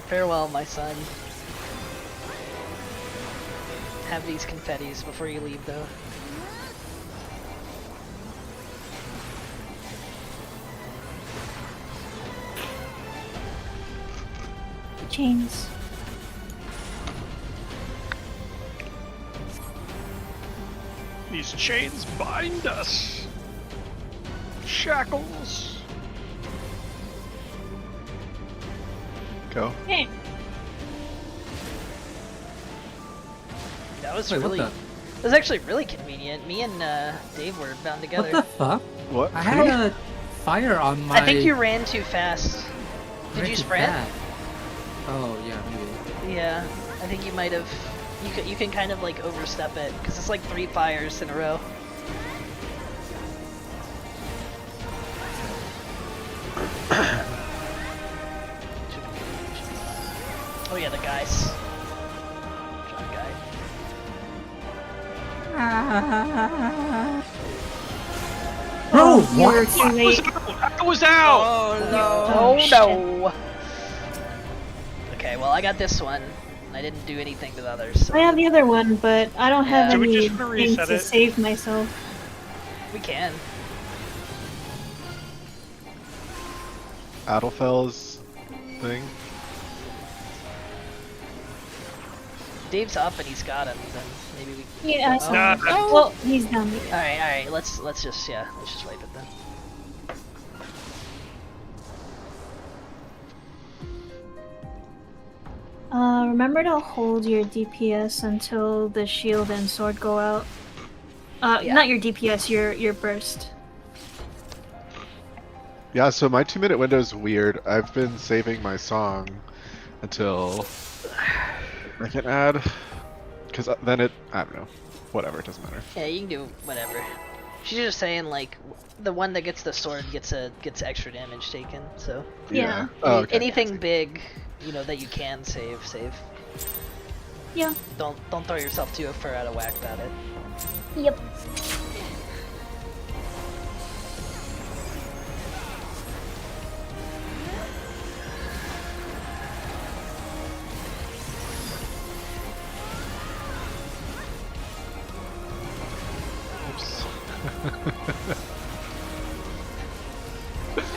Farewell, my son. Have these confettis before you leave, though. Chains. These chains bind us. Shackles. Go. Hey. That was Wait, what really. the- That was actually really convenient. Me and Dave were bound together. What the fuck? What? I had a fire on my. I think you ran too fast. Did ran you too sprint? fast. Oh yeah, maybe. Yeah, I think you might have. You can kind of like overstep it because it's like 3 fires in a row. Oh yeah, the guys. Shot guy. Bro, You were what? too late. I was out. Oh no. Oh shit. no. Okay, well I got this one. I didn't do anything to the others. So I have the other one, but I don't have Yeah. Do we just anything reset to it? save myself. we can. Adelfel's thing. Dave's up and he's got him. Then maybe we. Yeah, I Oh. saw him. Well, he's down there. All right. Let's just wipe it then. Remember to hold your DPS until the shield and sword go out. Yeah. Not your DPS, your burst. Yeah, so my 2-minute window is weird. I've been saving my song until I can add, because then I don't know, whatever, it doesn't matter. Yeah, you can do whatever. She's just saying like the one that gets the sword gets extra damage taken. So Yeah. Oh, okay. anything big, you know, that you can save. Yeah. Don't throw yourself too far out of whack about it. Yep.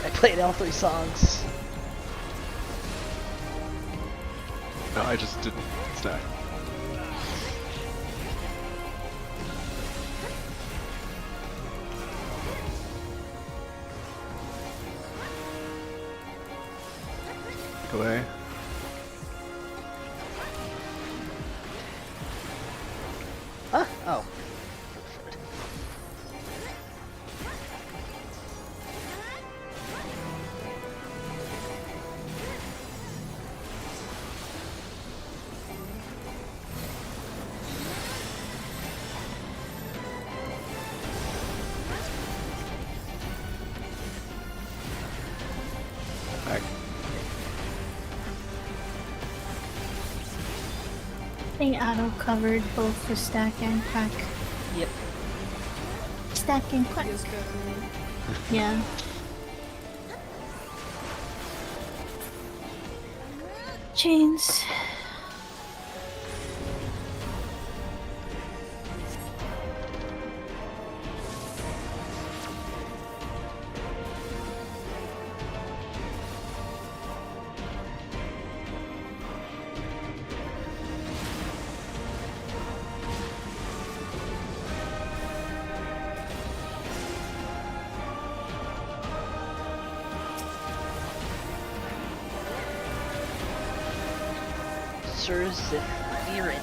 I played all 3 songs. No, I just didn't stack. Go away. Huh? Oh. Back. I think auto covered both the stack and crack. Yep. Stack and crack. Yeah. Chains. Sir Zephyrin.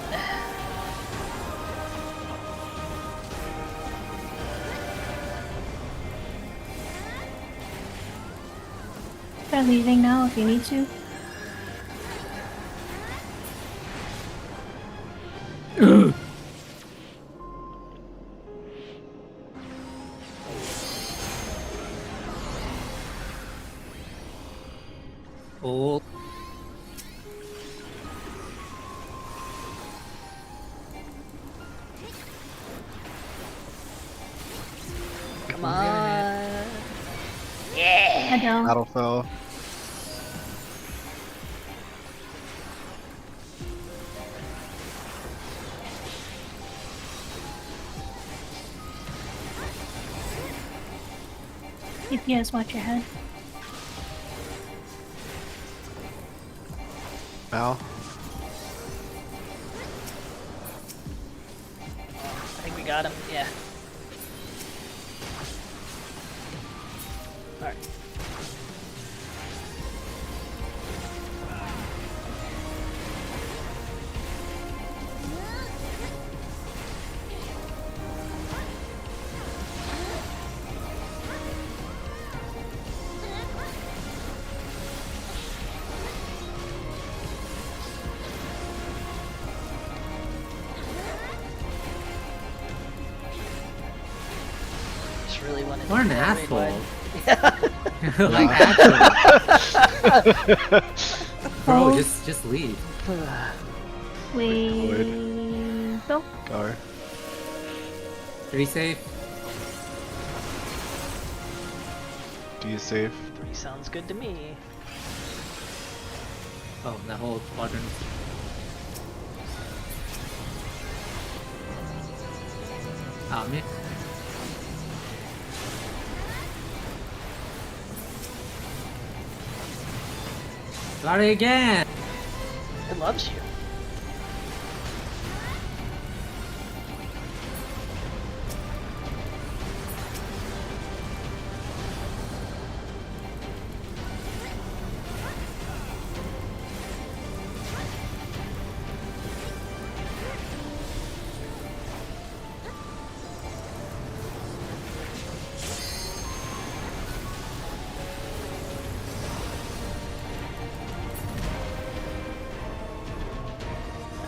They're leaving now if you need to. Oh. Come on. Yeah. Battle fell. DPS, watch your head. Mal. I think we got him. Yeah. Alright. Just really wanted to What an play asshole. Raid. Like, actually. Bro, just leave. Wait. Go. Go. 3 safe. Do you save? 3 sounds good to me. Oh, that whole quadrant. Oh, man. Got it again! It loves you.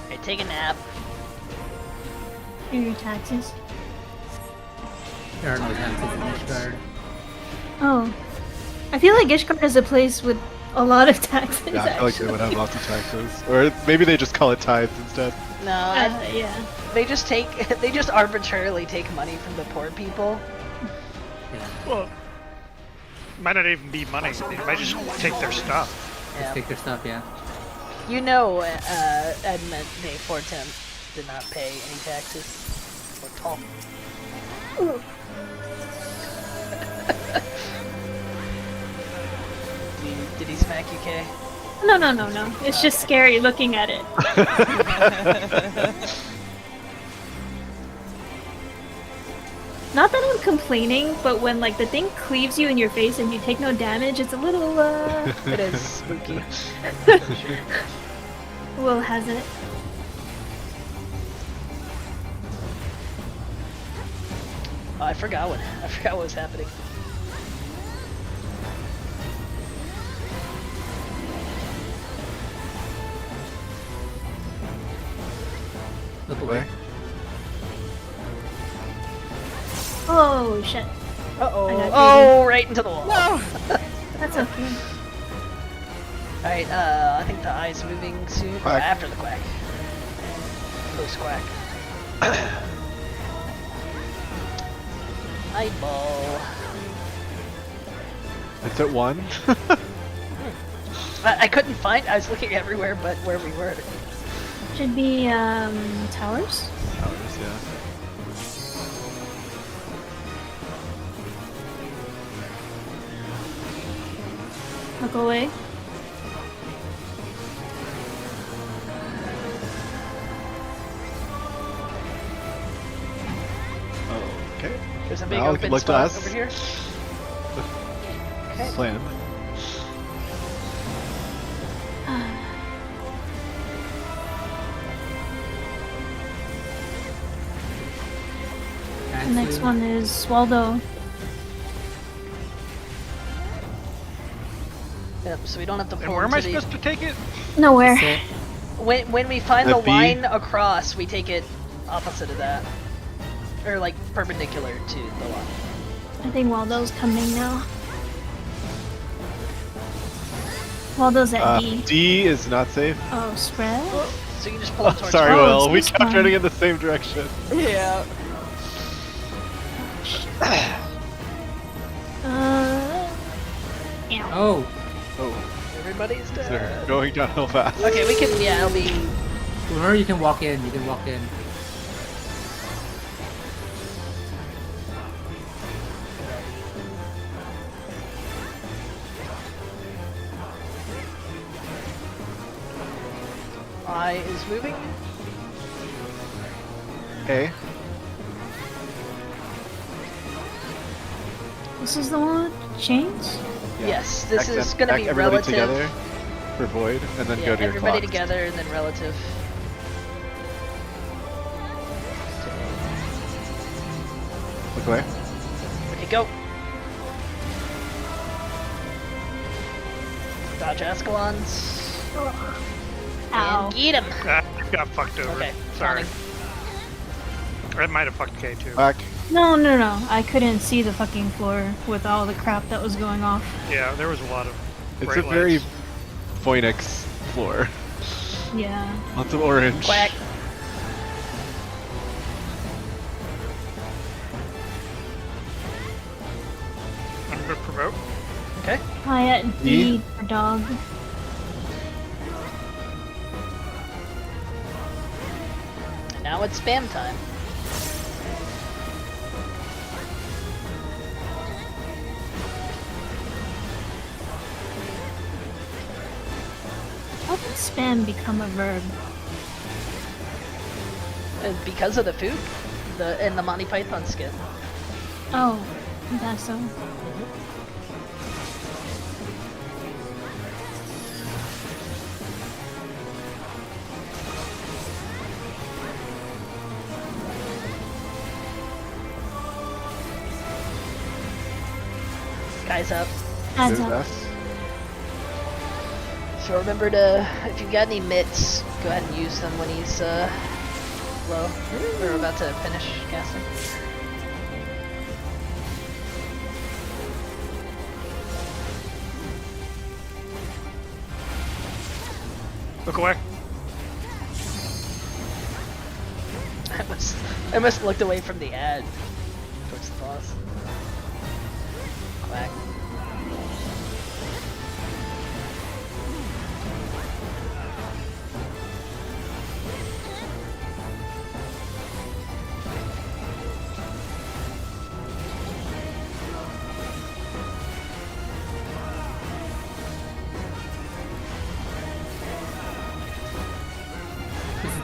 Alright, take a nap. Do your taxes. There are no taxes in Ishgard. Oh. I feel like Ishgard is a place with a lot of taxes, Yeah, I feel like they actually. would have lots of taxes. Or maybe they just call it tithes instead. No, yeah. They just arbitrarily take money from the poor people. Well, might not even be money. They might just take their stuff. Just take their stuff, yeah. You know, Edmund de Fortem did not pay any taxes. Or Tom. titty smack you, Kay? No. It's just scary looking at it. Not that I'm complaining, but when like the thing cleaves you in your face and you take no damage, it's a little It is spooky. Will has it. Oh, I forgot what was happening. Look away. Oh shit. Uh-oh. Oh, right into the wall. No. That's okay. Alright, I think the eye's moving soon. Oh, Quack. after the quack. Post quack. Eyeball. It's at 1. I couldn't find. I was looking everywhere but where we were. Should be towers. Towers, yeah. Look away. Okay. There's a big Now open look to spot us. over here. Okay. Plan. The next one is Waldo. Yep, so we don't have to pull And where am I into the- supposed to take it? Nowhere. When we find The the B? line across, we take it opposite of that. Or like perpendicular to the line. I think Waldo's coming now. Waldo's at D. D is not safe. Oh, spread? So you just pull it towards Sorry, you. Will. We this kept one. running in the same direction. Yeah. Yeah. Oh. Oh. Everybody's dead. They're going downhill fast. Okay, we can, yeah, it'll be... Remember, you can walk in. You can walk in. Eye is moving. Okay. This is the one with chains? Yes, this Back is them- gonna back be everybody relative. together for void, and then Yeah, go to your everybody clock. together and then relative. Look away. Okay, go. Dodge Ascalons. Ow. And eat him. Ah, got fucked over. Okay, Sorry. fine. That might have fucked K too. Back. No. I couldn't see the fucking floor with all the crap that was going off. Yeah, there was a lot of. It's bright a very lights. Phoenix floor. Yeah. Lots of orange. Quack. I'm gonna promote. Okay. Hi at D for dog. And now it's spam time. How did spam become a verb? Because of the food, and the Monty Python skit. Oh, that's so. Guys up. Adds There's up. us. So remember to, if you've got any mitts, go ahead and use them when he's low. We're about to finish casting. Look away. I must have looked away from the ad towards the boss. Quack.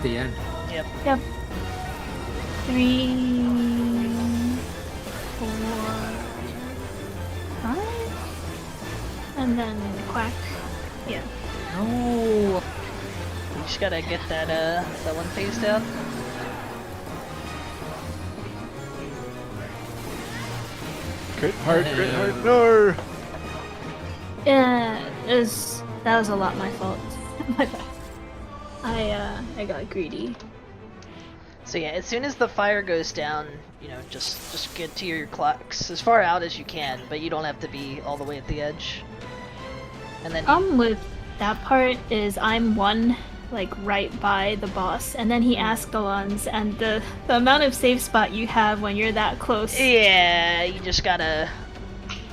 the end. Yep. Yep. 3, 4, 5, and then quack. Yeah. No. You just gotta get that one phased out. Great heart, no! Yeah, that was a lot my fault. My bad. I got greedy. So yeah, as soon as the fire goes down, you know, just get to your clocks as far out as you can, but you don't have to be all the way at the edge. And then With that part is I'm one like right by the boss, and then he Ascalons, and the amount of safe spot you have when you're that close. Yeah, you just gotta.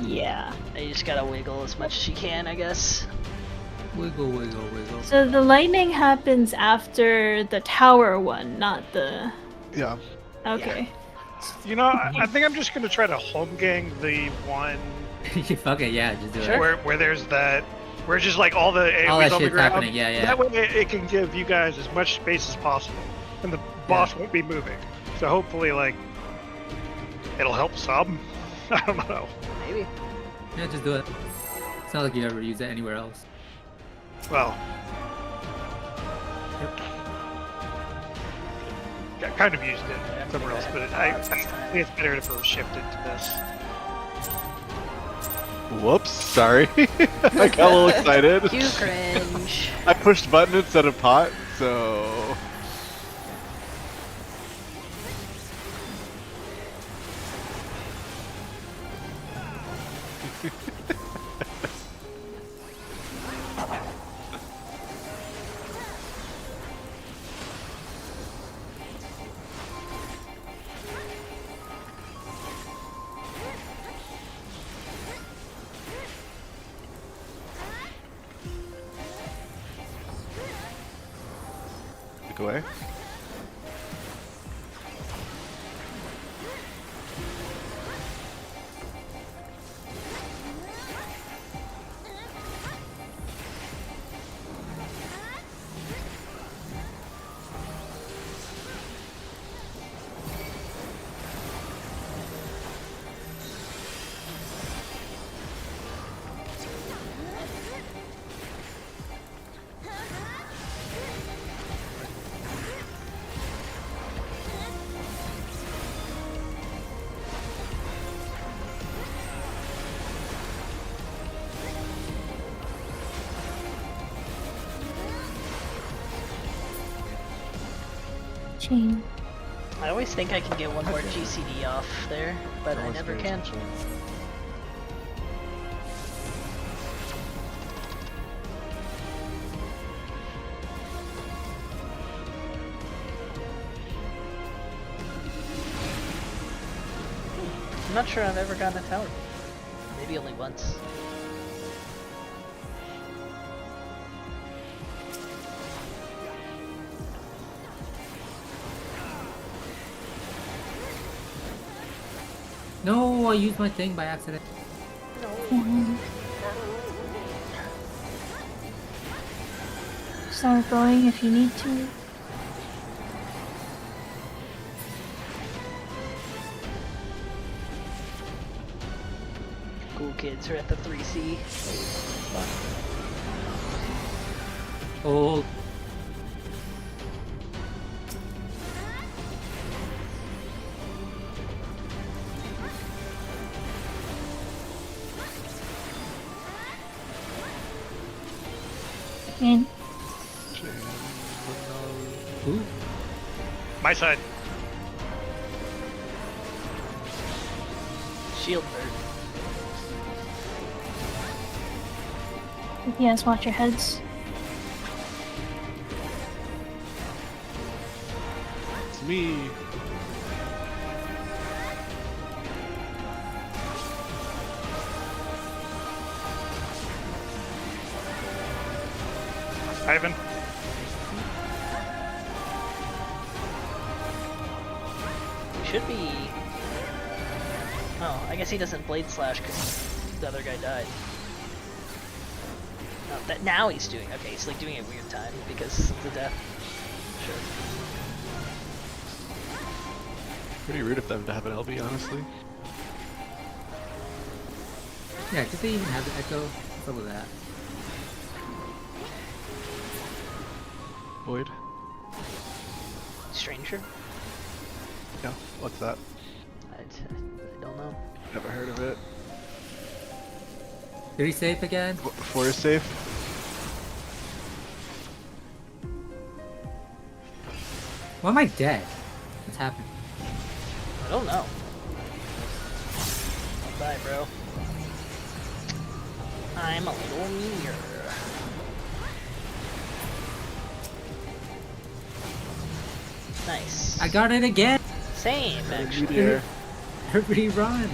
Yeah. You just gotta wiggle as much as you can, I guess. Wiggle, wiggle, wiggle. So the lightning happens after the tower one, not the. Yeah. Okay. You know, I think I'm just gonna try to home gang the one. Fuck it, yeah, just do it. Where there's that, where it's just like all the All AoEs that on the shit's ground. happening, yeah, yeah. That way it can give you guys as much space as possible, and the boss won't be moving. So hopefully, like, it'll help some. I don't know. Maybe. Yeah, just do it. It's not like you ever use it anywhere else. Well, I kind of used it somewhere else, but I think it's better if it was shifted to this. Whoops, sorry. I got a little excited. You cringe. I pushed button instead of pot, so... Look away. Chain. I always think I can get one more GCD off there, but I never can. I'm not sure I've ever gotten a tower. Maybe only once. No, I used my thing by accident. Start going if you need to. Cool kids are at the 3C. Oh. In. Ooh. My side. Shield bird. Yes, watch your heads. It's me. Ivan. Should be. Oh, I guess he doesn't blade slash because the other guy died. Oh, that now he's doing. Okay, he's like doing it weird time because of the death. Sure. Pretty rude of them to have an LB, honestly. Yeah, did they even have the echo? What's up with that? Void. Stranger? Yeah, what's that? I don't know. Never heard of it. Did he save again? Forest safe? Why am I dead? What's happened? I don't know. Bye, bro. I'm a little meteor. Nice. I got it again! Same, actually. Meteor. Everybody run!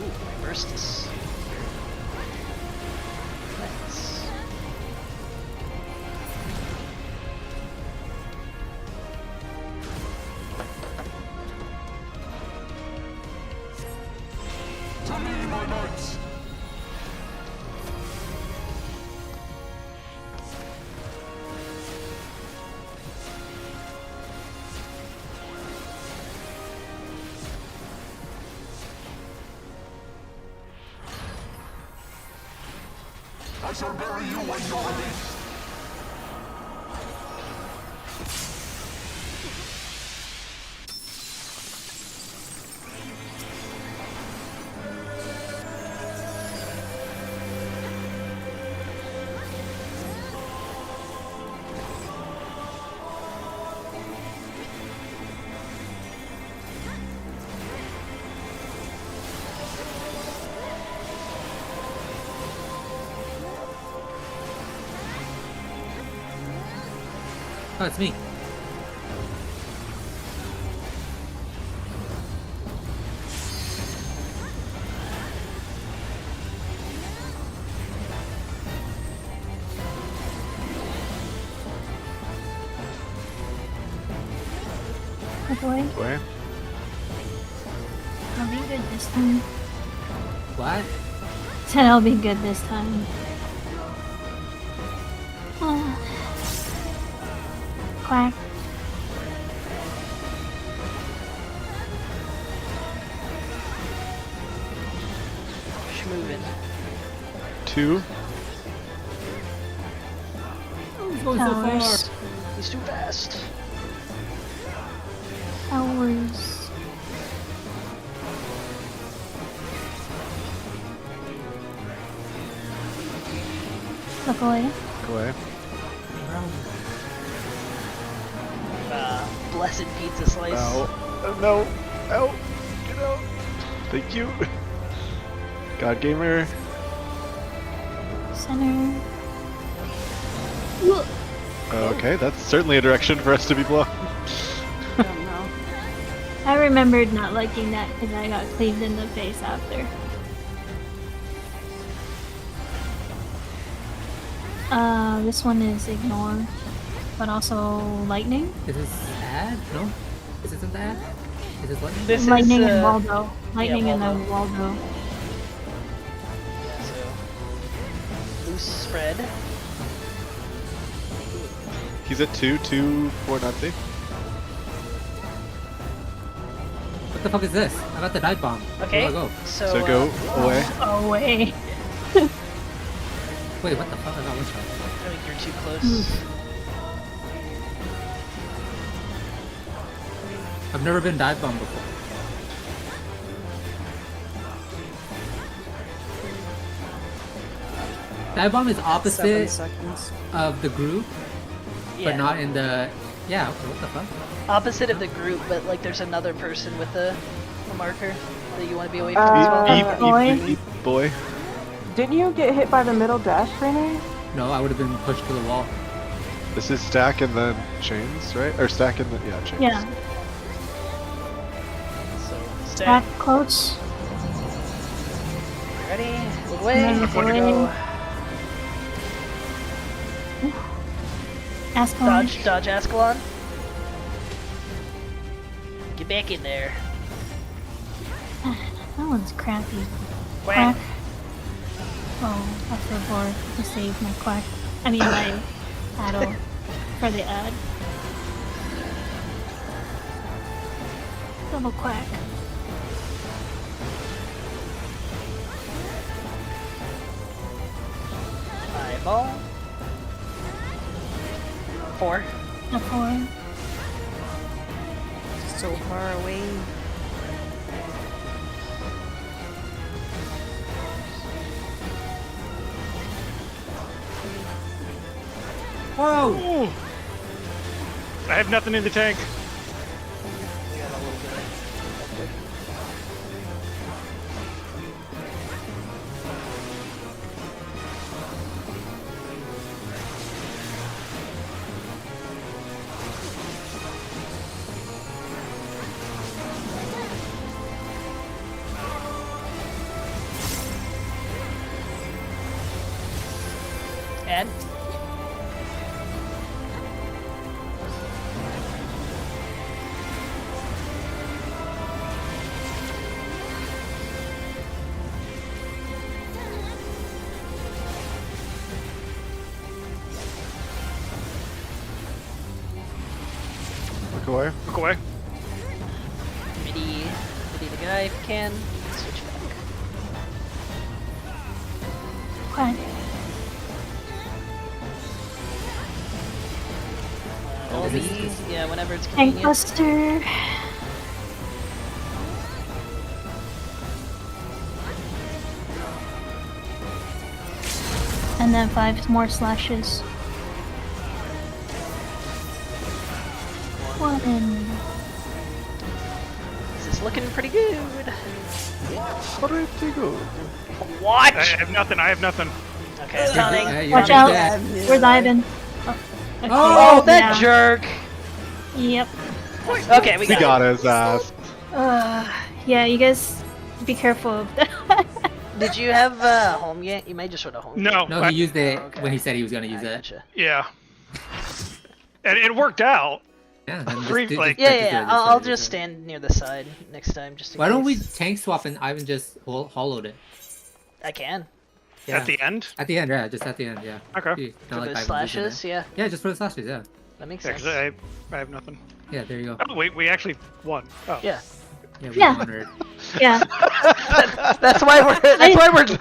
Ooh, my Burstus. Nice. To me, my knights! I shall bury you when you're released! Oh, it's me. Oh boy. Boy. I'll be good this time. What? Said I'll be good this time. Quack. Schmovin'. 2. He's going so far! Towers. He's too fast. Towers. Look away. Go away. Blessed pizza slice. Ow. Oh, no. Ow. Get out. Thank you. God Gamer. Center. Okay, that's certainly a direction for us to be blocked. I remembered not liking that because I got cleaved in the face after. This one is ignore, but also lightning. Is this ad? No? This isn't that? Is this lightning? This Lightning is, and Waldo. Lightning yeah, and then Waldo. Yeah, so loose spread. He's at 2 for Nazi. What the fuck is this? I got the dive bomb. Okay, Where do I go? So go away. Away. Wait, what the fuck? I got one shot. I think you're too close. I've never been dive bombed before. Dive bomb is opposite 7 seconds. of the group, Yeah. but not in the. Yeah. Okay, what the fuck? Opposite of the group, but like there's another person with a marker that you want to be away from as well. Eep, boy. Didn't you get hit by the middle dash grenade? No, I would have been pushed to the wall. This is stack and then chains, right? Or stack and then, yeah, chains. Yeah. So Back stay. close. Ready? Away. Away. Go. Ascalon. Dodge Ascalon. Get back in there. That one's crappy. Quack. Oh, I feel bored to save my quack. I mean my paddle for the ad. Double quack. Eyeball. 4. A 4. So far away. Whoa! I have nothing in the tank. And Look away. Look away. midi the guy if you can. Switch back. Quack. LB, yeah, whenever it's Tank convenient. Buster. And then 5 more slashes. 1. This is looking pretty good. Pretty good. Watch! I have nothing. Okay, counting. Watch out. Where's Ivan? Oh, okay. Oh, that Yeah. jerk! Yep. Okay, we He got got it. his ass. Yeah, you guys be careful of that. Did you have home yet? You might just sort of home. No. No, he used it when he said he was gonna use it. Gotcha. Yeah. And it worked out. Yeah, then Three, like, Yeah, I'll just stand near the side next time, just in Why case. don't we tank swap and Ivan just hollowed it? I can. Yeah. At the end? At the end, yeah, just at the end, yeah. Okay. Kinda For like those Ivan slashes, using it. yeah. Yeah, just for the slashes, yeah. That makes Yeah, sense. 'cause I have nothing. Yeah, there you go. Oh, wait, we actually won. Oh. Yeah. Yeah, we Yeah. honored. Yeah. That's why we're not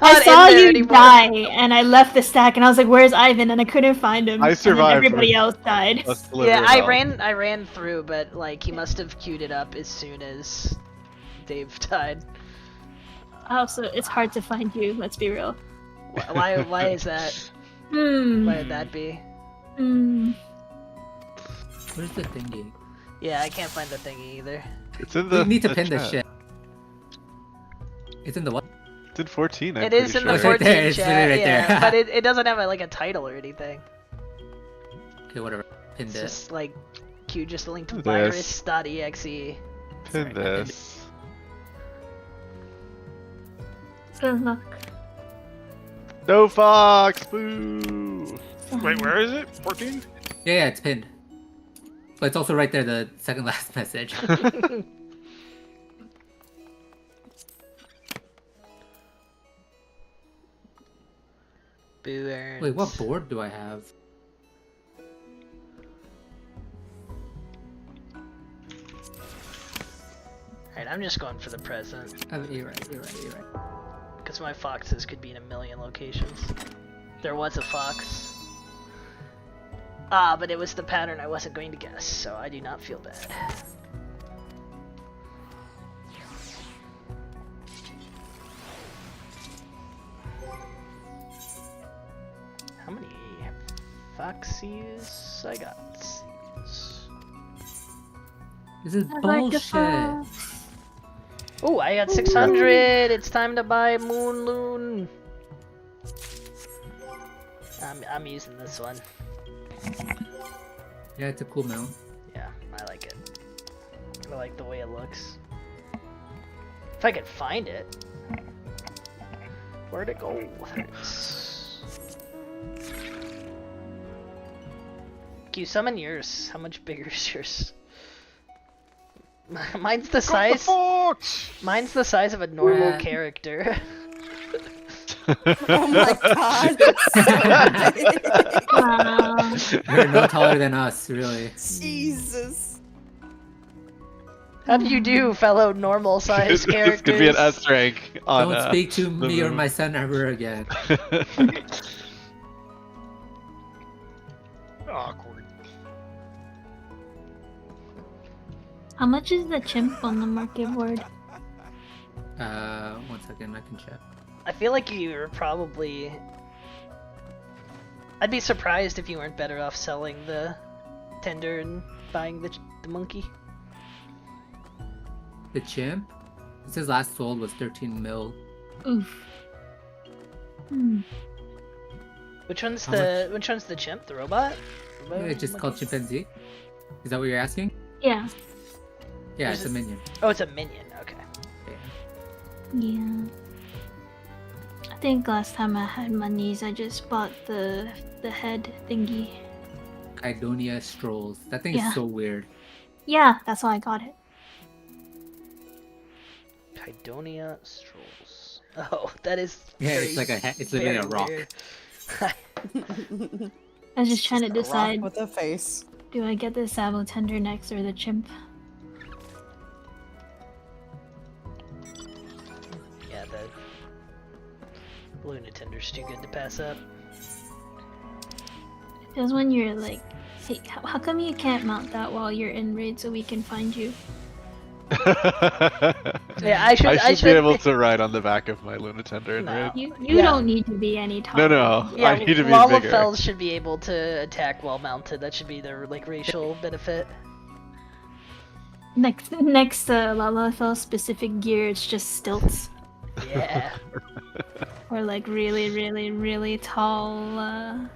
I saw in there you anymore. die, and I left the stack, and I was like, "Where's Ivan?" And I couldn't find him. I And survived. then everybody else died. Yeah, I ran through, but like he must have queued it up as soon as Dave died. Also, it's hard to find you. Let's be real. Why is that? Hmm. Why would that be? Hmm. Where's the thingy? Yeah, I can't find the thingy either. It's in We the. need to the pin this chat. shit. It's in the what? It's in 14. I'm It is pretty in the sure. 14 there, it's chat, literally right yeah, there. but it doesn't have like a title or anything. Okay, whatever. Pinned It's it. just like Q just a link to This. virus.exe. Pin this. No fox! Boo! Wait, where is it? 14? Yeah, it's pinned. But it's also right there, the second last message. Boo earns. Wait, what board do I have? Alright, I'm just going for the present. You're right. Because my foxes could be in a million locations. There was a fox. Ah, but it was the pattern I wasn't going to guess, so I do not feel bad. How many foxies I got? This is I like the bullshit. Oh, I got 600! It's time to buy Moon Loon! I'm using this one. Yeah, it's a cool mount. Yeah, I like it. I like the way it looks. If I could find it. Where'd it go? There it is. you. Summon yours. How much bigger is yours? Mine's the size. Mine's the size of a normal character. Oh my god, it's so big. You're no taller than us, really. Jesus. How do you do, fellow normal-sized characters? This could be an S rank on. Don't speak to me or moon. my son ever again. Awkward. How much is the chimp on the market board? 1 second, I can check. I feel like you're probably... I'd be surprised if you weren't better off selling the tender and buying the monkey. The chimp? It says last sold was 13 mil. Oof. Hmm. Which one's How which one's the chimp? The robot? Yeah, it's just called chimpanzee. Is that what you're asking? Yeah. Yeah, it's a minion. Oh, it's a minion. Okay. Yeah. I think last time I had monies, I just bought the head thingy. Idonia Strolls. That thing Yeah. is so weird. Yeah, that's why I got it. Kydonia Strolls. Oh, that is. Yeah, very, it's like it's literally a very rock. weird. I was just trying to A rock decide, with a face. do I get the Sabo Tender next or the chimp? Yeah, the Lunatender's too good to pass up. Because when you're like, hey, how come you can't mount that while you're in raid so we can find you? Yeah, I should be able to ride on the back of my Lunatender and raid. You don't need to be any taller. No, Yeah, I need to be bigger. Lalafells should be able to attack while mounted. That should be their like racial benefit. Next Lalafell specific gear, it's just stilts. Yeah. Or like really, really, really tall.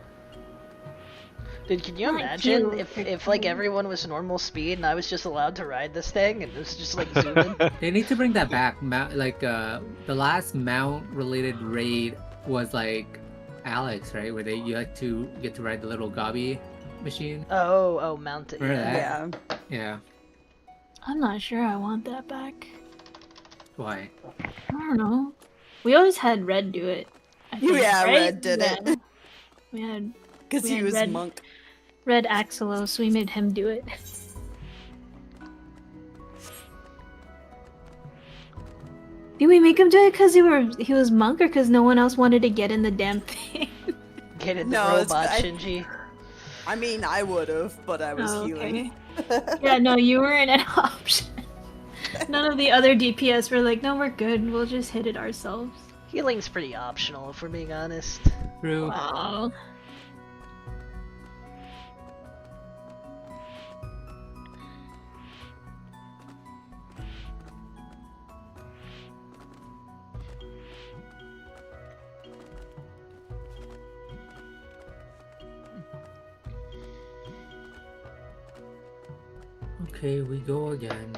Dude, can you Not imagine cute, if like everyone was normal speed and I was just allowed to ride this thing and it was just like zooming? They need to bring that back. The last mount related raid was like Alex, right? Where you get to ride the little gobby machine. Oh, mounted. Remember Yeah. that? Yeah. I'm not sure I want that back. Why? I don't know. We always had Red do it. I think, Yeah, right? Red did it. We had. Because we he had was Red, monk. Red Axelos, so we made him do it. Did we make him do it because he was monk or because no one else wanted to get in the damn thing? Get in the No, robot, Shinji. I mean, I would have, but I was healing. Yeah, no, you weren't an option. None of the other DPS were like, no, we're good. We'll just hit it ourselves. Healing's pretty optional, if we're being honest. True. Wow. Okay, we go again.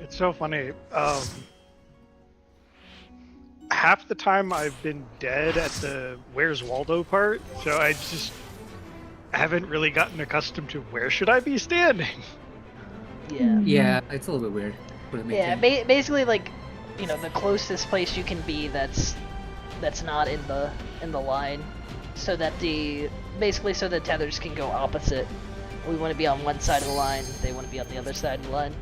It's so funny. Half the time I've been dead at the Where's Waldo part, so I just haven't really gotten accustomed to where should I be standing. Yeah. Yeah, it's a little bit weird. But it makes Yeah, sense. basically like, you know, the closest place you can be that's not in the line, so that basically so the tethers can go opposite. We want to be on one side of the line, they want to be on the other side of the line.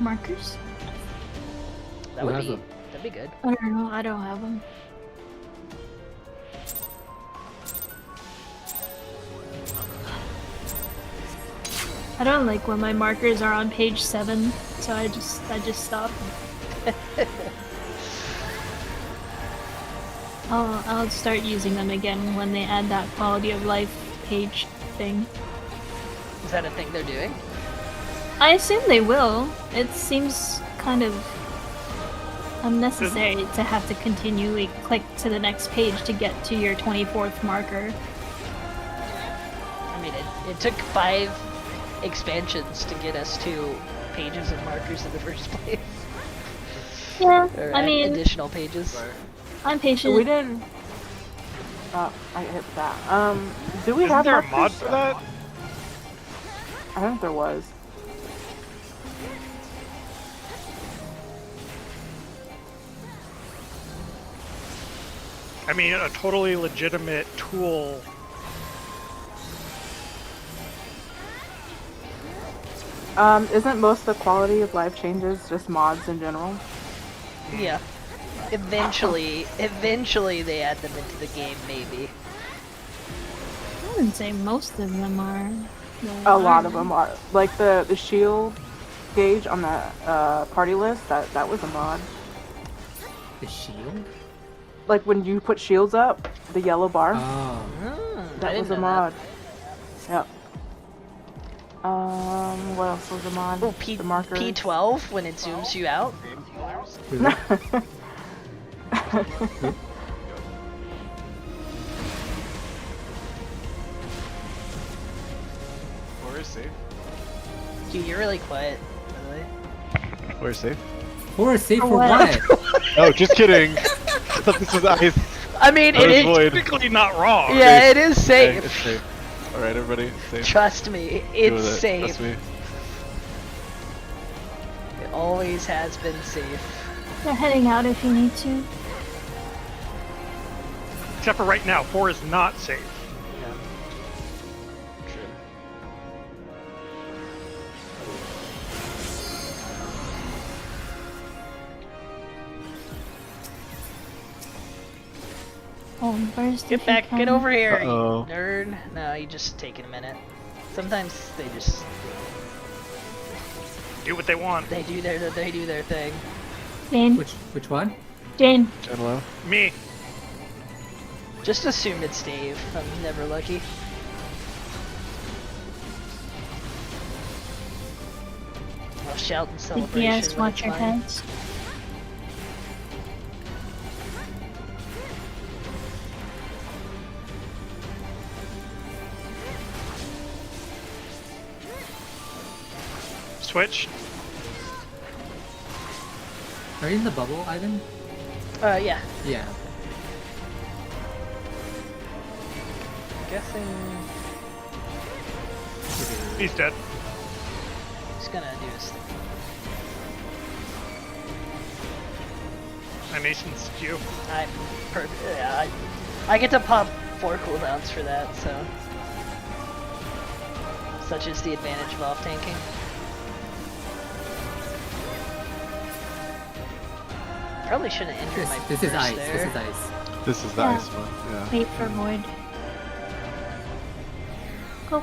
Markers? That would be that'd be good. I don't know. I don't have them. I don't like when my markers are on page 7, so I just stop. I'll start using them again when they add that quality of life page thing. Is that a thing they're doing? I assume they will. It seems kind of unnecessary to have to continually click to the next page to get to your 24th marker. I mean, it took 5 expansions to get us to pages and markers in the first place. Yeah, Or I mean, additional pages. I'm patient. We didn't. Oh, I hit that. Do we Isn't have there a markers? mod for that? I think there was. I mean, a totally legitimate tool. Isn't most of the quality of life changes just mods in general? Yeah. Eventually they add them into the game, maybe. I wouldn't say most of them are. A lot of them are. Like the shield gauge on the party list, that was a mod. The shield? Like when you put shields up, the yellow bar. Oh. That was a mod. Yep. What else was a mod? Oh, the markers. P12 when it zooms you out. Where's safe? Dude, you're really quiet, by the way. Where's safe? Or safe for what? Oh, just kidding. I thought this was ice. I mean, it is technically not wrong. Yeah, it is safe. Okay, it's safe. Alright, everybody, safe. Trust me, Deal it's with it. safe. Trust me. It always has been safe. They're heading out if you need to. Except for right now, 4 is not safe. Oh, burst. Get back, get over here, you Uh-oh. nerd. No, you just taking a minute. Sometimes they just Do what they want. they do their thing. Jane. Which one? Jane. Hello. Me. Just assume it's Dave. I'm never lucky. I'll shout in celebration. Yes, when watch it's your mine. heads. Switch. Are you in the bubble, Ivan? Yeah. Yeah. Guessing He's dead. he's gonna do his thing. Animation's Q. I'm perfect. Yeah, I get to pop 4 cooldowns for that, so. Such is the advantage of off tanking. Probably shouldn't have entered my This is burst ice. there. This is ice. This is the Yeah. ice one, yeah. Wait for Void. Go.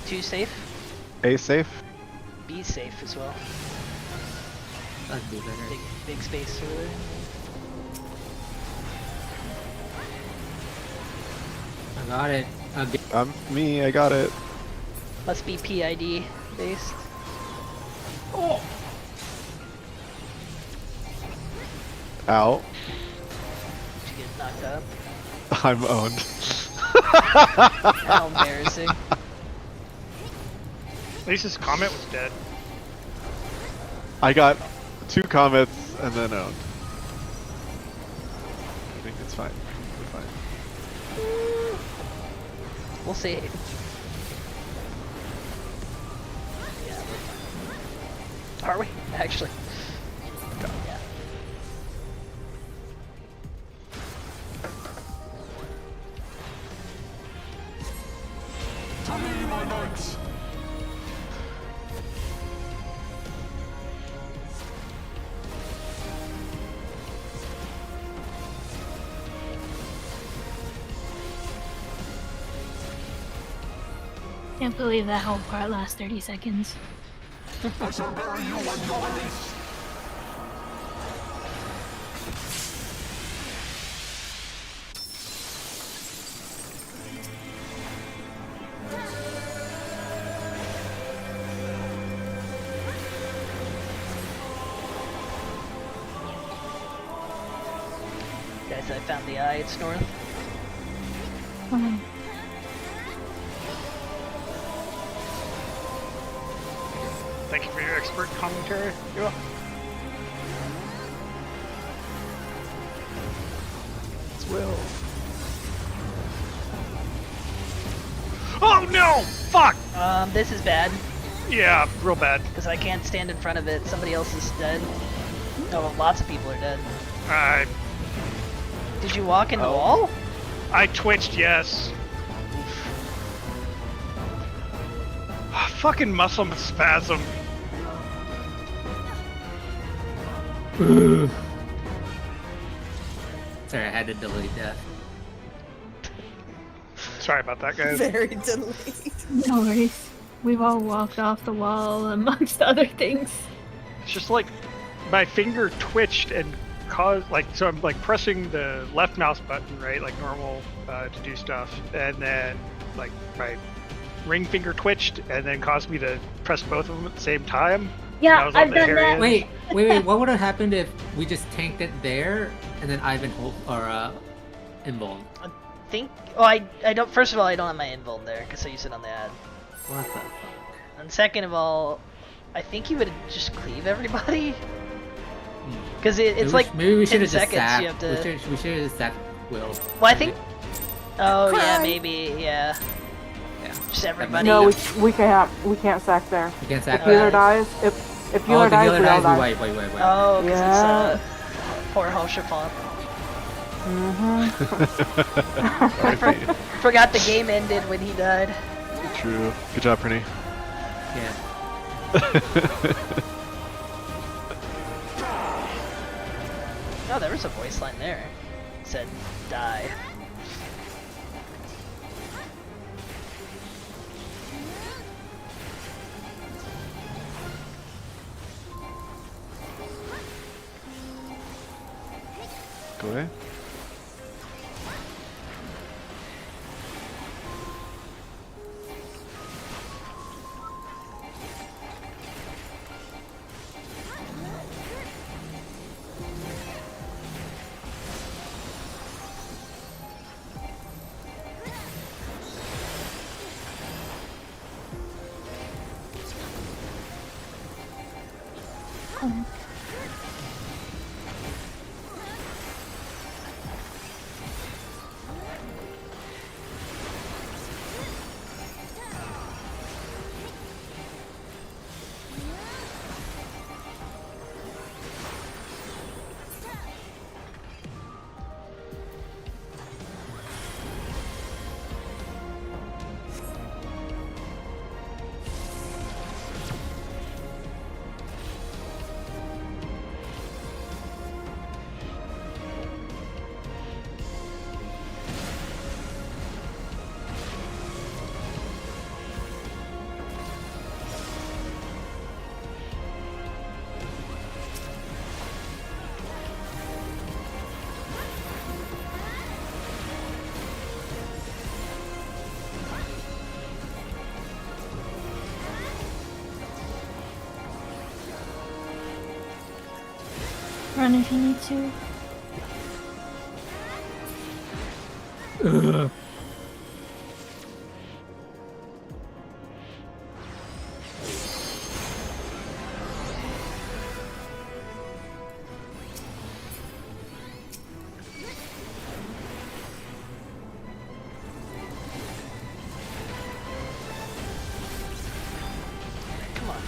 Too safe. A safe? B safe as well. That'd be better. Big space over there. I got it. Me, I got it. Must be PID based. Oh. Ow. Did you get knocked up? I'm owned. How embarrassing. At least his comment was dead. I got 2 comets and then owned. I think it's fine. We're fine. We'll see. Yeah. Are we? Actually. Yeah. To me, my knights! Can't believe that whole part lasts 30 seconds. I shall bury you when you're released! Guys, I found the eye. It's north. Oh. Thank you for your expert commentary. You're welcome. It's Will. Oh no! Fuck! This is bad. Yeah, real bad. Because I can't stand in front of it. Somebody else is dead. Oh, lots of people are dead. Did you walk in the wall? I twitched, yes. Fucking muscle spasm. Sorry, I had to delete that. Sorry about that, guys. Very delayed. No worries. We've all walked off the wall amongst other things. It's just like my finger twitched and caused so I'm like pressing the left mouse button, right, like normal to do stuff, and then like my ring finger twitched and then caused me to press both of them at the same time. Yeah, I've done that. Wait. What would have happened if we just tanked it there and then Ivan invuln? I think. Oh, I don't. First of all, I don't have my invuln there because I used it on the ad. What the fuck? And second of all, I think you would just cleave everybody. Because it's like maybe we should 10 have just seconds. sacked. You have to. We should have just sacked Will. Well, I think. Oh yeah, maybe yeah. Just everybody. No, we can't sack there. We can't sack If healer there. dies, if healer dies, we all die. Wait. Oh, because Yeah. it's poor Hoshafont. Mm-hmm. Forgot the game ended when he died. True. Good job, Prinny. Yeah. Oh, there was a voice line there. It said, die. Go away. Run if you need to. Ugh. Come on.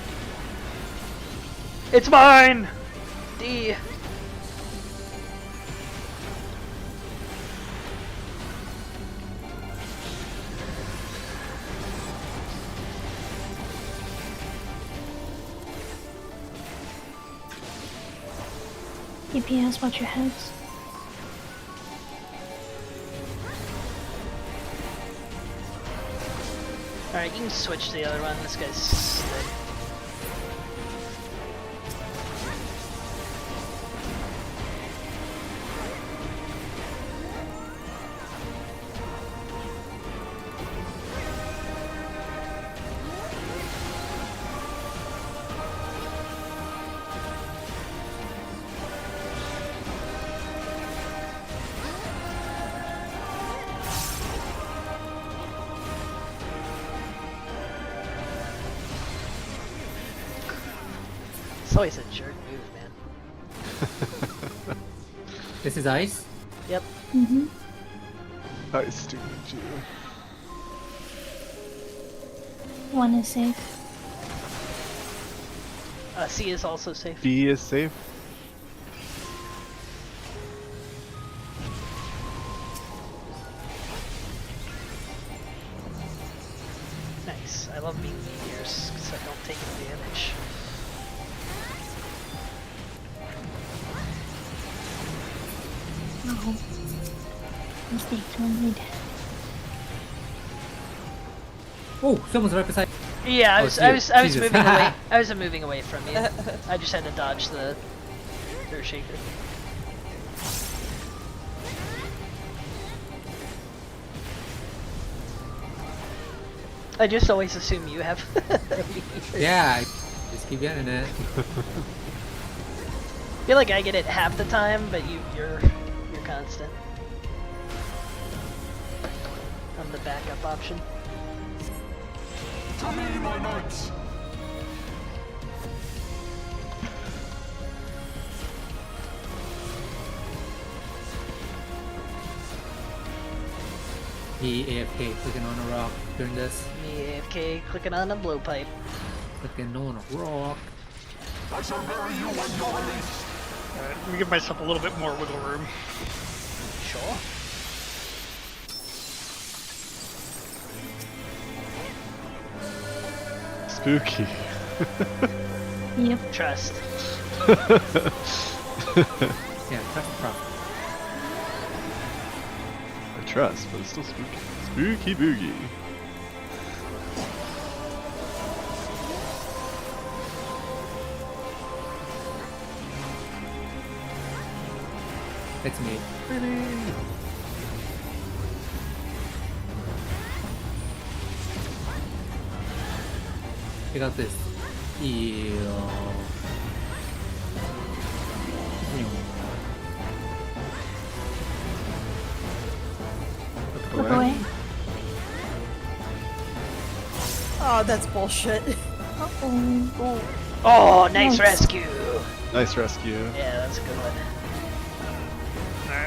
It's mine! D. EPS, watch your heads. Alright, you can switch to the other one. This guy's dead. It's always a jerk move, man. This is ice? Yep. Mm-hmm. I stupid you. One is safe. C is also safe. B is safe. Nice. I love being meteors because I don't take damage. Oh. Mistakes were made. Oh, someone's right beside. Yeah, I was Jesus. moving away. I was moving away from you. I just had to dodge the Earth Shaker. I just always assume you have. Yeah, I just keep getting it. I feel like I get it half the time, but you're constant. I'm the backup option. To me, my knights! He AFK clicking on a rock during this. Me AFK clicking on a blowpipe. Clicking on a rock. I shall bury you when you're released! Alright, let me give myself a little bit more wiggle room. Sure. Spooky. Yep. Trust. Yeah, trust the problem. I trust, but it's still spooky. Spooky boogie. It's me. Pick up this. Ew. Look away. Oh, that's bullshit. Uh-oh. Oh, nice Nice. rescue. Nice rescue. Yeah, that's a good one.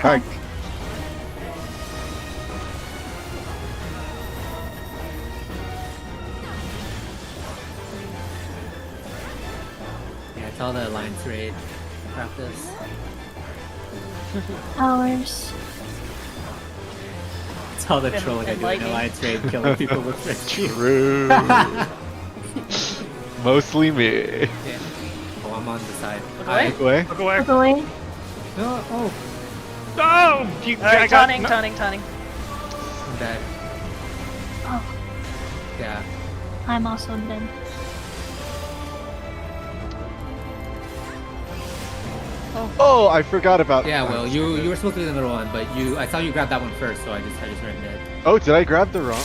Hi. Yeah, it's all the alliance raid practice. Hours. It's all the trolling I do in lightning. alliance raid, killing people with rescue. True. Mostly me. Yeah. Oh, I'm on the side. Look away. Look away. Look away. Look away. No, oh, Oh! You, I Alright, got- taunting, no- taunting, taunting. I'm dead. Oh, Yeah. I'm also dead. Oh, I forgot about. Yeah, well, you were supposed to be the middle one, but I saw you grab that one first, so I just ran dead. Oh, did I grab the wrong?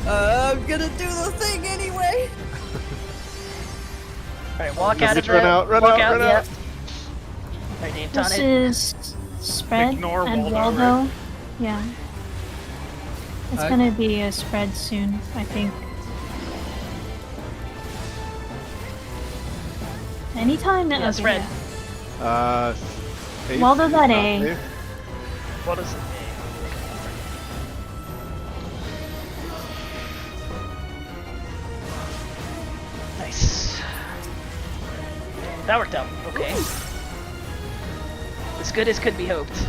I'm gonna do the thing anyway. Alright, walk Message out of run the. out, run walk out, run yeah. out. Alright, Dave, This taunted. is spread Ignore and Waldo, Waldo. right? Yeah. It's I- gonna be a spread soon, I think. Anytime that. Yeah, okay, spread. yeah. Safe Waldo is got not A. safe. What is it? Nice. That worked out. Okay. As good as could be hoped.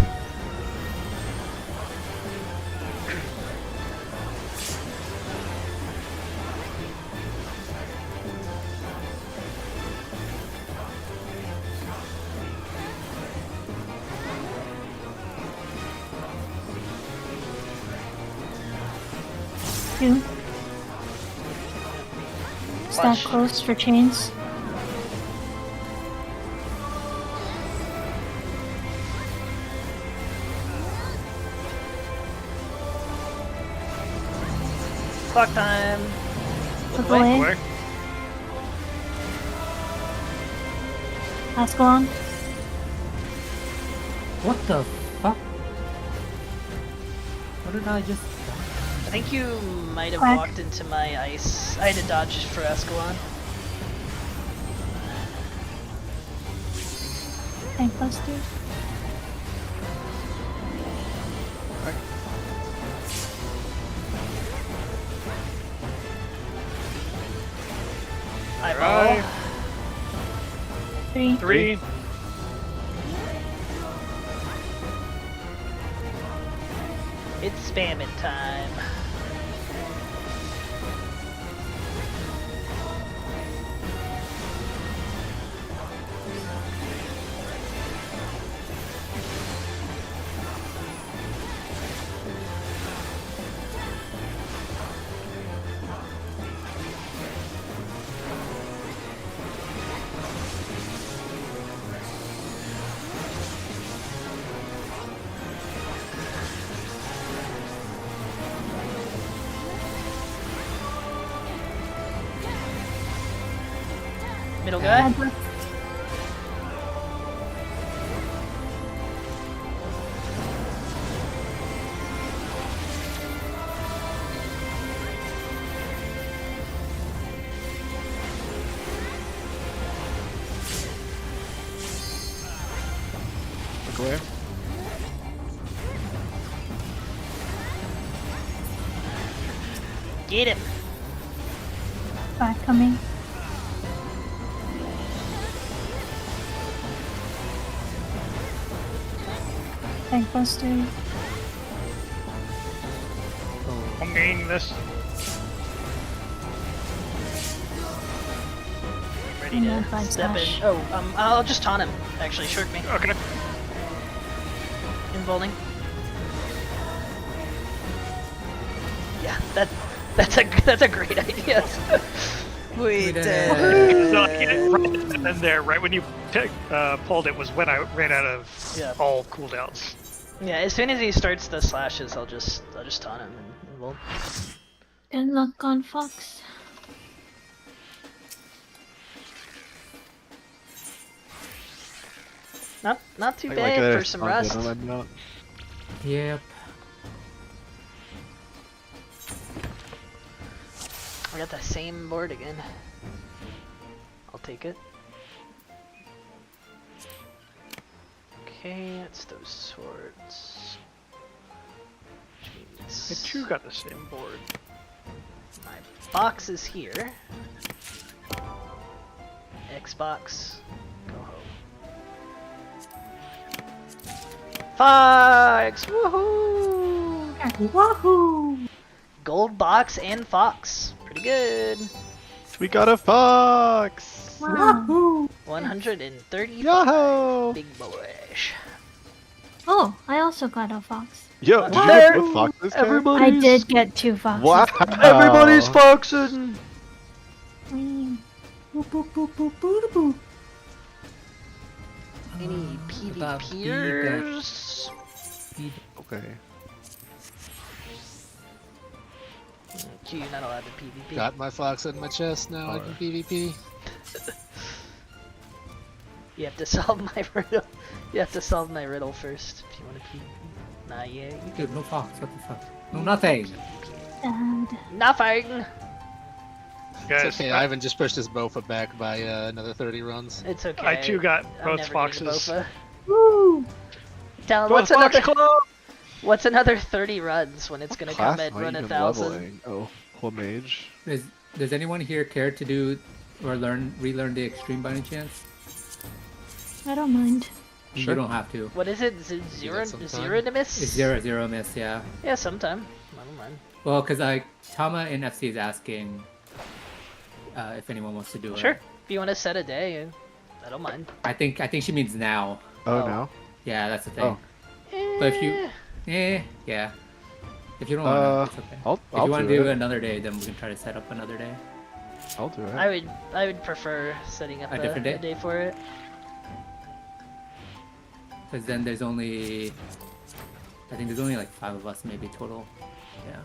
Two. Stack Watch. close for chains. Clock time. Look away. away. Away. Ascalon. What the fuck? What did I just... I think you might have Quack. walked into my ice. I had to dodge for Escalon. Tank busters. Eyeball. Three. 3. It's spamming time. Middle guy. Look away. Get him. Back coming. Tank buster. I'm getting this. Ready to step in. Oh, I'll just taunt him. Actually, shirk me. Okay. Involving. Yeah, that's a great idea. We did. So, yeah, right in there, right when you pulled it was when I ran out of all cooldowns. Yeah, as soon as he starts the slashes, I'll just taunt him and we'll. Good luck on Fox. Not too bad for some rust. Yep. I got the same board again. I'll take it. Okay, it's those swords. The two got the same board. My box is here. Xbox, go home. Fox! Woohoo! Woohoo! Gold box and Fox. Pretty good. We got a fox! Woohoo! 135 Yahoo! big boys. Oh, I also got a fox. Yo, did you get both foxes? I did get 2 foxes. Wow! Everybody's foxing! Wee. Any PvPers? Okay. Q, you're not allowed to PvP. Got my fox in my chest, now I can PvP. You have to solve my riddle. You have to solve my riddle first if you want to PvP. Nah, yeah, you can. Dude, no fox. What the fuck? No, nothing. Nothing! It's okay, Ivan just pushed his Bofa back by another 30 runs. It's okay. I too got I'm both never foxes. getting Woo! Tell Both Fox Club! what's another 30 runs when it's gonna come Class at am I run even 1,000? leveling? Oh, whole mage. Does anyone here care to do or relearn the extreme by any chance? I don't mind. You don't have to. What is it? Is it zero to miss? It's zero miss, yeah. Yeah, sometime. I don't mind. Well, because Tama in FC is asking if anyone wants to do it. Sure. If you want to set a day, I don't mind. I think she means now. Oh, now? Yeah, that's the thing. Oh. But if you, yeah. If you don't want to, it's okay. I'll if you want do to do it. another day, then we can try to set up another day. I'll do it. I would prefer setting up A different day? a day for it. Because then there's only, I think there's only like 5 of us maybe total. Yeah.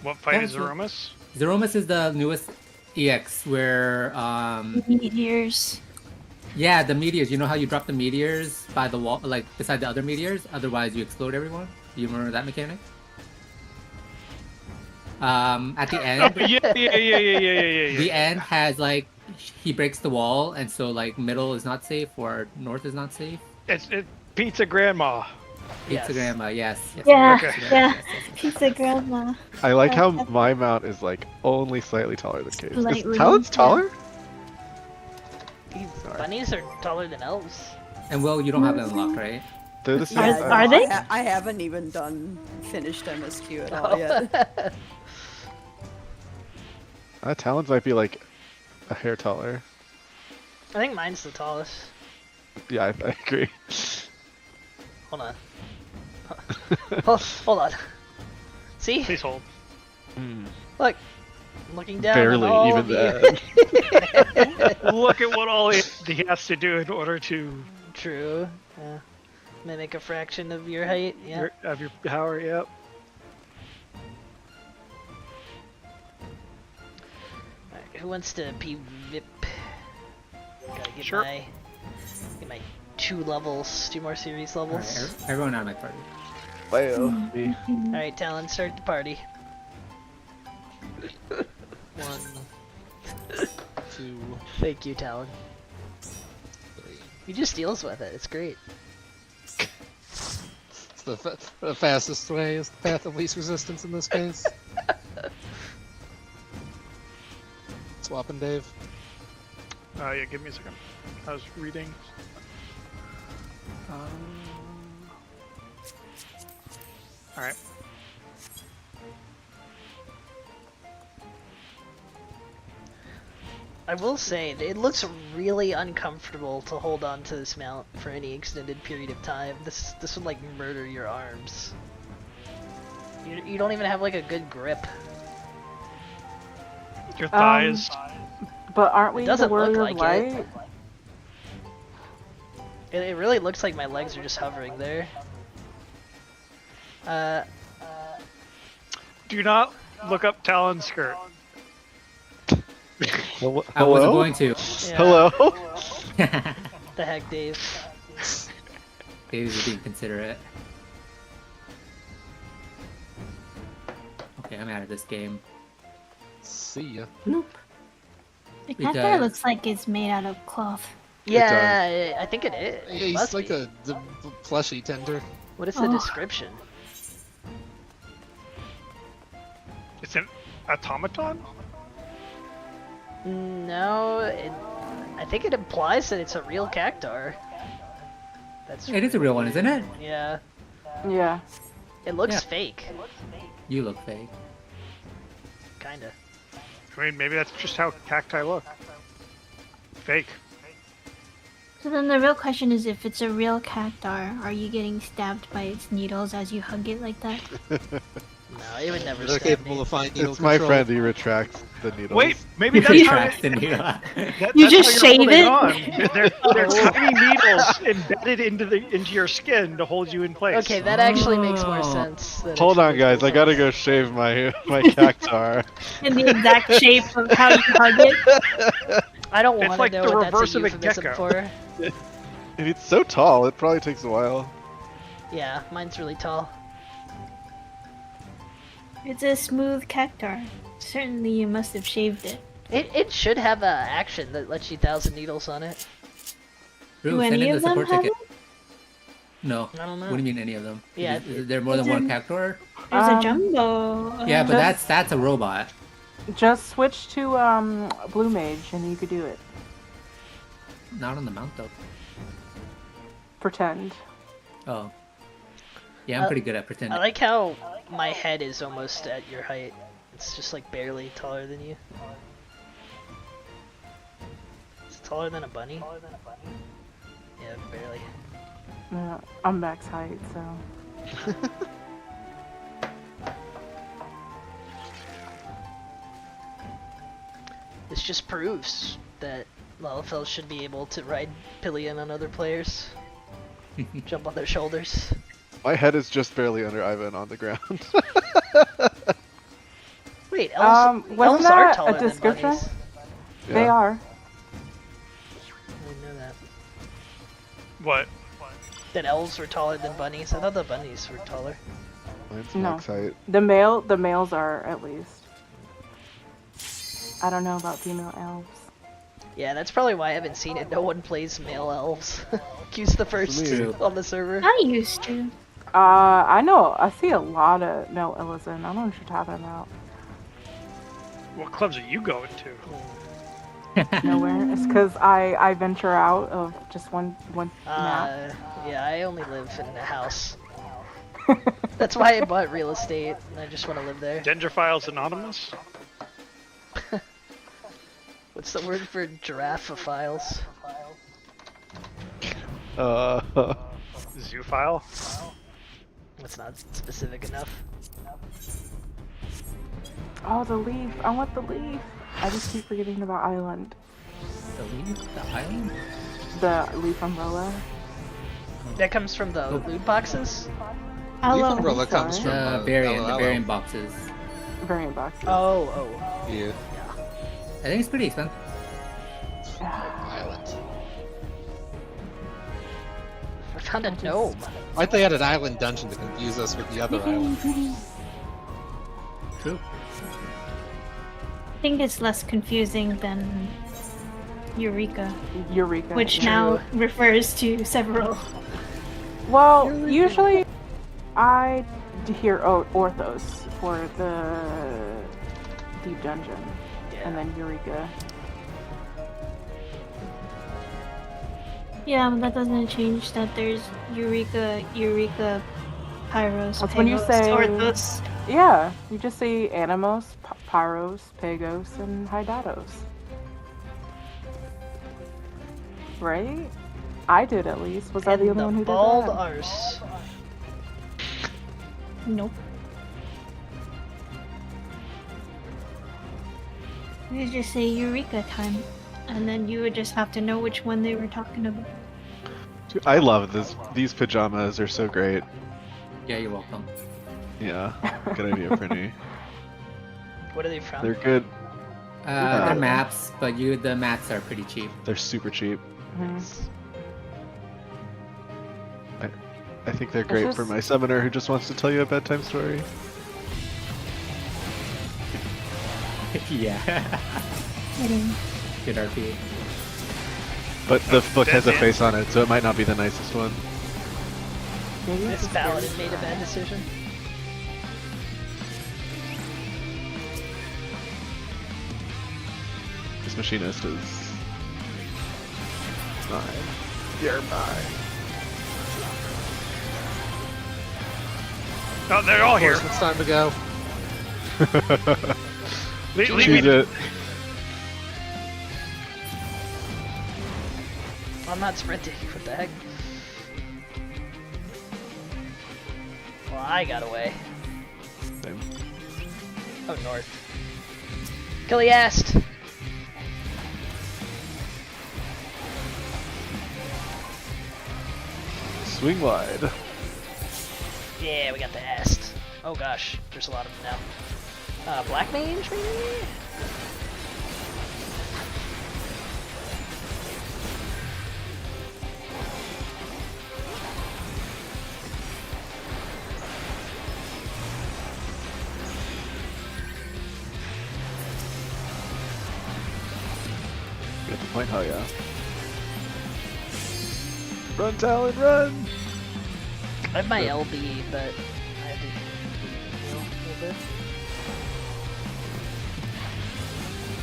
What fight is Zeromus? Zeromus is the newest EX where Meteors. yeah, the meteors. You know how you drop the meteors by the wall, like beside the other meteors? Otherwise, you explode everyone. Do you remember that mechanic? At the end. Yeah. The end has like he breaks the wall, and so like middle is not safe or north is not safe. It's Pizza Grandma. Pizza Grandma, yes. Yeah, Pizza Grandma, yeah. yes, yes, yes. Pizza Grandma. I like how That's my mount is like only slightly taller than Cave's. Is Slightly, Talon's yeah. taller? Bunnies are taller than elves. And Will, you don't have that unlocked, right? They're the same. Yeah, Are no, they? I haven't even finished MSQ at all yet. Talon's might be like a hair taller. I think mine's the tallest. Yeah, I agree. Hold on. Hold on. See? Please hold. Look. I'm looking down. Barely on all even of you. that. Look at what all he has to do in order to True. Yeah. Mimic a fraction of your height. Yeah. of your power. Yep. Alright, who wants to PvP? Gotta get Sure. my 2 levels, 2 more series levels. Alright, everyone out of my party. Wayo, me. Alright, Talon, start the party. 1, 2, Thank you, Talon. 3. He just deals with it. It's great. It's the fastest way. It's the path of least resistance in this case. Swapping Dave. Yeah, give me a second. I was reading. All right. I will say, it looks really uncomfortable to hold on to this mount for any extended period of time. This would like murder your arms. You don't even have like a good grip. Your thighs. But aren't we It the doesn't look warrior like of light? It really looks like my legs are just hovering there. Do not look up Talon's skirt. Hello? I wasn't going to. Yeah. Hello? The heck, Dave? Dave's being considerate. Okay, I'm out of this game. See ya. Nope. The It cactuar does. looks like it's made out of cloth. Yeah, I think it is. Yeah, It he's must like be. a plushy tender. What is the Oh. description? It's an automaton? No, I think it implies that it's a real cactuar. That's It is a real one, isn't it? Yeah. Yeah. It looks Yeah. fake. You look fake. Kinda. I mean, maybe that's just how cacti look. Fake. So then the real question is, if it's a real cactuar, are you getting stabbed by its needles as you hug it like that? No, it would never They're stab capable me. of fine needle It's my control. friend, he retracts the needles. Wait, maybe You that's how retract the needle. You just how you're shave holding it? on. They're tiny needles embedded into your skin to hold you in place. Okay, that actually makes more Oh. sense. That Hold actually on, makes guys. I more gotta sense. go shave my cactuar. In the exact shape of how you hug it? I don't It's want like to know the what reverse that's a of a euphemism gecko. for. If it's so tall, it probably takes a while. Yeah, mine's really tall. It's a smooth cactuar. Certainly you must have shaved it. It should have a action that lets you 1,000 needles on it. Do Drew, send any in the of them support have ticket. it? No. I don't know. What do you mean any of them? Yeah, Is there more than it's one in- cactuar? There's a jumbo. Yeah, but Just- that's a robot. Just switch to blue mage and you could do it. Not on the mount though. Pretend. Oh. Yeah, I'm pretty good at I pretending. like how my head is almost at your height. It's just like barely taller than you. It's taller than a bunny. Yeah, barely. Yeah, I'm max height, so. This just proves that Lalafell should be able to ride pillion on other players. Jump on their shoulders. My head is just barely under Ivan on the ground. Wait, elves, Wasn't elves are that taller a than description? bunnies. They Yeah. are. I didn't know that. What? That elves were taller than bunnies. I thought the bunnies were taller. Mine's No. max height. The males are at least. I don't know about female elves. Yeah, that's probably why I haven't seen it. No one plays male elves. Q's the first me. on the server. I used to. I know. I see a lot of male Illizin. I don't know what you're talking about. What clubs are you going to? Nowhere. It's because I venture out of just one map. Yeah, I only live in a house. That's why I bought real estate. I just want to live there. Dendrophiles Anonymous? What's the word for giraffophiles? Zoophile? That's not specific enough. Oh, the leaf. I want the leaf. I just keep forgetting about Island. The leaf? The island? The leaf umbrella. That comes from the loot boxes? Leaf umbrella comes from the variant boxes. Variant boxes. Oh. Yeah. I think it's pretty expensive. Island. I found a gnome. Why'd they add an island dungeon to confuse us with the other island? True. I think it's less confusing than Eureka. Eureka. Which yeah. now refers to several. Well, usually I hear Orthos for the deep dungeon, and then Eureka. Yeah, but that doesn't change that there's Eureka, Pyros, That's when you Pagos, say Orthos. Yeah, you just say Animos, Pyros, Pagos, and Hydatos. Right? I did at least. Was I the only one who did Bald that? arse. Nope. You just say Eureka time, and then you would just have to know which one they were talking about. Dude, I love this. These pajamas are so great. Yeah, you're welcome. Yeah, good idea, Prinny. What are they from? They're good. They're maps, but the mats are pretty cheap. They're super cheap. I think they're great for my summoner who just wants to tell you a bedtime story. Yeah. Good RP. But the book has a face on it, so it might not be the nicest one. This paladin made a bad decision. This machinist is mine. You're mine. Oh, they're all here. It's time to go. Leave Choose me. it. I'm not sprinting. What the heck? Well, I got away. Same. Oh, north. Giliast! Swing wide. Yeah, we got the Ast. Oh gosh, there's a lot of them now. Black Mage, maybe? Get the point, oh yeah. Run, Talon, run! I have my LB, but I have to heal a little bit.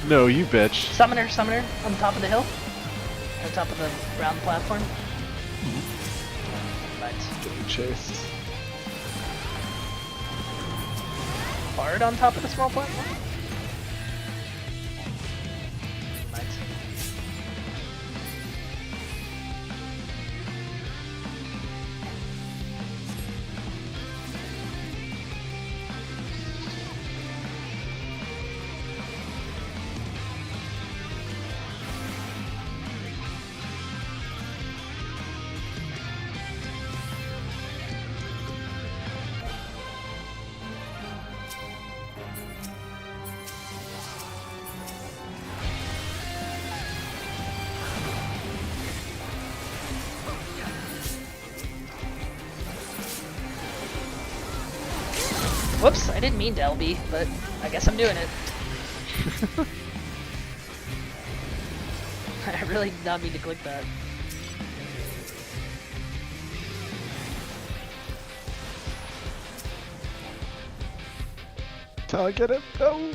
No, you bitch. Summoner, on top of the hill. On top of the round platform. Right. Getting chased. Bard on top of the small platform. Right. Whoops, I didn't mean to LB, but I guess I'm doing it. really did not mean to click that. Till I get it. No. Okay,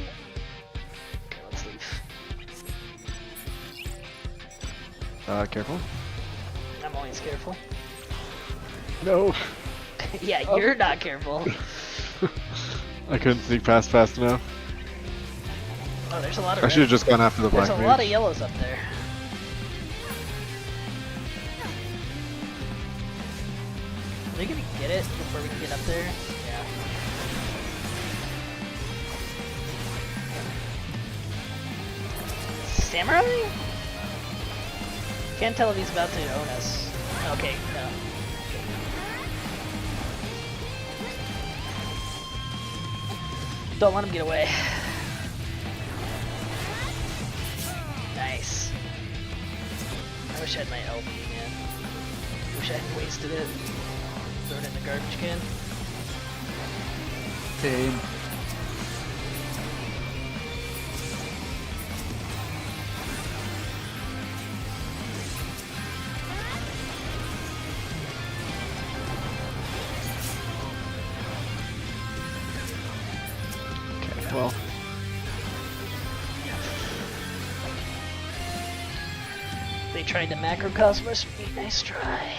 let's leave. Careful. I'm always careful. No. Yeah, you're not careful. I couldn't sneak past fast enough. Oh, there's a lot of I should have red. just gone after the black There's a mage. lot of yellows up there. Are they gonna get it before we can get up there? Yeah. Samurai? Can't tell if he's about to own us. Okay, no. Don't let him get away. Nice. I wish I had my LB, man. Wish I hadn't wasted it. Throw it in the garbage can. Same. Okay, well. They tried to macrocosmos me. Nice try.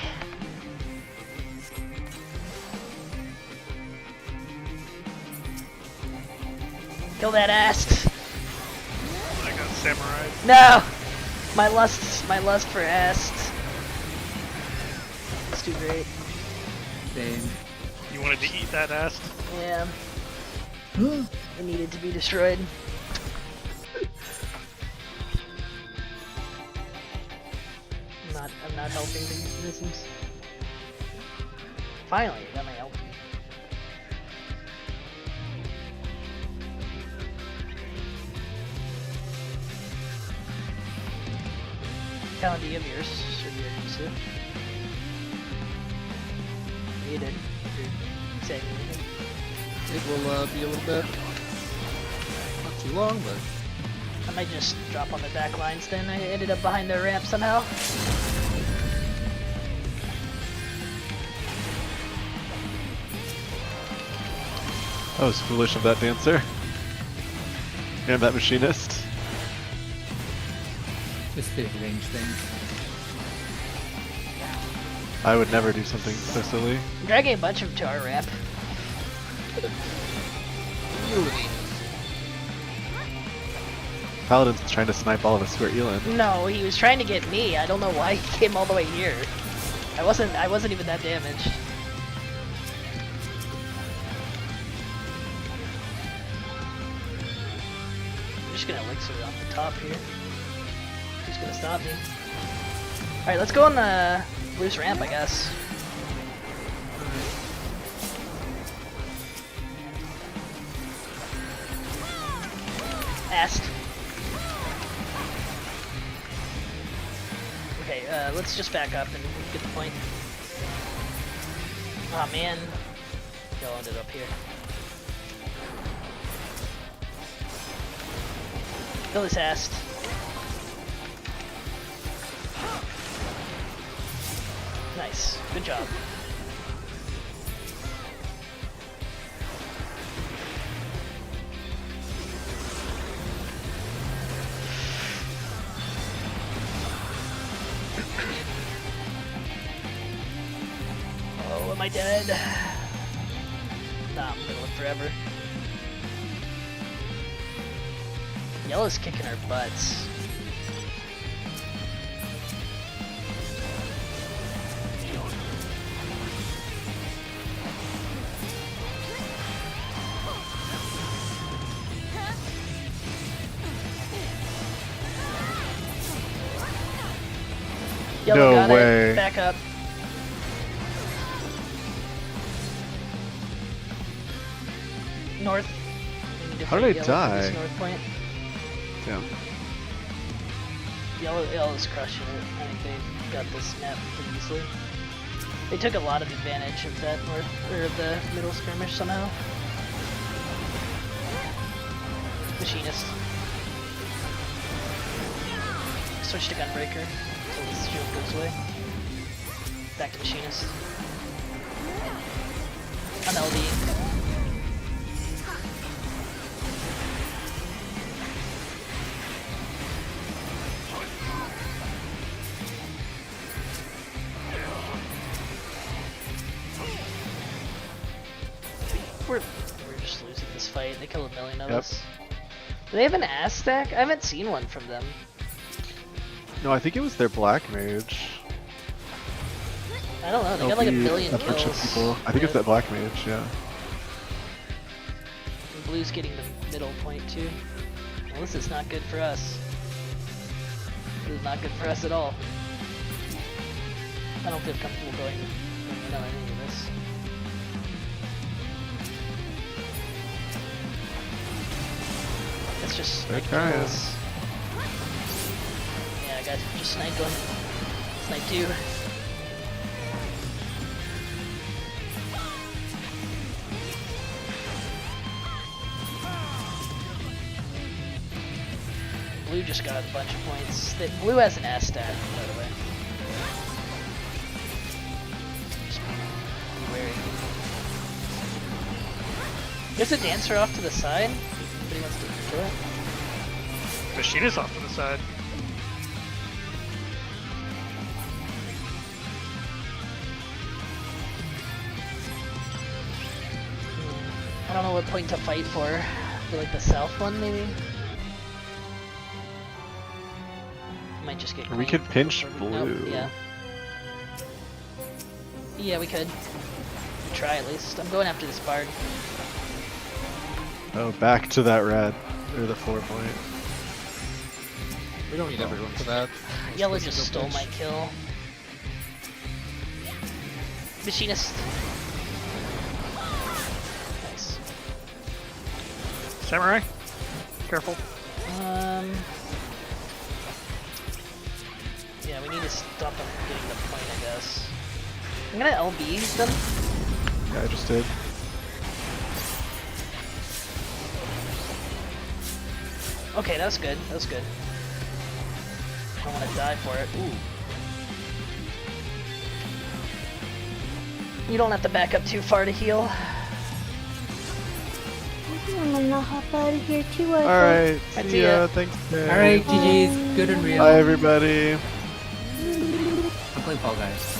Kill that ass. I got samurai. No! My lust for ass. It's too great. Same. You wanted to eat that ass? Yeah. It needed to be destroyed. I'm not helping the mechanisms. Finally, I got my help. Calendar, you have yours, so you're used to. You did. You're saying anything. It will be a little bit. Not too long, but. I might just drop on the back lines then. I ended up behind the ramp somehow. That was foolish of that dancer. And that machinist. Just the range things. I would never do something so silly. I'm dragging a bunch of them to our ramp. Paladin's trying to snipe all of us who are Elin. No, he was trying to get me. I don't know why he came all the way here. I wasn't even that damaged. I'm just gonna elixir off the top here. Who's gonna stop me? Alright, let's go on the loose ramp, I guess. Asked. Okay, let's just back up and get the point. Aw, oh, man. Y'all ended up here. Kill this ass. Nice. Good job. Oh, am I dead? Nah, I'm gonna live forever. Yellow's kicking our butts. Yellow No got way. it. Back up. North. We need to How did fight I Yellow for this die? North point. Damn. Yellow's crushing it. I think they got this map pretty easily. They took a lot of advantage of that north or the middle skirmish somehow. Machinist. switch to Gunbreaker until this shield goes away. Back to Machinist. On LB. We're just losing this fight. They kill a million of us. Do they have an ass stack? I haven't seen one from them. No, I think it was their black mage. I don't know. They got like a million bunch kills. of people. I think it's that black mage. Yeah. And Blue's getting the middle point too. Well, this is not good for us. This is not good for us at all. I don't feel comfortable going in on any of this. Let's just snipe kills. Yeah, guys, just snipe one. Snipe two. Blue just got a bunch of points. Blue has an ass stat, by the way. Just be wary. There's a dancer off to the side. Anybody wants to kill it? Machinist off to the side. I don't know what point to fight for. I feel like the south one, maybe? Might just get We could pinch blue. Nope, yeah. Yeah, we could. Try at least. I'm going after this bard. Oh, back to that red. Or the 4 point. We don't need everyone for that. Yellow just stole my kill. Machinist. Nice. Samurai. Careful. Yeah, we need to stop them from getting the point, I guess. I'm gonna LB them. Yeah, I just did. Okay, that was good. That was good. I don't want to die for it. Ooh. You don't have to back up too far to heal. I'm gonna hop out of here too. Alright, I see ya. Thanks, man. Alright, GG's. Good and real. Bye, everybody. I'm playing Fall Guys.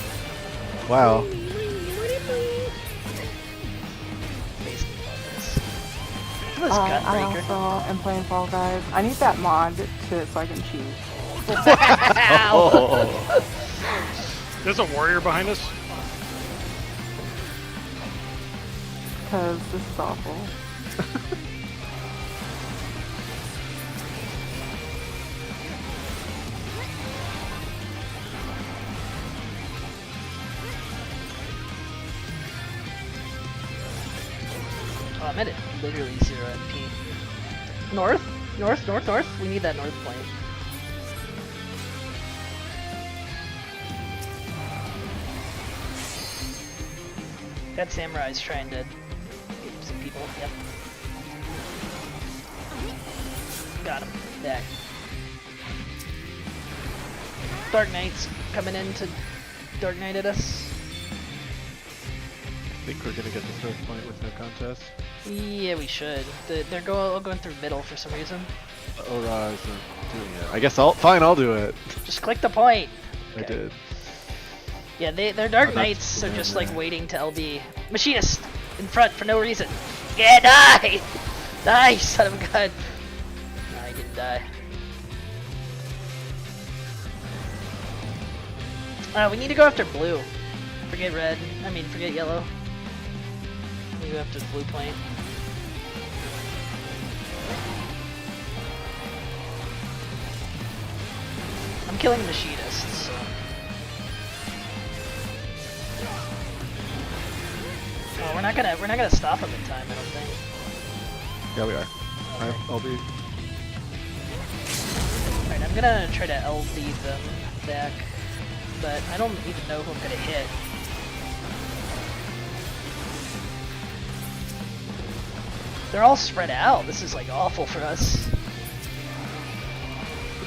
Wow. I also am playing Fall Guys. I need that mod so I can cheat. There's a warrior behind us. Because this is awful. Oh, I'm at it. Literally 0 MP. North? North, north, north? We need that north point. That samurai's trying to get some people. Yep. Got him. Back. Dark Knight's coming in to Dark Knight at us. I think we're gonna get this north point with no contest. Yeah, we should. They're all going through middle for some reason. Ora isn't doing it. I guess I'll do it. Just click the point. I did. Yeah, their Dark Knights are just like waiting to LB. Machinist! In front for no reason. Yeah, die! Die, you son of a gun! No, he didn't die. We need to go after blue. Forget red. Forget yellow. We go after the blue point. I'm killing machinists, so. Oh, we're not gonna stop him in time, I don't think. Yeah, we are. Alright, I'll be. Alright, I'm gonna try to LD them back, but I don't even know who I'm gonna hit. They're all spread out. This is like awful for us.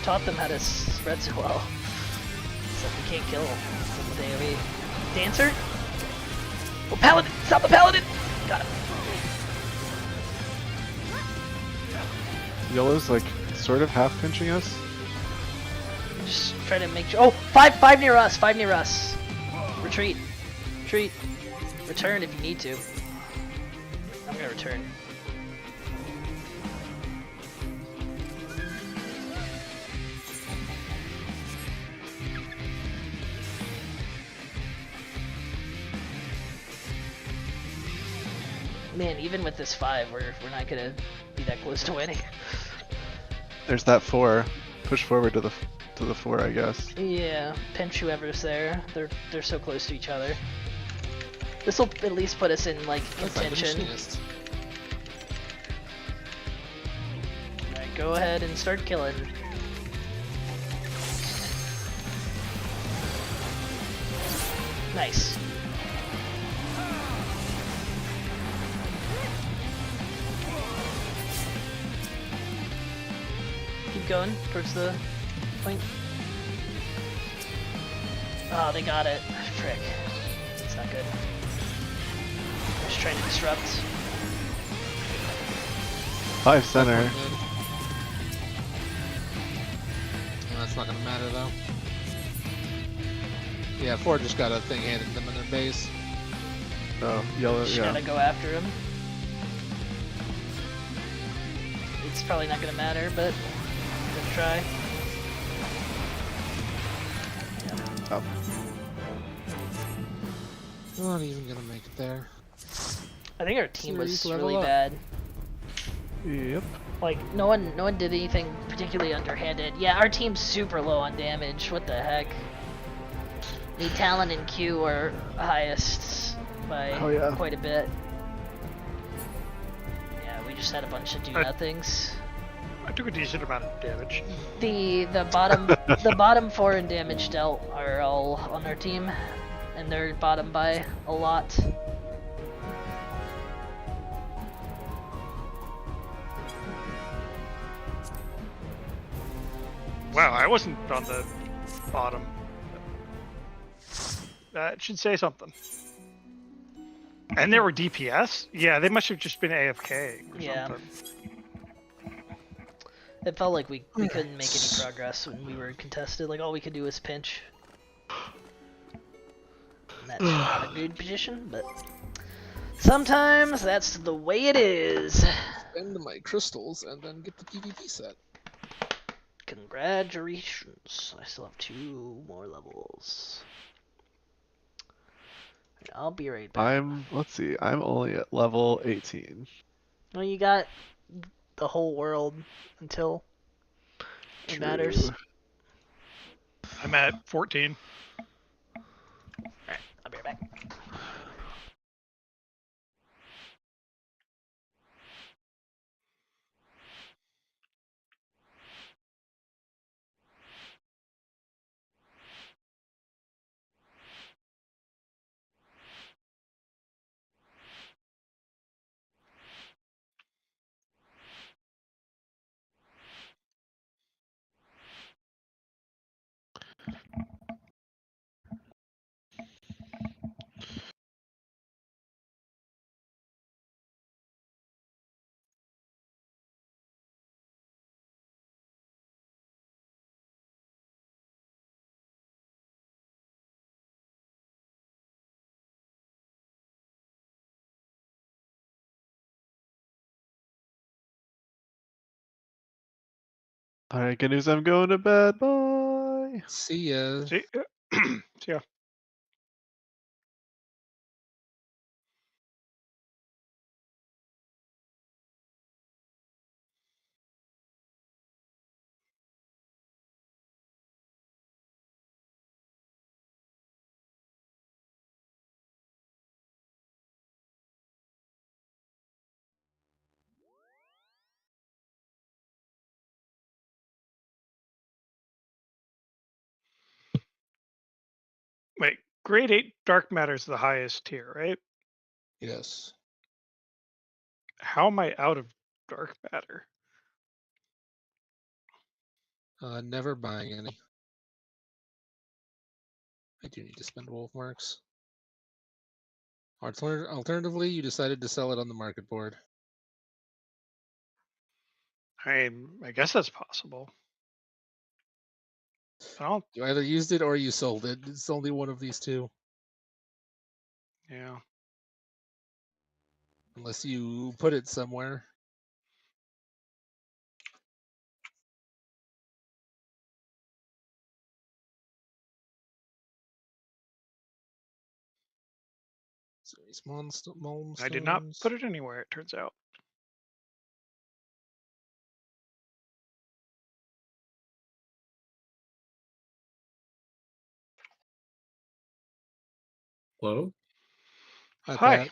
taught them how to spread so well. Except we can't kill them with AoE. Dancer? Oh, Paladin! Stop the Paladin! Got him. Yellow's like sort of half pinching us. Just try to make sure. Oh, five near us. 5 near us. Retreat. Retreat. Return if you need to. I'm gonna return. Man, even with this 5, we're not gonna be that close to winning. There's that 4. Push forward to the 4, I guess. Yeah, pinch whoever's there. They're so close to each other. This will at least put us in like contention. Alright, go ahead and start killing. Nice. Keep going towards the point. Oh, they got it. Frick. That's not good. Just trying to disrupt. 5 center. Well, that's not gonna matter though. Yeah, 4 just got a thing handed to them in their base. No, yellow. Just Yeah. gotta go after him. It's probably not gonna matter, but I'm gonna try. Up. Not even gonna make it there. I think our team was Serious level really up. bad. Yep. Like no one did anything particularly underhanded. Yeah, our team's super low on damage. What the heck? The Talon and Q are highest by quite a bit. Yeah, we just had a bunch of do-nothings. I took a decent amount of damage. The bottom 4 in damage dealt are all on our team, and they're bottom by a lot. Wow, I wasn't on the bottom. That should say something. And there were DPS? Yeah, they must have just been AFK or something. It felt like we couldn't make any progress when we were contested. Like all we could do was pinch. And that's not a good position, but sometimes that's the way it is. Spend my crystals and then get the PvP set. Congratulations. I still have 2 more levels. I'll be right back. Let's see, I'm only at level 18. Well, you got the whole world until it matters. I'm at 14. Alright, I'll be right back. Alright, good news, I'm going to bed. Bye. See ya. See ya. Wait, grade 8 dark matter is the highest tier, right? Yes. How am I out of dark matter? Never buying any. I do need to spend wolf marks. Alternatively, you decided to sell it on the market board. I guess that's possible. I don't. You either used it or you sold it. It's only one of these two. Yeah. Unless you put it somewhere. So these I did not put it anywhere, it turns out. Hello? Hi, Hi. Pat.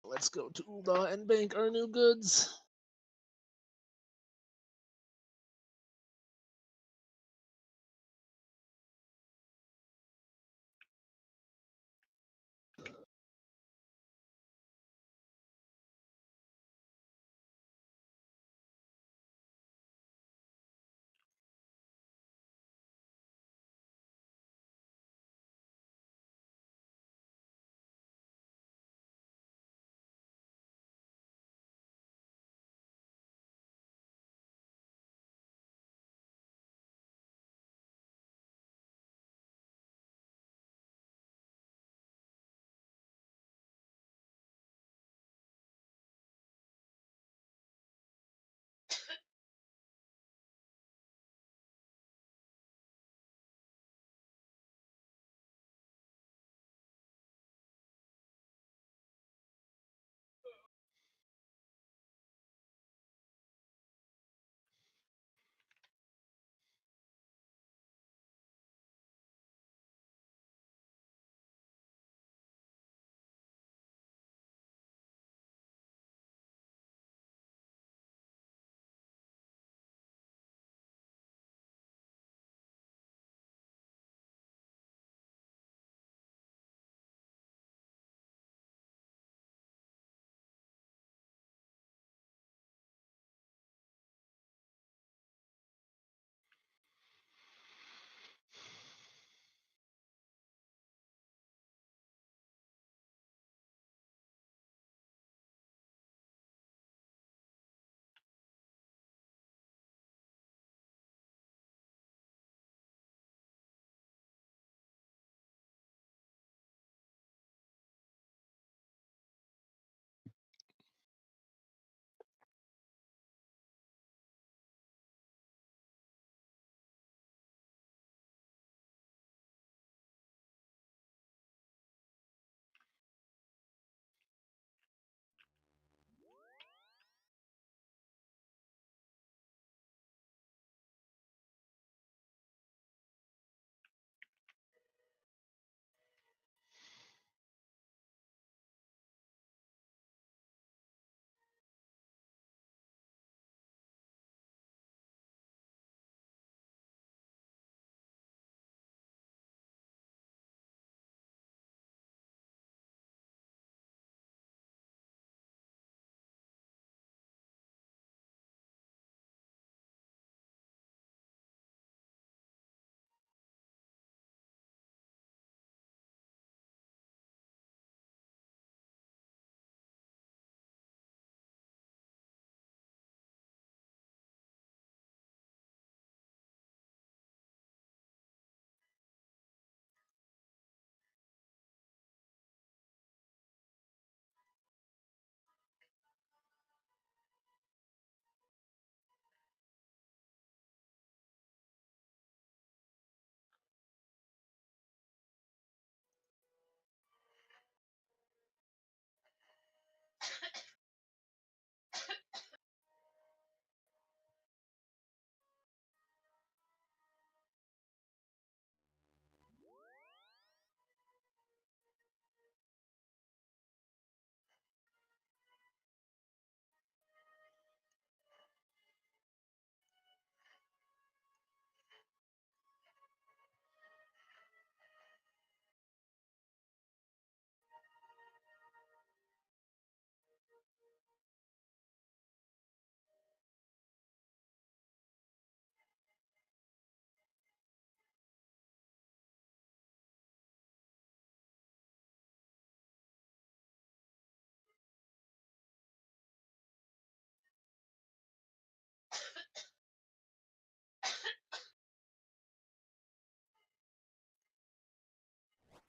Let's go to Ulda and bank our new goods.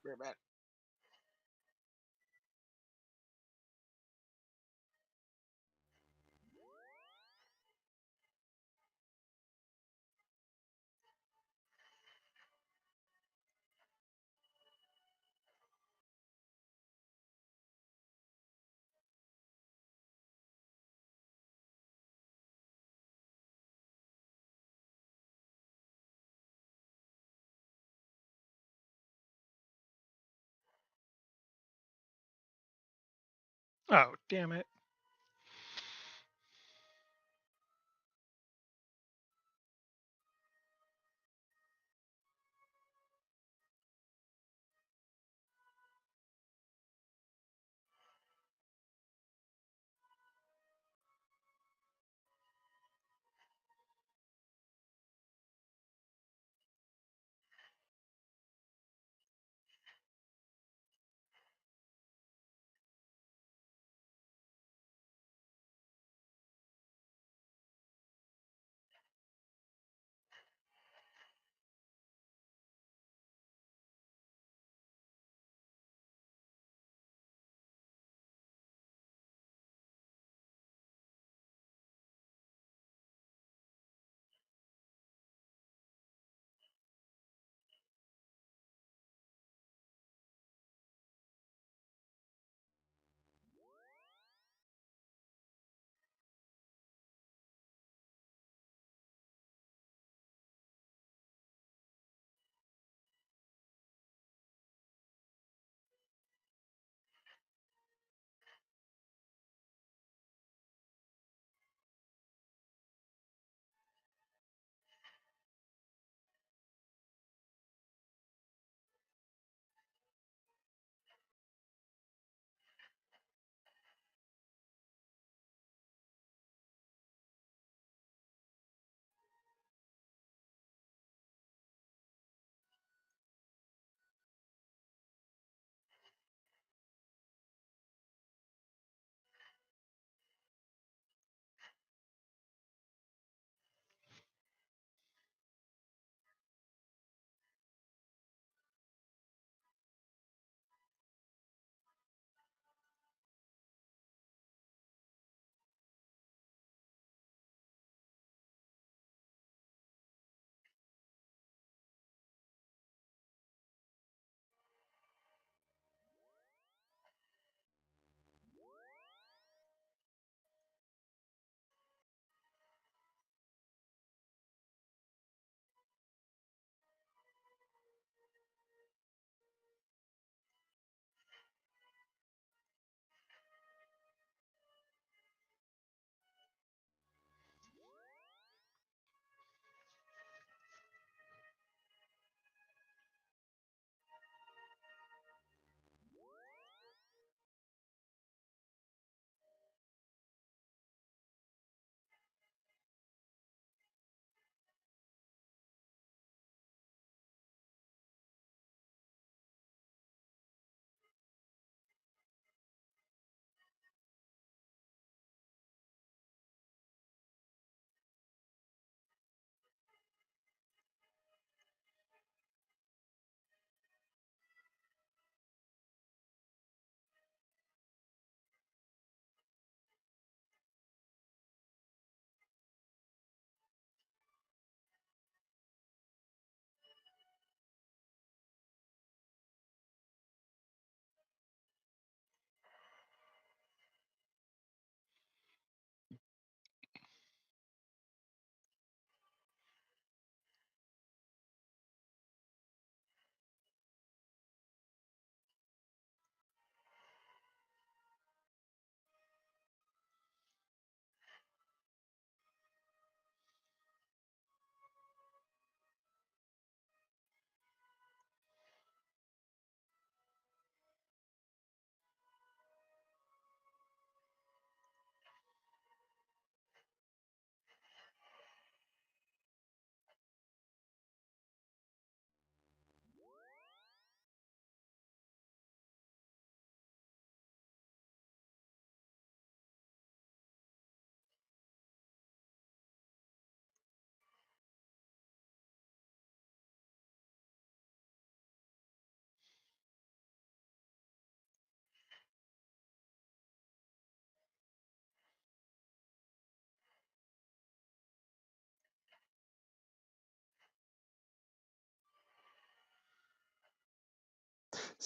Be right back. Oh, damn it.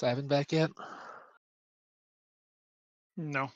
Is Ivan back yet? No.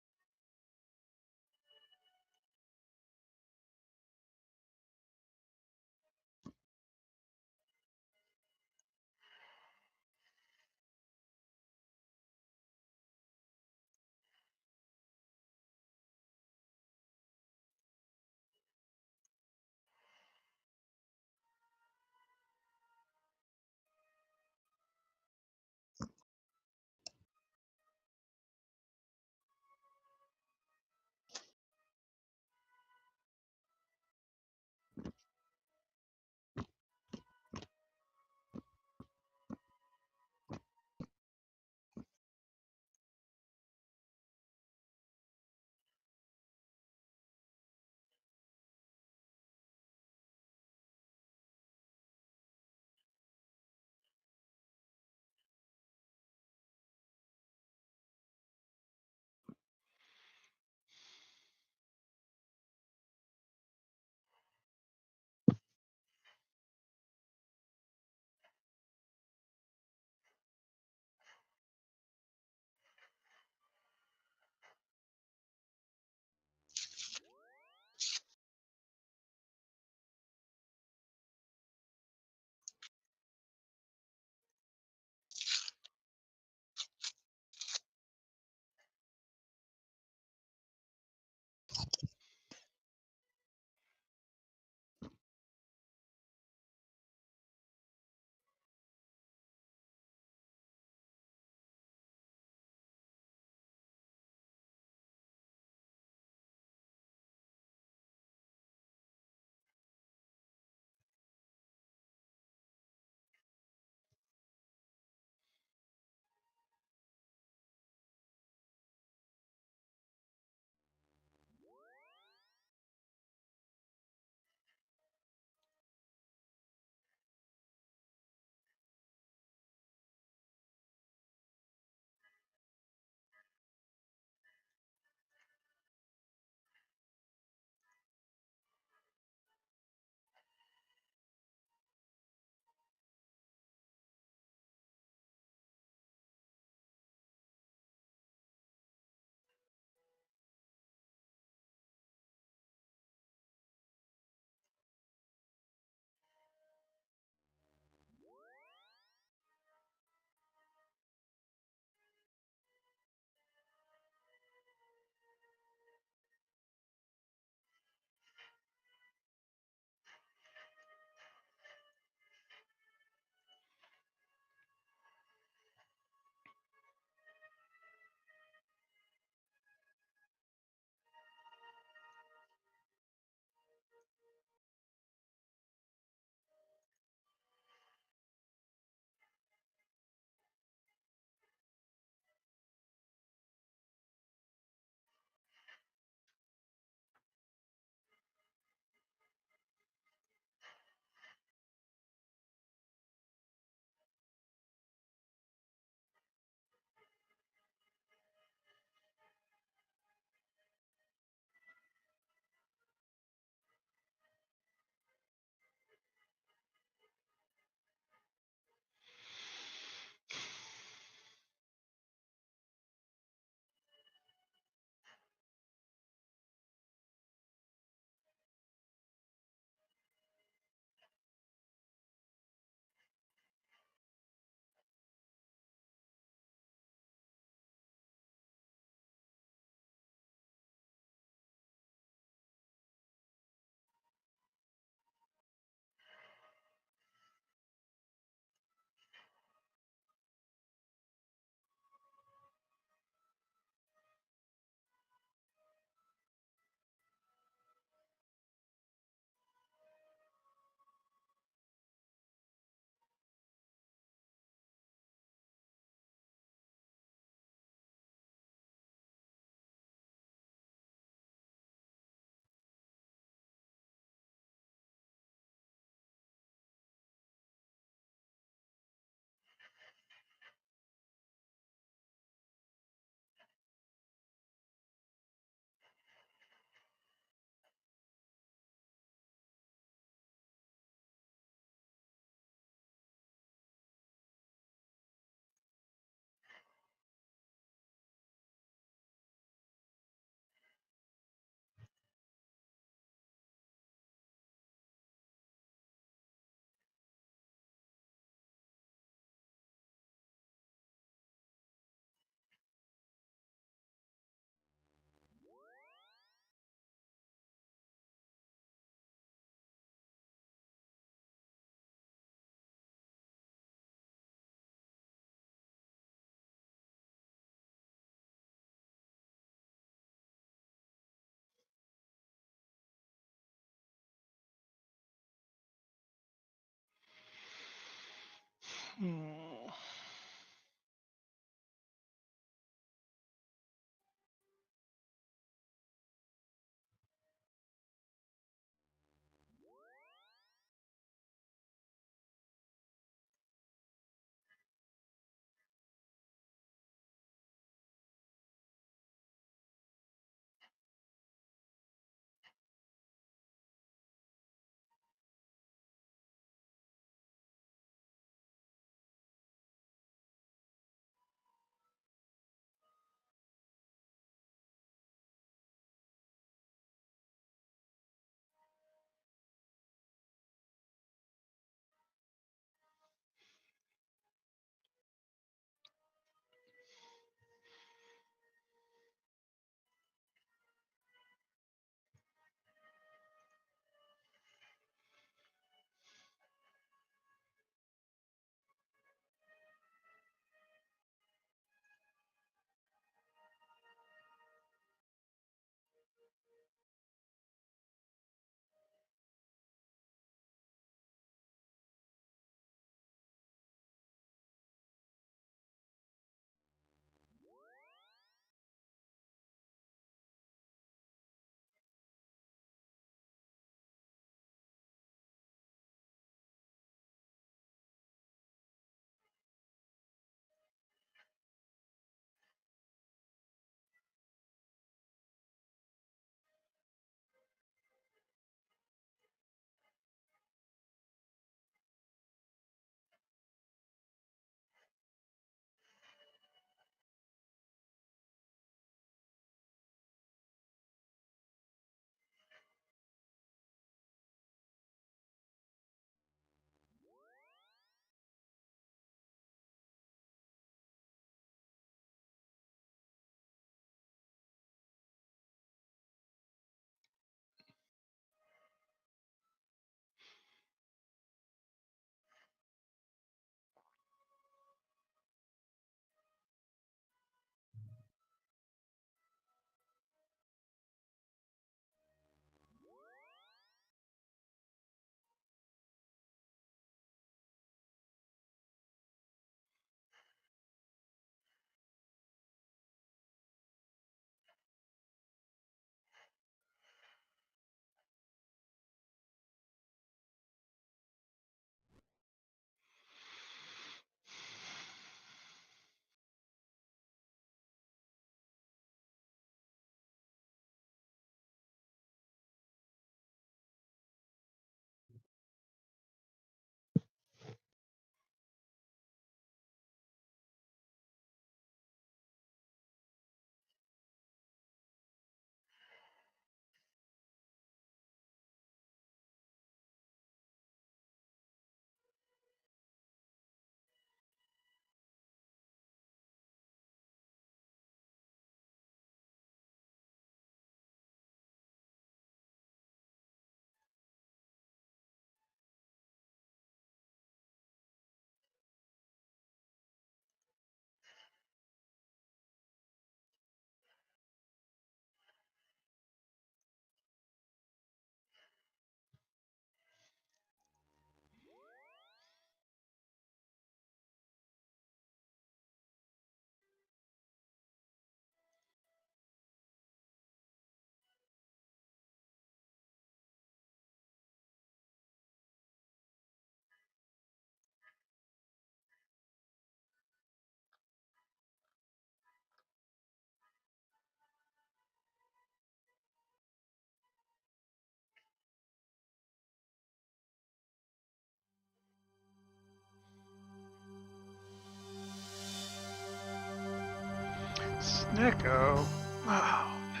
Snicko? Oh, no.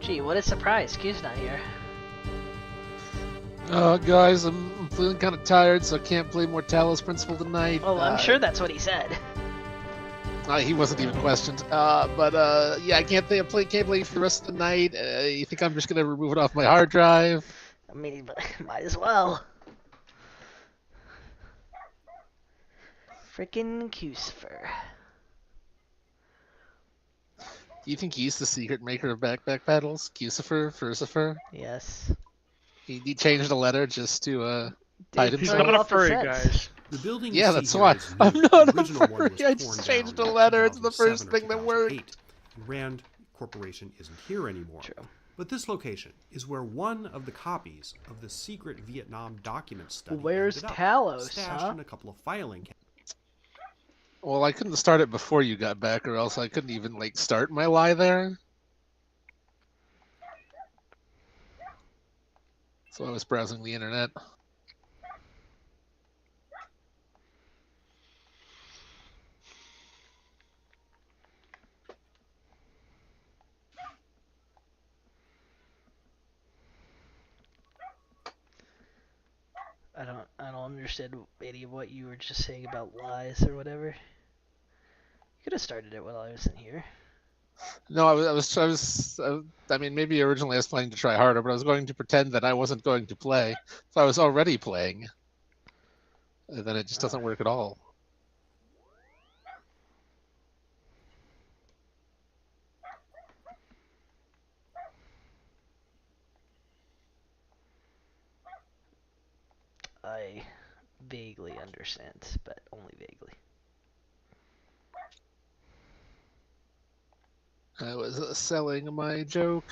Gee, what a surprise. Q's not here. Guys, I'm feeling kind of tired, so I can't play Mortalis Principle tonight. Well, I'm sure that's what he said. He wasn't even questioned. Yeah, I can't play for the rest of the night. You think I'm just gonna remove it off my hard drive? I mean, might as well. Frickin' Cucifer. Do you think he's the secret maker of backpack paddles? Cucifer? Furcifer? Yes. He changed a letter just to hide Dude, He's himself? not a furry, guys. The building Yeah, you see that's here why. is new. I'm not The a original one furry. was I torn just down changed a in letter. It's the 2007 first or thing that 2008. worked. And Rand Corporation isn't here anymore. True. But this location is where one of the copies of the secret Vietnam document study Where's ended up, Talos, stashed huh? in a couple of filing cabinets. Well, I couldn't start it before you got back, or else I couldn't even like start my lie there. So I was browsing the internet. I don't understand any of what you were just saying about lies or whatever. You could have started it while I wasn't here. No, I mean, maybe originally I was planning to try harder, but I was going to pretend that I wasn't going to play, so I was already playing. And then it just doesn't work at all. I vaguely understand, but only vaguely. I was selling my joke.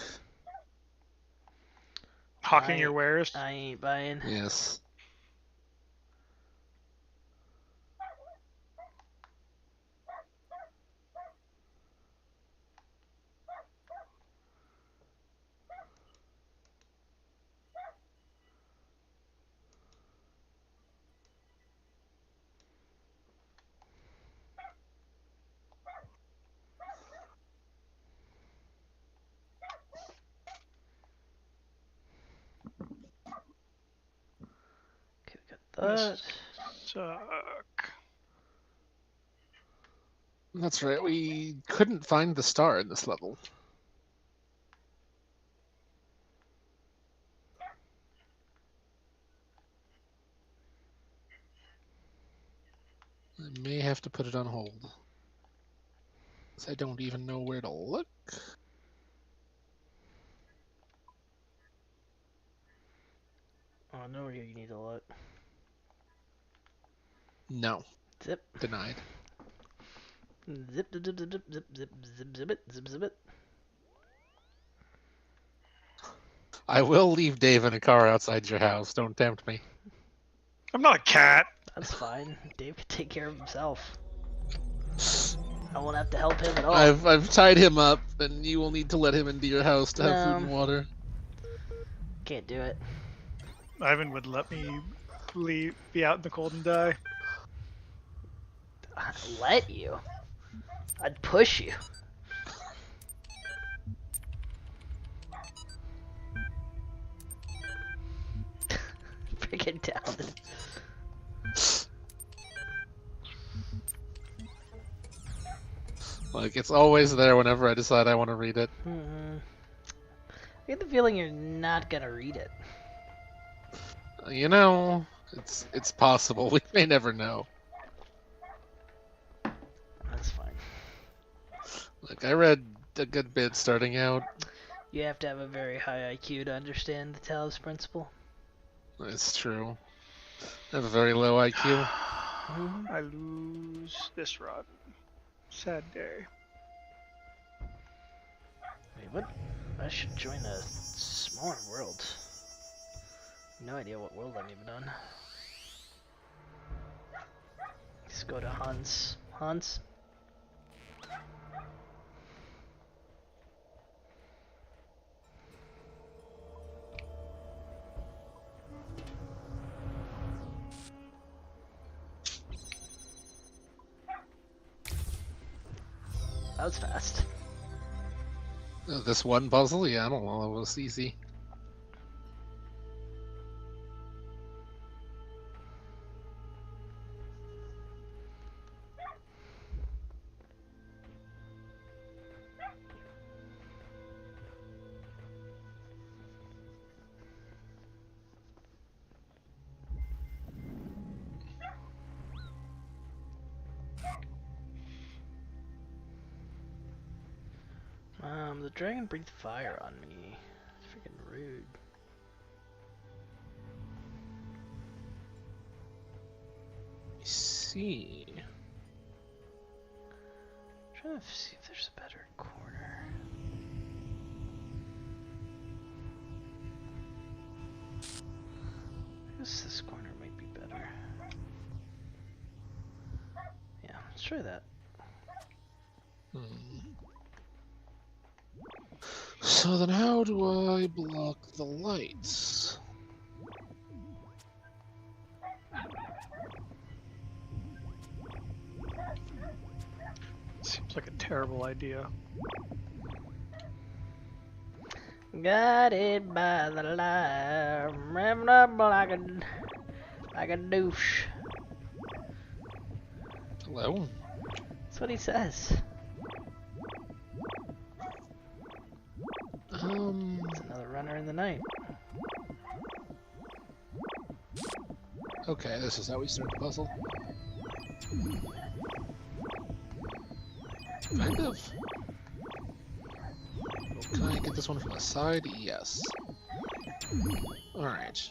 Hawking your wares? I ain't buying. Yes. Okay, we got that. Suck. That's right, we couldn't find the star in this level. I may have to put it on hold. 'Cause I don't even know where to look. Oh, I know where you need to look. No. Zip. Denied. Zip, zip, zip, zip, zip, zip, zip, zip, zip it, zip, zip it. I will leave Dave in a car outside your house. Don't tempt me. I'm not a cat. That's fine. Dave can take care of himself. I won't have to help him at all. I've tied him up, and you will need to let him into your house to have food and water. Can't do it. Ivan would let me be out in the cold and die. Let you? I'd push you. Freaking down. Like, it's always there whenever I decide I want to read it. I get the feeling you're not gonna read it. You know, it's possible. We may never know. That's fine. Like, I read a good bit starting out. You have to have a very high IQ to understand the Talos principle. It's true. I have a very low IQ. I lose this run. Sad day. Wait, what? I should join a smaller world. No idea what world I'm even on. Let's go to Hans. Hans? That was fast. This one puzzle? Yeah, I don't know. It was easy. The dragon breathed fire on me. It's freaking rude. I see. I'm trying to see if there's a better corner. I guess this corner might be better. Yeah, let's try that. So then how do I block the lights? Seems like a terrible idea. Got it by the light, revving up like a douche. Hello? That's what he says. It's another runner in the night. Okay, this is how we start the puzzle. Kind of. Can I get this one from the side? Yes. Alright.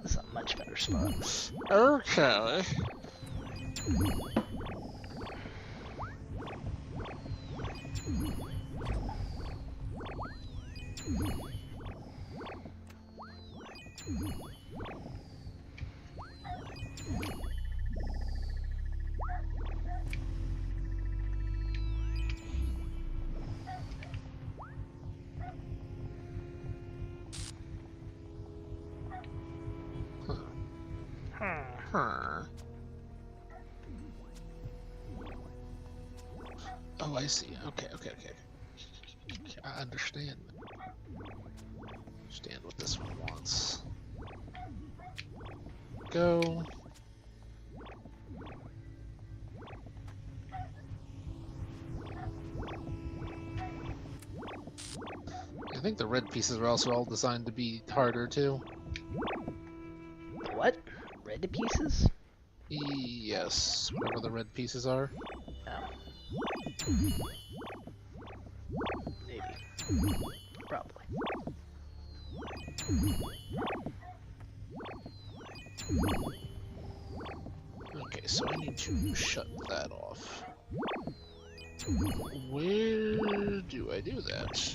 This is a much better spot. Okay. Huh. Oh, I see. Okay. I understand. Understand what this one wants. Go. I think the red pieces are also all designed to be harder too. What? Red pieces? Yes, whatever the red pieces are. Oh. Maybe. Probably. Okay, so I need to shut that off. Where do I do that?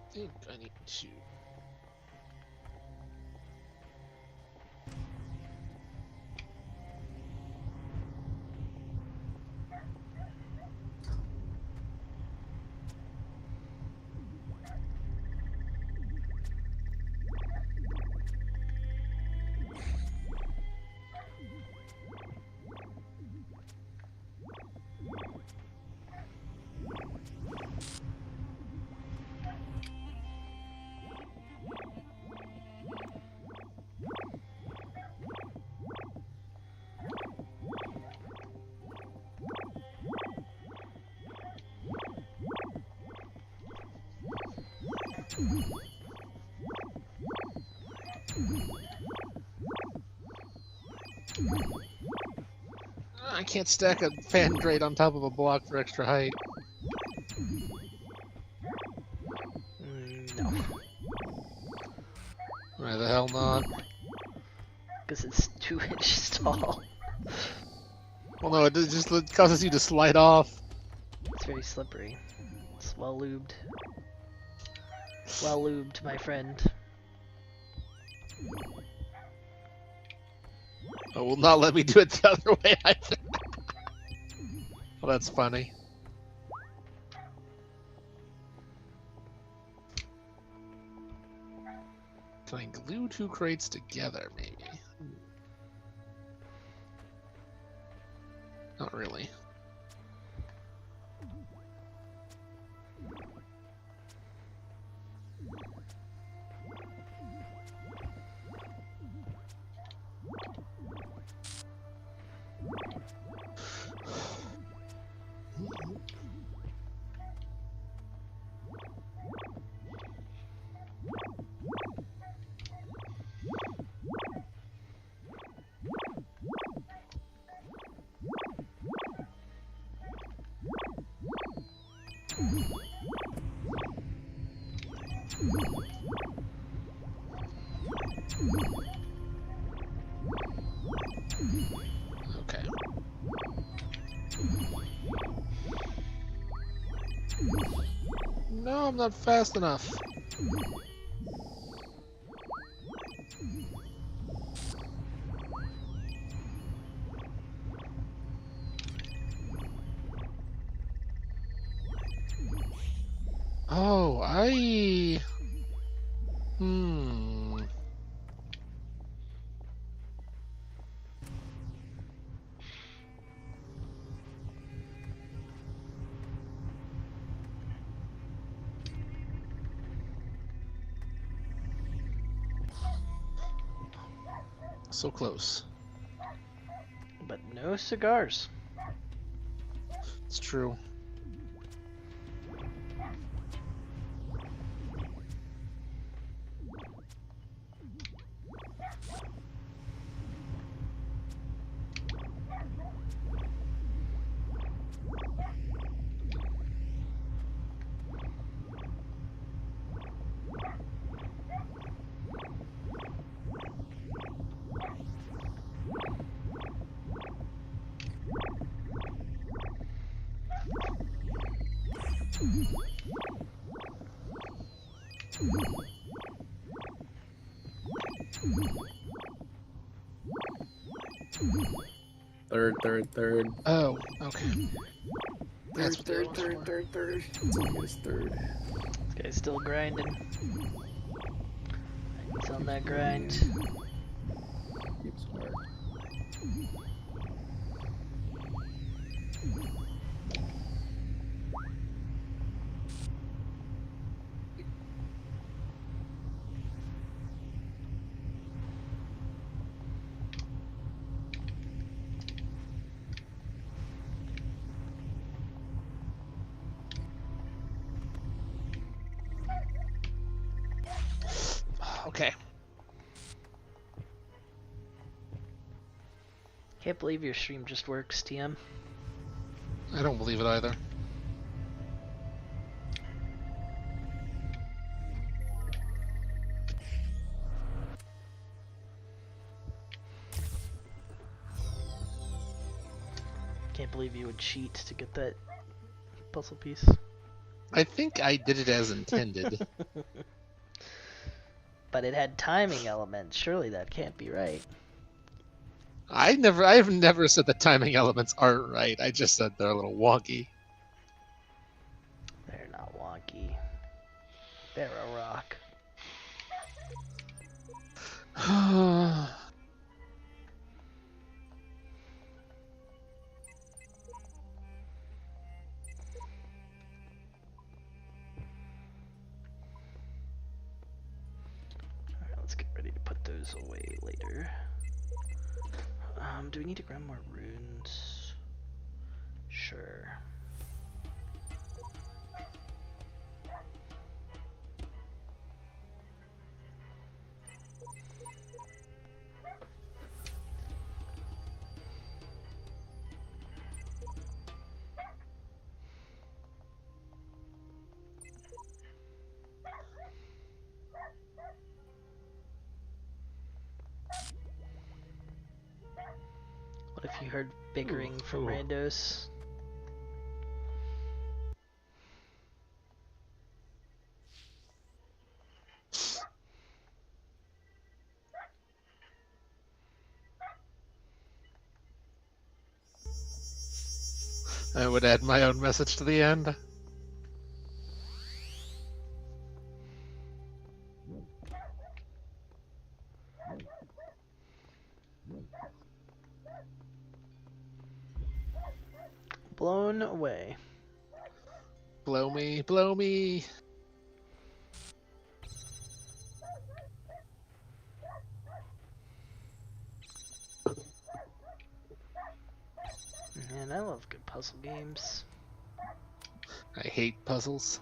I think I need to. I can't stack a fan grate on top of a block for extra height. No. Why the hell not? Because it's 2 inches tall. Well, no, it just causes you to slide off. It's very slippery. It's well lubed. Well lubed, my friend. Oh, will not let me do it the other way either. Well, that's funny. Can I glue 2 crates together, maybe? Not really. Okay. No, I'm not fast enough. Oh, So close. But no cigars. It's true. Third. Oh, okay. Third. This guy's still grinding. He's on that grind. Keeps hard. Okay. Can't believe your stream just works, TM. I don't believe it either. Can't believe you would cheat to get that puzzle piece. I think I did it as intended. But it had timing elements. Surely that can't be right. I've never said the timing elements aren't right. I just said they're a little wonky. They're not wonky. They're a rock. Alright, let's get ready to put those away later. Do we need to grab more runes? Sure. heard bickering from ooh. randos. I would add my own message to the end. Blown away. Blow me, blow me. Man, I love good puzzle games. I hate puzzles.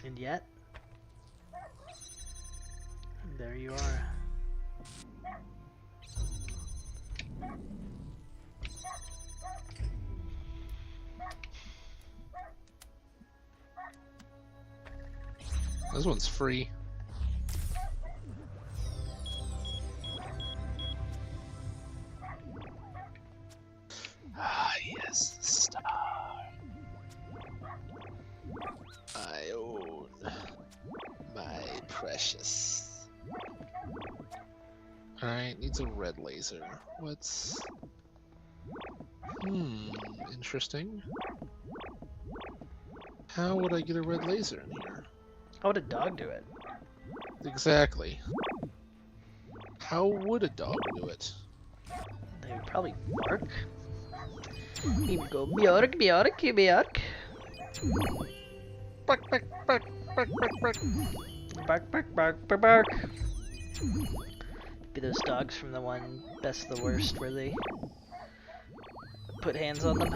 And yet, there you are. This one's free. Ah, yes, star. I own my precious. Alright, needs a red laser. What's... interesting. How would I get a red laser in here? How would a dog do it? Exactly. How would a dog do it? They would probably bark. He would go bjork, bjork, bjork. Bark, bark, bark, bark, bark, bark. Bark, bark, bark, bark, bark. Be those dogs from the one Best of the Worst where they put hands on them.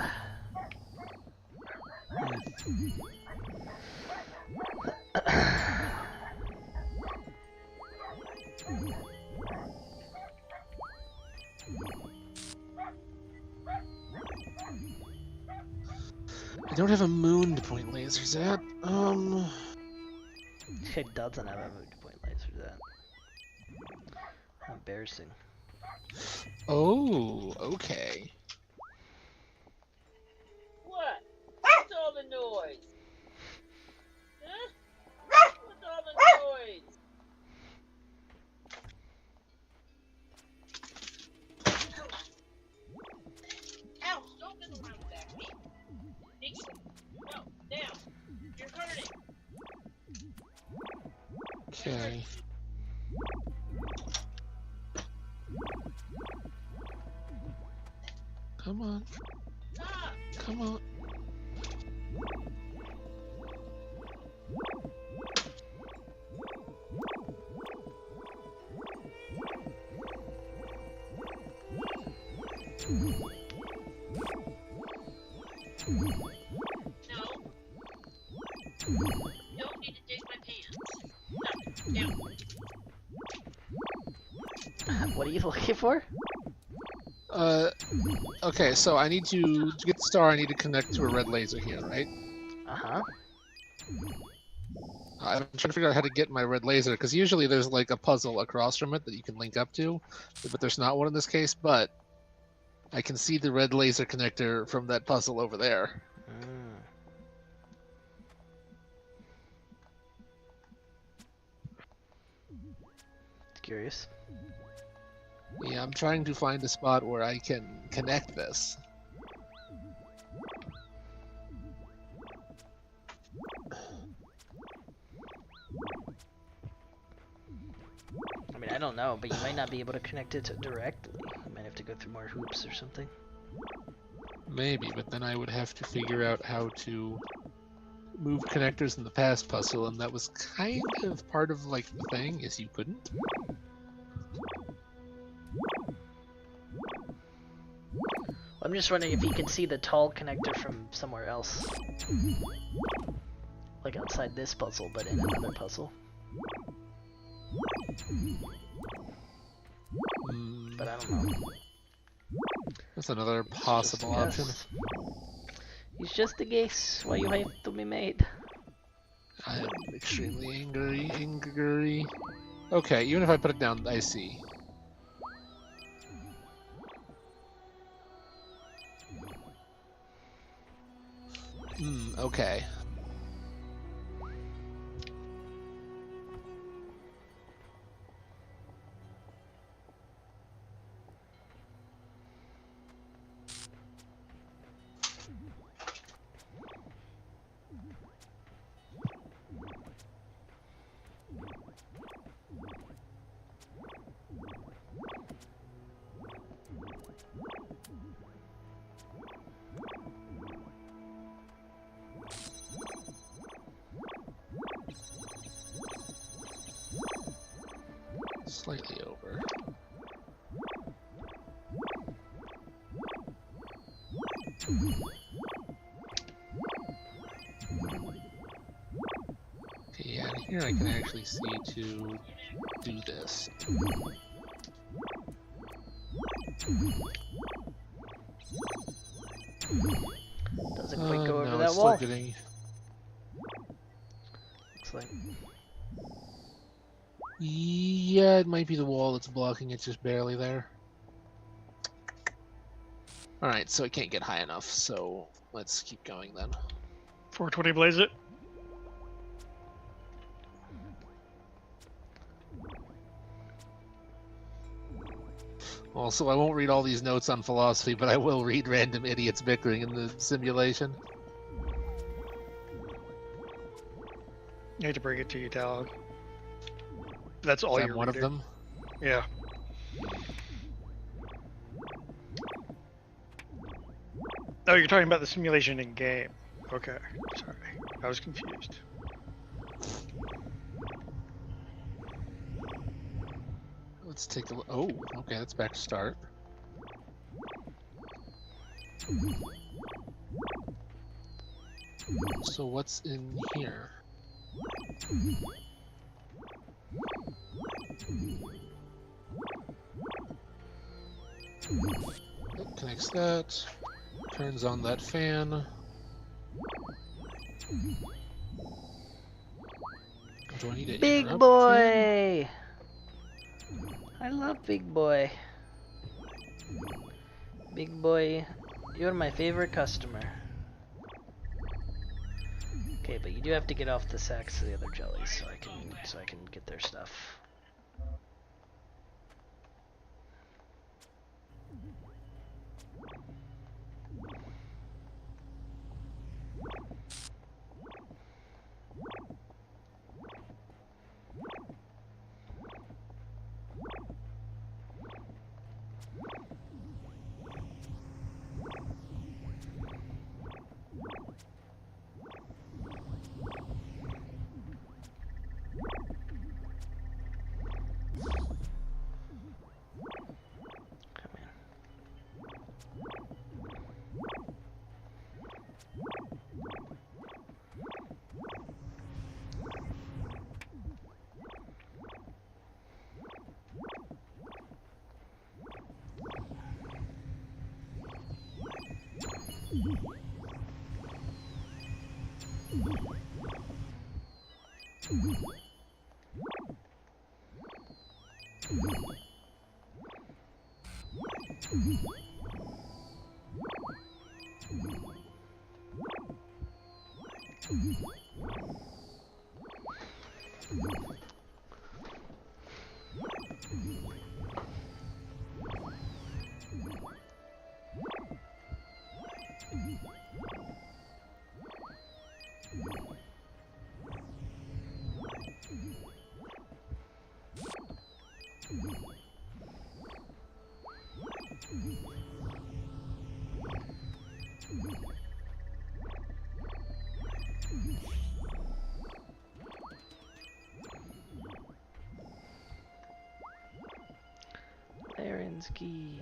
I don't have a moon to point lasers at. It doesn't have a moon to point lasers at. How embarrassing. Oh, okay. What? What's all the noise? Huh? What's all the noise? Ouch! Don't mess around with that. Nixon. No, now. You're hurting. Okay. Come on. Stop. Come on. No. Don't need to dig my pants. No, down. What are you looking for? Okay, so I need to get the star, I need to connect to a red laser here, right? Uh-huh. I'm trying to figure out how to get my red laser, because usually there's like a puzzle across from it that you can link up to, but there's not one in this case, but I can see the red laser connector from that puzzle over there. Curious. Yeah, I'm trying to find a spot where I can connect this. I mean, I don't know, but you might not be able to connect it directly. You might have to go through more hoops or something. Maybe, but then I would have to figure out how to move connectors in the past puzzle, and that was kind of part of like the thing, is you couldn't. I'm just wondering if you can see the tall connector from somewhere else. Like outside this puzzle, but in another puzzle. But I don't know. That's another possible option. It's just a guess. Why you have to be made? I'm extremely angry. Okay, even if I put it down, I see. Okay. Slightly over. Okay, yeah, and here I can actually see to do this. Doesn't quite go over no, that it's wall. Still getting... Looks like. Yeah, it might be the wall that's blocking it, just barely there. Alright, so it can't get high enough, so let's keep going then. 420 blaze it. Also, I won't read all these notes on philosophy, but I will read random idiots bickering in the simulation. I hate to bring it to you, Talon. That's all I'm you're one reading. of them. Yeah. Oh, you're talking about the simulation in game. Okay, sorry, I was confused. Let's take a look. Oh, okay, that's back to start. So what's in here? It connects that. Turns on that fan. Do I need to Big interrupt boy! I love Big Boy. Big Boy, you're my favorite customer. Okay, but you do have to get off the sacks of the other jellies so I can get their stuff. Larensky.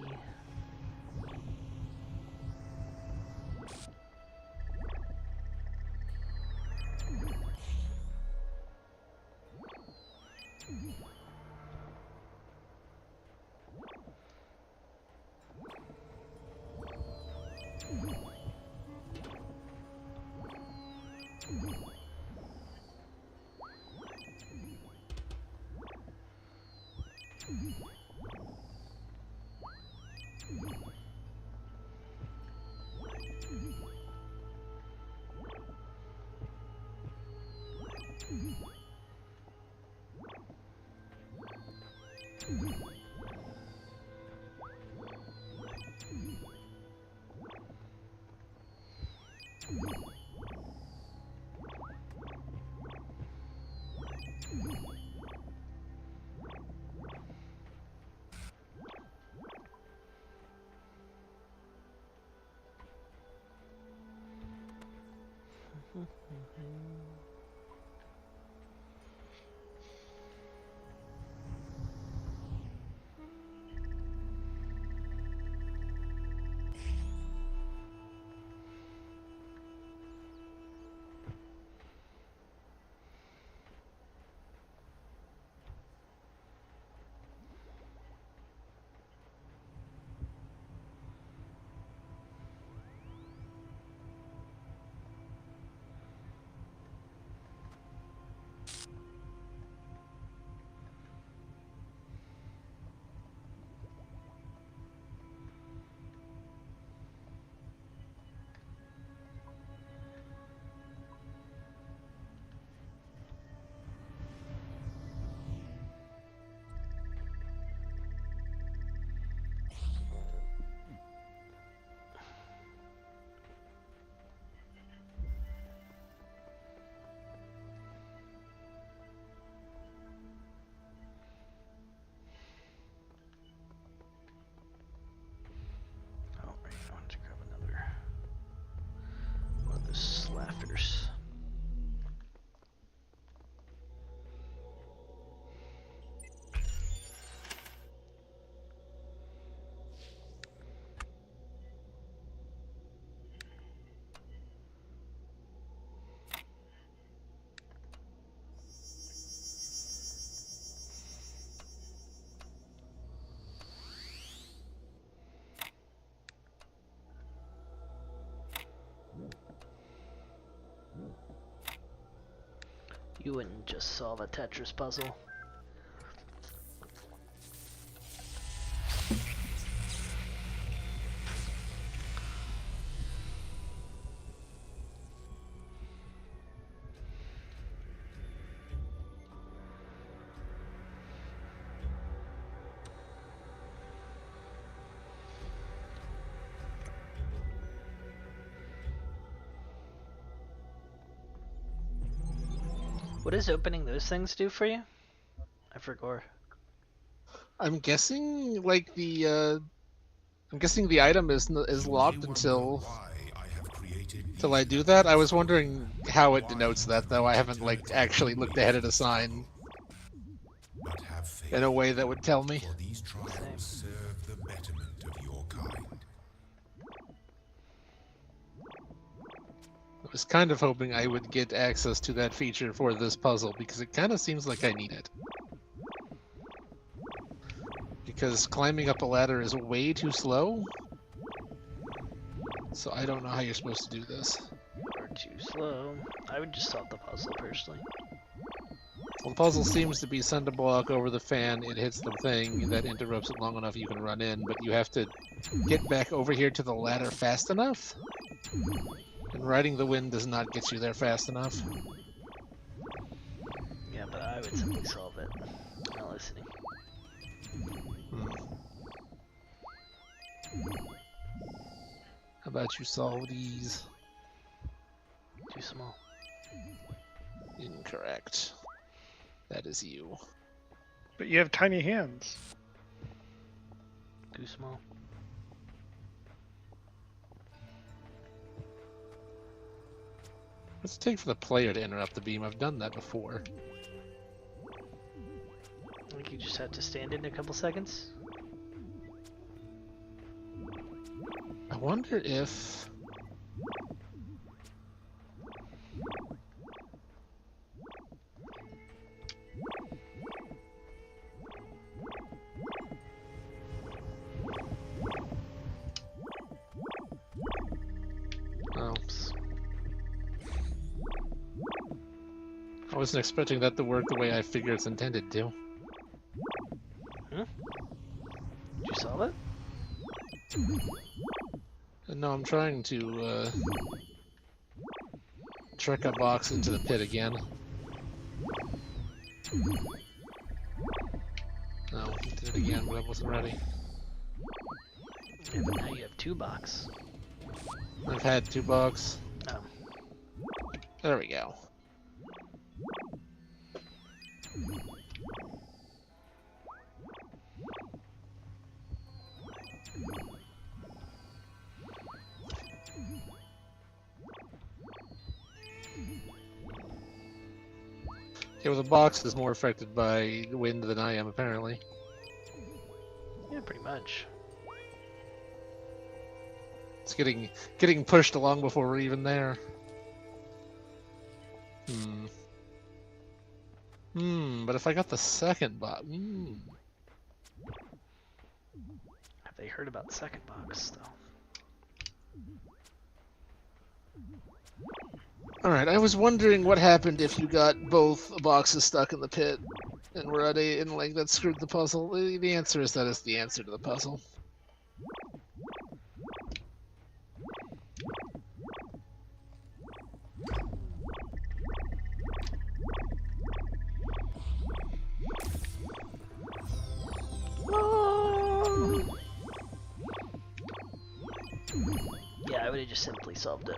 Slafters. You wouldn't just solve a Tetris puzzle. What does opening those things do for you? I forgot. I'm guessing like the item is locked until I do that. I was wondering how it denotes that though. I haven't like actually looked ahead at a sign in a way that would tell me. These trials serve the betterment of your kind. I was kind of hoping I would get access to that feature for this puzzle because it kind of seems like I need it. Because climbing up a ladder is way too slow. So I don't know how you're supposed to do this. Or too slow. I would just solve the puzzle personally. Well, the puzzle seems to be send a block over the fan, it hits the thing, that interrupts it long enough you can run in, but you have to get back over here to the ladder fast enough. And riding the wind does not get you there fast enough. Yeah, but I would simply solve it. Not listening. How about you solve these? Too small. Incorrect. That is you. But you have tiny hands. Too small. What's it take for the player to interrupt the beam? I've done that before. I think you just have to stand in a couple seconds. I wonder if... Oops. I wasn't expecting that to work the way I figured it's intended to. Did you solve it? No, I'm trying to trek a box into the pit again. No, did it again, but I wasn't ready. Yeah, but now you have 2 box. I've had 2 bucks. Oh. There we go. Yeah, well, the box is more affected by the wind than I am, apparently. Yeah, pretty much. It's getting pushed along before we're even there. But if I got the second box... Have they heard about the second box, though? Alright, I was wondering what happened if you got both boxes stuck in the pit and were at a, and like that screwed the puzzle. The answer is that is the answer to the puzzle. Yeah, I would have just simply solved it.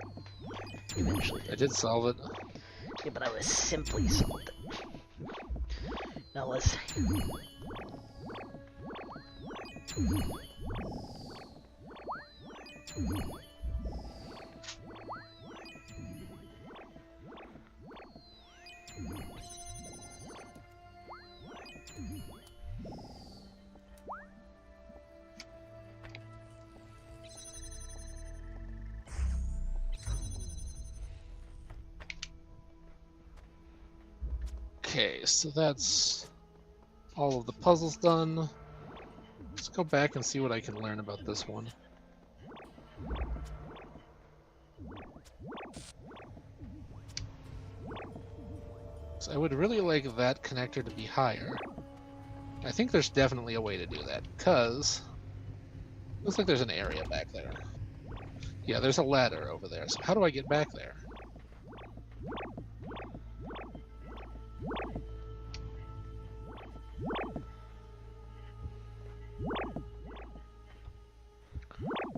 Eventually. I did solve it. Yeah, but I would have simply solved it. Now let's see. Okay, so that's all of the puzzles done. Let's go back and see what I can learn about this one. So I would really like that connector to be higher. I think there's definitely a way to do that, because looks like there's an area back there. Yeah, there's a ladder over there, so how do I get back there?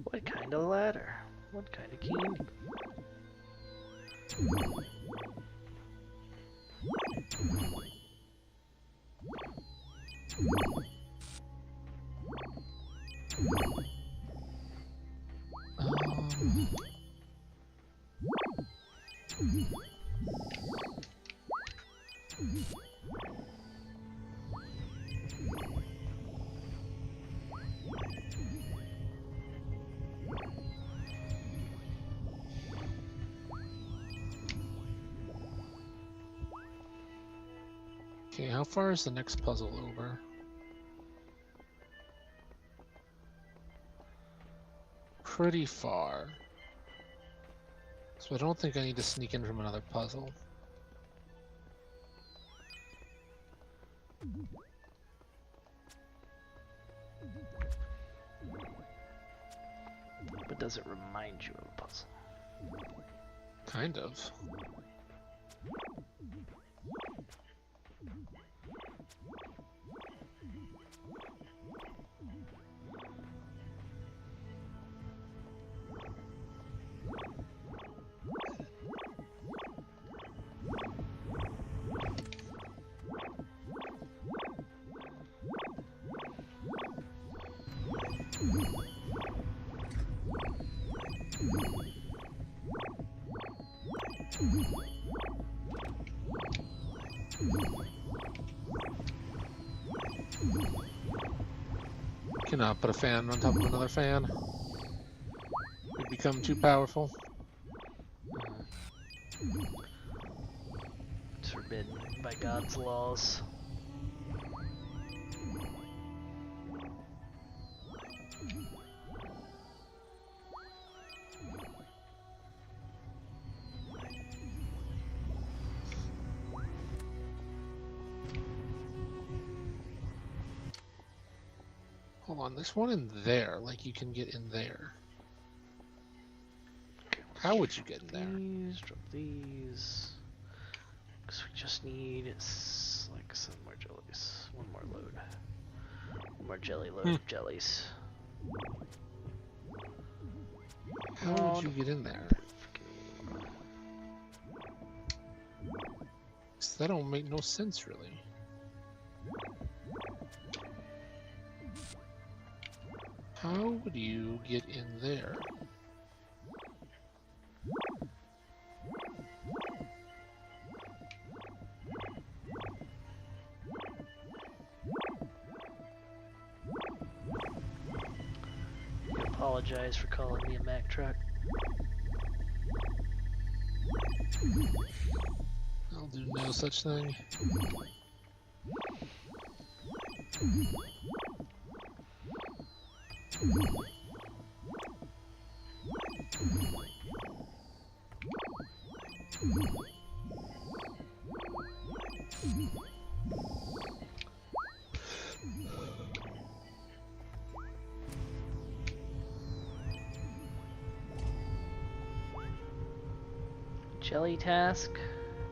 What kind of ladder? What kind of candy? Okay, how far is the next puzzle over? Pretty far. So I don't think I need to sneak in from another puzzle. But does it remind you of a puzzle? Kind of. Cannot put a fan on top of another fan. We'd become too powerful. It's forbidden by God's laws. Hold on, there's one in there, like you can get in there. How would you get in there? Drop these. Because we just need like some more jellies. One more load. One more jelly load of jellies. How would you get in there? That don't make no sense, really. How would you get in there? I apologize for calling me a Mack truck. I'll do no such thing. Jelly task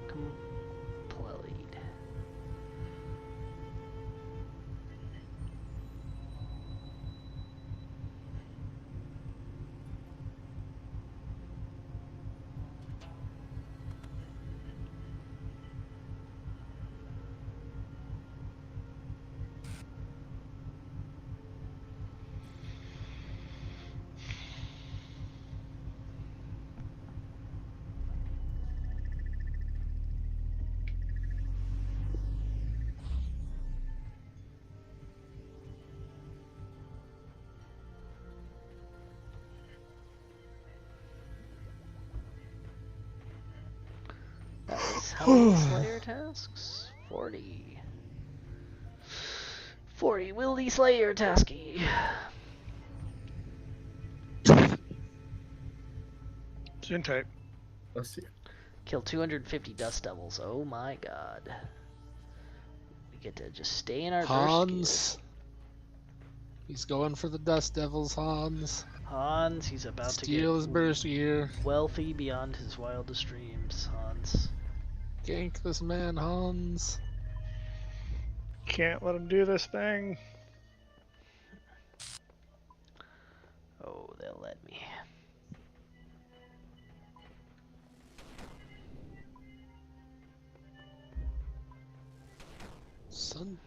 complete. That is how many Slayer tasks? 40. 40 Wildy Slayer tasky. Syntype. Let's see. Kill 250 Dust Devils. Oh my god. We get to just stay in our Hans. He's going for the Dust Devils, Hans. Hans, he's about Steal to get his burst gear. wealthy beyond his wildest dreams, Hans. Gank this man, Hans. Can't let him do this thing. Oh, they'll let me. Son.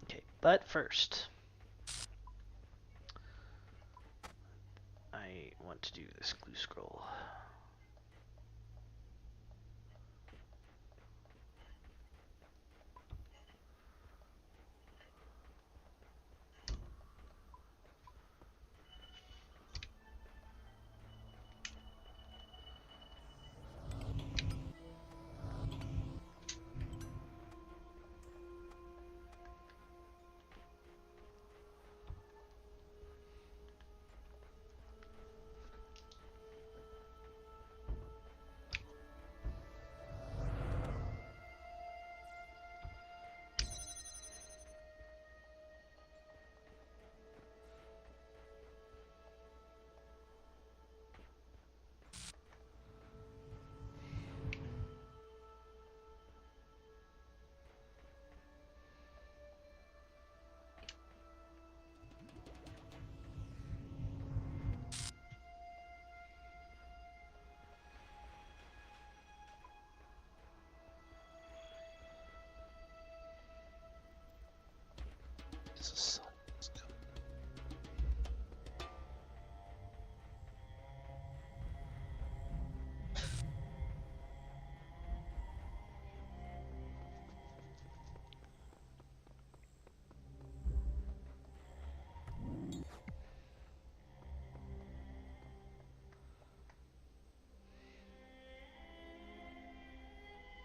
Okay, but first, I want to do this clue scroll.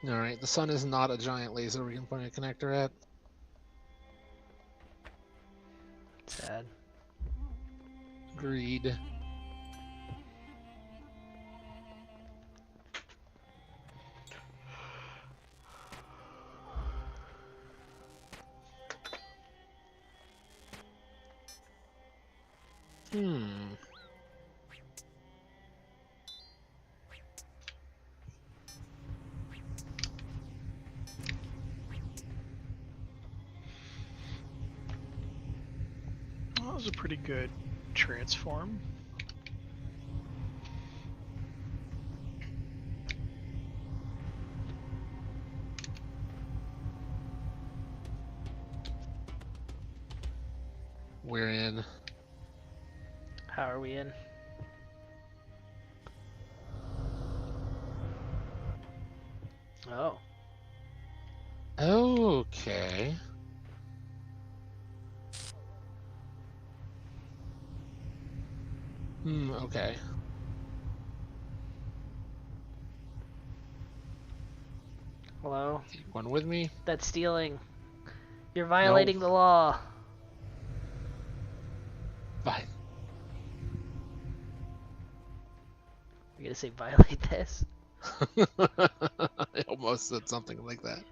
Alright, the sun is not a giant laser we can point a connector at. Sad. Agreed. that was a pretty good transform. We're in. How are we in? Oh. Okay. Okay. Hello? Take one with me. That's stealing. You're violating the law. Fine. You're gonna say violate this? I almost said something like that.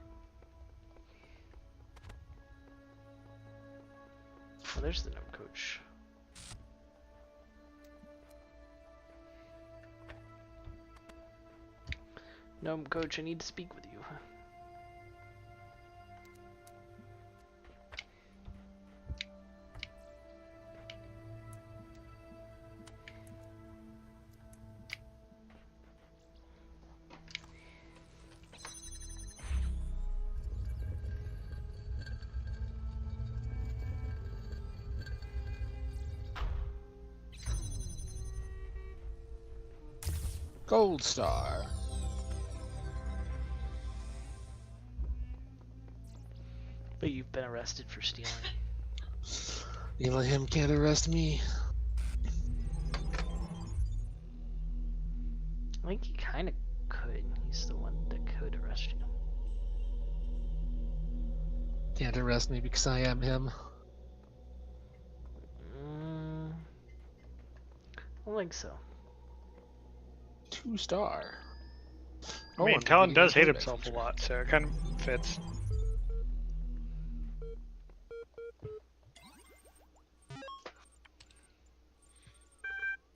Oh, there's the gnome coach. Gnome coach, I need to speak with you. Gold star. But you've been arrested for stealing. Him can't arrest me. I think he kind of could. He's the one that could arrest you. Can't arrest me because I am him. I don't think so. 2-star. I mean, Talon does hate himself a lot, so it kind of fits.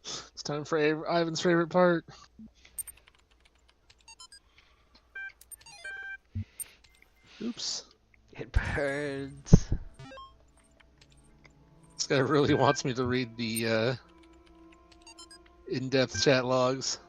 It's time for Ivan's favorite part. Oops. It burns. This guy really wants me to read the in-depth chat logs.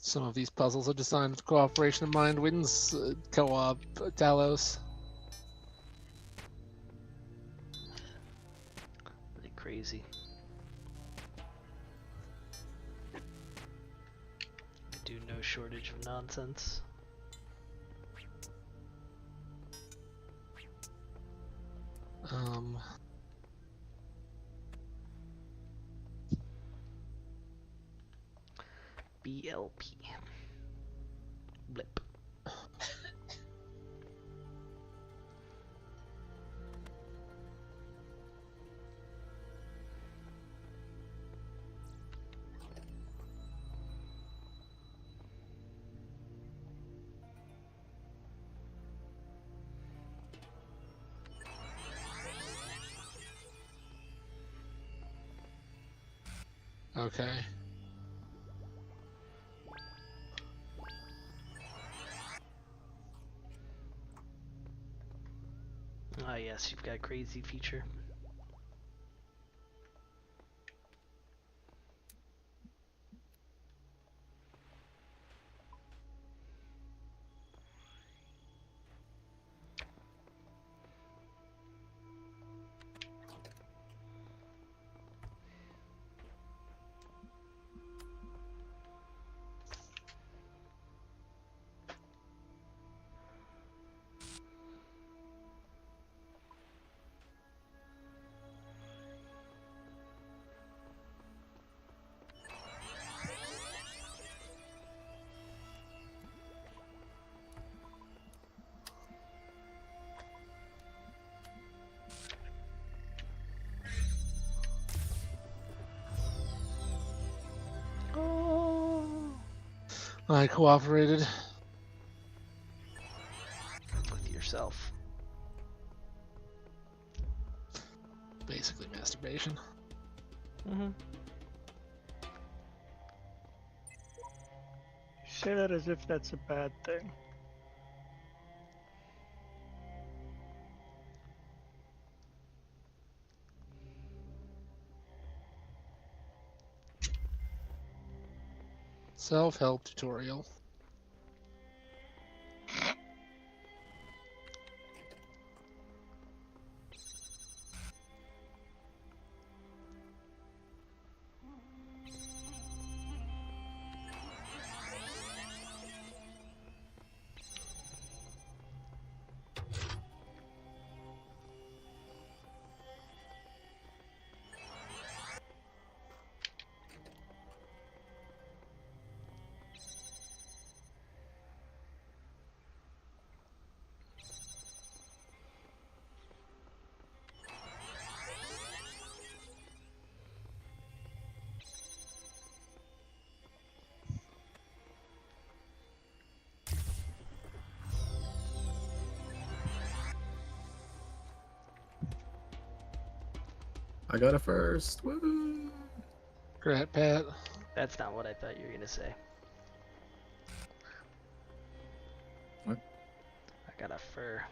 Some of these puzzles are designed with cooperation in mind. Wins co-op Talos. Really crazy. I do no shortage of nonsense. BLP. Blip. Okay. Ah, yes, you've got a crazy feature. I cooperated. With yourself. Basically masturbation. Mm-hmm. You say that as if that's a bad thing. Self-help tutorial. I got it first. Woo! Great, Pat. That's not what I thought you were gonna say. What? I got a fur.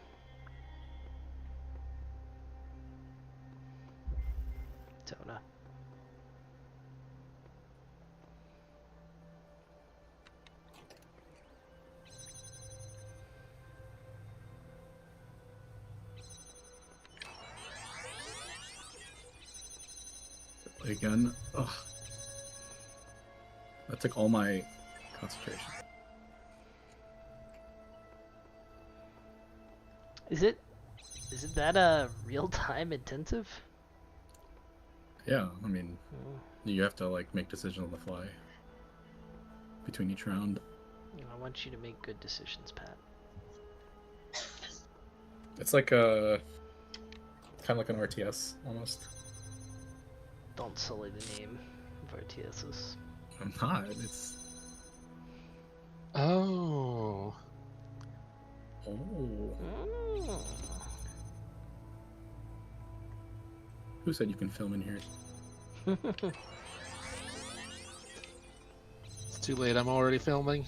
Tona. Again. Ugh. That took all my concentration. Is it that real time intensive? Yeah, I mean, you have to like make decisions on the fly between each round. I want you to make good decisions, Pat. It's like a kind of like an RTS almost. Don't sully the name of RTSs. I'm not. It's. Oh. Oh. Who said you can film in here? It's too late. I'm already filming.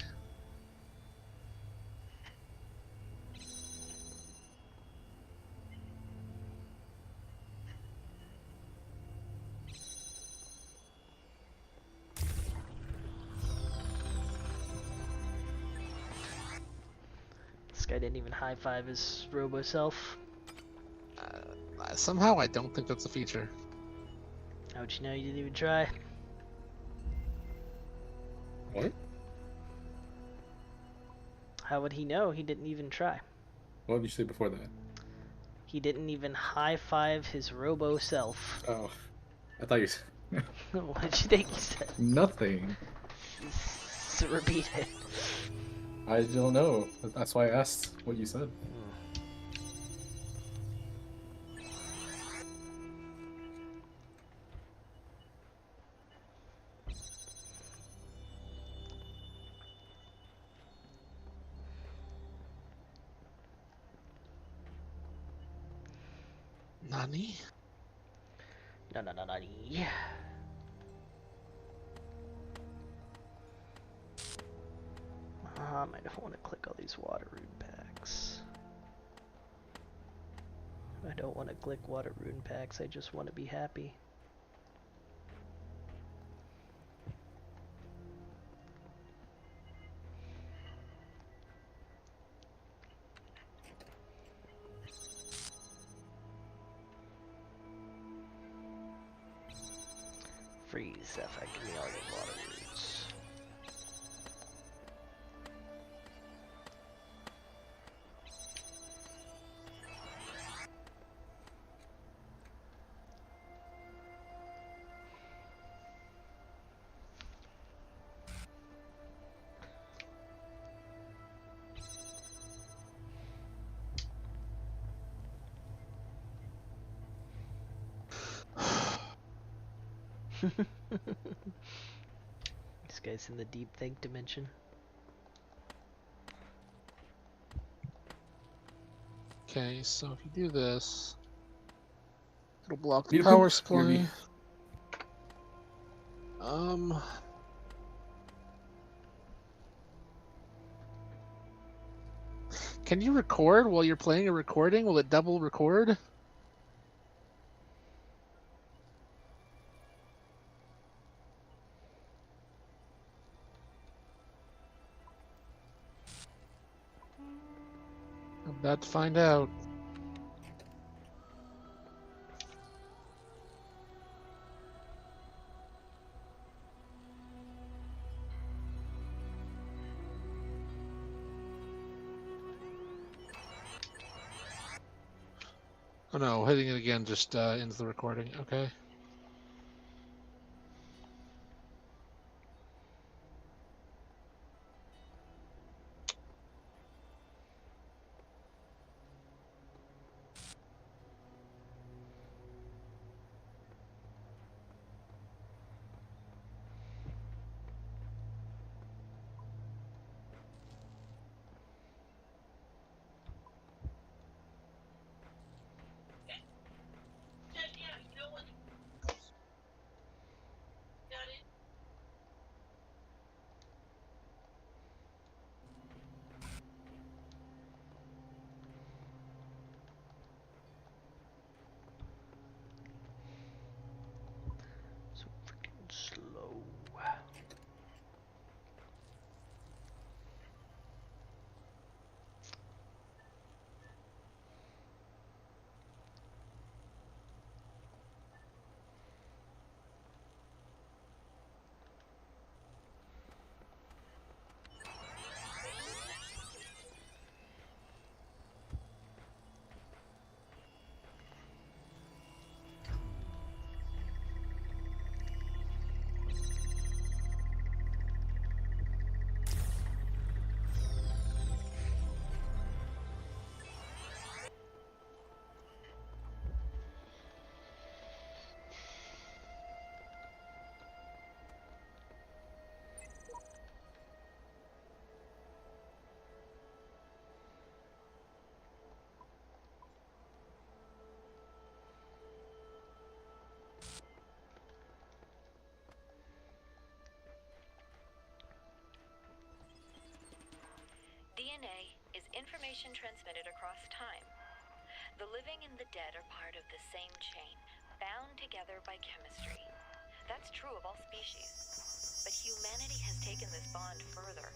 This guy didn't even high five his robo self. Somehow I don't think that's a feature. How'd you know you didn't even try? What? How would he know he didn't even try? What did you say before that? He didn't even high five his robo self. Oh, I thought you. What did you think you said? Nothing. Repeat it. I don't know. That's why I asked what you said. Nani? No. I don't want to click all these water rune packs. I don't want to click water rune packs, I just want to be happy. Freeze, Zephyr, give me all your water roots. This guy's in the deep think dimension. Okay, so if you do this, it'll block the You power poop, hear me. supply. Can you record while you're playing a recording? Will it double record? I'm about to find out. Oh no, hitting it again just ends the recording. Okay. So freaking slow. DNA is information transmitted across time. The living and the dead are part of the same chain, bound together by chemistry. That's true of all species. But humanity has taken this bond further.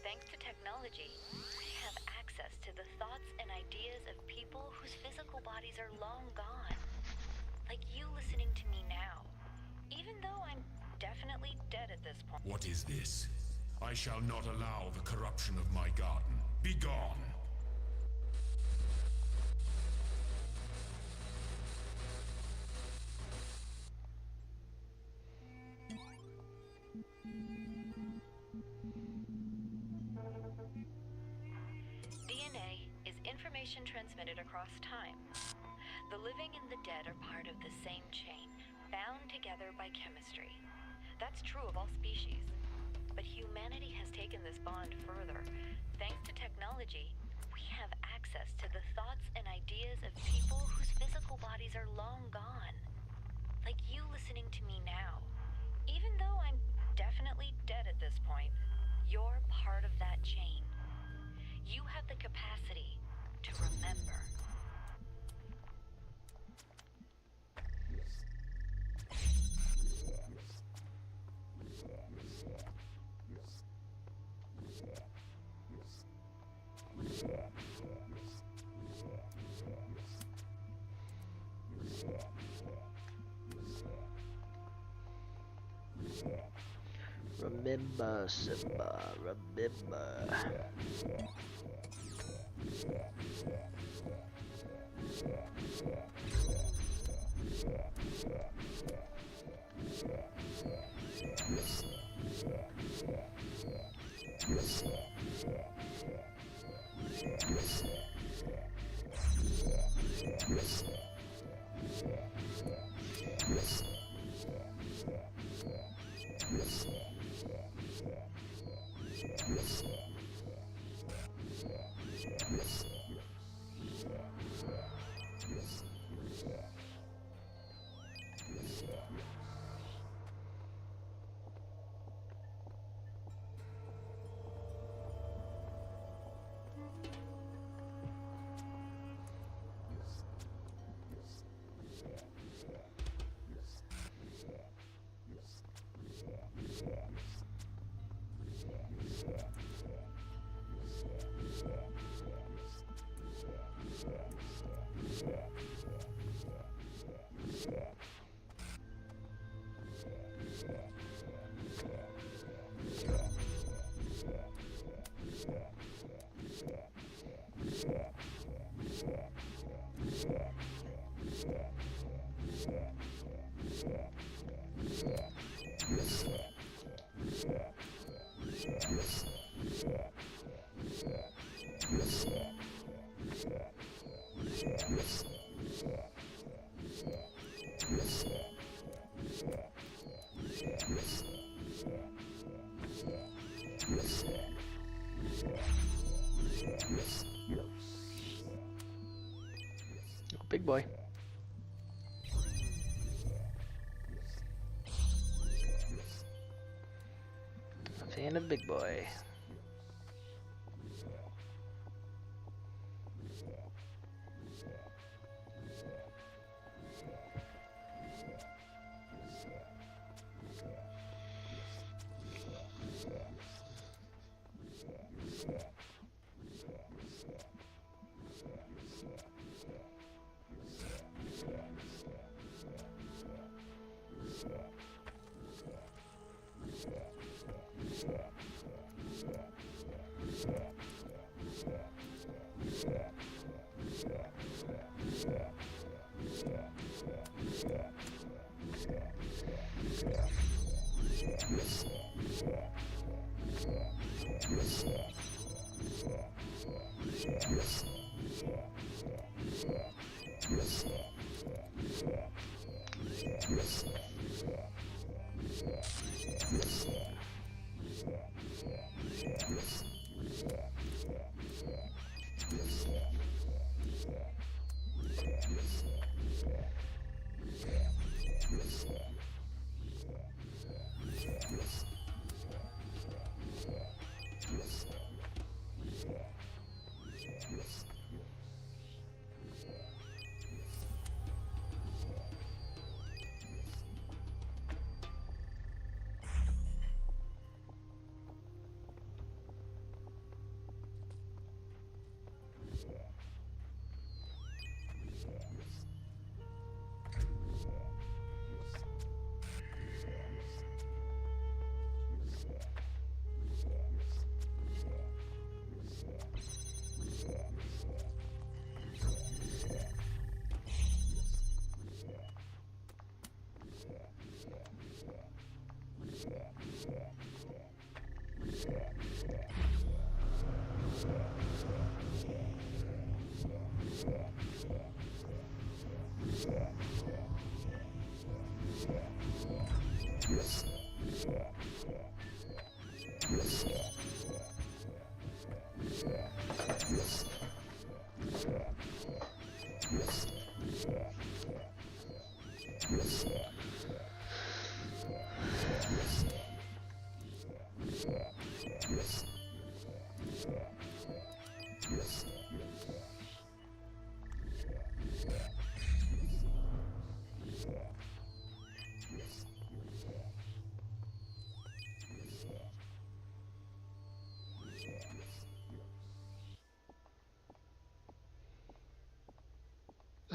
Thanks to technology, we have access to the thoughts and ideas of people whose physical bodies are long gone. Like you listening to me now. Even though I'm definitely dead at this point. What is this? I shall not allow the corruption of my garden. Be gone! DNA is information transmitted across time. The living and the dead are part of the same chain, bound together by chemistry. That's true of all species. But humanity has taken this bond further. Thanks to technology, we have access to the thoughts and ideas of people whose physical bodies are long gone. Like you listening to me now. Even though I'm definitely dead at this point, you're part of that chain. You have the capacity to remember. Remember, Simba, remember. Big boy. A fan of big boy.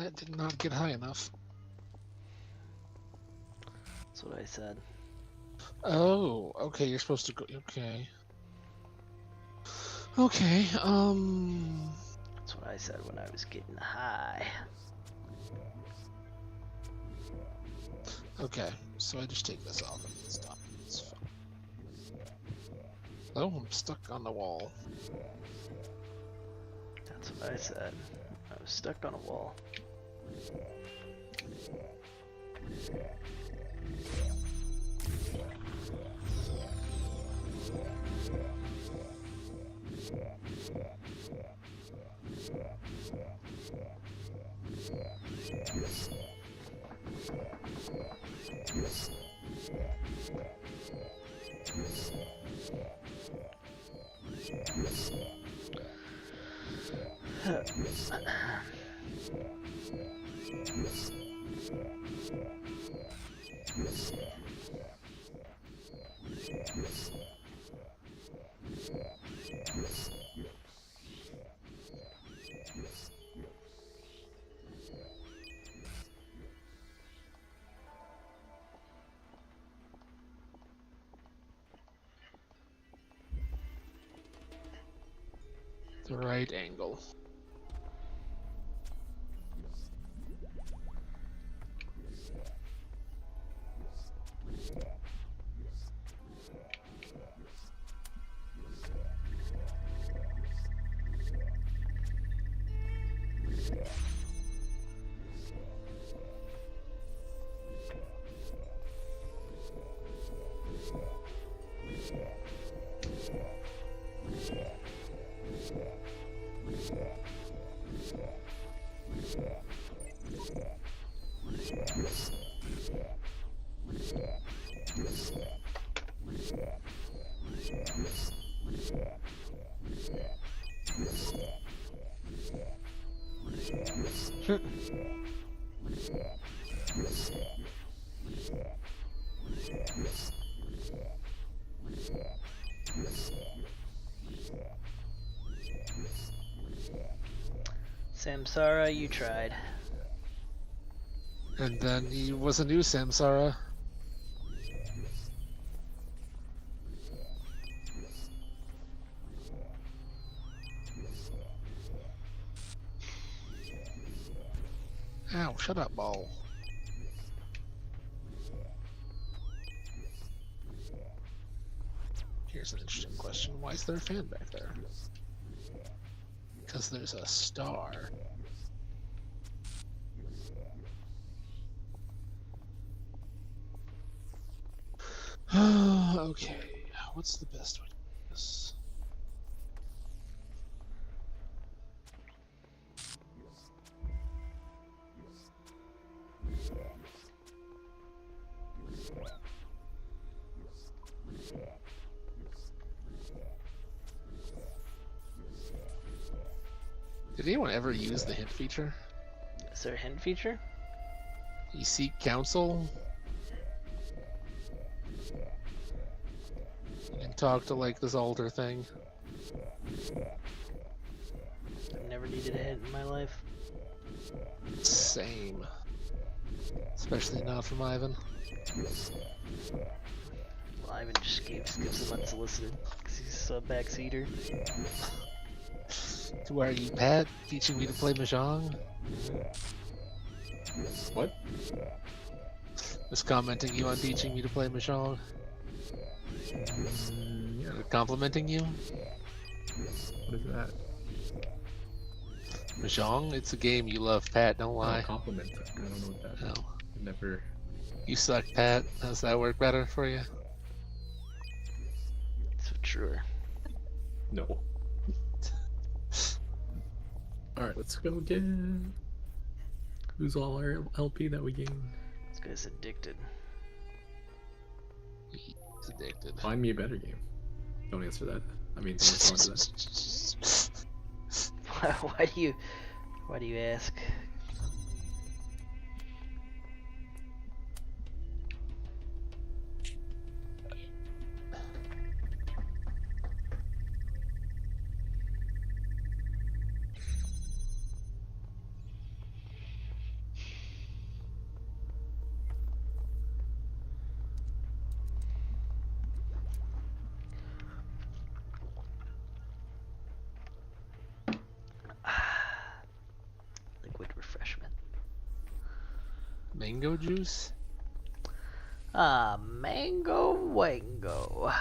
That did not get high enough. That's what I said. Oh, okay, you're supposed to go. Okay. Okay, That's what I said when I was getting high. Okay, so I just take this off and stop. It's fine. Oh, I'm stuck on the wall. That's what I said. I was stuck on a wall. The right angle. Samsara, you tried. And then he was a new Samsara. Ow, shut up, ball. Here's an interesting question. Why is there a fan back there? Because there's a star. Okay, what's the best way to do this? Did anyone ever use the hint feature? Is there a hint feature? You seek counsel and talk to like this altar thing. I've never needed a hint in my life. Same. Especially not from Ivan. Well, Ivan just gives him unsolicited because he's a backseater. Who are you, Pat? Teaching me to play Mahjong? What? Just commenting you on teaching me to play Mahjong? Yeah. Complimenting you? What is that? Mahjong? It's a game you love, Pat, don't lie. Oh, compliment. I don't know what that is. No. Never. You suck, Pat. Does that work better for you? So sure. No. Alright, let's go again. Who's all our LP that we gained? This guy's addicted. He's addicted. Find me a better game. Don't answer that. I mean, don't respond to that. Why do you ask? Liquid refreshment. Mango juice? Mango wango.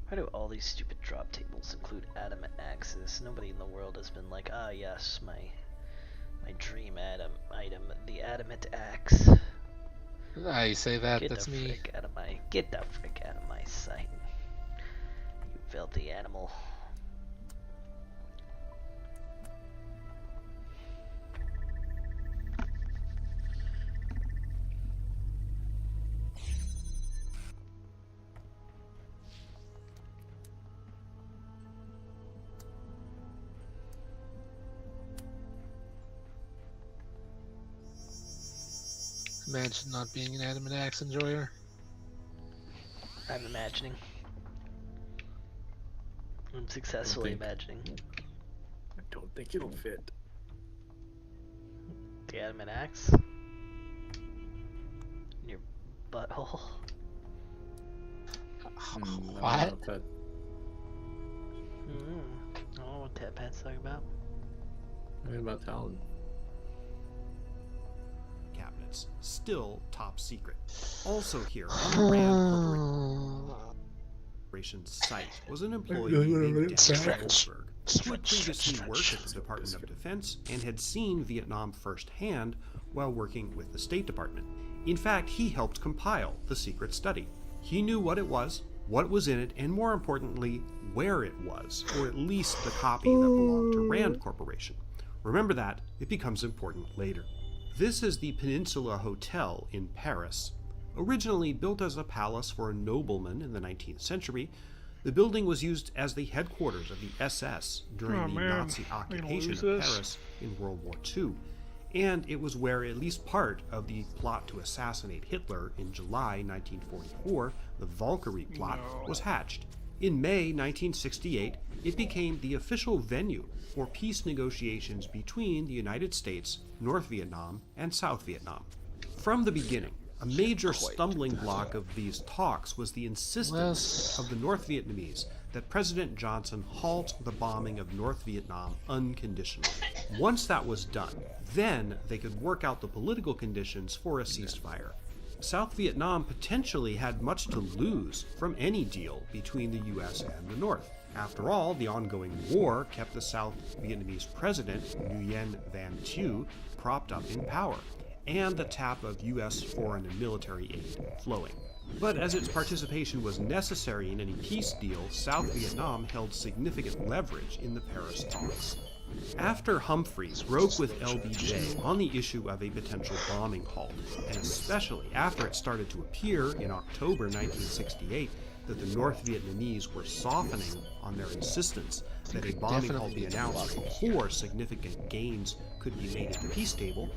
Why do all these stupid drop tables include adamant axes? Nobody in the world has been like, ah yes, my dream item, the adamant axe. I say that, Get that's the me. frick out of my sight. You filthy animal. Imagine not being an adamant axe enjoyer. I'm imagining. I'm successfully imagining. I don't think it'll fit. The adamant axe? In your butthole? What? I don't know what that Pat's talking about. What about talent? Cabinets, still top secret. Also here on the Rand Corporation's site was an employee named Daniel Goldberg, who had previously worked at the Department of Defense and had seen Vietnam firsthand while working with the State Department. In fact, he helped compile the secret study. He knew what it was, what was in it, and more importantly, where it was, or at least the copy that belonged to Rand Corporation. Remember that, it becomes important later. This is the Peninsula Hotel in Paris. Originally built as a palace for a nobleman in the 19th century, the building was used as the headquarters of the SS during the Nazi occupation of Paris in World War II, and it was where at least part of the plot to assassinate Hitler in July 1944, the Valkyrie plot, was hatched. In May 1968, it became the official venue for peace negotiations between the United States, North Vietnam, and South Vietnam. From the beginning, a major stumbling block of these talks was the insistence of the North Vietnamese that President Johnson halt the bombing of North Vietnam unconditionally. Once that was done, then they could work out the political conditions for a ceasefire. South Vietnam potentially had much to lose from any deal between the US and the North. After all, the ongoing war kept the South Vietnamese president, Nguyen Van Thieu, propped up in power, and the tap of US foreign and military aid flowing. But as its participation was necessary in any peace deal, South Vietnam held significant leverage in the Paris talks. After Humphrey broke with LBJ on the issue of a potential bombing halt, and especially after it started to appear in October 1968 that the North Vietnamese were softening on their insistence that a bombing halt be announced before significant gains could be made at the peace table,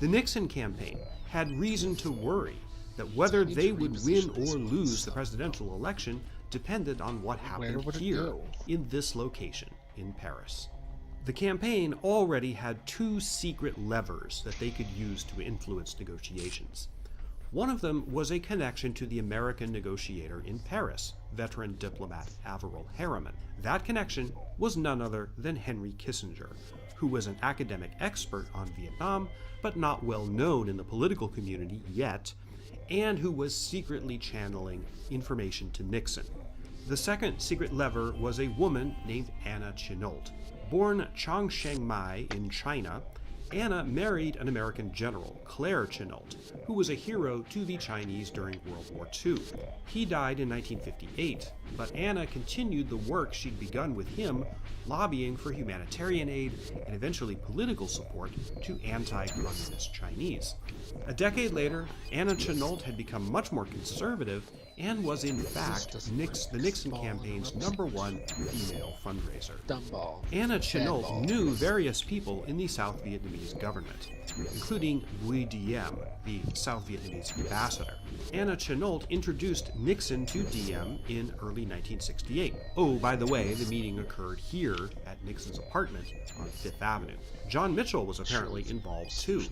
the Nixon campaign had reason to worry that whether they would win or lose the presidential election depended on what happened here, in this location, in Paris. The campaign already had two secret levers that they could use to influence negotiations. One of them was a connection to the American negotiator in Paris, veteran diplomat Averell Harriman. That connection was none other than Henry Kissinger, who was an academic expert on Vietnam, but not well known in the political community yet, and who was secretly channeling information to Nixon. The second secret lever was a woman named Anna Chennault. Born Changsheng Mai in China, Anna married an American general, Claire Chennault, who was a hero to the Chinese during World War II. He died in 1958, but Anna continued the work she'd begun with him, lobbying for humanitarian aid and eventually political support to anti-communist Chinese. A decade later, Anna Chennault had become much more conservative and was in fact the Nixon campaign's #1 female fundraiser. Anna Chennault knew various people in the South Vietnamese government, including Bui Diem, the South Vietnamese ambassador. Anna Chennault introduced Nixon to Diem in early 1968. Oh, by the way, the meeting occurred here at Nixon's apartment on Fifth Avenue. John Mitchell was apparently involved too.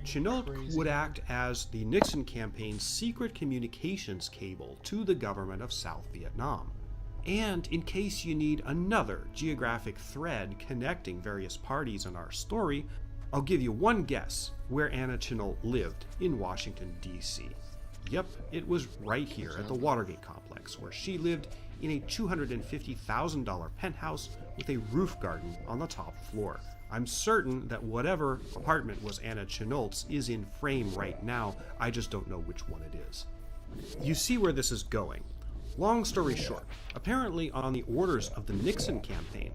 Chennault would act as the Nixon campaign's secret communications cable to the government of South Vietnam. And in case you need another geographic thread connecting various parties in our story, I'll give you one guess where Anna Chennault lived in Washington, D.C. Yep, it was right here at the Watergate complex, where she lived in a $250,000 penthouse with a roof garden on the top floor. I'm certain that whatever apartment was Anna Chennault's is in frame right now, I just don't know which one it is. You see where this is going. Long story short, apparently on the orders of the Nixon campaign,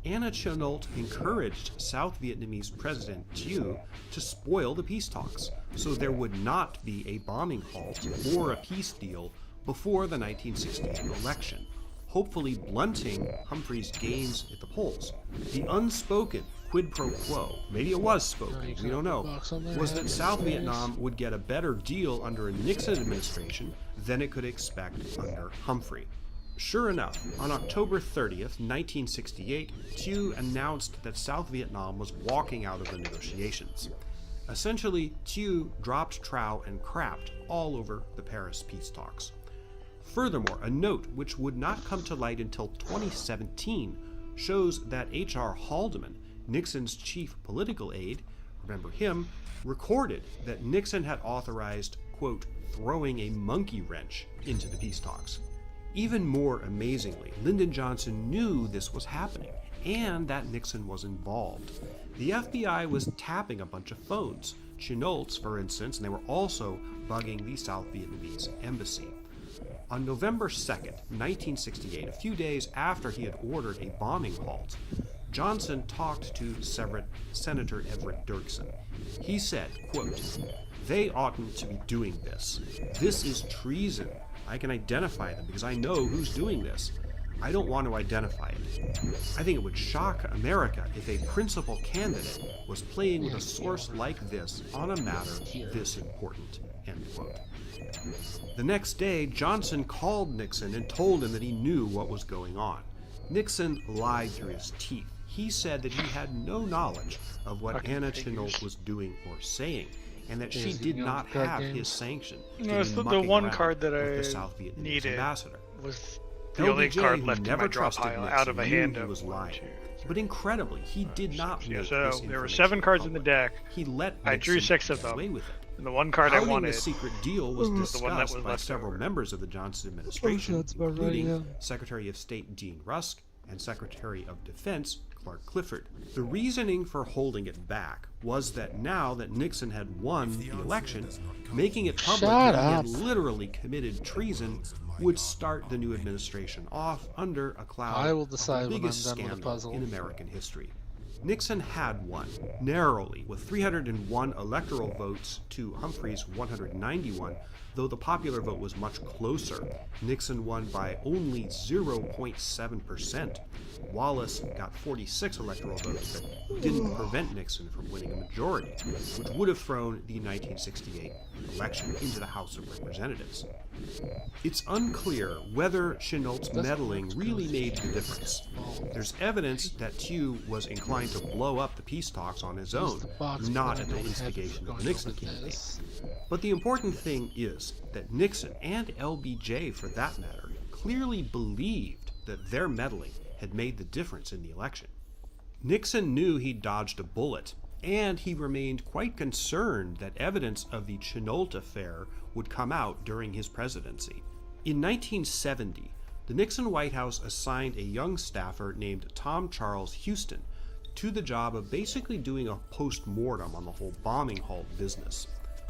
Anna Chennault encouraged South Vietnamese President Thieu to spoil the peace talks, so there would not be a bombing halt or a peace deal before the 1968 election, hopefully blunting Humphrey's gains at the polls. The unspoken quid pro quo, maybe it was spoken, we don't know, was that South Vietnam would get a better deal under a Nixon administration than it could expect under Humphrey. Sure enough, on October 30th, 1968, Thieu announced that South Vietnam was walking out of the negotiations. Essentially, Thieu dropped trow and crapped all over the Paris peace talks. Furthermore, a note which would not come to light until 2017 shows that H.R. Haldeman Nixon's chief political aide, remember him, recorded that Nixon had authorized, quote, throwing a monkey wrench into the peace talks. Even more amazingly, Lyndon Johnson knew this was happening and that Nixon was involved. The FBI was tapping a bunch of phones, Chenault's, for instance, and they were also bugging the South Vietnamese embassy. On November 2nd, 1968, a few days after he had ordered a bombing halt, Johnson talked to Senator Everett Dirksen. He said, quote, "They oughtn't to be doing this. This is treason. I can identify them because I know who's doing this. I don't want to identify it. I think it would shock America if a principal candidate was playing with a source like this on a matter this important." End quote. The next day, Johnson called Nixon and told him that he knew what was going on. Nixon lied through his teeth. He said that he had no knowledge of what Anna Chenault was doing or saying, and that she did not have his sanction. No, the one card that I needed was the only card left in my draw pile out of a hand of was lying. But incredibly, he did not make so this there were 7 cards in the deck. He let I drew 6 of them. away with it. And the one card I wanted, the secret deal was discussed the one that was by several members of the Johnson administration, including Secretary of State Dean Rusk and Secretary of Defense Clark Clifford. The reasoning for holding it back was that now that Nixon had won the election, making it public that he had literally committed treason would start the new administration off under a cloud of the biggest scandal in American history. Nixon had won, narrowly, with 301 electoral votes to Humphrey's 191, though the popular vote was much closer. Nixon won by only 0.7%. Wallace got 46 electoral votes that didn't prevent Nixon from winning a majority, which would have thrown the 1968 election into the House of Representatives. It's unclear whether Chenault's meddling really made the difference. There's evidence that Tew was inclined to blow up the peace talks on his own, not at the instigation of the Nixon campaign. But the important thing is that Nixon, and LBJ for that matter, clearly believed that their meddling had made the difference in the election. Nixon knew he'd dodged a bullet, and he remained quite concerned that evidence of the Chenault affair would come out during his presidency. In 1970, the Nixon White House assigned a young staffer named Tom Charles Houston to the job of basically doing a post-mortem on the whole bombing halt business.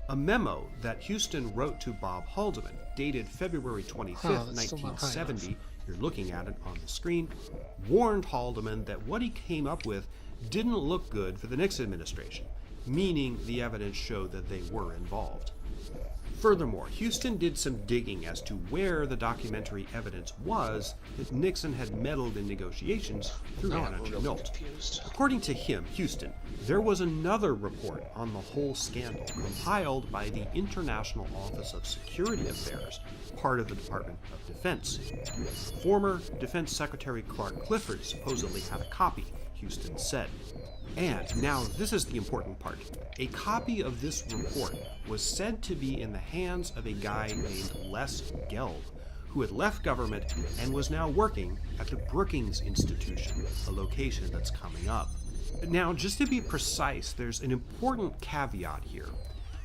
A memo that Houston wrote to Bob Haldeman, dated February 25th, 1970, you're looking at it on the screen, warned Haldeman that what he came up with didn't look good for the Nixon administration, meaning the evidence showed that they were involved. Furthermore, Houston did some digging as to where the documentary evidence was that Nixon had meddled in negotiations through Anna Chenault. According to him, Houston, there was another report on the whole scandal compiled by the International Office of Security Affairs, part of the Department of Defense. Former Defense Secretary Clark Clifford supposedly had a copy, Houston said. And now this is the important part. A copy of this report was said to be in the hands of a guy named Les Gelb, who had left government and was now working at the Brookings Institution, a location that's coming up. Now, just to be precise, there's an important caveat here.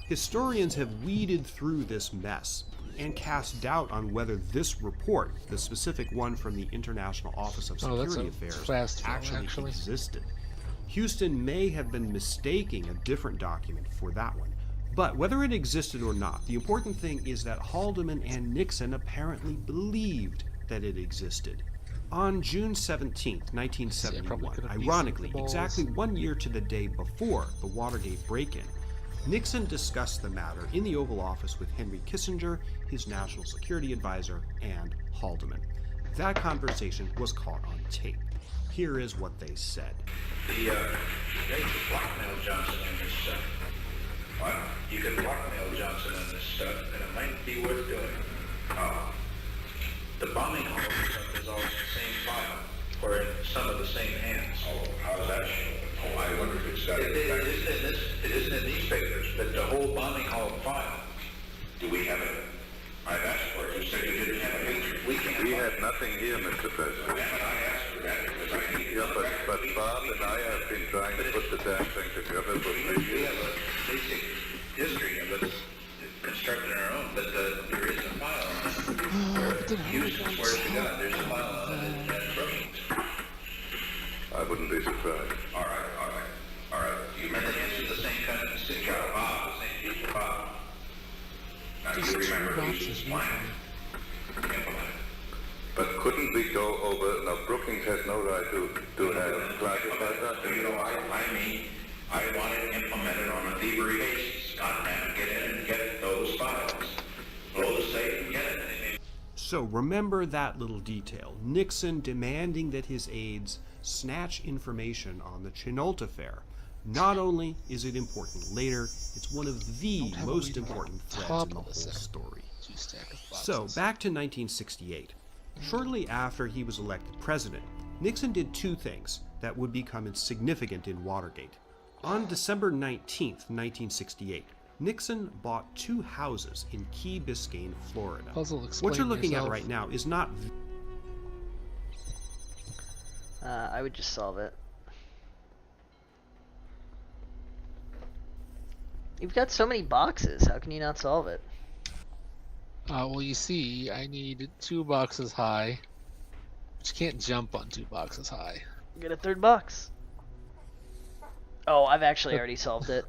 Historians have weeded through this mess and cast doubt on whether this report, the specific one from the International Office of Security Affairs, actually existed. Houston may have been mistaking a different document for that one. But whether it existed or not, the important thing is that Haldeman and Nixon apparently believed that it existed. On June 17, 1971, ironically, exactly 1 year to the day before the Watergate break-in, Nixon discussed the matter in the Oval Office with Henry Kissinger, his national security advisor, and Haldeman. That conversation was caught on tape. Here is what they said. They could blackmail Johnson in this stuff. What? You could blackmail Johnson in this stuff, and it might be worth doing. The bombing hall stuff is all in the same file, or in some of the same hands. Oh, how's that show? Oh, I wonder if it's that. It isn't in these papers, but the whole bombing hall file. Do we have it? I've asked for it. You said you didn't have it. We have nothing here, Mr. President. I asked for that because I need but Bob and I have I've been trying to put the damn thing together for 3 We years. have a basic history of it constructed our own, but there is a file on it. Houston swears to God, there's a file on it at Brookings. I wouldn't be surprised. All right. You remember the same kind of thing, Bob, the same people, Bob. Now you remember Houston's plan. But couldn't we go over, now Brookings has no right to have classified that? You know, I mean, I want it implemented on a thievery basis. Not have to get in and get those files. Blow the safe and get it. So remember that little detail. Nixon demanding that his aides snatch information on the Chenault affair. Not only is it important later, it's one of the most important threads in the whole story. So, back to 1968. Shortly after he was elected president, Nixon did two things that would become significant in Watergate. On December 19th, 1968, Nixon bought 2 houses in Key Biscayne, Florida. What you're looking at right now is not... I would just solve it. You've got so many boxes, how can you not solve it? Well, you see, I need 2 boxes high. But you can't jump on 2 boxes high. Get a 3rd box. Oh, I've actually already solved it.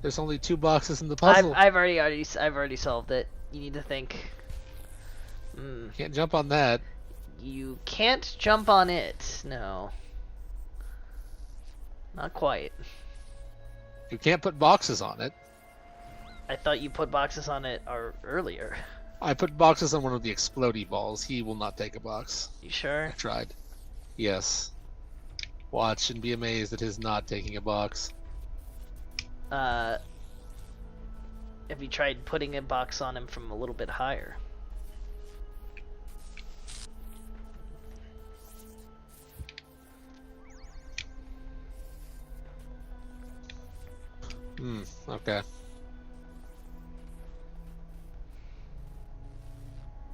There's only 2 boxes in the puzzle. I've already solved it. You need to think. Can't jump on that. You can't jump on it. No. Not quite. You can't put boxes on it. I thought you put boxes on it earlier. I put boxes on one of the explodey balls. He will not take a box. You sure? I tried. Yes. Watch and be amazed at his not taking a box. Have you tried putting a box on him from a little bit higher? Okay.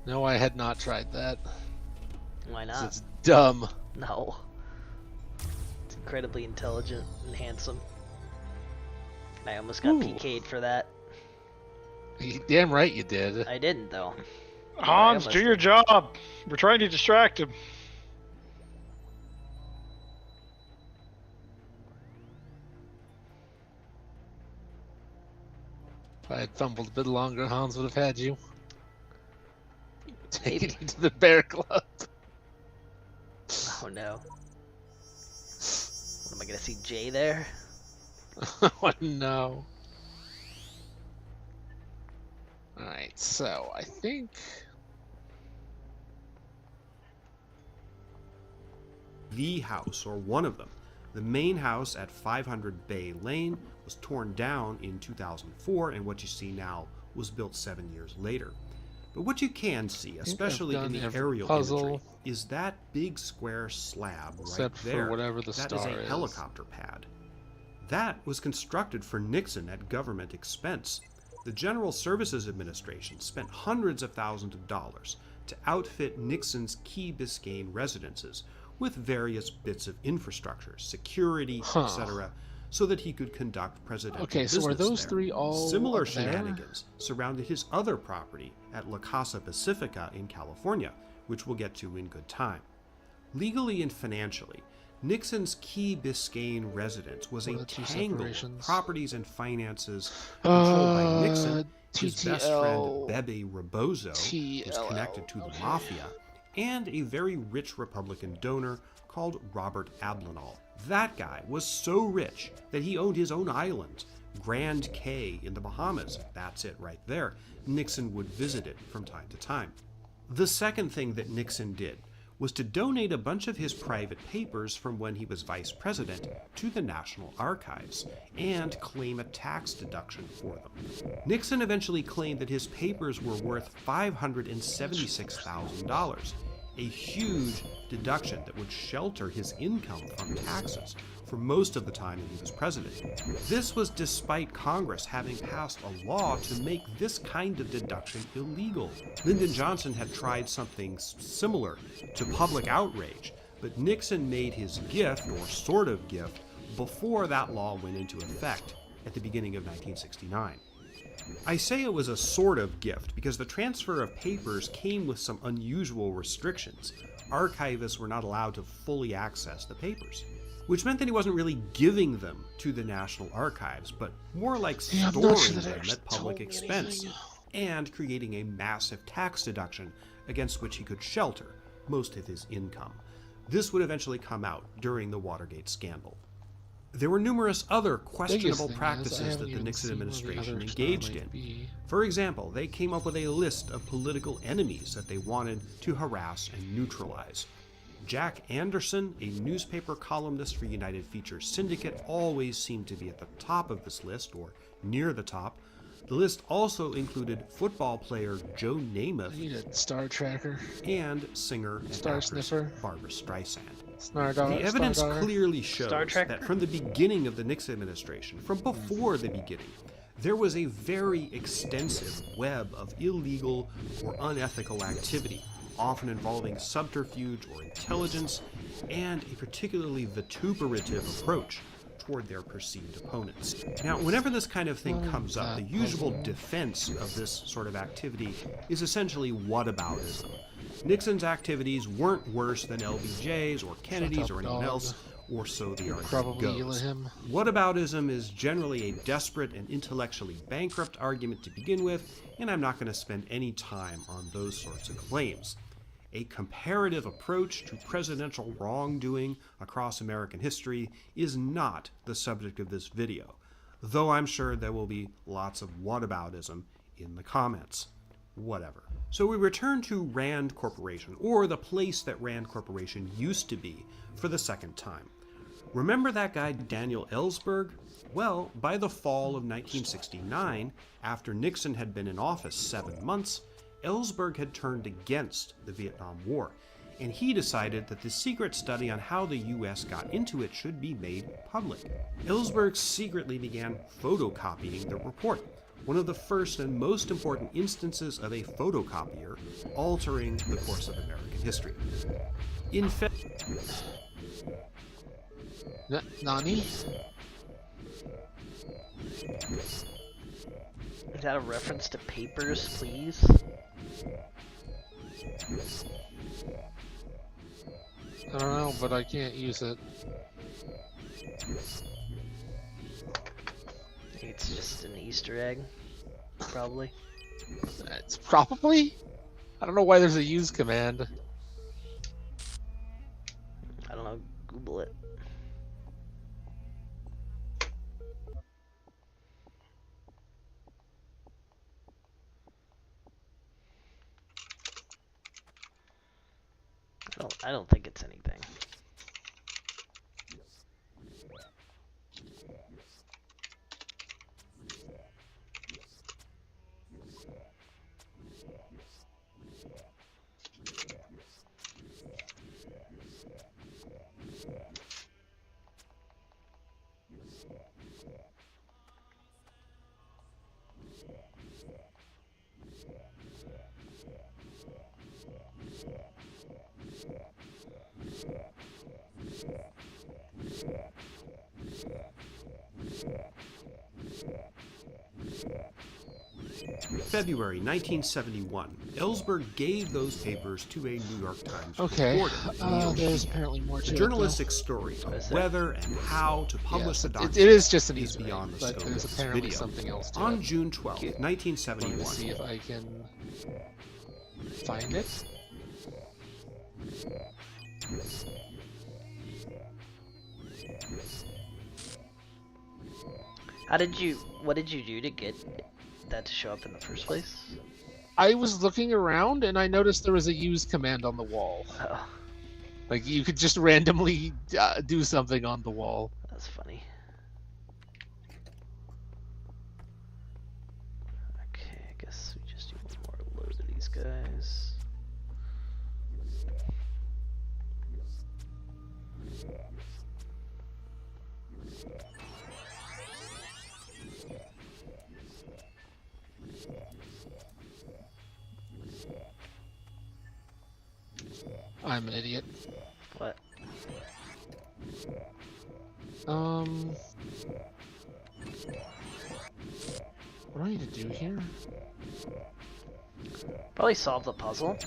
No, I had not tried that. Why not? It's dumb. No. It's incredibly intelligent and handsome. I almost got PK'd for that. Damn right you did. I didn't, though. Hans, do your job. We're trying to distract him. If I had fumbled a bit longer, Hans would have had you. Take it to the bear club. Oh no. What, am I gonna see Jay there? Oh no. Alright, so I think... The house, or one of them, the main house at 500 Bay Lane, was torn down in 2004, and what you see now was built 7 years later. But what you can see, especially in the aerial imagery, is that big square slab right there. For whatever the that is a helicopter pad. That was constructed for Nixon at government expense. The General Services Administration spent hundreds of thousands of dollars to outfit Nixon's Key Biscayne residences with various bits of infrastructure, security, etc., so that he could conduct presidential business so are those there. 3 all Similar up there? shenanigans surrounded his other property at La Casa Pacifica in California, which we'll get to in good time. Legally and financially, Nixon's Key Biscayne residence was a tangle of properties and finances controlled by Nixon, his best friend Bebe Rebozo, who's connected to the mafia, and a very rich Republican donor called Robert Ablanall. That guy was so rich that he owned his own island, Grand Cay in the Bahamas. That's it right there. Nixon would visit it from time to time. The second thing that Nixon did was to donate a bunch of his private papers from when he was vice president to the National Archives and claim a tax deduction for them. Nixon eventually claimed that his papers were worth $576,000, a huge deduction that would shelter his income from taxes for most of the time that he was president. This was despite Congress having passed a law to make this kind of deduction illegal. Lyndon Johnson had tried something similar to public outrage, but Nixon made his gift, or sort of gift, before that law went into effect at the beginning of 1969. I say it was a sort of gift because the transfer of papers came with some unusual restrictions. Archivists were not allowed to fully access the papers, which meant that he wasn't really giving them to the National Archives, but more like storing them at public expense and creating a massive tax deduction against which he could shelter most of his income. This would eventually come out during the Watergate scandal. There were numerous other questionable practices that the Nixon administration engaged in. For example, they came up with a list of political enemies that they wanted to harass and neutralize. Jack Anderson, a newspaper columnist for United Features Syndicate, always seemed to be at the top of this list, or near the top. The list also included football player Joe Namath, I need a star tracker, and singer and star actress sniffer, Barbara Streisand. The evidence clearly shows that from the beginning of the Nixon administration, from before the beginning, there was a very extensive web of illegal or unethical activity, often involving subterfuge or intelligence, and a particularly vituperative approach toward their perceived opponents. Now, whenever this kind of thing comes up, the usual defense of this sort of activity is essentially whataboutism. Nixon's activities weren't worse than LBJ's or Kennedy's or anyone else, or so the argument goes. Whataboutism is generally a desperate and intellectually bankrupt argument to begin with, and I'm not going to spend any time on those sorts of claims. A comparative approach to presidential wrongdoing across American history is not the subject of this video, though I'm sure there will be lots of whataboutism in the comments. Whatever. So we return to Rand Corporation, or the place that Rand Corporation used to be, for the second time. Remember that guy Daniel Ellsberg? Well, by the fall of 1969, after Nixon had been in office 7 months, Ellsberg had turned against the Vietnam War, and he decided that the secret study on how the U.S. got into it should be made public. Ellsberg secretly began photocopying the report, one of the first and most important instances of a photocopier altering the course of American history. In fact, Nani? Is that a reference to Papers, Please? I don't know, but I can't use it. I think it's just an Easter egg, probably. It's probably? I don't know why there's a use command. I don't know, Google it. I don't think it's anything. February 1971, Ellsberg gave those papers to a New York Times reporter. There's apparently more to the it, journalistic story of whether and how to publish the document it is just an is beyond the but scope there's of this apparently video. something else to On it. June 12, Let 1971, me see if I can find it. What did you do to get that to show up in the first place? I was looking around and I noticed there was a use command on the wall. Oh. Like you could just randomly do something on the wall. That's funny. Okay, I guess we just do one more load of these guys. I'm an idiot. What? What do I need to do here? Probably solve the puzzle.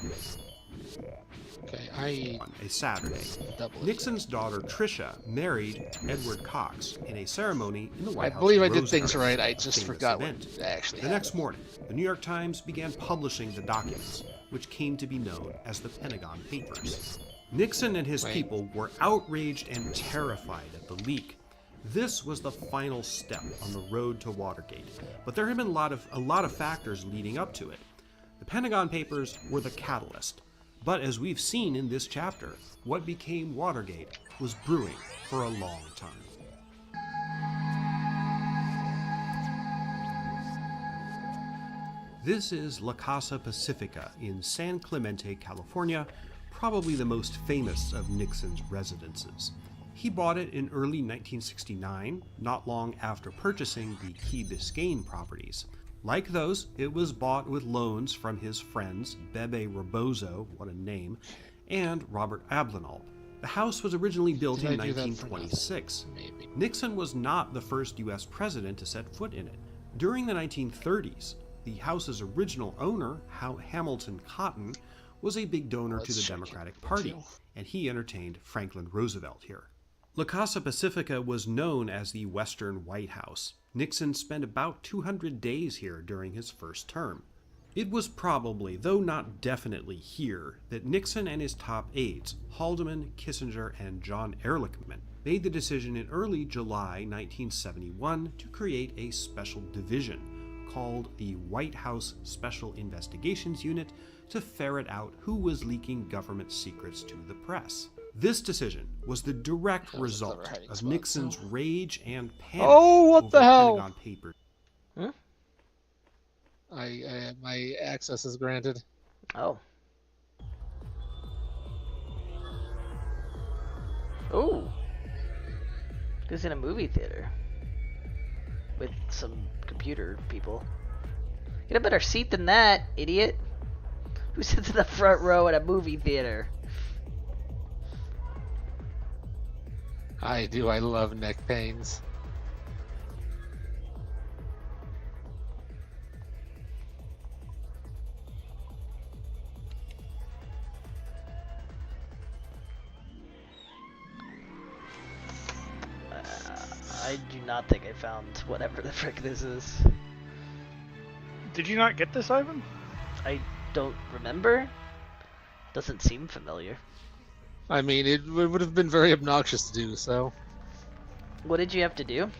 Okay, On a Saturday, double Nixon's daughter Tricia married Edward Cox in a ceremony in the White House believe I did Rose things Gardens, right. I a just famous forgot event. what actually The next morning, the New York Times began publishing the documents, which came to be known as the Pentagon Papers. Nixon and his people were outraged and terrified at the leak. This was the final step on the road to Watergate, but there had been a lot of factors leading up to it. The Pentagon Papers were the catalyst, but as we've seen in this chapter, what became Watergate was brewing for a long time. This is La Casa Pacifica in San Clemente, California, probably the most famous of Nixon's residences. He bought it in early 1969, not long after purchasing the Key Biscayne properties. Like those, it was bought with loans from his friends Bebe Rebozo, what a name, and Robert Ablanalp. The house was originally built in 1926. Nixon was not the first U.S. president to set foot in it. During the 1930s, the house's original owner, Hamilton Cotton, was a big donor to the Democratic Party, and he entertained Franklin Roosevelt here. La Casa Pacifica was known as the Western White House. Nixon spent about 200 days here during his first term. It was probably, though not definitely, here that Nixon and his top aides, Haldeman, Kissinger, and John Ehrlichman, made the decision in early July 1971 to create a special division called the White House Special Investigations Unit to ferret out who was leaking government secrets to the press. This decision was the direct result of Nixon's rage and panic over Pentagon Papers. Hmm? My access is granted. Oh. Oh. Who's in a movie theater with some computer people? Get a better seat than that, idiot. Who sits in the front row at a movie theater? I do. I love neck pains. I do not think I found whatever the frick this is. Did you not get this, Ivan? I don't remember. Doesn't seem familiar. I mean, it would have been very obnoxious to do so. What did you have to do?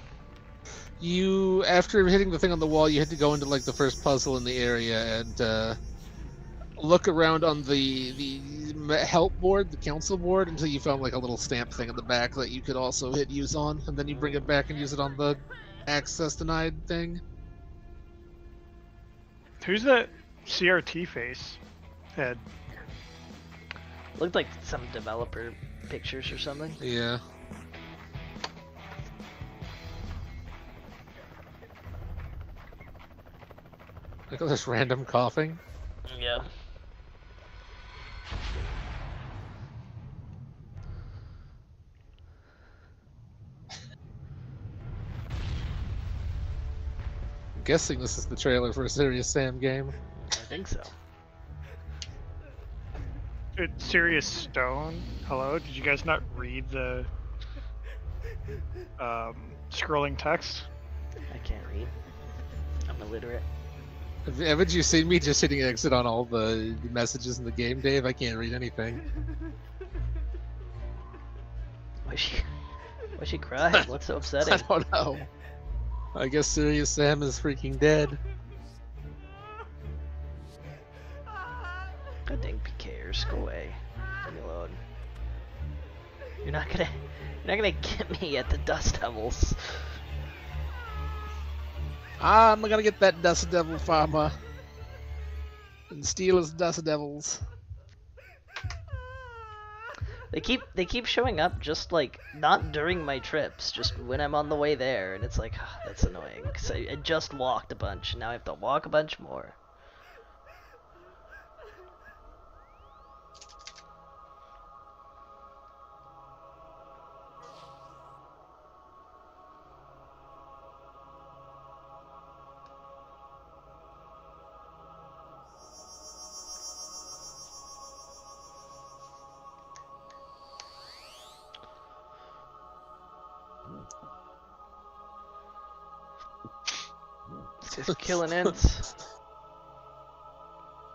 You, after hitting the thing on the wall, you had to go into like the first puzzle in the area and look around on the help board, the council board, until you found like a little stamp thing in the back that you could also hit use on, and then you bring it back and use it on the access denied thing. Who's that CRT face head? Looked like some developer pictures or something. Yeah. Look at this random coughing. Yeah. I'm guessing this is the trailer for a Serious Sam game. I think so. Serious Stone. Hello. Did you guys not read the scrolling text? I can't read. I'm illiterate. Haven't you seen me just hitting exit on all the messages in the game, Dave? I can't read anything. Why she cried? What's so upsetting? I don't know. I guess Serious Sam is freaking dead. God dang PKers, go away. Leave me alone. You're not gonna get me at the Dust Devils. I'm gonna get that Dust Devil farmer and steal his Dust Devils. They keep showing up just like not during my trips, just when I'm on the way there, and it's like that's annoying because I just walked a bunch, and now I have to walk a bunch more. It's just killing ants.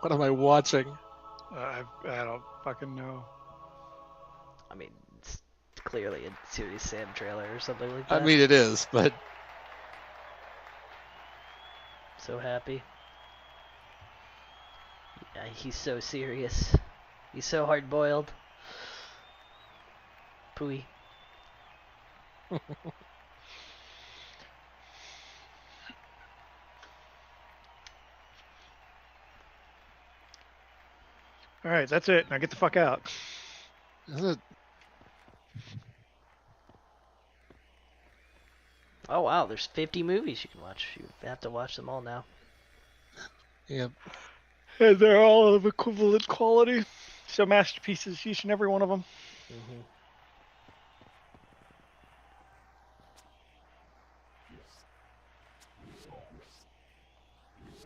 What am I watching? I don't fucking know. I mean, it's clearly a Serious Sam trailer or something like that. I mean, it is, but... So happy. Yeah, he's so serious. He's so hard-boiled. Pooey. Alright, that's it. Now get the fuck out. Is it? Oh wow, there's 50 movies you can watch. You have to watch them all now. Yep. And they're all of equivalent quality. So masterpieces, each and every one of them. Mm-hmm.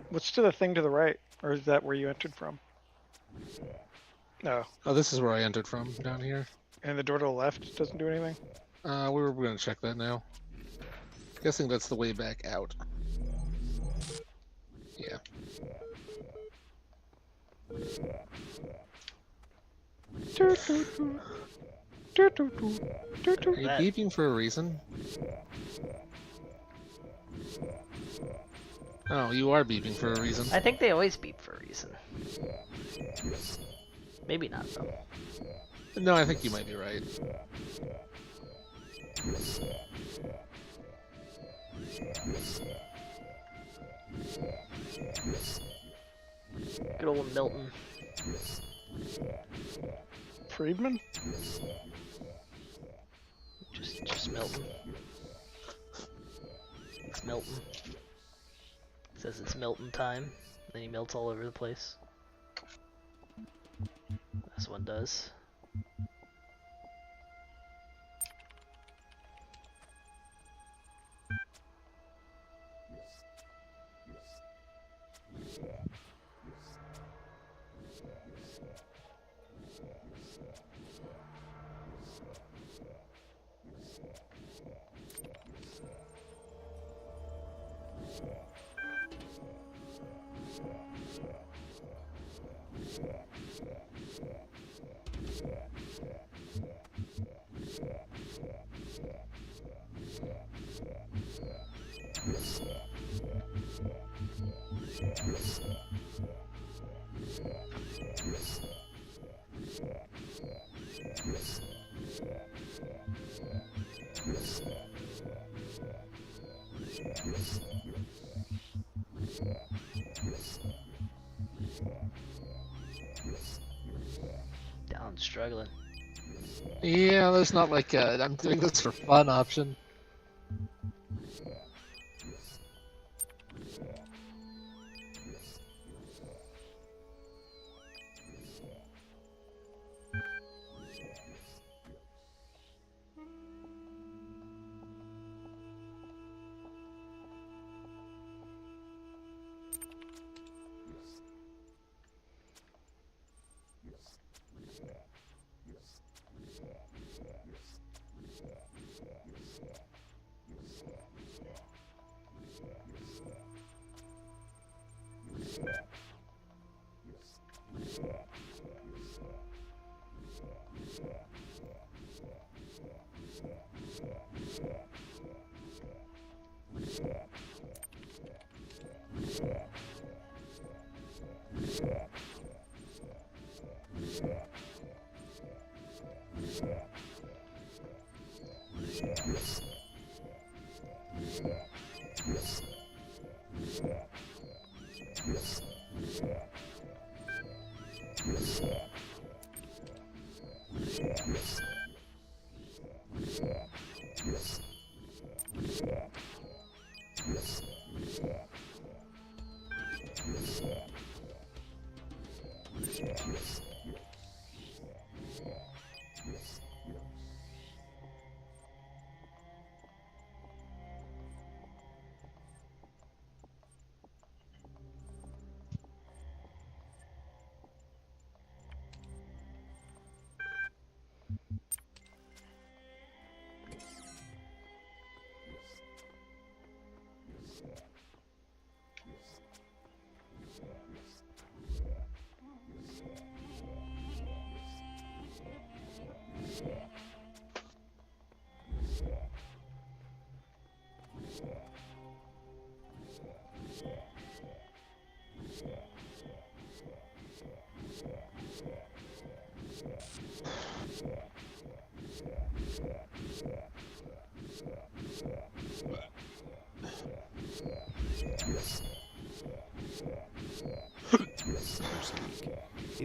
What's to the thing to the right? Or is that where you entered from? No. Oh, this is where I entered from, down here. And the door to the left doesn't do anything? We're going to check that now. Guessing that's the way back out. Yeah. Are you beeping for a reason? Oh, you are beeping for a reason. I think they always beep for a reason. Maybe not, though. No, I think you might be right. Good old Milton. Friedman? Just Milton. It's Milton. Says it's Milton time. Then he melts all over the place. This one does. Down struggling. Yeah, there's not like a I'm doing this for fun option.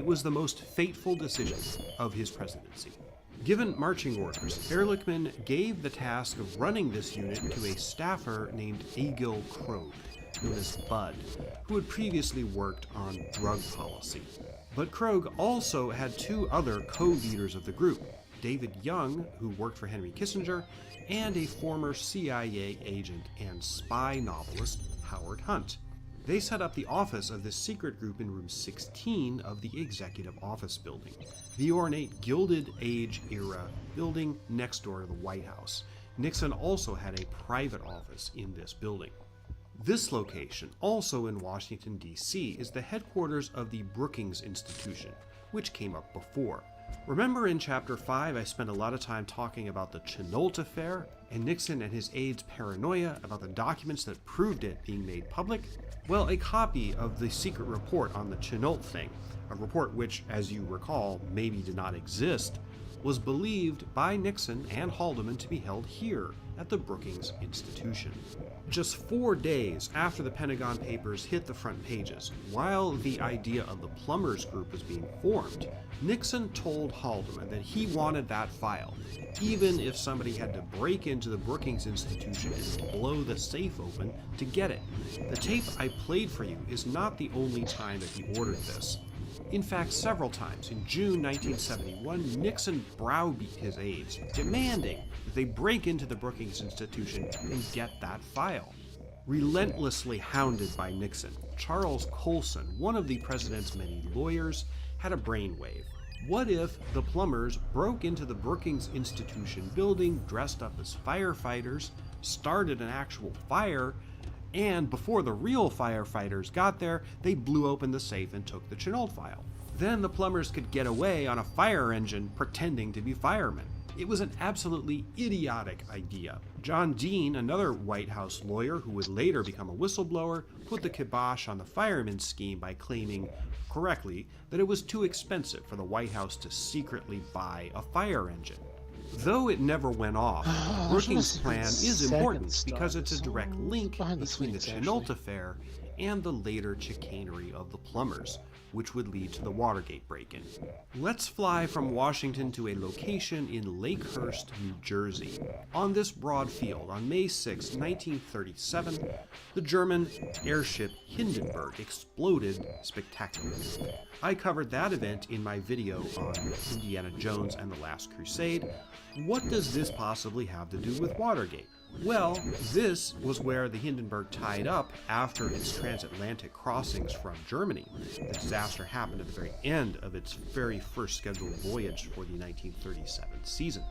was the most fateful decision of his presidency. Given marching orders, Ehrlichman gave the task of running this unit to a staffer named Egil Krogh, known as Bud, who had previously worked on drug policy. But Krogh also had two other co-leaders of the group, David Young, who worked for Henry Kissinger, and a former CIA agent and spy novelist, Howard Hunt. They set up the office of this secret group in room 16 of the Executive Office Building, the ornate Gilded Age era building next door to the White House. Nixon also had a private office in this building. This location, also in Washington, D.C., is the headquarters of the Brookings Institution, which came up before. Remember in Chapter 5 I spent a lot of time talking about the Chenault affair and Nixon and his aides' paranoia about the documents that proved it being made public? Well, a copy of the secret report on the Chenault thing, a report which, as you recall, maybe did not exist, was believed by Nixon and Haldeman to be held here at the Brookings Institution. Just 4 days after the Pentagon Papers hit the front pages, while the idea of the Plumbers Group was being formed, Nixon told Haldeman that he wanted that file, even if somebody had to break into the Brookings Institution and blow the safe open to get it. The tape I played for you is not the only time that he ordered this. In fact, several times in June 1971, Nixon browbeat his aides, demanding that they break into the Brookings Institution and get that file. Relentlessly hounded by Nixon, Charles Colson, one of the president's many lawyers, had a brainwave. What if the plumbers broke into the Brookings Institution building dressed up as firefighters, started an actual fire, and before the real firefighters got there, they blew open the safe and took the Chenault file. Then the plumbers could get away on a fire engine pretending to be firemen. It was an absolutely idiotic idea. John Dean, another White House lawyer who would later become a whistleblower, put the kibosh on the fireman scheme by claiming, correctly, that it was too expensive for the White House to secretly buy a fire engine. Though it never went off, the Brookings plan is important because it's a direct link between the Chenault affair and the later chicanery of the plumbers, which would lead to the Watergate break-in. Let's fly from Washington to a location in Lakehurst, New Jersey. On this broad field, on May 6, 1937, the German airship Hindenburg exploded spectacularly. I covered that event in my video on Indiana Jones and the Last Crusade. What does this possibly have to do with Watergate? Well, this was where the Hindenburg tied up after its transatlantic crossings from Germany. The disaster happened at the very end of its very first scheduled voyage for the 1937 season.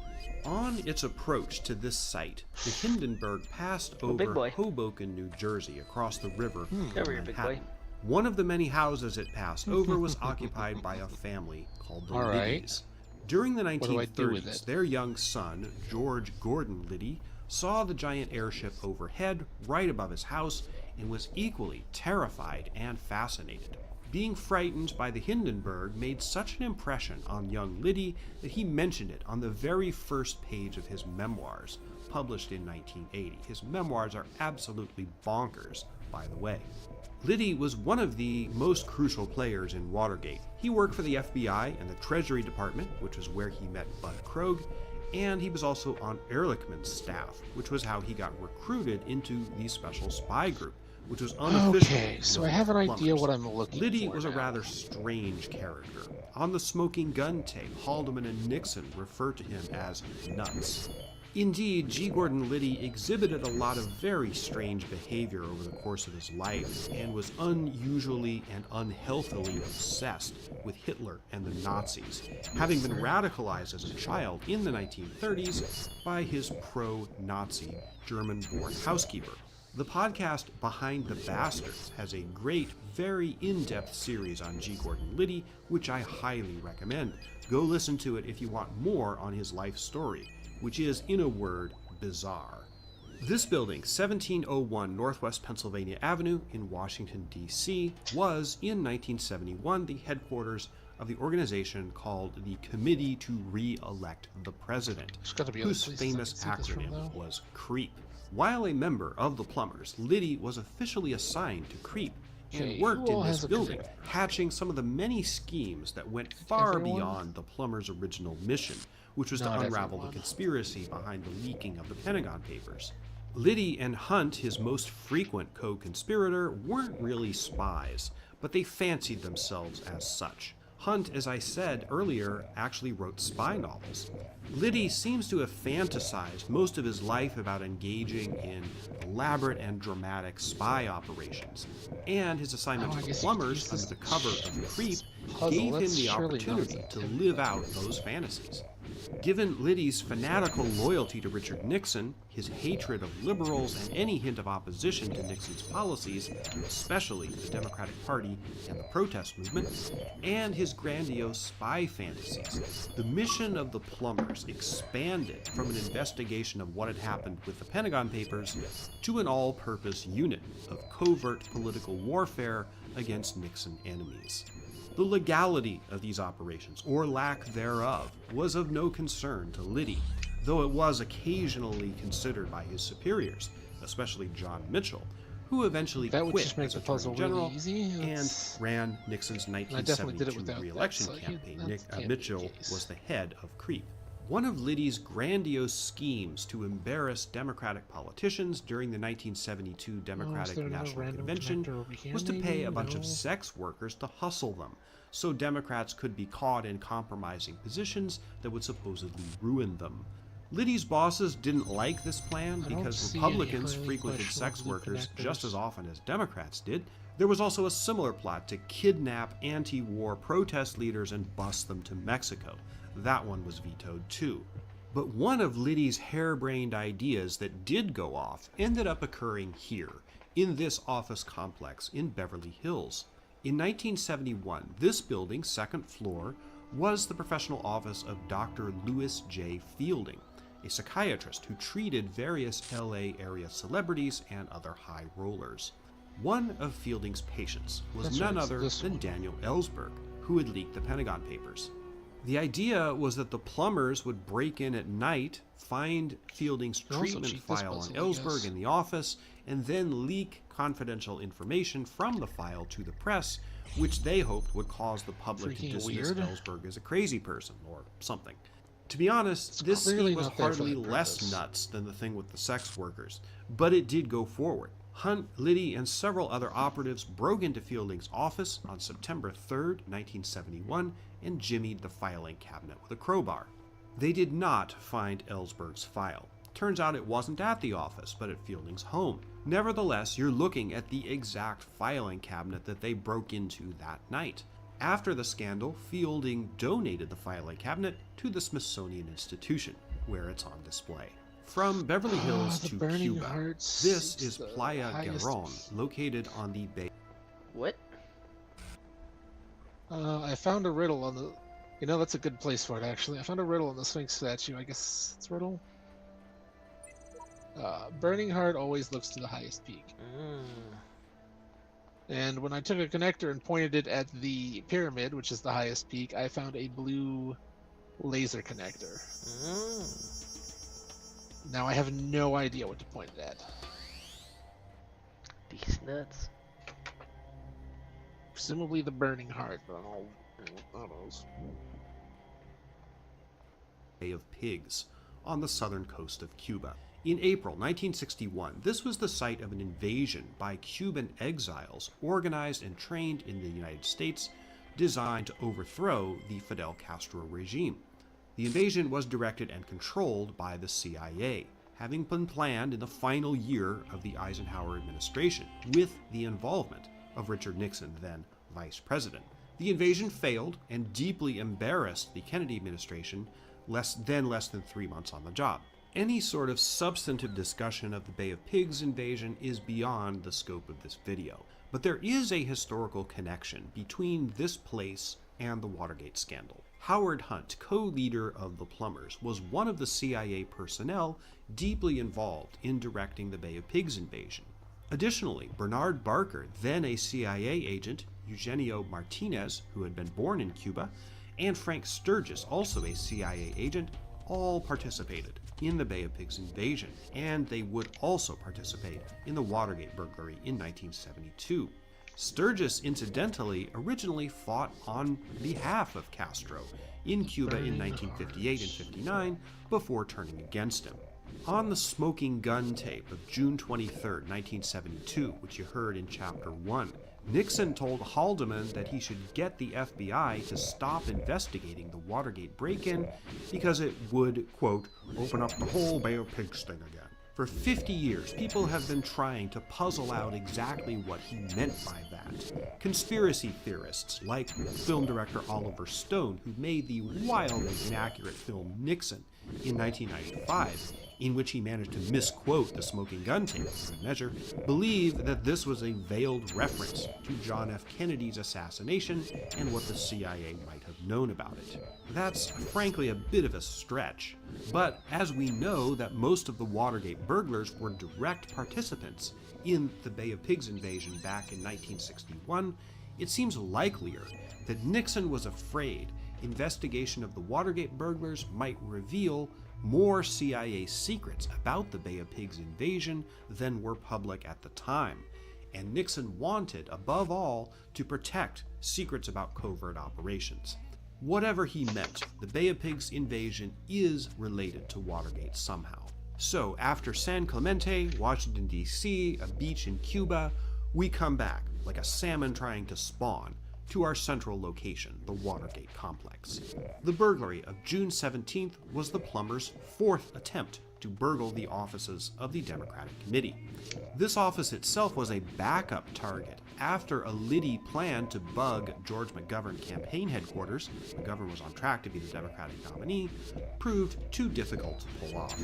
On its approach to this site, the Hindenburg passed over Hoboken, New Jersey, across the river from Manhattan. One of the many houses it passed over was occupied by a family called the Liddies. During the 1930s, their young son, George Gordon Liddy, saw the giant airship overhead right above his house and was equally terrified and fascinated. Being frightened by the Hindenburg made such an impression on young Liddy that he mentioned it on the very first page of his memoirs, published in 1980. His memoirs are absolutely bonkers, by the way. Liddy was one of the most crucial players in Watergate. He worked for the FBI and the Treasury Department, which is where he met Bud Krogh, and he was also on Ehrlichman's staff, which was how he got recruited into the special spy group, which was unofficial. Okay, so I have an idea what I'm looking Liddy for was a now. rather strange character. On the smoking gun tape, Haldeman and Nixon referred to him as Nuts. Indeed, G. Gordon Liddy exhibited a lot of very strange behavior over the course of his life and was unusually and unhealthily obsessed with Hitler and the Nazis, having been radicalized as a child in the 1930s by his pro-Nazi German-born housekeeper. The podcast Behind the Bastards has a great, very in-depth series on G. Gordon Liddy, which I highly recommend. Go listen to it if you want more on his life story, which is, in a word, bizarre. This building, 1701 Northwest Pennsylvania Avenue in Washington, D.C., was, in 1971, the headquarters of the organization called the Committee to Re-elect the President, whose famous acronym was CREEP. While a member of the Plumbers, Liddy was officially assigned to CREEP, Okay, and worked who in all this has a building, career? hatching some of the many schemes that went far Everyone? beyond the plumber's original mission, which was Not to unravel everyone. the conspiracy behind the leaking of the Pentagon Papers. Liddy and Hunt, his most frequent co-conspirator, weren't really spies, but they fancied themselves as such. Hunt, as I said earlier, actually wrote spy novels. Liddy seems to have fantasized most of his life about engaging in elaborate and dramatic spy operations, and his assignment to the plumbers under the cover of Creep gave him the opportunity to live out those fantasies. Given Liddy's fanatical loyalty to Richard Nixon, his hatred of liberals, and any hint of opposition to Nixon's policies, especially the Democratic Party and the protest movement, and his grandiose spy fantasies, the mission of the plumbers expanded from an investigation of what had happened with the Pentagon Papers to an all-purpose unit of covert political warfare against Nixon enemies. The legality of these operations, or lack thereof, was of no concern to Liddy, though it was occasionally considered by his superiors, especially John Mitchell, who eventually quit as Attorney General and ran Nixon's 1972 re-election campaign. Mitchell was the head of Creep. One of Liddy's grandiose schemes to embarrass Democratic politicians during the 1972 Democratic National Convention was to pay a bunch of sex workers to hustle them, so Democrats could be caught in compromising positions that would supposedly ruin them. Liddy's bosses didn't like this plan because Republicans frequented sex workers just as often as Democrats did. There was also a similar plot to kidnap anti-war protest leaders and bust them to Mexico. That one was vetoed too. But one of Liddy's harebrained ideas that did go off ended up occurring here, in this office complex in Beverly Hills. In 1971, this building's second floor was the professional office of Dr. Louis J. Fielding, a psychiatrist who treated various LA area celebrities and other high rollers. One of Fielding's patients was none other than Daniel Ellsberg, who had leaked the Pentagon Papers. The idea was that the plumbers would break in at night, find Fielding's treatment file on Ellsberg in the office, and then leak confidential information from the file to the press, which they hoped would cause the public to dismiss Ellsberg as a crazy person or something. To be honest, this scheme was hardly less nuts than the thing with the sex workers, but it did go forward. Hunt, Liddy, and several other operatives broke into Fielding's office on September 3rd, 1971, and jimmied the filing cabinet with a crowbar. They did not find Ellsberg's file. Turns out it wasn't at the office, but at Fielding's home. Nevertheless, you're looking at the exact filing cabinet that they broke into that night. After the scandal, Fielding donated the filing cabinet to the Smithsonian Institution, where it's on display. From Beverly Hills to Cuba, this is Playa Garron, located on the bay. What? I found a riddle on the... You know, that's a good place for it, actually. I found a riddle on the Sphinx statue. I guess it's riddle. Burning Heart always looks to the highest peak. And when I took a connector and pointed it at the pyramid, which is the highest peak, I found a blue laser connector. Now I have no idea what to point it at. These nuts. Presumably the Burning Heart, but I don't know. Bay of Pigs on the southern coast of Cuba. In April 1961, this was the site of an invasion by Cuban exiles organized and trained in the United States, designed to overthrow the Fidel Castro regime. The invasion was directed and controlled by the CIA, having been planned in the final year of the Eisenhower administration, with the involvement of Richard Nixon, then vice president. The invasion failed and deeply embarrassed the Kennedy administration, less than 3 months on the job. Any sort of substantive discussion of the Bay of Pigs invasion is beyond the scope of this video, but there is a historical connection between this place and the Watergate scandal. Howard Hunt, co-leader of the Plumbers, was one of the CIA personnel deeply involved in directing the Bay of Pigs invasion. Additionally, Bernard Barker, then a CIA agent, Eugenio Martinez, who had been born in Cuba, and Frank Sturgis, also a CIA agent, all participated in the Bay of Pigs invasion, and they would also participate in the Watergate burglary in 1972. Sturgis, incidentally, originally fought on behalf of Castro in Cuba in 1958 and 59 before turning against him. On the smoking gun tape of June 23, 1972, which you heard in Chapter 1, Nixon told Haldeman that he should get the FBI to stop investigating the Watergate break-in because it would, quote, open up the whole Bay of Pigs thing again. For 50 years, people have been trying to puzzle out exactly what he meant by that. Conspiracy theorists, like film director Oliver Stone, who made the wildly inaccurate film Nixon in 1995, in which he managed to misquote the smoking gun tape for good measure, believe that this was a veiled reference to John F. Kennedy's assassination and what the CIA might have known about it. That's frankly a bit of a stretch, but as we know that most of the Watergate burglars were direct participants in the Bay of Pigs invasion back in 1961, it seems likelier that Nixon was afraid investigation of the Watergate burglars might reveal more CIA secrets about the Bay of Pigs invasion than were public at the time, and Nixon wanted, above all, to protect secrets about covert operations. Whatever he meant, the Bay of Pigs invasion is related to Watergate somehow. So, after San Clemente, Washington, D.C., a beach in Cuba, we come back, like a salmon trying to spawn, to our central location, the Watergate complex. The burglary of June 17th was the plumber's fourth attempt to burgle the offices of the Democratic Committee. This office itself was a backup target after a Liddy plan to bug George McGovern campaign headquarters, McGovern was on track to be the Democratic nominee, proved too difficult to pull off.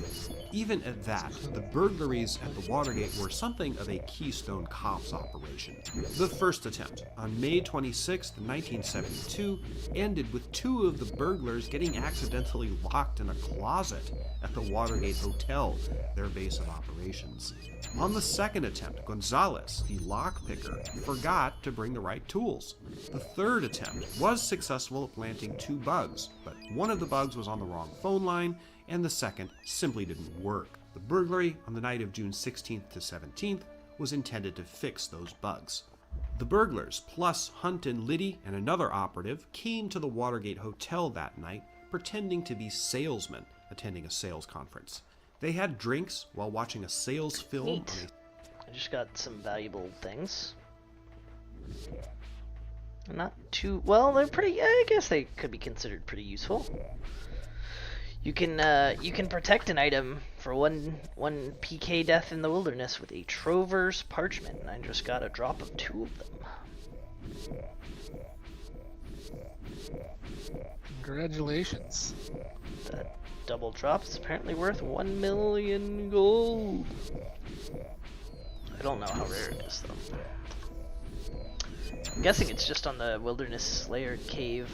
Even at that, the burglaries at the Watergate were something of a Keystone Cops operation. The first attempt, on May 26, 1972, ended with two of the burglars getting accidentally locked in a closet at the Watergate Hotel, their base of operations. On the second attempt, Gonzalez, the lockpicker, forgot to bring the right tools. The third attempt was successful at planting two bugs, but one of the bugs was on the wrong phone line, and the second simply didn't work. The burglary on the night of June 16th to 17th was intended to fix those bugs. The burglars, plus Hunt and Liddy and another operative, came to the Watergate Hotel that night pretending to be salesmen attending a sales conference. They had drinks while watching a sales film. Neat. I just got some valuable things. Not too well. They're pretty. I guess they could be considered pretty useful. You can protect an item for one PK death in the wilderness with a Trover's parchment, and I just got a drop of 2 of them. Congratulations. That double drop is apparently worth 1 million gold. I don't know how rare it is though. I'm guessing it's just on the Wilderness Slayer Cave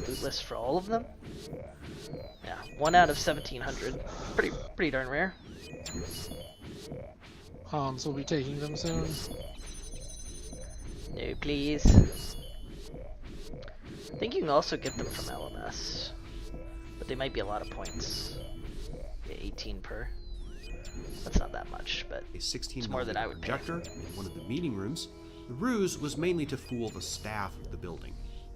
loot list for all of them. Yeah, 1 out of 1700. Pretty darn rare. Hans will be taking them soon. No, please. I think you can also get them from LMS, but they might be a lot of points. Yeah, 18 per. That's not that much, but it's more than I would pay. Projector in one of the meeting rooms. The ruse was mainly to fool the staff of the building.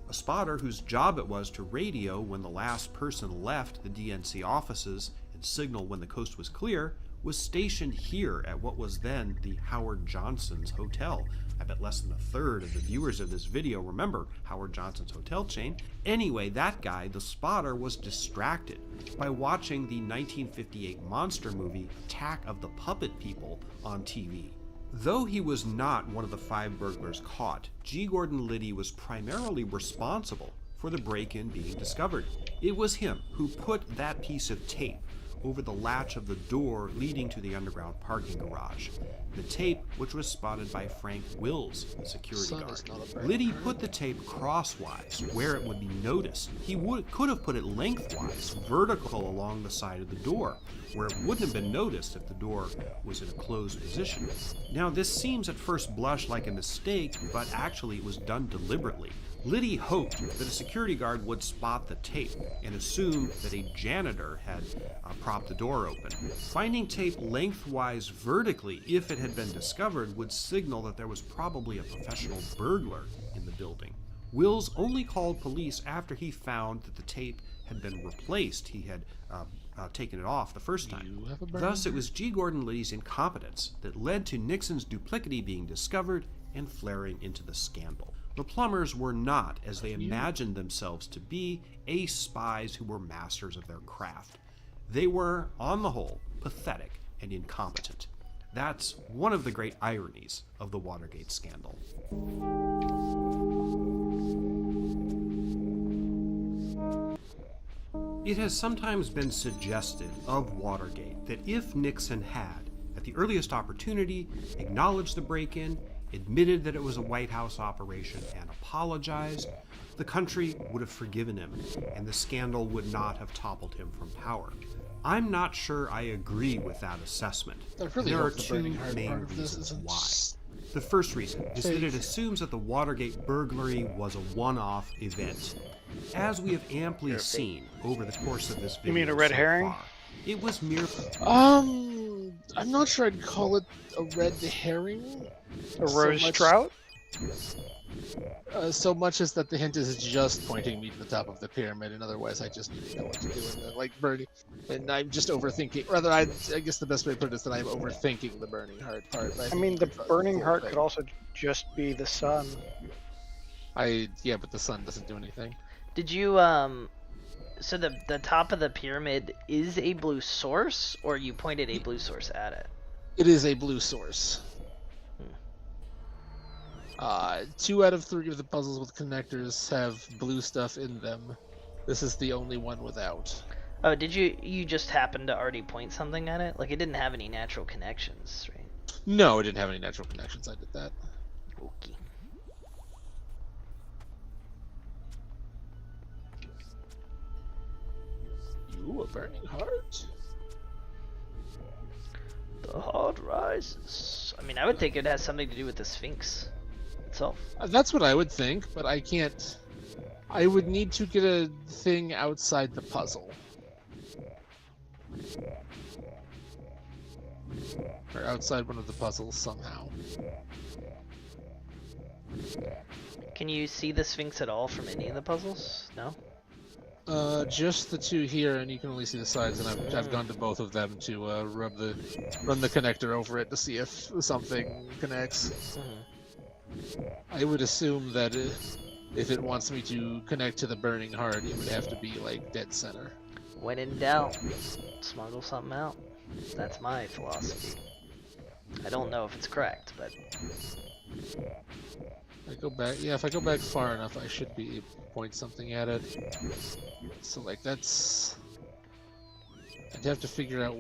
A spotter whose job it was to radio when the last person left the DNC offices and signal when the coast was clear was stationed here at what was then the Howard Johnson's Hotel. I bet less than a third of the viewers of this video remember Howard Johnson's hotel chain. Anyway, that guy, the spotter, was distracted by watching the 1958 monster movie Attack of the Puppet People on TV. Though he was not one of the 5 burglars caught, G. Gordon Liddy was primarily responsible for the break-in being discovered. It was him who put that piece of tape over the latch of the door leading to the underground parking garage. The tape, which was spotted by Frank Wills, the security guard. Liddy put the tape crosswise, where it would be noticed. He could have put it lengthwise, vertical along the side of the door, where it wouldn't have been noticed if the door was in a closed position. Now, this seems at first blush like a mistake, but actually it was done deliberately. Liddy hoped that a security guard would spot the tape and assume that a janitor had propped the door open. Finding tape lengthwise vertically, if it had been discovered, would signal that there was probably a professional burglar in the building. Wills only called police after he found that the tape had been replaced. He had taken it off the first time. Thus, it was G. Gordon Liddy's incompetence that led to Nixon's duplicity being discovered and flaring into the scandal. The plumbers were not, as they imagined themselves to be, ace spies who were masters of their craft. They were, on the whole, pathetic and incompetent. That's one of the great ironies of the Watergate scandal. It has sometimes been suggested of Watergate that if Nixon had, at the earliest opportunity, acknowledged the break-in, admitted that it was a White House operation, and apologized, the country would have forgiven him, and the scandal would not have toppled him from power. I'm not sure I agree with that assessment. There are two main reasons why. The first reason is that it assumes that the Watergate burglary was a one-off event. As we have amply seen over the course of this video, you mean a red herring? Far, it was mere. I'm not sure I'd call it a red herring. A rose trout? So much as that the hint is just pointing me to the top of the pyramid, and otherwise I just know what to do. And like burning, and I'm just overthinking. Rather, I guess the best way to put it is that I'm overthinking the burning heart part. I mean, the burning heart could also just be the sun. Yeah, but the sun doesn't do anything. Did you so the top of the pyramid is a blue source, or you pointed a blue source at it? It is a blue source. 2 out of 3 of the puzzles with connectors have blue stuff in them. This is the only one without. Oh, did you just happen to already point something at it? Like, it didn't have any natural connections, right? No, it didn't have any natural connections. I did that. Okay. You a burning heart? The heart rises. I mean, I would think it has something to do with the Sphinx itself. That's what I would think, but I can't. I would need to get a thing outside the puzzle. Or outside one of the puzzles somehow. Can you see the Sphinx at all from any of the puzzles? No? Just the 2 here, and you can only see the sides, and I've gone to both of them to run the connector over it to see if something connects. I would assume that if it wants me to connect to the burning heart, it would have to be like dead center. When in doubt, smuggle something out. That's my philosophy. I don't know if it's correct, but I go back. Yeah, if I go back far enough, I should be able to point something at it. So like that's. I'd have to figure out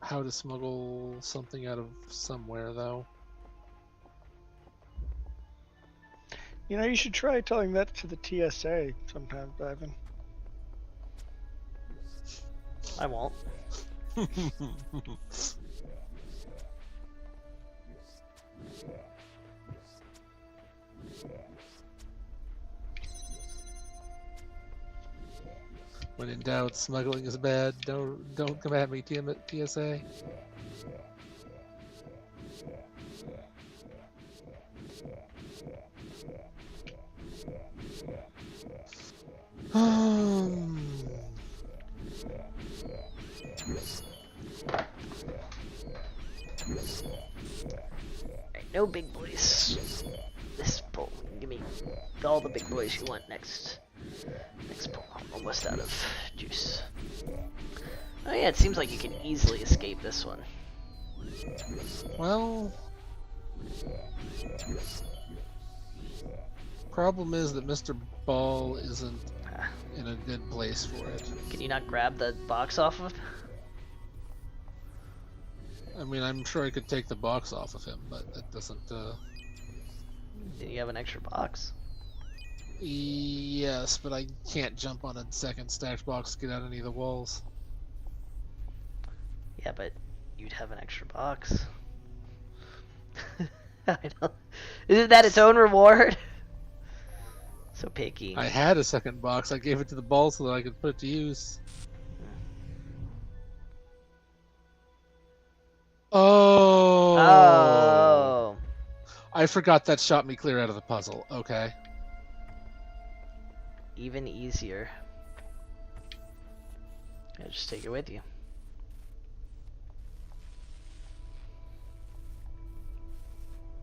how to smuggle something out of somewhere though. You know, you should try telling that to the TSA sometime, Ivan. I won't. When in doubt, smuggling is bad. Don't come at me, TSA. No big boys. This pull. Give me all the big boys you want next. Next pull. I'm almost out of juice. Oh yeah, it seems like you can easily escape this one. Well, problem is that Mr. Ball isn't in a good place for it. Can you not grab the box off of him? I mean, I'm sure I could take the box off of him, but that doesn't, Do you have an extra box? Yes, but I can't jump on a second stacked box to get out any of the walls. Yeah, but you'd have an extra box. I don't... Isn't that its own reward? So picky. I had a second box. I gave it to the ball so that I could put it to use. Oh. Oh. I forgot that shot me clear out of the puzzle. Okay. Even easier. Yeah, just take it with you.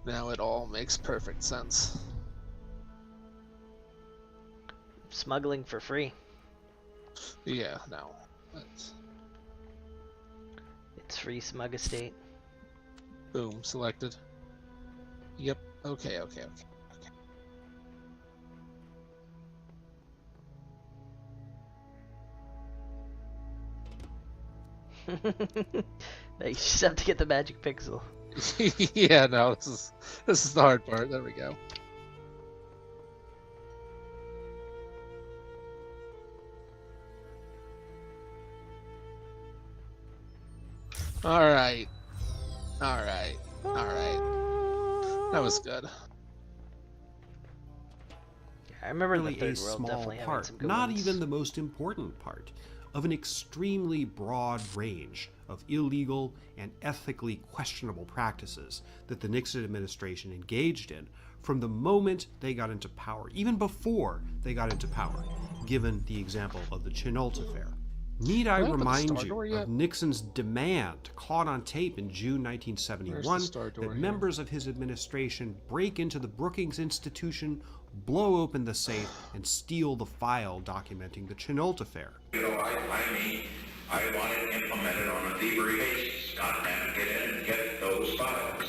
Now it all makes perfect sense. Smuggling for free. Yeah, no. That's... It's free smug estate. Boom, selected. Yep. Okay. You just have to get the magic pixel. Yeah, no, this is the hard part. There we go. Alright. That was good. I remember really the third a world small definitely having part, some good not ones. even the most important part, of an extremely broad range of illegal and ethically questionable practices that the Nixon administration engaged in from the moment they got into power, even before they got into power, given the example of the Chenault affair. Need I remind you of Nixon's demand, caught on tape in June 1971, that members of his administration break into the Brookings Institution, blow open the safe, and steal the file documenting the Chenault affair? You know, I want it implemented on a thievery basis. Goddamn, get in and get those files.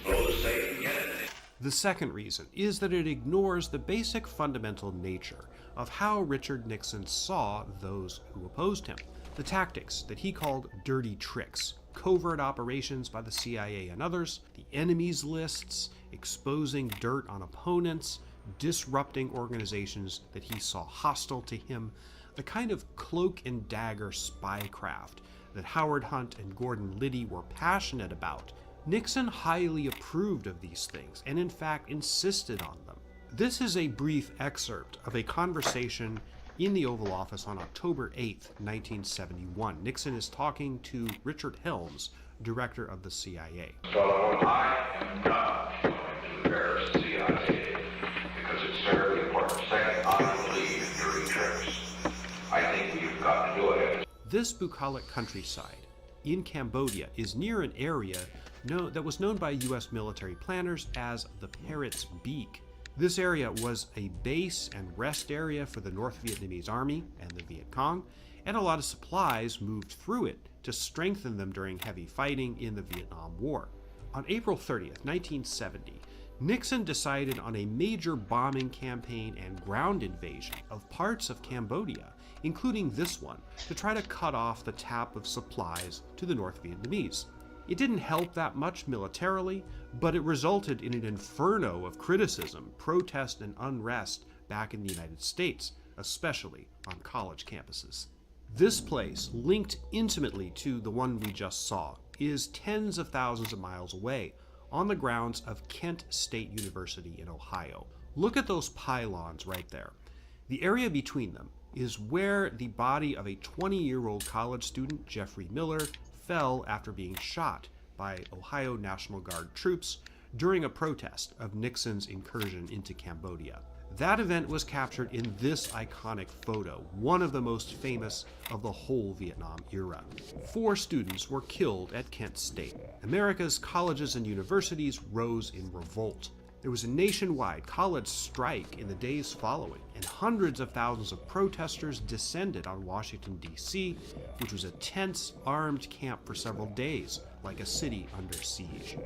Blow the safe and get it. The second reason is that it ignores the basic fundamental nature of how Richard Nixon saw those who opposed him. The tactics that he called dirty tricks, covert operations by the CIA and others, the enemies lists, exposing dirt on opponents, disrupting organizations that he saw hostile to him, the kind of cloak and dagger spycraft that Howard Hunt and Gordon Liddy were passionate about. Nixon highly approved of these things and in fact insisted on them. This is a brief excerpt of a conversation in the Oval Office on October 8th, 1971. Nixon is talking to Richard Helms, director of the CIA. So I am not going to embarrass the CIA because it's very important. Second, I don't believe in dirty tricks. I think we've got to do it. This bucolic countryside in Cambodia is near an area that was known by U.S. military planners as the Parrot's Beak. This area was a base and rest area for the North Vietnamese Army and the Viet Cong, and a lot of supplies moved through it to strengthen them during heavy fighting in the Vietnam War. On April 30th, 1970, Nixon decided on a major bombing campaign and ground invasion of parts of Cambodia, including this one, to try to cut off the tap of supplies to the North Vietnamese. It didn't help that much militarily, but it resulted in an inferno of criticism, protest, and unrest back in the United States, especially on college campuses. This place, linked intimately to the one we just saw, is tens of thousands of miles away, on the grounds of Kent State University in Ohio. Look at those pylons right there. The area between them is where the body of a 20-year-old college student, Jeffrey Miller, fell after being shot by Ohio National Guard troops during a protest of Nixon's incursion into Cambodia. That event was captured in this iconic photo, one of the most famous of the whole Vietnam era. 4 students were killed at Kent State. America's colleges and universities rose in revolt. There was a nationwide college strike in the days following, and hundreds of thousands of protesters descended on Washington, D.C., which was a tense, armed camp for several days, like a city under siege.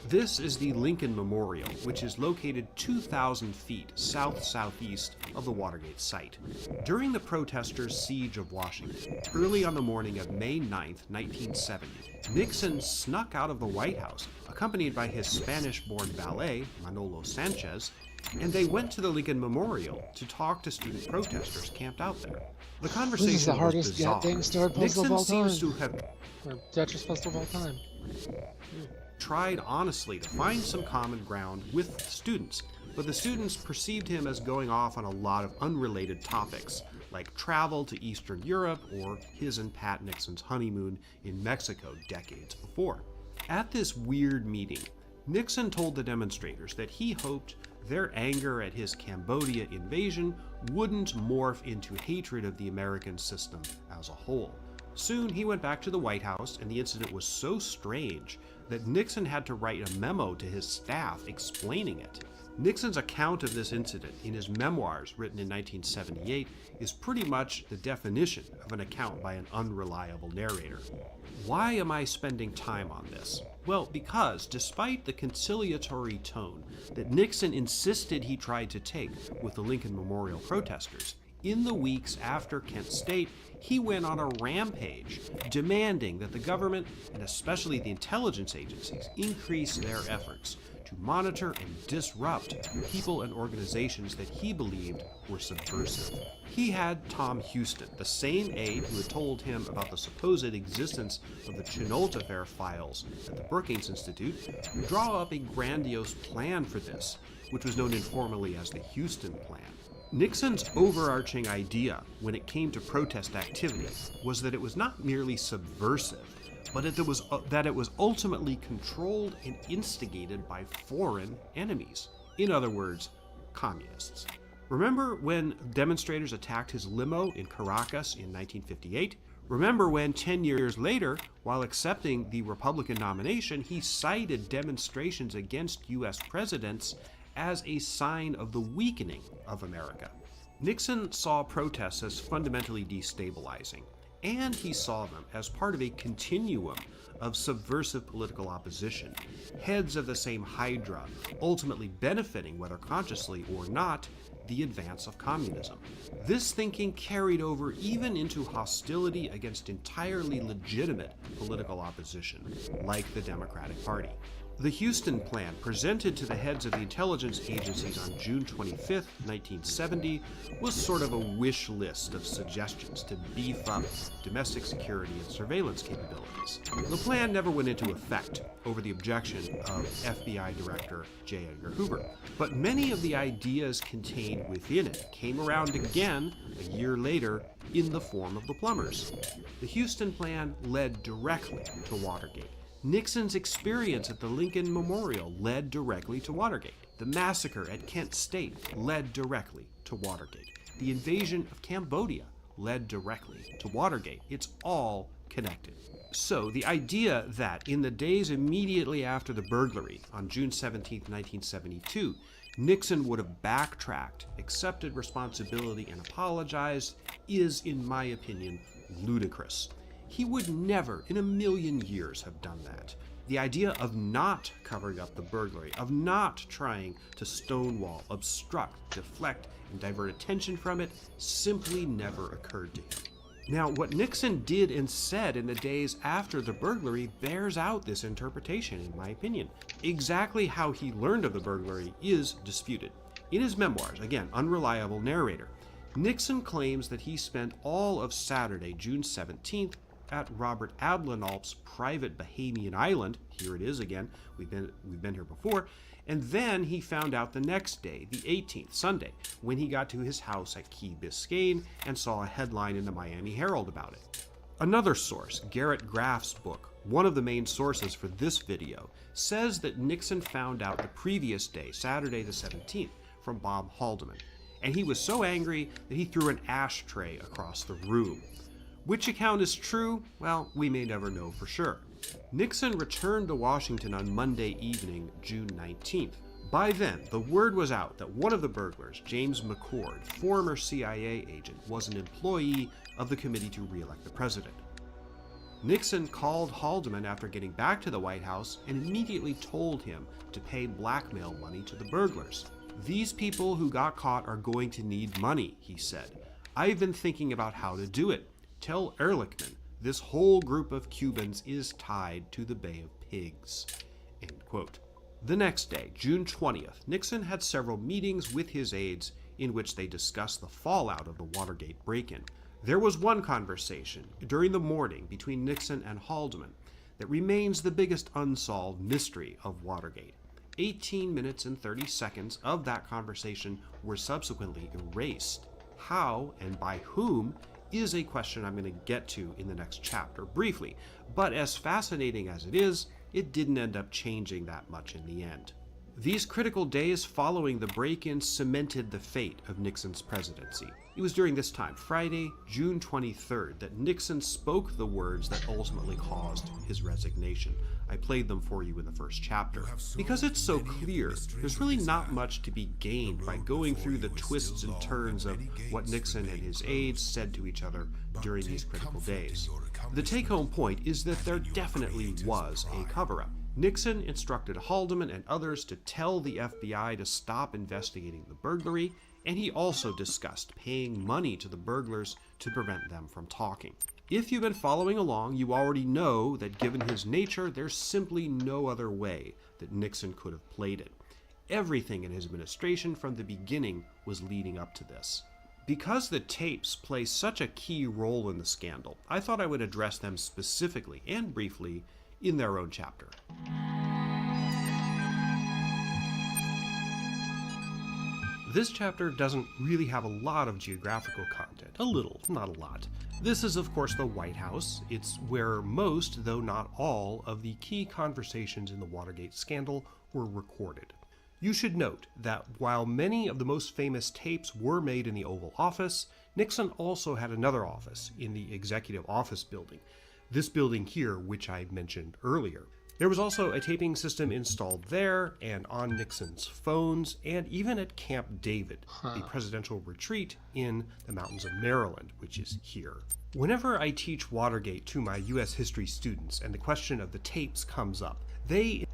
This is the Lincoln Memorial, which is located 2,000 feet south-southeast of the Watergate site. During the protesters' siege of Washington, early on the morning of May 9th, 1970, Nixon snuck out of the White House, accompanied by his Spanish-born valet, Manolo Sanchez, and they went to the Lincoln Memorial to talk to student protesters camped out there. The conversation This is the hardest was bizarre. gangster puzzle Nixon of all time. seems to have Or Tetris puzzle of all time. tried honestly to find some common ground with students, but the students perceived him as going off on a lot of unrelated topics, like travel to Eastern Europe or his and Pat Nixon's honeymoon in Mexico decades before. At this weird meeting, Nixon told the demonstrators that he hoped their anger at his Cambodia invasion wouldn't morph into hatred of the American system as a whole. Soon he went back to the White House, and the incident was so strange that Nixon had to write a memo to his staff explaining it. Nixon's account of this incident in his memoirs, written in 1978, is pretty much the definition of an account by an unreliable narrator. Why am I spending time on this? Well, because despite the conciliatory tone that Nixon insisted he tried to take with the Lincoln Memorial protesters, in the weeks after Kent State, he went on a rampage, demanding that the government, and especially the intelligence agencies, increase their efforts to monitor and disrupt people and organizations that he believed were subversive. He had Tom Houston, the same aide who had told him about the supposed existence of the Chennault Affair files at the Brookings Institute, draw up a grandiose plan for this, which was known informally as the Houston Plan. Nixon's overarching idea when it came to protest activity was that it was not merely subversive, but that it was ultimately controlled and instigated by foreign enemies. In other words, communists. Remember when demonstrators attacked his limo in Caracas in 1958? Remember when 10 years later, while accepting the Republican nomination, he cited demonstrations against U.S. presidents as a sign of the weakening of America? Nixon saw protests as fundamentally destabilizing, and he saw them as part of a continuum of subversive political opposition, heads of the same hydra, ultimately benefiting, whether consciously or not, the advance of communism. This thinking carried over even into hostility against entirely legitimate political opposition, like the Democratic Party. The Houston Plan, presented to the heads of the intelligence agencies on June 25, 1970, was sort of a wish list of suggestions to beef up domestic security and surveillance capabilities. The plan never went into effect over the objection of FBI Director J. Edgar Hoover, but many of the ideas contained within it came around again a year later in the form of the Plumbers. The Houston Plan led directly to Watergate. Nixon's experience at the Lincoln Memorial led directly to Watergate. The massacre at Kent State led directly to Watergate. The invasion of Cambodia led directly to Watergate. It's all connected. So the idea that in the days immediately after the burglary on June 17, 1972, Nixon would have backtracked, accepted responsibility, and apologized is, in my opinion, ludicrous. He would never in a million years have done that. The idea of not covering up the burglary, of not trying to stonewall, obstruct, deflect, and divert attention from it simply never occurred to him. Now, what Nixon did and said in the days after the burglary bears out this interpretation, in my opinion. Exactly how he learned of the burglary is disputed. In his memoirs, again, unreliable narrator, Nixon claims that he spent all of Saturday, June 17th, at Robert Ablanalp's private Bahamian island. Here it is again. We've been here before. And then he found out the next day, the 18th, Sunday, when he got to his house at Key Biscayne and saw a headline in the Miami Herald about it. Another source, Garrett Graff's book, one of the main sources for this video, says that Nixon found out the previous day, Saturday the 17th, from Bob Haldeman. And he was so angry that he threw an ashtray across the room. Which account is true? Well, we may never know for sure. Nixon returned to Washington on Monday evening, June 19th. By then, the word was out that one of the burglars, James McCord, former CIA agent, was an employee of the Committee to Re-elect the President. Nixon called Haldeman after getting back to the White House and immediately told him to pay blackmail money to the burglars. "These people who got caught are going to need money," he said. "I've been thinking about how to do it. Tell Ehrlichman this whole group of Cubans is tied to the Bay of Pigs." End quote. The next day, June 20th, Nixon had several meetings with his aides in which they discussed the fallout of the Watergate break-in. There was one conversation during the morning between Nixon and Haldeman that remains the biggest unsolved mystery of Watergate. 18 minutes and 30 seconds of that conversation were subsequently erased. How and by whom is a question I'm going to get to in the next chapter briefly, but as fascinating as it is, it didn't end up changing that much in the end. These critical days following the break-in cemented the fate of Nixon's presidency. It was during this time, Friday, June 23rd, that Nixon spoke the words that ultimately caused his resignation. I played them for you in the first chapter. Because it's so clear, there's really not much to be gained by going through the twists and turns of what Nixon and his aides said to each other during these critical days. The take-home point is that there definitely was a cover-up. Nixon instructed Haldeman and others to tell the FBI to stop investigating the burglary, and he also discussed paying money to the burglars to prevent them from talking. If you've been following along, you already know that given his nature, there's simply no other way that Nixon could have played it. Everything in his administration from the beginning was leading up to this. Because the tapes play such a key role in the scandal, I thought I would address them specifically and briefly in their own chapter. This chapter doesn't really have a lot of geographical content. A little, not a lot. This is, of course, the White House. It's where most, though not all, of the key conversations in the Watergate scandal were recorded. You should note that while many of the most famous tapes were made in the Oval Office, Nixon also had another office in the Executive Office Building. This building here, which I mentioned earlier. There was also a taping system installed there and on Nixon's phones, and even at Camp David, the presidential retreat in the mountains of Maryland, which is here. Whenever I teach Watergate to my U.S. history students and the question of the tapes comes up, they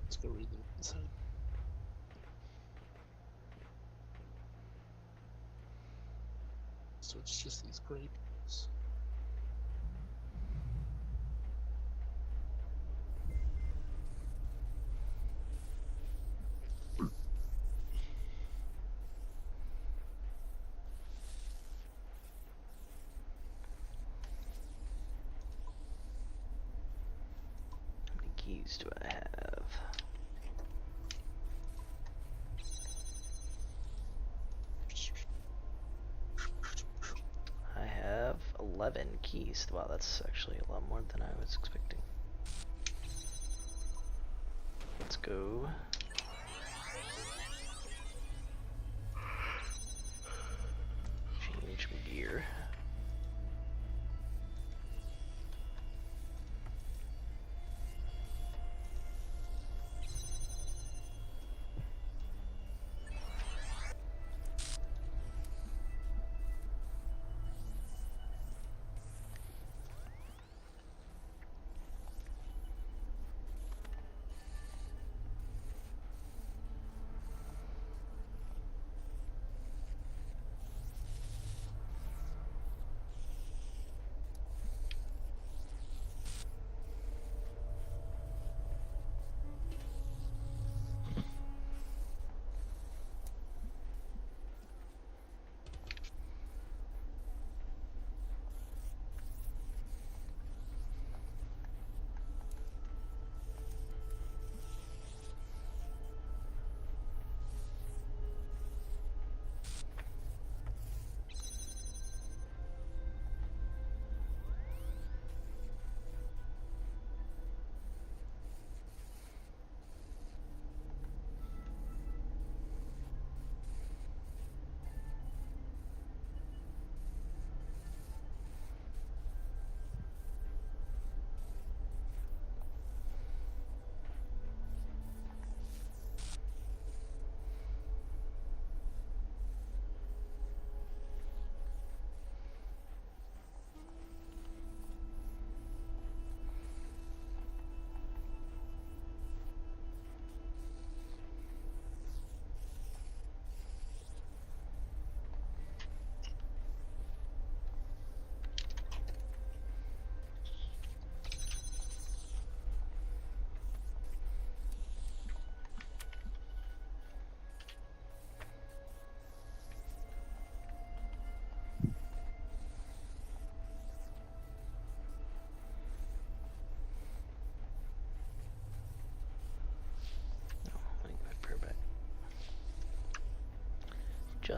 Let's go read them inside. So it's just these grapes. How many keys do I have? I have 11 keys. Wow, that's actually a lot more than I was expecting. Let's go. Change my gear.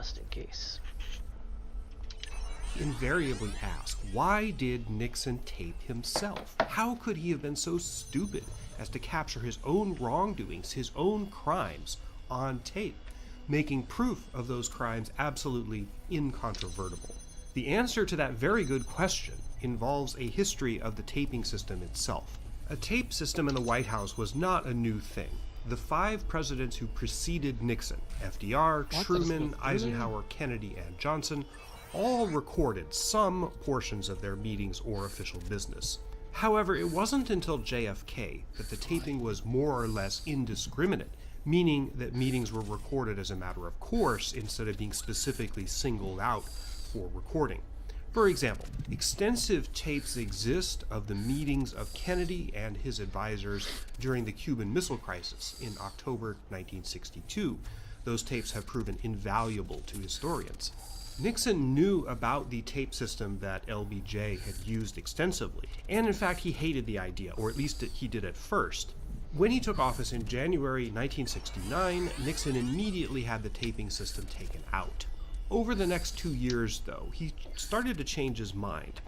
just in case. Invariably ask, why did Nixon tape himself? How could he have been so stupid as to capture his own wrongdoings, his own crimes, on tape, making proof of those crimes absolutely incontrovertible? The answer to that very good question involves a history of the taping system itself. A tape system in the White House was not a new thing. The 5 presidents who preceded Nixon, FDR, Truman, Eisenhower, Kennedy, and Johnson, all recorded some portions of their meetings or official business. However, it wasn't until JFK that the taping was more or less indiscriminate, meaning that meetings were recorded as a matter of course instead of being specifically singled out for recording. For example, extensive tapes exist of the meetings of Kennedy and his advisors during the Cuban Missile Crisis in October 1962. Those tapes have proven invaluable to historians. Nixon knew about the tape system that LBJ had used extensively, and in fact he hated the idea, or at least he did at first. When he took office in January 1969, Nixon immediately had the taping system taken out. Over the next 2 years, though, he started to change his mind.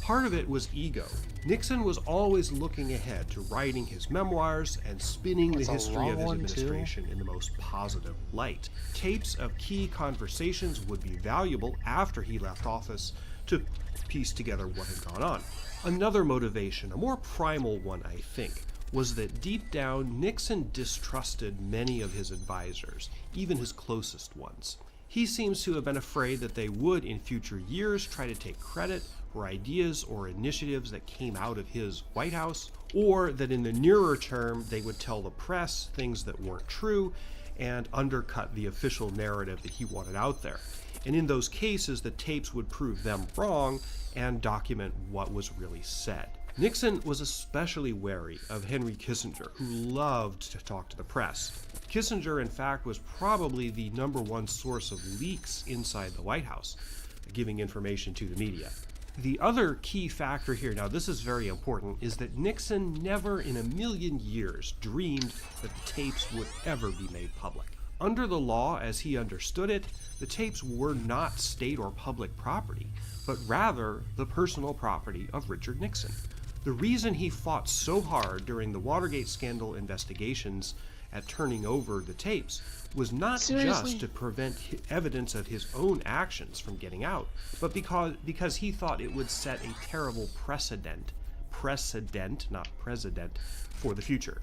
Part of it was ego. Nixon was always looking ahead to writing his memoirs and spinning the history of his administration in the most positive light. Tapes of key conversations would be valuable after he left office to piece together what had gone on. Another motivation, a more primal one I think, was that deep down Nixon distrusted many of his advisors, even his closest ones. He seems to have been afraid that they would, in future years, try to take credit for ideas or initiatives that came out of his White House, or that in the nearer term they would tell the press things that weren't true and undercut the official narrative that he wanted out there. And in those cases, the tapes would prove them wrong and document what was really said. Nixon was especially wary of Henry Kissinger, who loved to talk to the press. Kissinger, in fact, was probably the #1 source of leaks inside the White House, giving information to the media. The other key factor here, now this is very important, is that Nixon never in a million years dreamed that the tapes would ever be made public. Under the law, as he understood it, the tapes were not state or public property, but rather the personal property of Richard Nixon. The reason he fought so hard during the Watergate scandal investigations at turning over the tapes was not just to prevent evidence of his own actions from getting out, but because he thought it would set a terrible precedent, not president, for the future.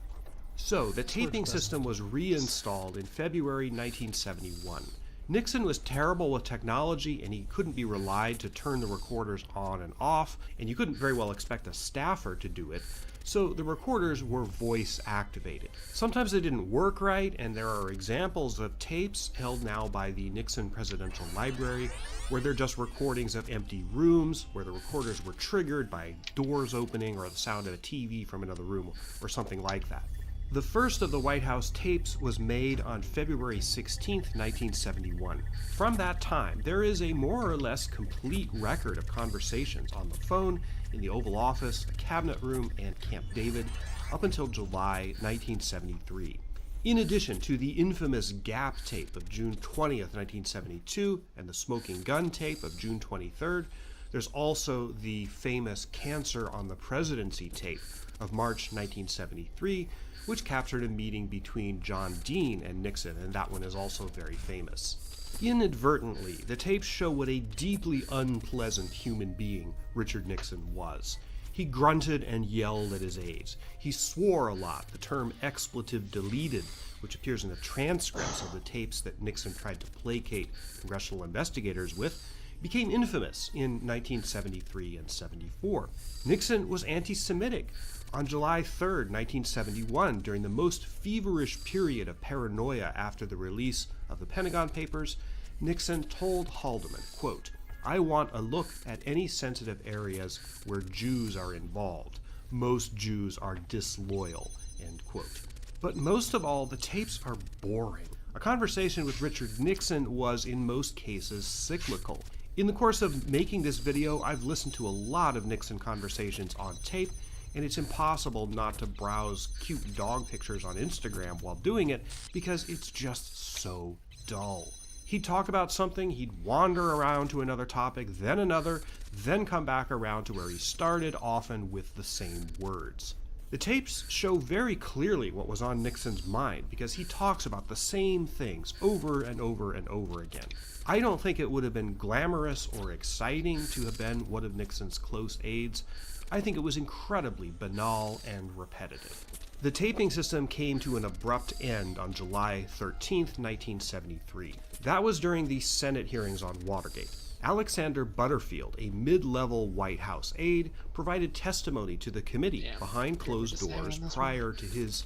So the taping system was reinstalled in February 1971. Nixon was terrible with technology, and he couldn't be relied to turn the recorders on and off, and you couldn't very well expect a staffer to do it, so the recorders were voice activated. Sometimes they didn't work right, and there are examples of tapes held now by the Nixon Presidential Library where they're just recordings of empty rooms, where the recorders were triggered by doors opening or the sound of a TV from another room or something like that. The first of the White House tapes was made on February 16, 1971. From that time, there is a more or less complete record of conversations on the phone, in the Oval Office, the Cabinet Room, and Camp David up until July 1973. In addition to the infamous Gap tape of June 20th, 1972, and the Smoking Gun tape of June 23rd, there's also the famous Cancer on the Presidency tape of March 1973, which captured a meeting between John Dean and Nixon, and that one is also very famous. Inadvertently, the tapes show what a deeply unpleasant human being Richard Nixon was. He grunted and yelled at his aides. He swore a lot, the term expletive deleted, which appears in the transcripts of the tapes that Nixon tried to placate congressional investigators with, became infamous in 1973 and 74. Nixon was anti-Semitic. On July 3rd, 1971, during the most feverish period of paranoia after the release of the Pentagon Papers, Nixon told Haldeman, quote, "I want a look at any sensitive areas where Jews are involved. Most Jews are disloyal," end quote. But most of all, the tapes are boring. A conversation with Richard Nixon was, in most cases, cyclical. In the course of making this video, I've listened to a lot of Nixon conversations on tape, and it's impossible not to browse cute dog pictures on Instagram while doing it because it's just so dull. He'd talk about something, he'd wander around to another topic, then another, then come back around to where he started, often with the same words. The tapes show very clearly what was on Nixon's mind because he talks about the same things over and over and over again. I don't think it would have been glamorous or exciting to have been one of Nixon's close aides. I think it was incredibly banal and repetitive. The taping system came to an abrupt end on July 13th, 1973. That was during the Senate hearings on Watergate. Alexander Butterfield, a mid-level White House aide, provided testimony to the committee behind closed doors prior to his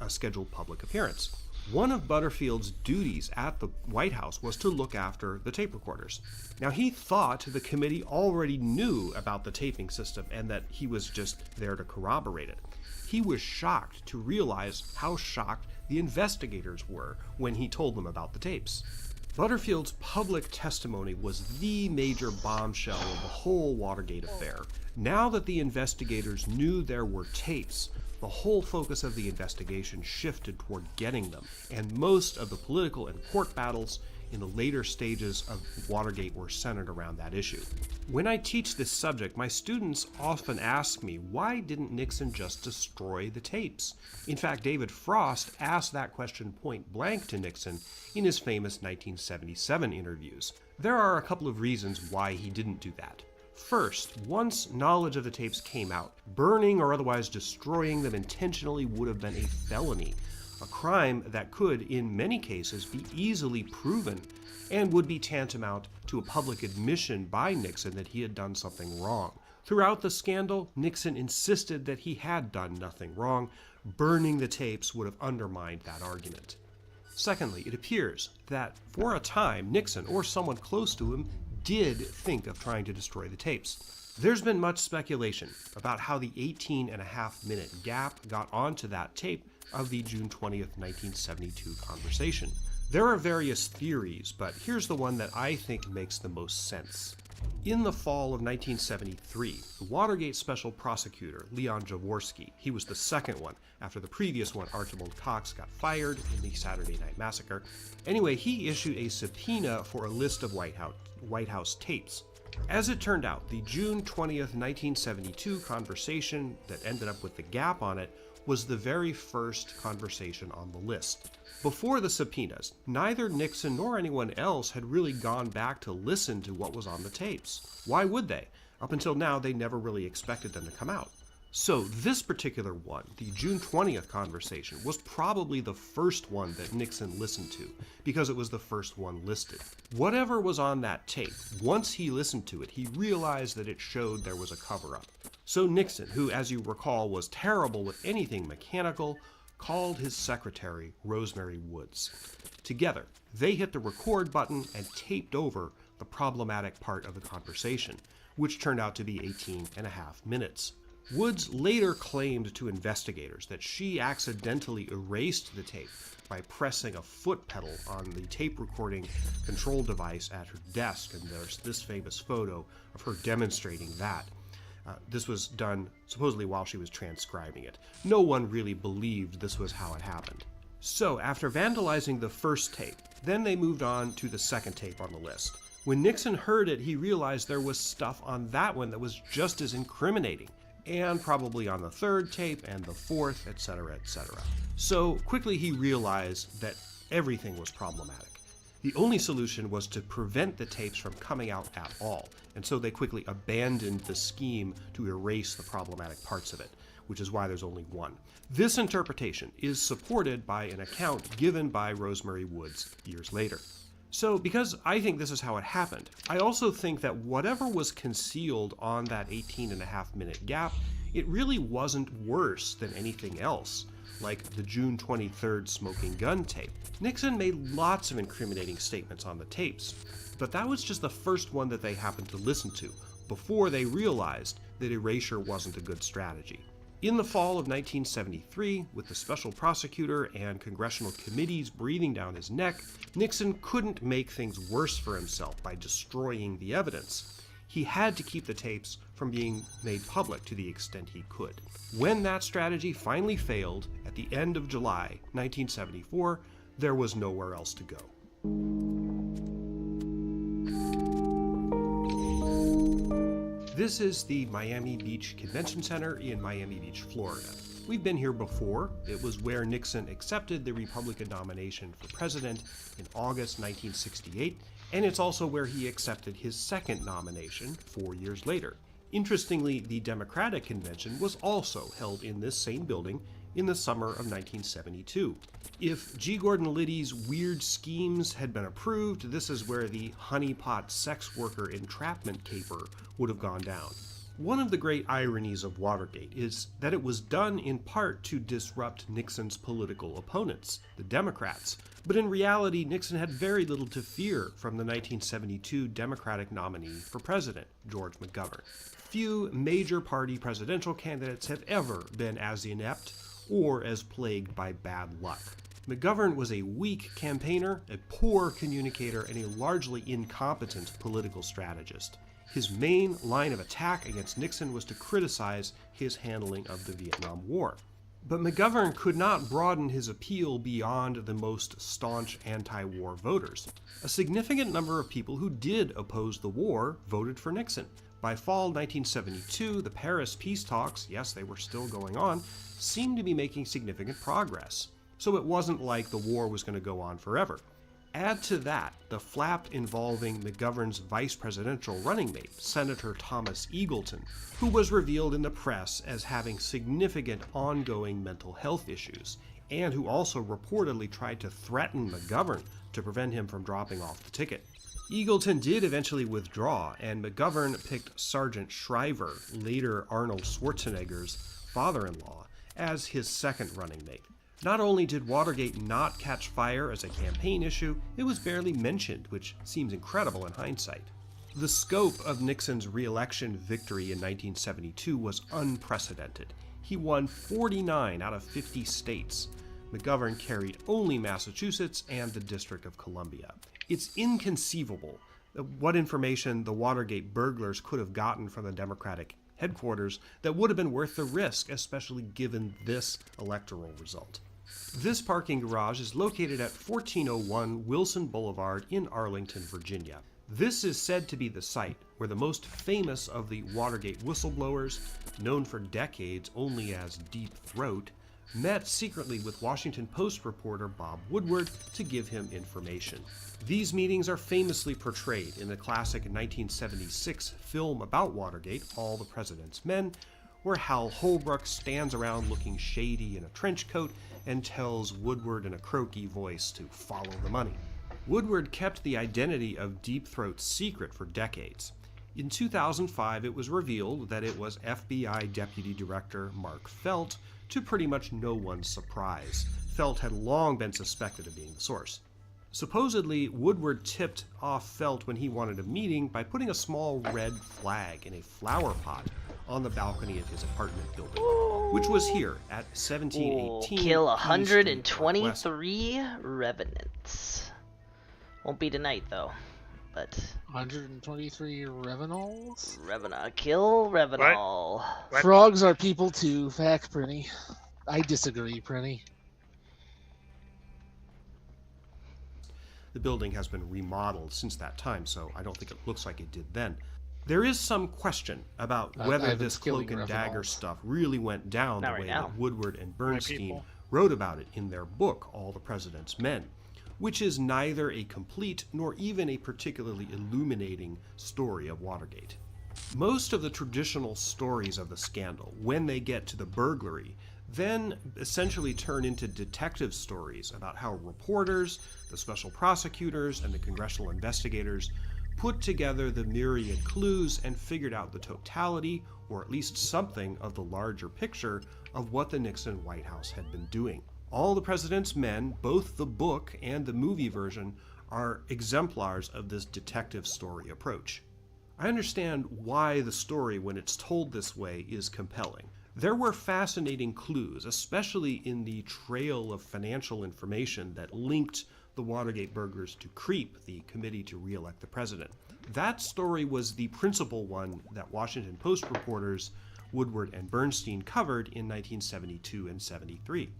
scheduled public appearance. One of Butterfield's duties at the White House was to look after the tape recorders. Now, he thought the committee already knew about the taping system and that he was just there to corroborate it. He was shocked to realize how shocked the investigators were when he told them about the tapes. Butterfield's public testimony was the major bombshell of the whole Watergate affair. Now that the investigators knew there were tapes, the whole focus of the investigation shifted toward getting them, and most of the political and court battles in the later stages of Watergate were centered around that issue. When I teach this subject, my students often ask me, why didn't Nixon just destroy the tapes? In fact, David Frost asked that question point blank to Nixon in his famous 1977 interviews. There are a couple of reasons why he didn't do that. First, once knowledge of the tapes came out, burning or otherwise destroying them intentionally would have been a felony, a crime that could, in many cases, be easily proven and would be tantamount to a public admission by Nixon that he had done something wrong. Throughout the scandal, Nixon insisted that he had done nothing wrong. Burning the tapes would have undermined that argument. Secondly, it appears that for a time, Nixon or someone close to him did think of trying to destroy the tapes. There's been much speculation about how the 18.5-minute gap got onto that tape of the June 20th, 1972 conversation. There are various theories, but here's the one that I think makes the most sense. In the fall of 1973, the Watergate special prosecutor, Leon Jaworski, he was the second one after the previous one, Archibald Cox, got fired in the Saturday Night Massacre. Anyway, he issued a subpoena for a list of White House tapes. As it turned out, the June 20th, 1972 conversation that ended up with the gap on it was the very first conversation on the list. Before the subpoenas, neither Nixon nor anyone else had really gone back to listen to what was on the tapes. Why would they? Up until now, they never really expected them to come out. So this particular one, the June 20th conversation, was probably the first one that Nixon listened to, because it was the first one listed. Whatever was on that tape, once he listened to it, he realized that it showed there was a cover-up. So Nixon, who, as you recall, was terrible with anything mechanical, called his secretary, Rosemary Woods. Together, they hit the record button and taped over the problematic part of the conversation, which turned out to be 18.5 minutes. Woods later claimed to investigators that she accidentally erased the tape by pressing a foot pedal on the tape recording control device at her desk, and there's this famous photo of her demonstrating that. This was done supposedly while she was transcribing it. No one really believed this was how it happened. So, after vandalizing the first tape, then they moved on to the second tape on the list. When Nixon heard it, he realized there was stuff on that one that was just as incriminating, and probably on the third tape and the fourth, etc., etc. So, quickly he realized that everything was problematic. The only solution was to prevent the tapes from coming out at all, and so they quickly abandoned the scheme to erase the problematic parts of it, which is why there's only one. This interpretation is supported by an account given by Rosemary Woods years later. So, because I think this is how it happened, I also think that whatever was concealed on that 18.5-minute gap, it really wasn't worse than anything else, like the June 23rd smoking gun tape. Nixon made lots of incriminating statements on the tapes, but that was just the first one that they happened to listen to, before they realized that erasure wasn't a good strategy. In the fall of 1973, with the special prosecutor and congressional committees breathing down his neck, Nixon couldn't make things worse for himself by destroying the evidence. He had to keep the tapes from being made public to the extent he could. When that strategy finally failed, at the end of July 1974, there was nowhere else to go. This is the Miami Beach Convention Center in Miami Beach, Florida. We've been here before. It was where Nixon accepted the Republican nomination for president in August 1968, and it's also where he accepted his second nomination 4 years later. Interestingly, the Democratic Convention was also held in this same building in the summer of 1972. If G. Gordon Liddy's weird schemes had been approved, this is where the honeypot sex worker entrapment caper would have gone down. One of the great ironies of Watergate is that it was done in part to disrupt Nixon's political opponents, the Democrats. But in reality, Nixon had very little to fear from the 1972 Democratic nominee for president, George McGovern. Few major party presidential candidates have ever been as inept or as plagued by bad luck. McGovern was a weak campaigner, a poor communicator, and a largely incompetent political strategist. His main line of attack against Nixon was to criticize his handling of the Vietnam War. But McGovern could not broaden his appeal beyond the most staunch anti-war voters. A significant number of people who did oppose the war voted for Nixon. By fall 1972, the Paris peace talks, yes, they were still going on, seemed to be making significant progress. So it wasn't like the war was going to go on forever. Add to that the flap involving McGovern's vice presidential running mate, Senator Thomas Eagleton, who was revealed in the press as having significant ongoing mental health issues, and who also reportedly tried to threaten McGovern to prevent him from dropping off the ticket. Eagleton did eventually withdraw, and McGovern picked Sergeant Shriver, later Arnold Schwarzenegger's father-in-law, as his second running mate. Not only did Watergate not catch fire as a campaign issue, it was barely mentioned, which seems incredible in hindsight. The scope of Nixon's re-election victory in 1972 was unprecedented. He won 49 out of 50 states. McGovern carried only Massachusetts and the District of Columbia. It's inconceivable what information the Watergate burglars could have gotten from the Democratic headquarters that would have been worth the risk, especially given this electoral result. This parking garage is located at 1401 Wilson Boulevard in Arlington, Virginia. This is said to be the site where the most famous of the Watergate whistleblowers, known for decades only as Deep Throat, met secretly with Washington Post reporter Bob Woodward to give him information. These meetings are famously portrayed in the classic 1976 film about Watergate, All the President's Men, where Hal Holbrook stands around looking shady in a trench coat and tells Woodward in a croaky voice to follow the money. Woodward kept the identity of Deep Throat secret for decades. In 2005, it was revealed that it was FBI Deputy Director Mark Felt, to pretty much no one's surprise. Felt had long been suspected of being the source. Supposedly, Woodward tipped off Felt when he wanted a meeting by putting a small red flag in a flower pot on the balcony of his apartment building, which was here at 1718. Kill 123 revenants. Won't be tonight, though. But 123 Revenals? Kill Revenal. What? Frogs are people too. Fact, Prinny. I disagree, Prinny. The building has been remodeled since that time, so I don't think it looks like it did then. There is some question about whether this cloak and dagger stuff really went down the way that Woodward and Bernstein wrote about it in their book, All the President's Men, which is neither a complete nor even a particularly illuminating story of Watergate. Most of the traditional stories of the scandal, when they get to the burglary, then essentially turn into detective stories about how reporters, the special prosecutors, and the congressional investigators put together the myriad clues and figured out the totality, or at least something of the larger picture of what the Nixon White House had been doing. All the President's Men, both the book and the movie version, are exemplars of this detective story approach. I understand why the story, when it's told this way, is compelling. There were fascinating clues, especially in the trail of financial information that linked the Watergate burglars to CREEP, the Committee to Re-elect the President. That story was the principal one that Washington Post reporters Woodward and Bernstein covered in 1972 and 73.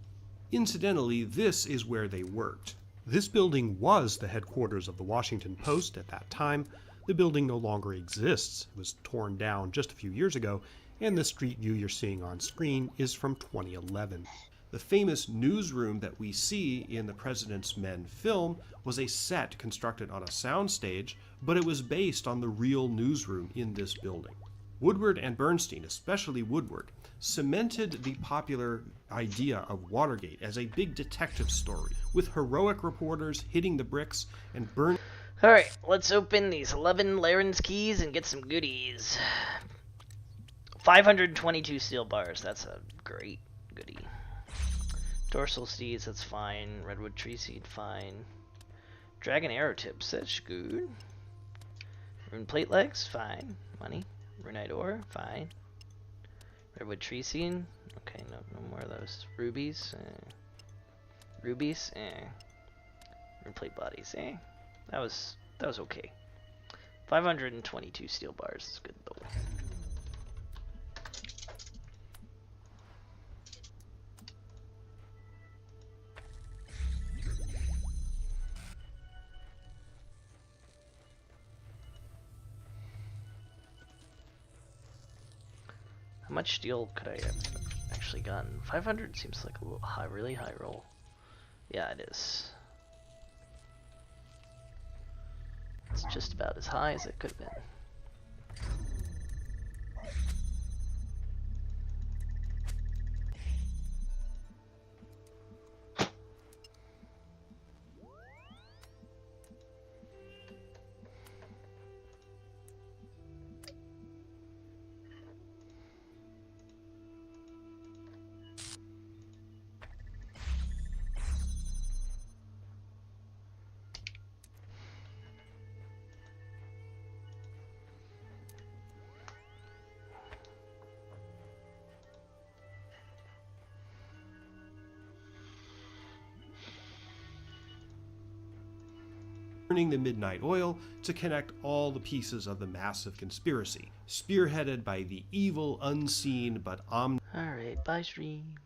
Incidentally, this is where they worked. This building was the headquarters of the Washington Post at that time. The building no longer exists. It was torn down just a few years ago, and the street view you're seeing on screen is from 2011. The famous newsroom that we see in the President's Men film was a set constructed on a soundstage, but it was based on the real newsroom in this building. Woodward and Bernstein, especially Woodward, cemented the popular idea of Watergate as a big detective story, with heroic reporters hitting the bricks and burning. Alright, let's open these 11 Laren's keys and get some goodies. 522 steel bars, that's a great goodie. Dorsal seeds, that's fine. Redwood tree seed, fine. Dragon arrow tips, that's good. Rune plate legs, fine. Money. Runite ore, fine. Redwood tree seed, okay, no more of those. Rubies, rubies, Rune plate bodies, That was okay. 522 steel bars is good though. How much steel could I have actually gotten? 500 seems like a little high, really high roll. Yeah, it is. It's just about as high as it could have been. Burning the midnight oil to connect all the pieces of the massive conspiracy, spearheaded by the evil, unseen, but omnipresent. Alright, bye stream.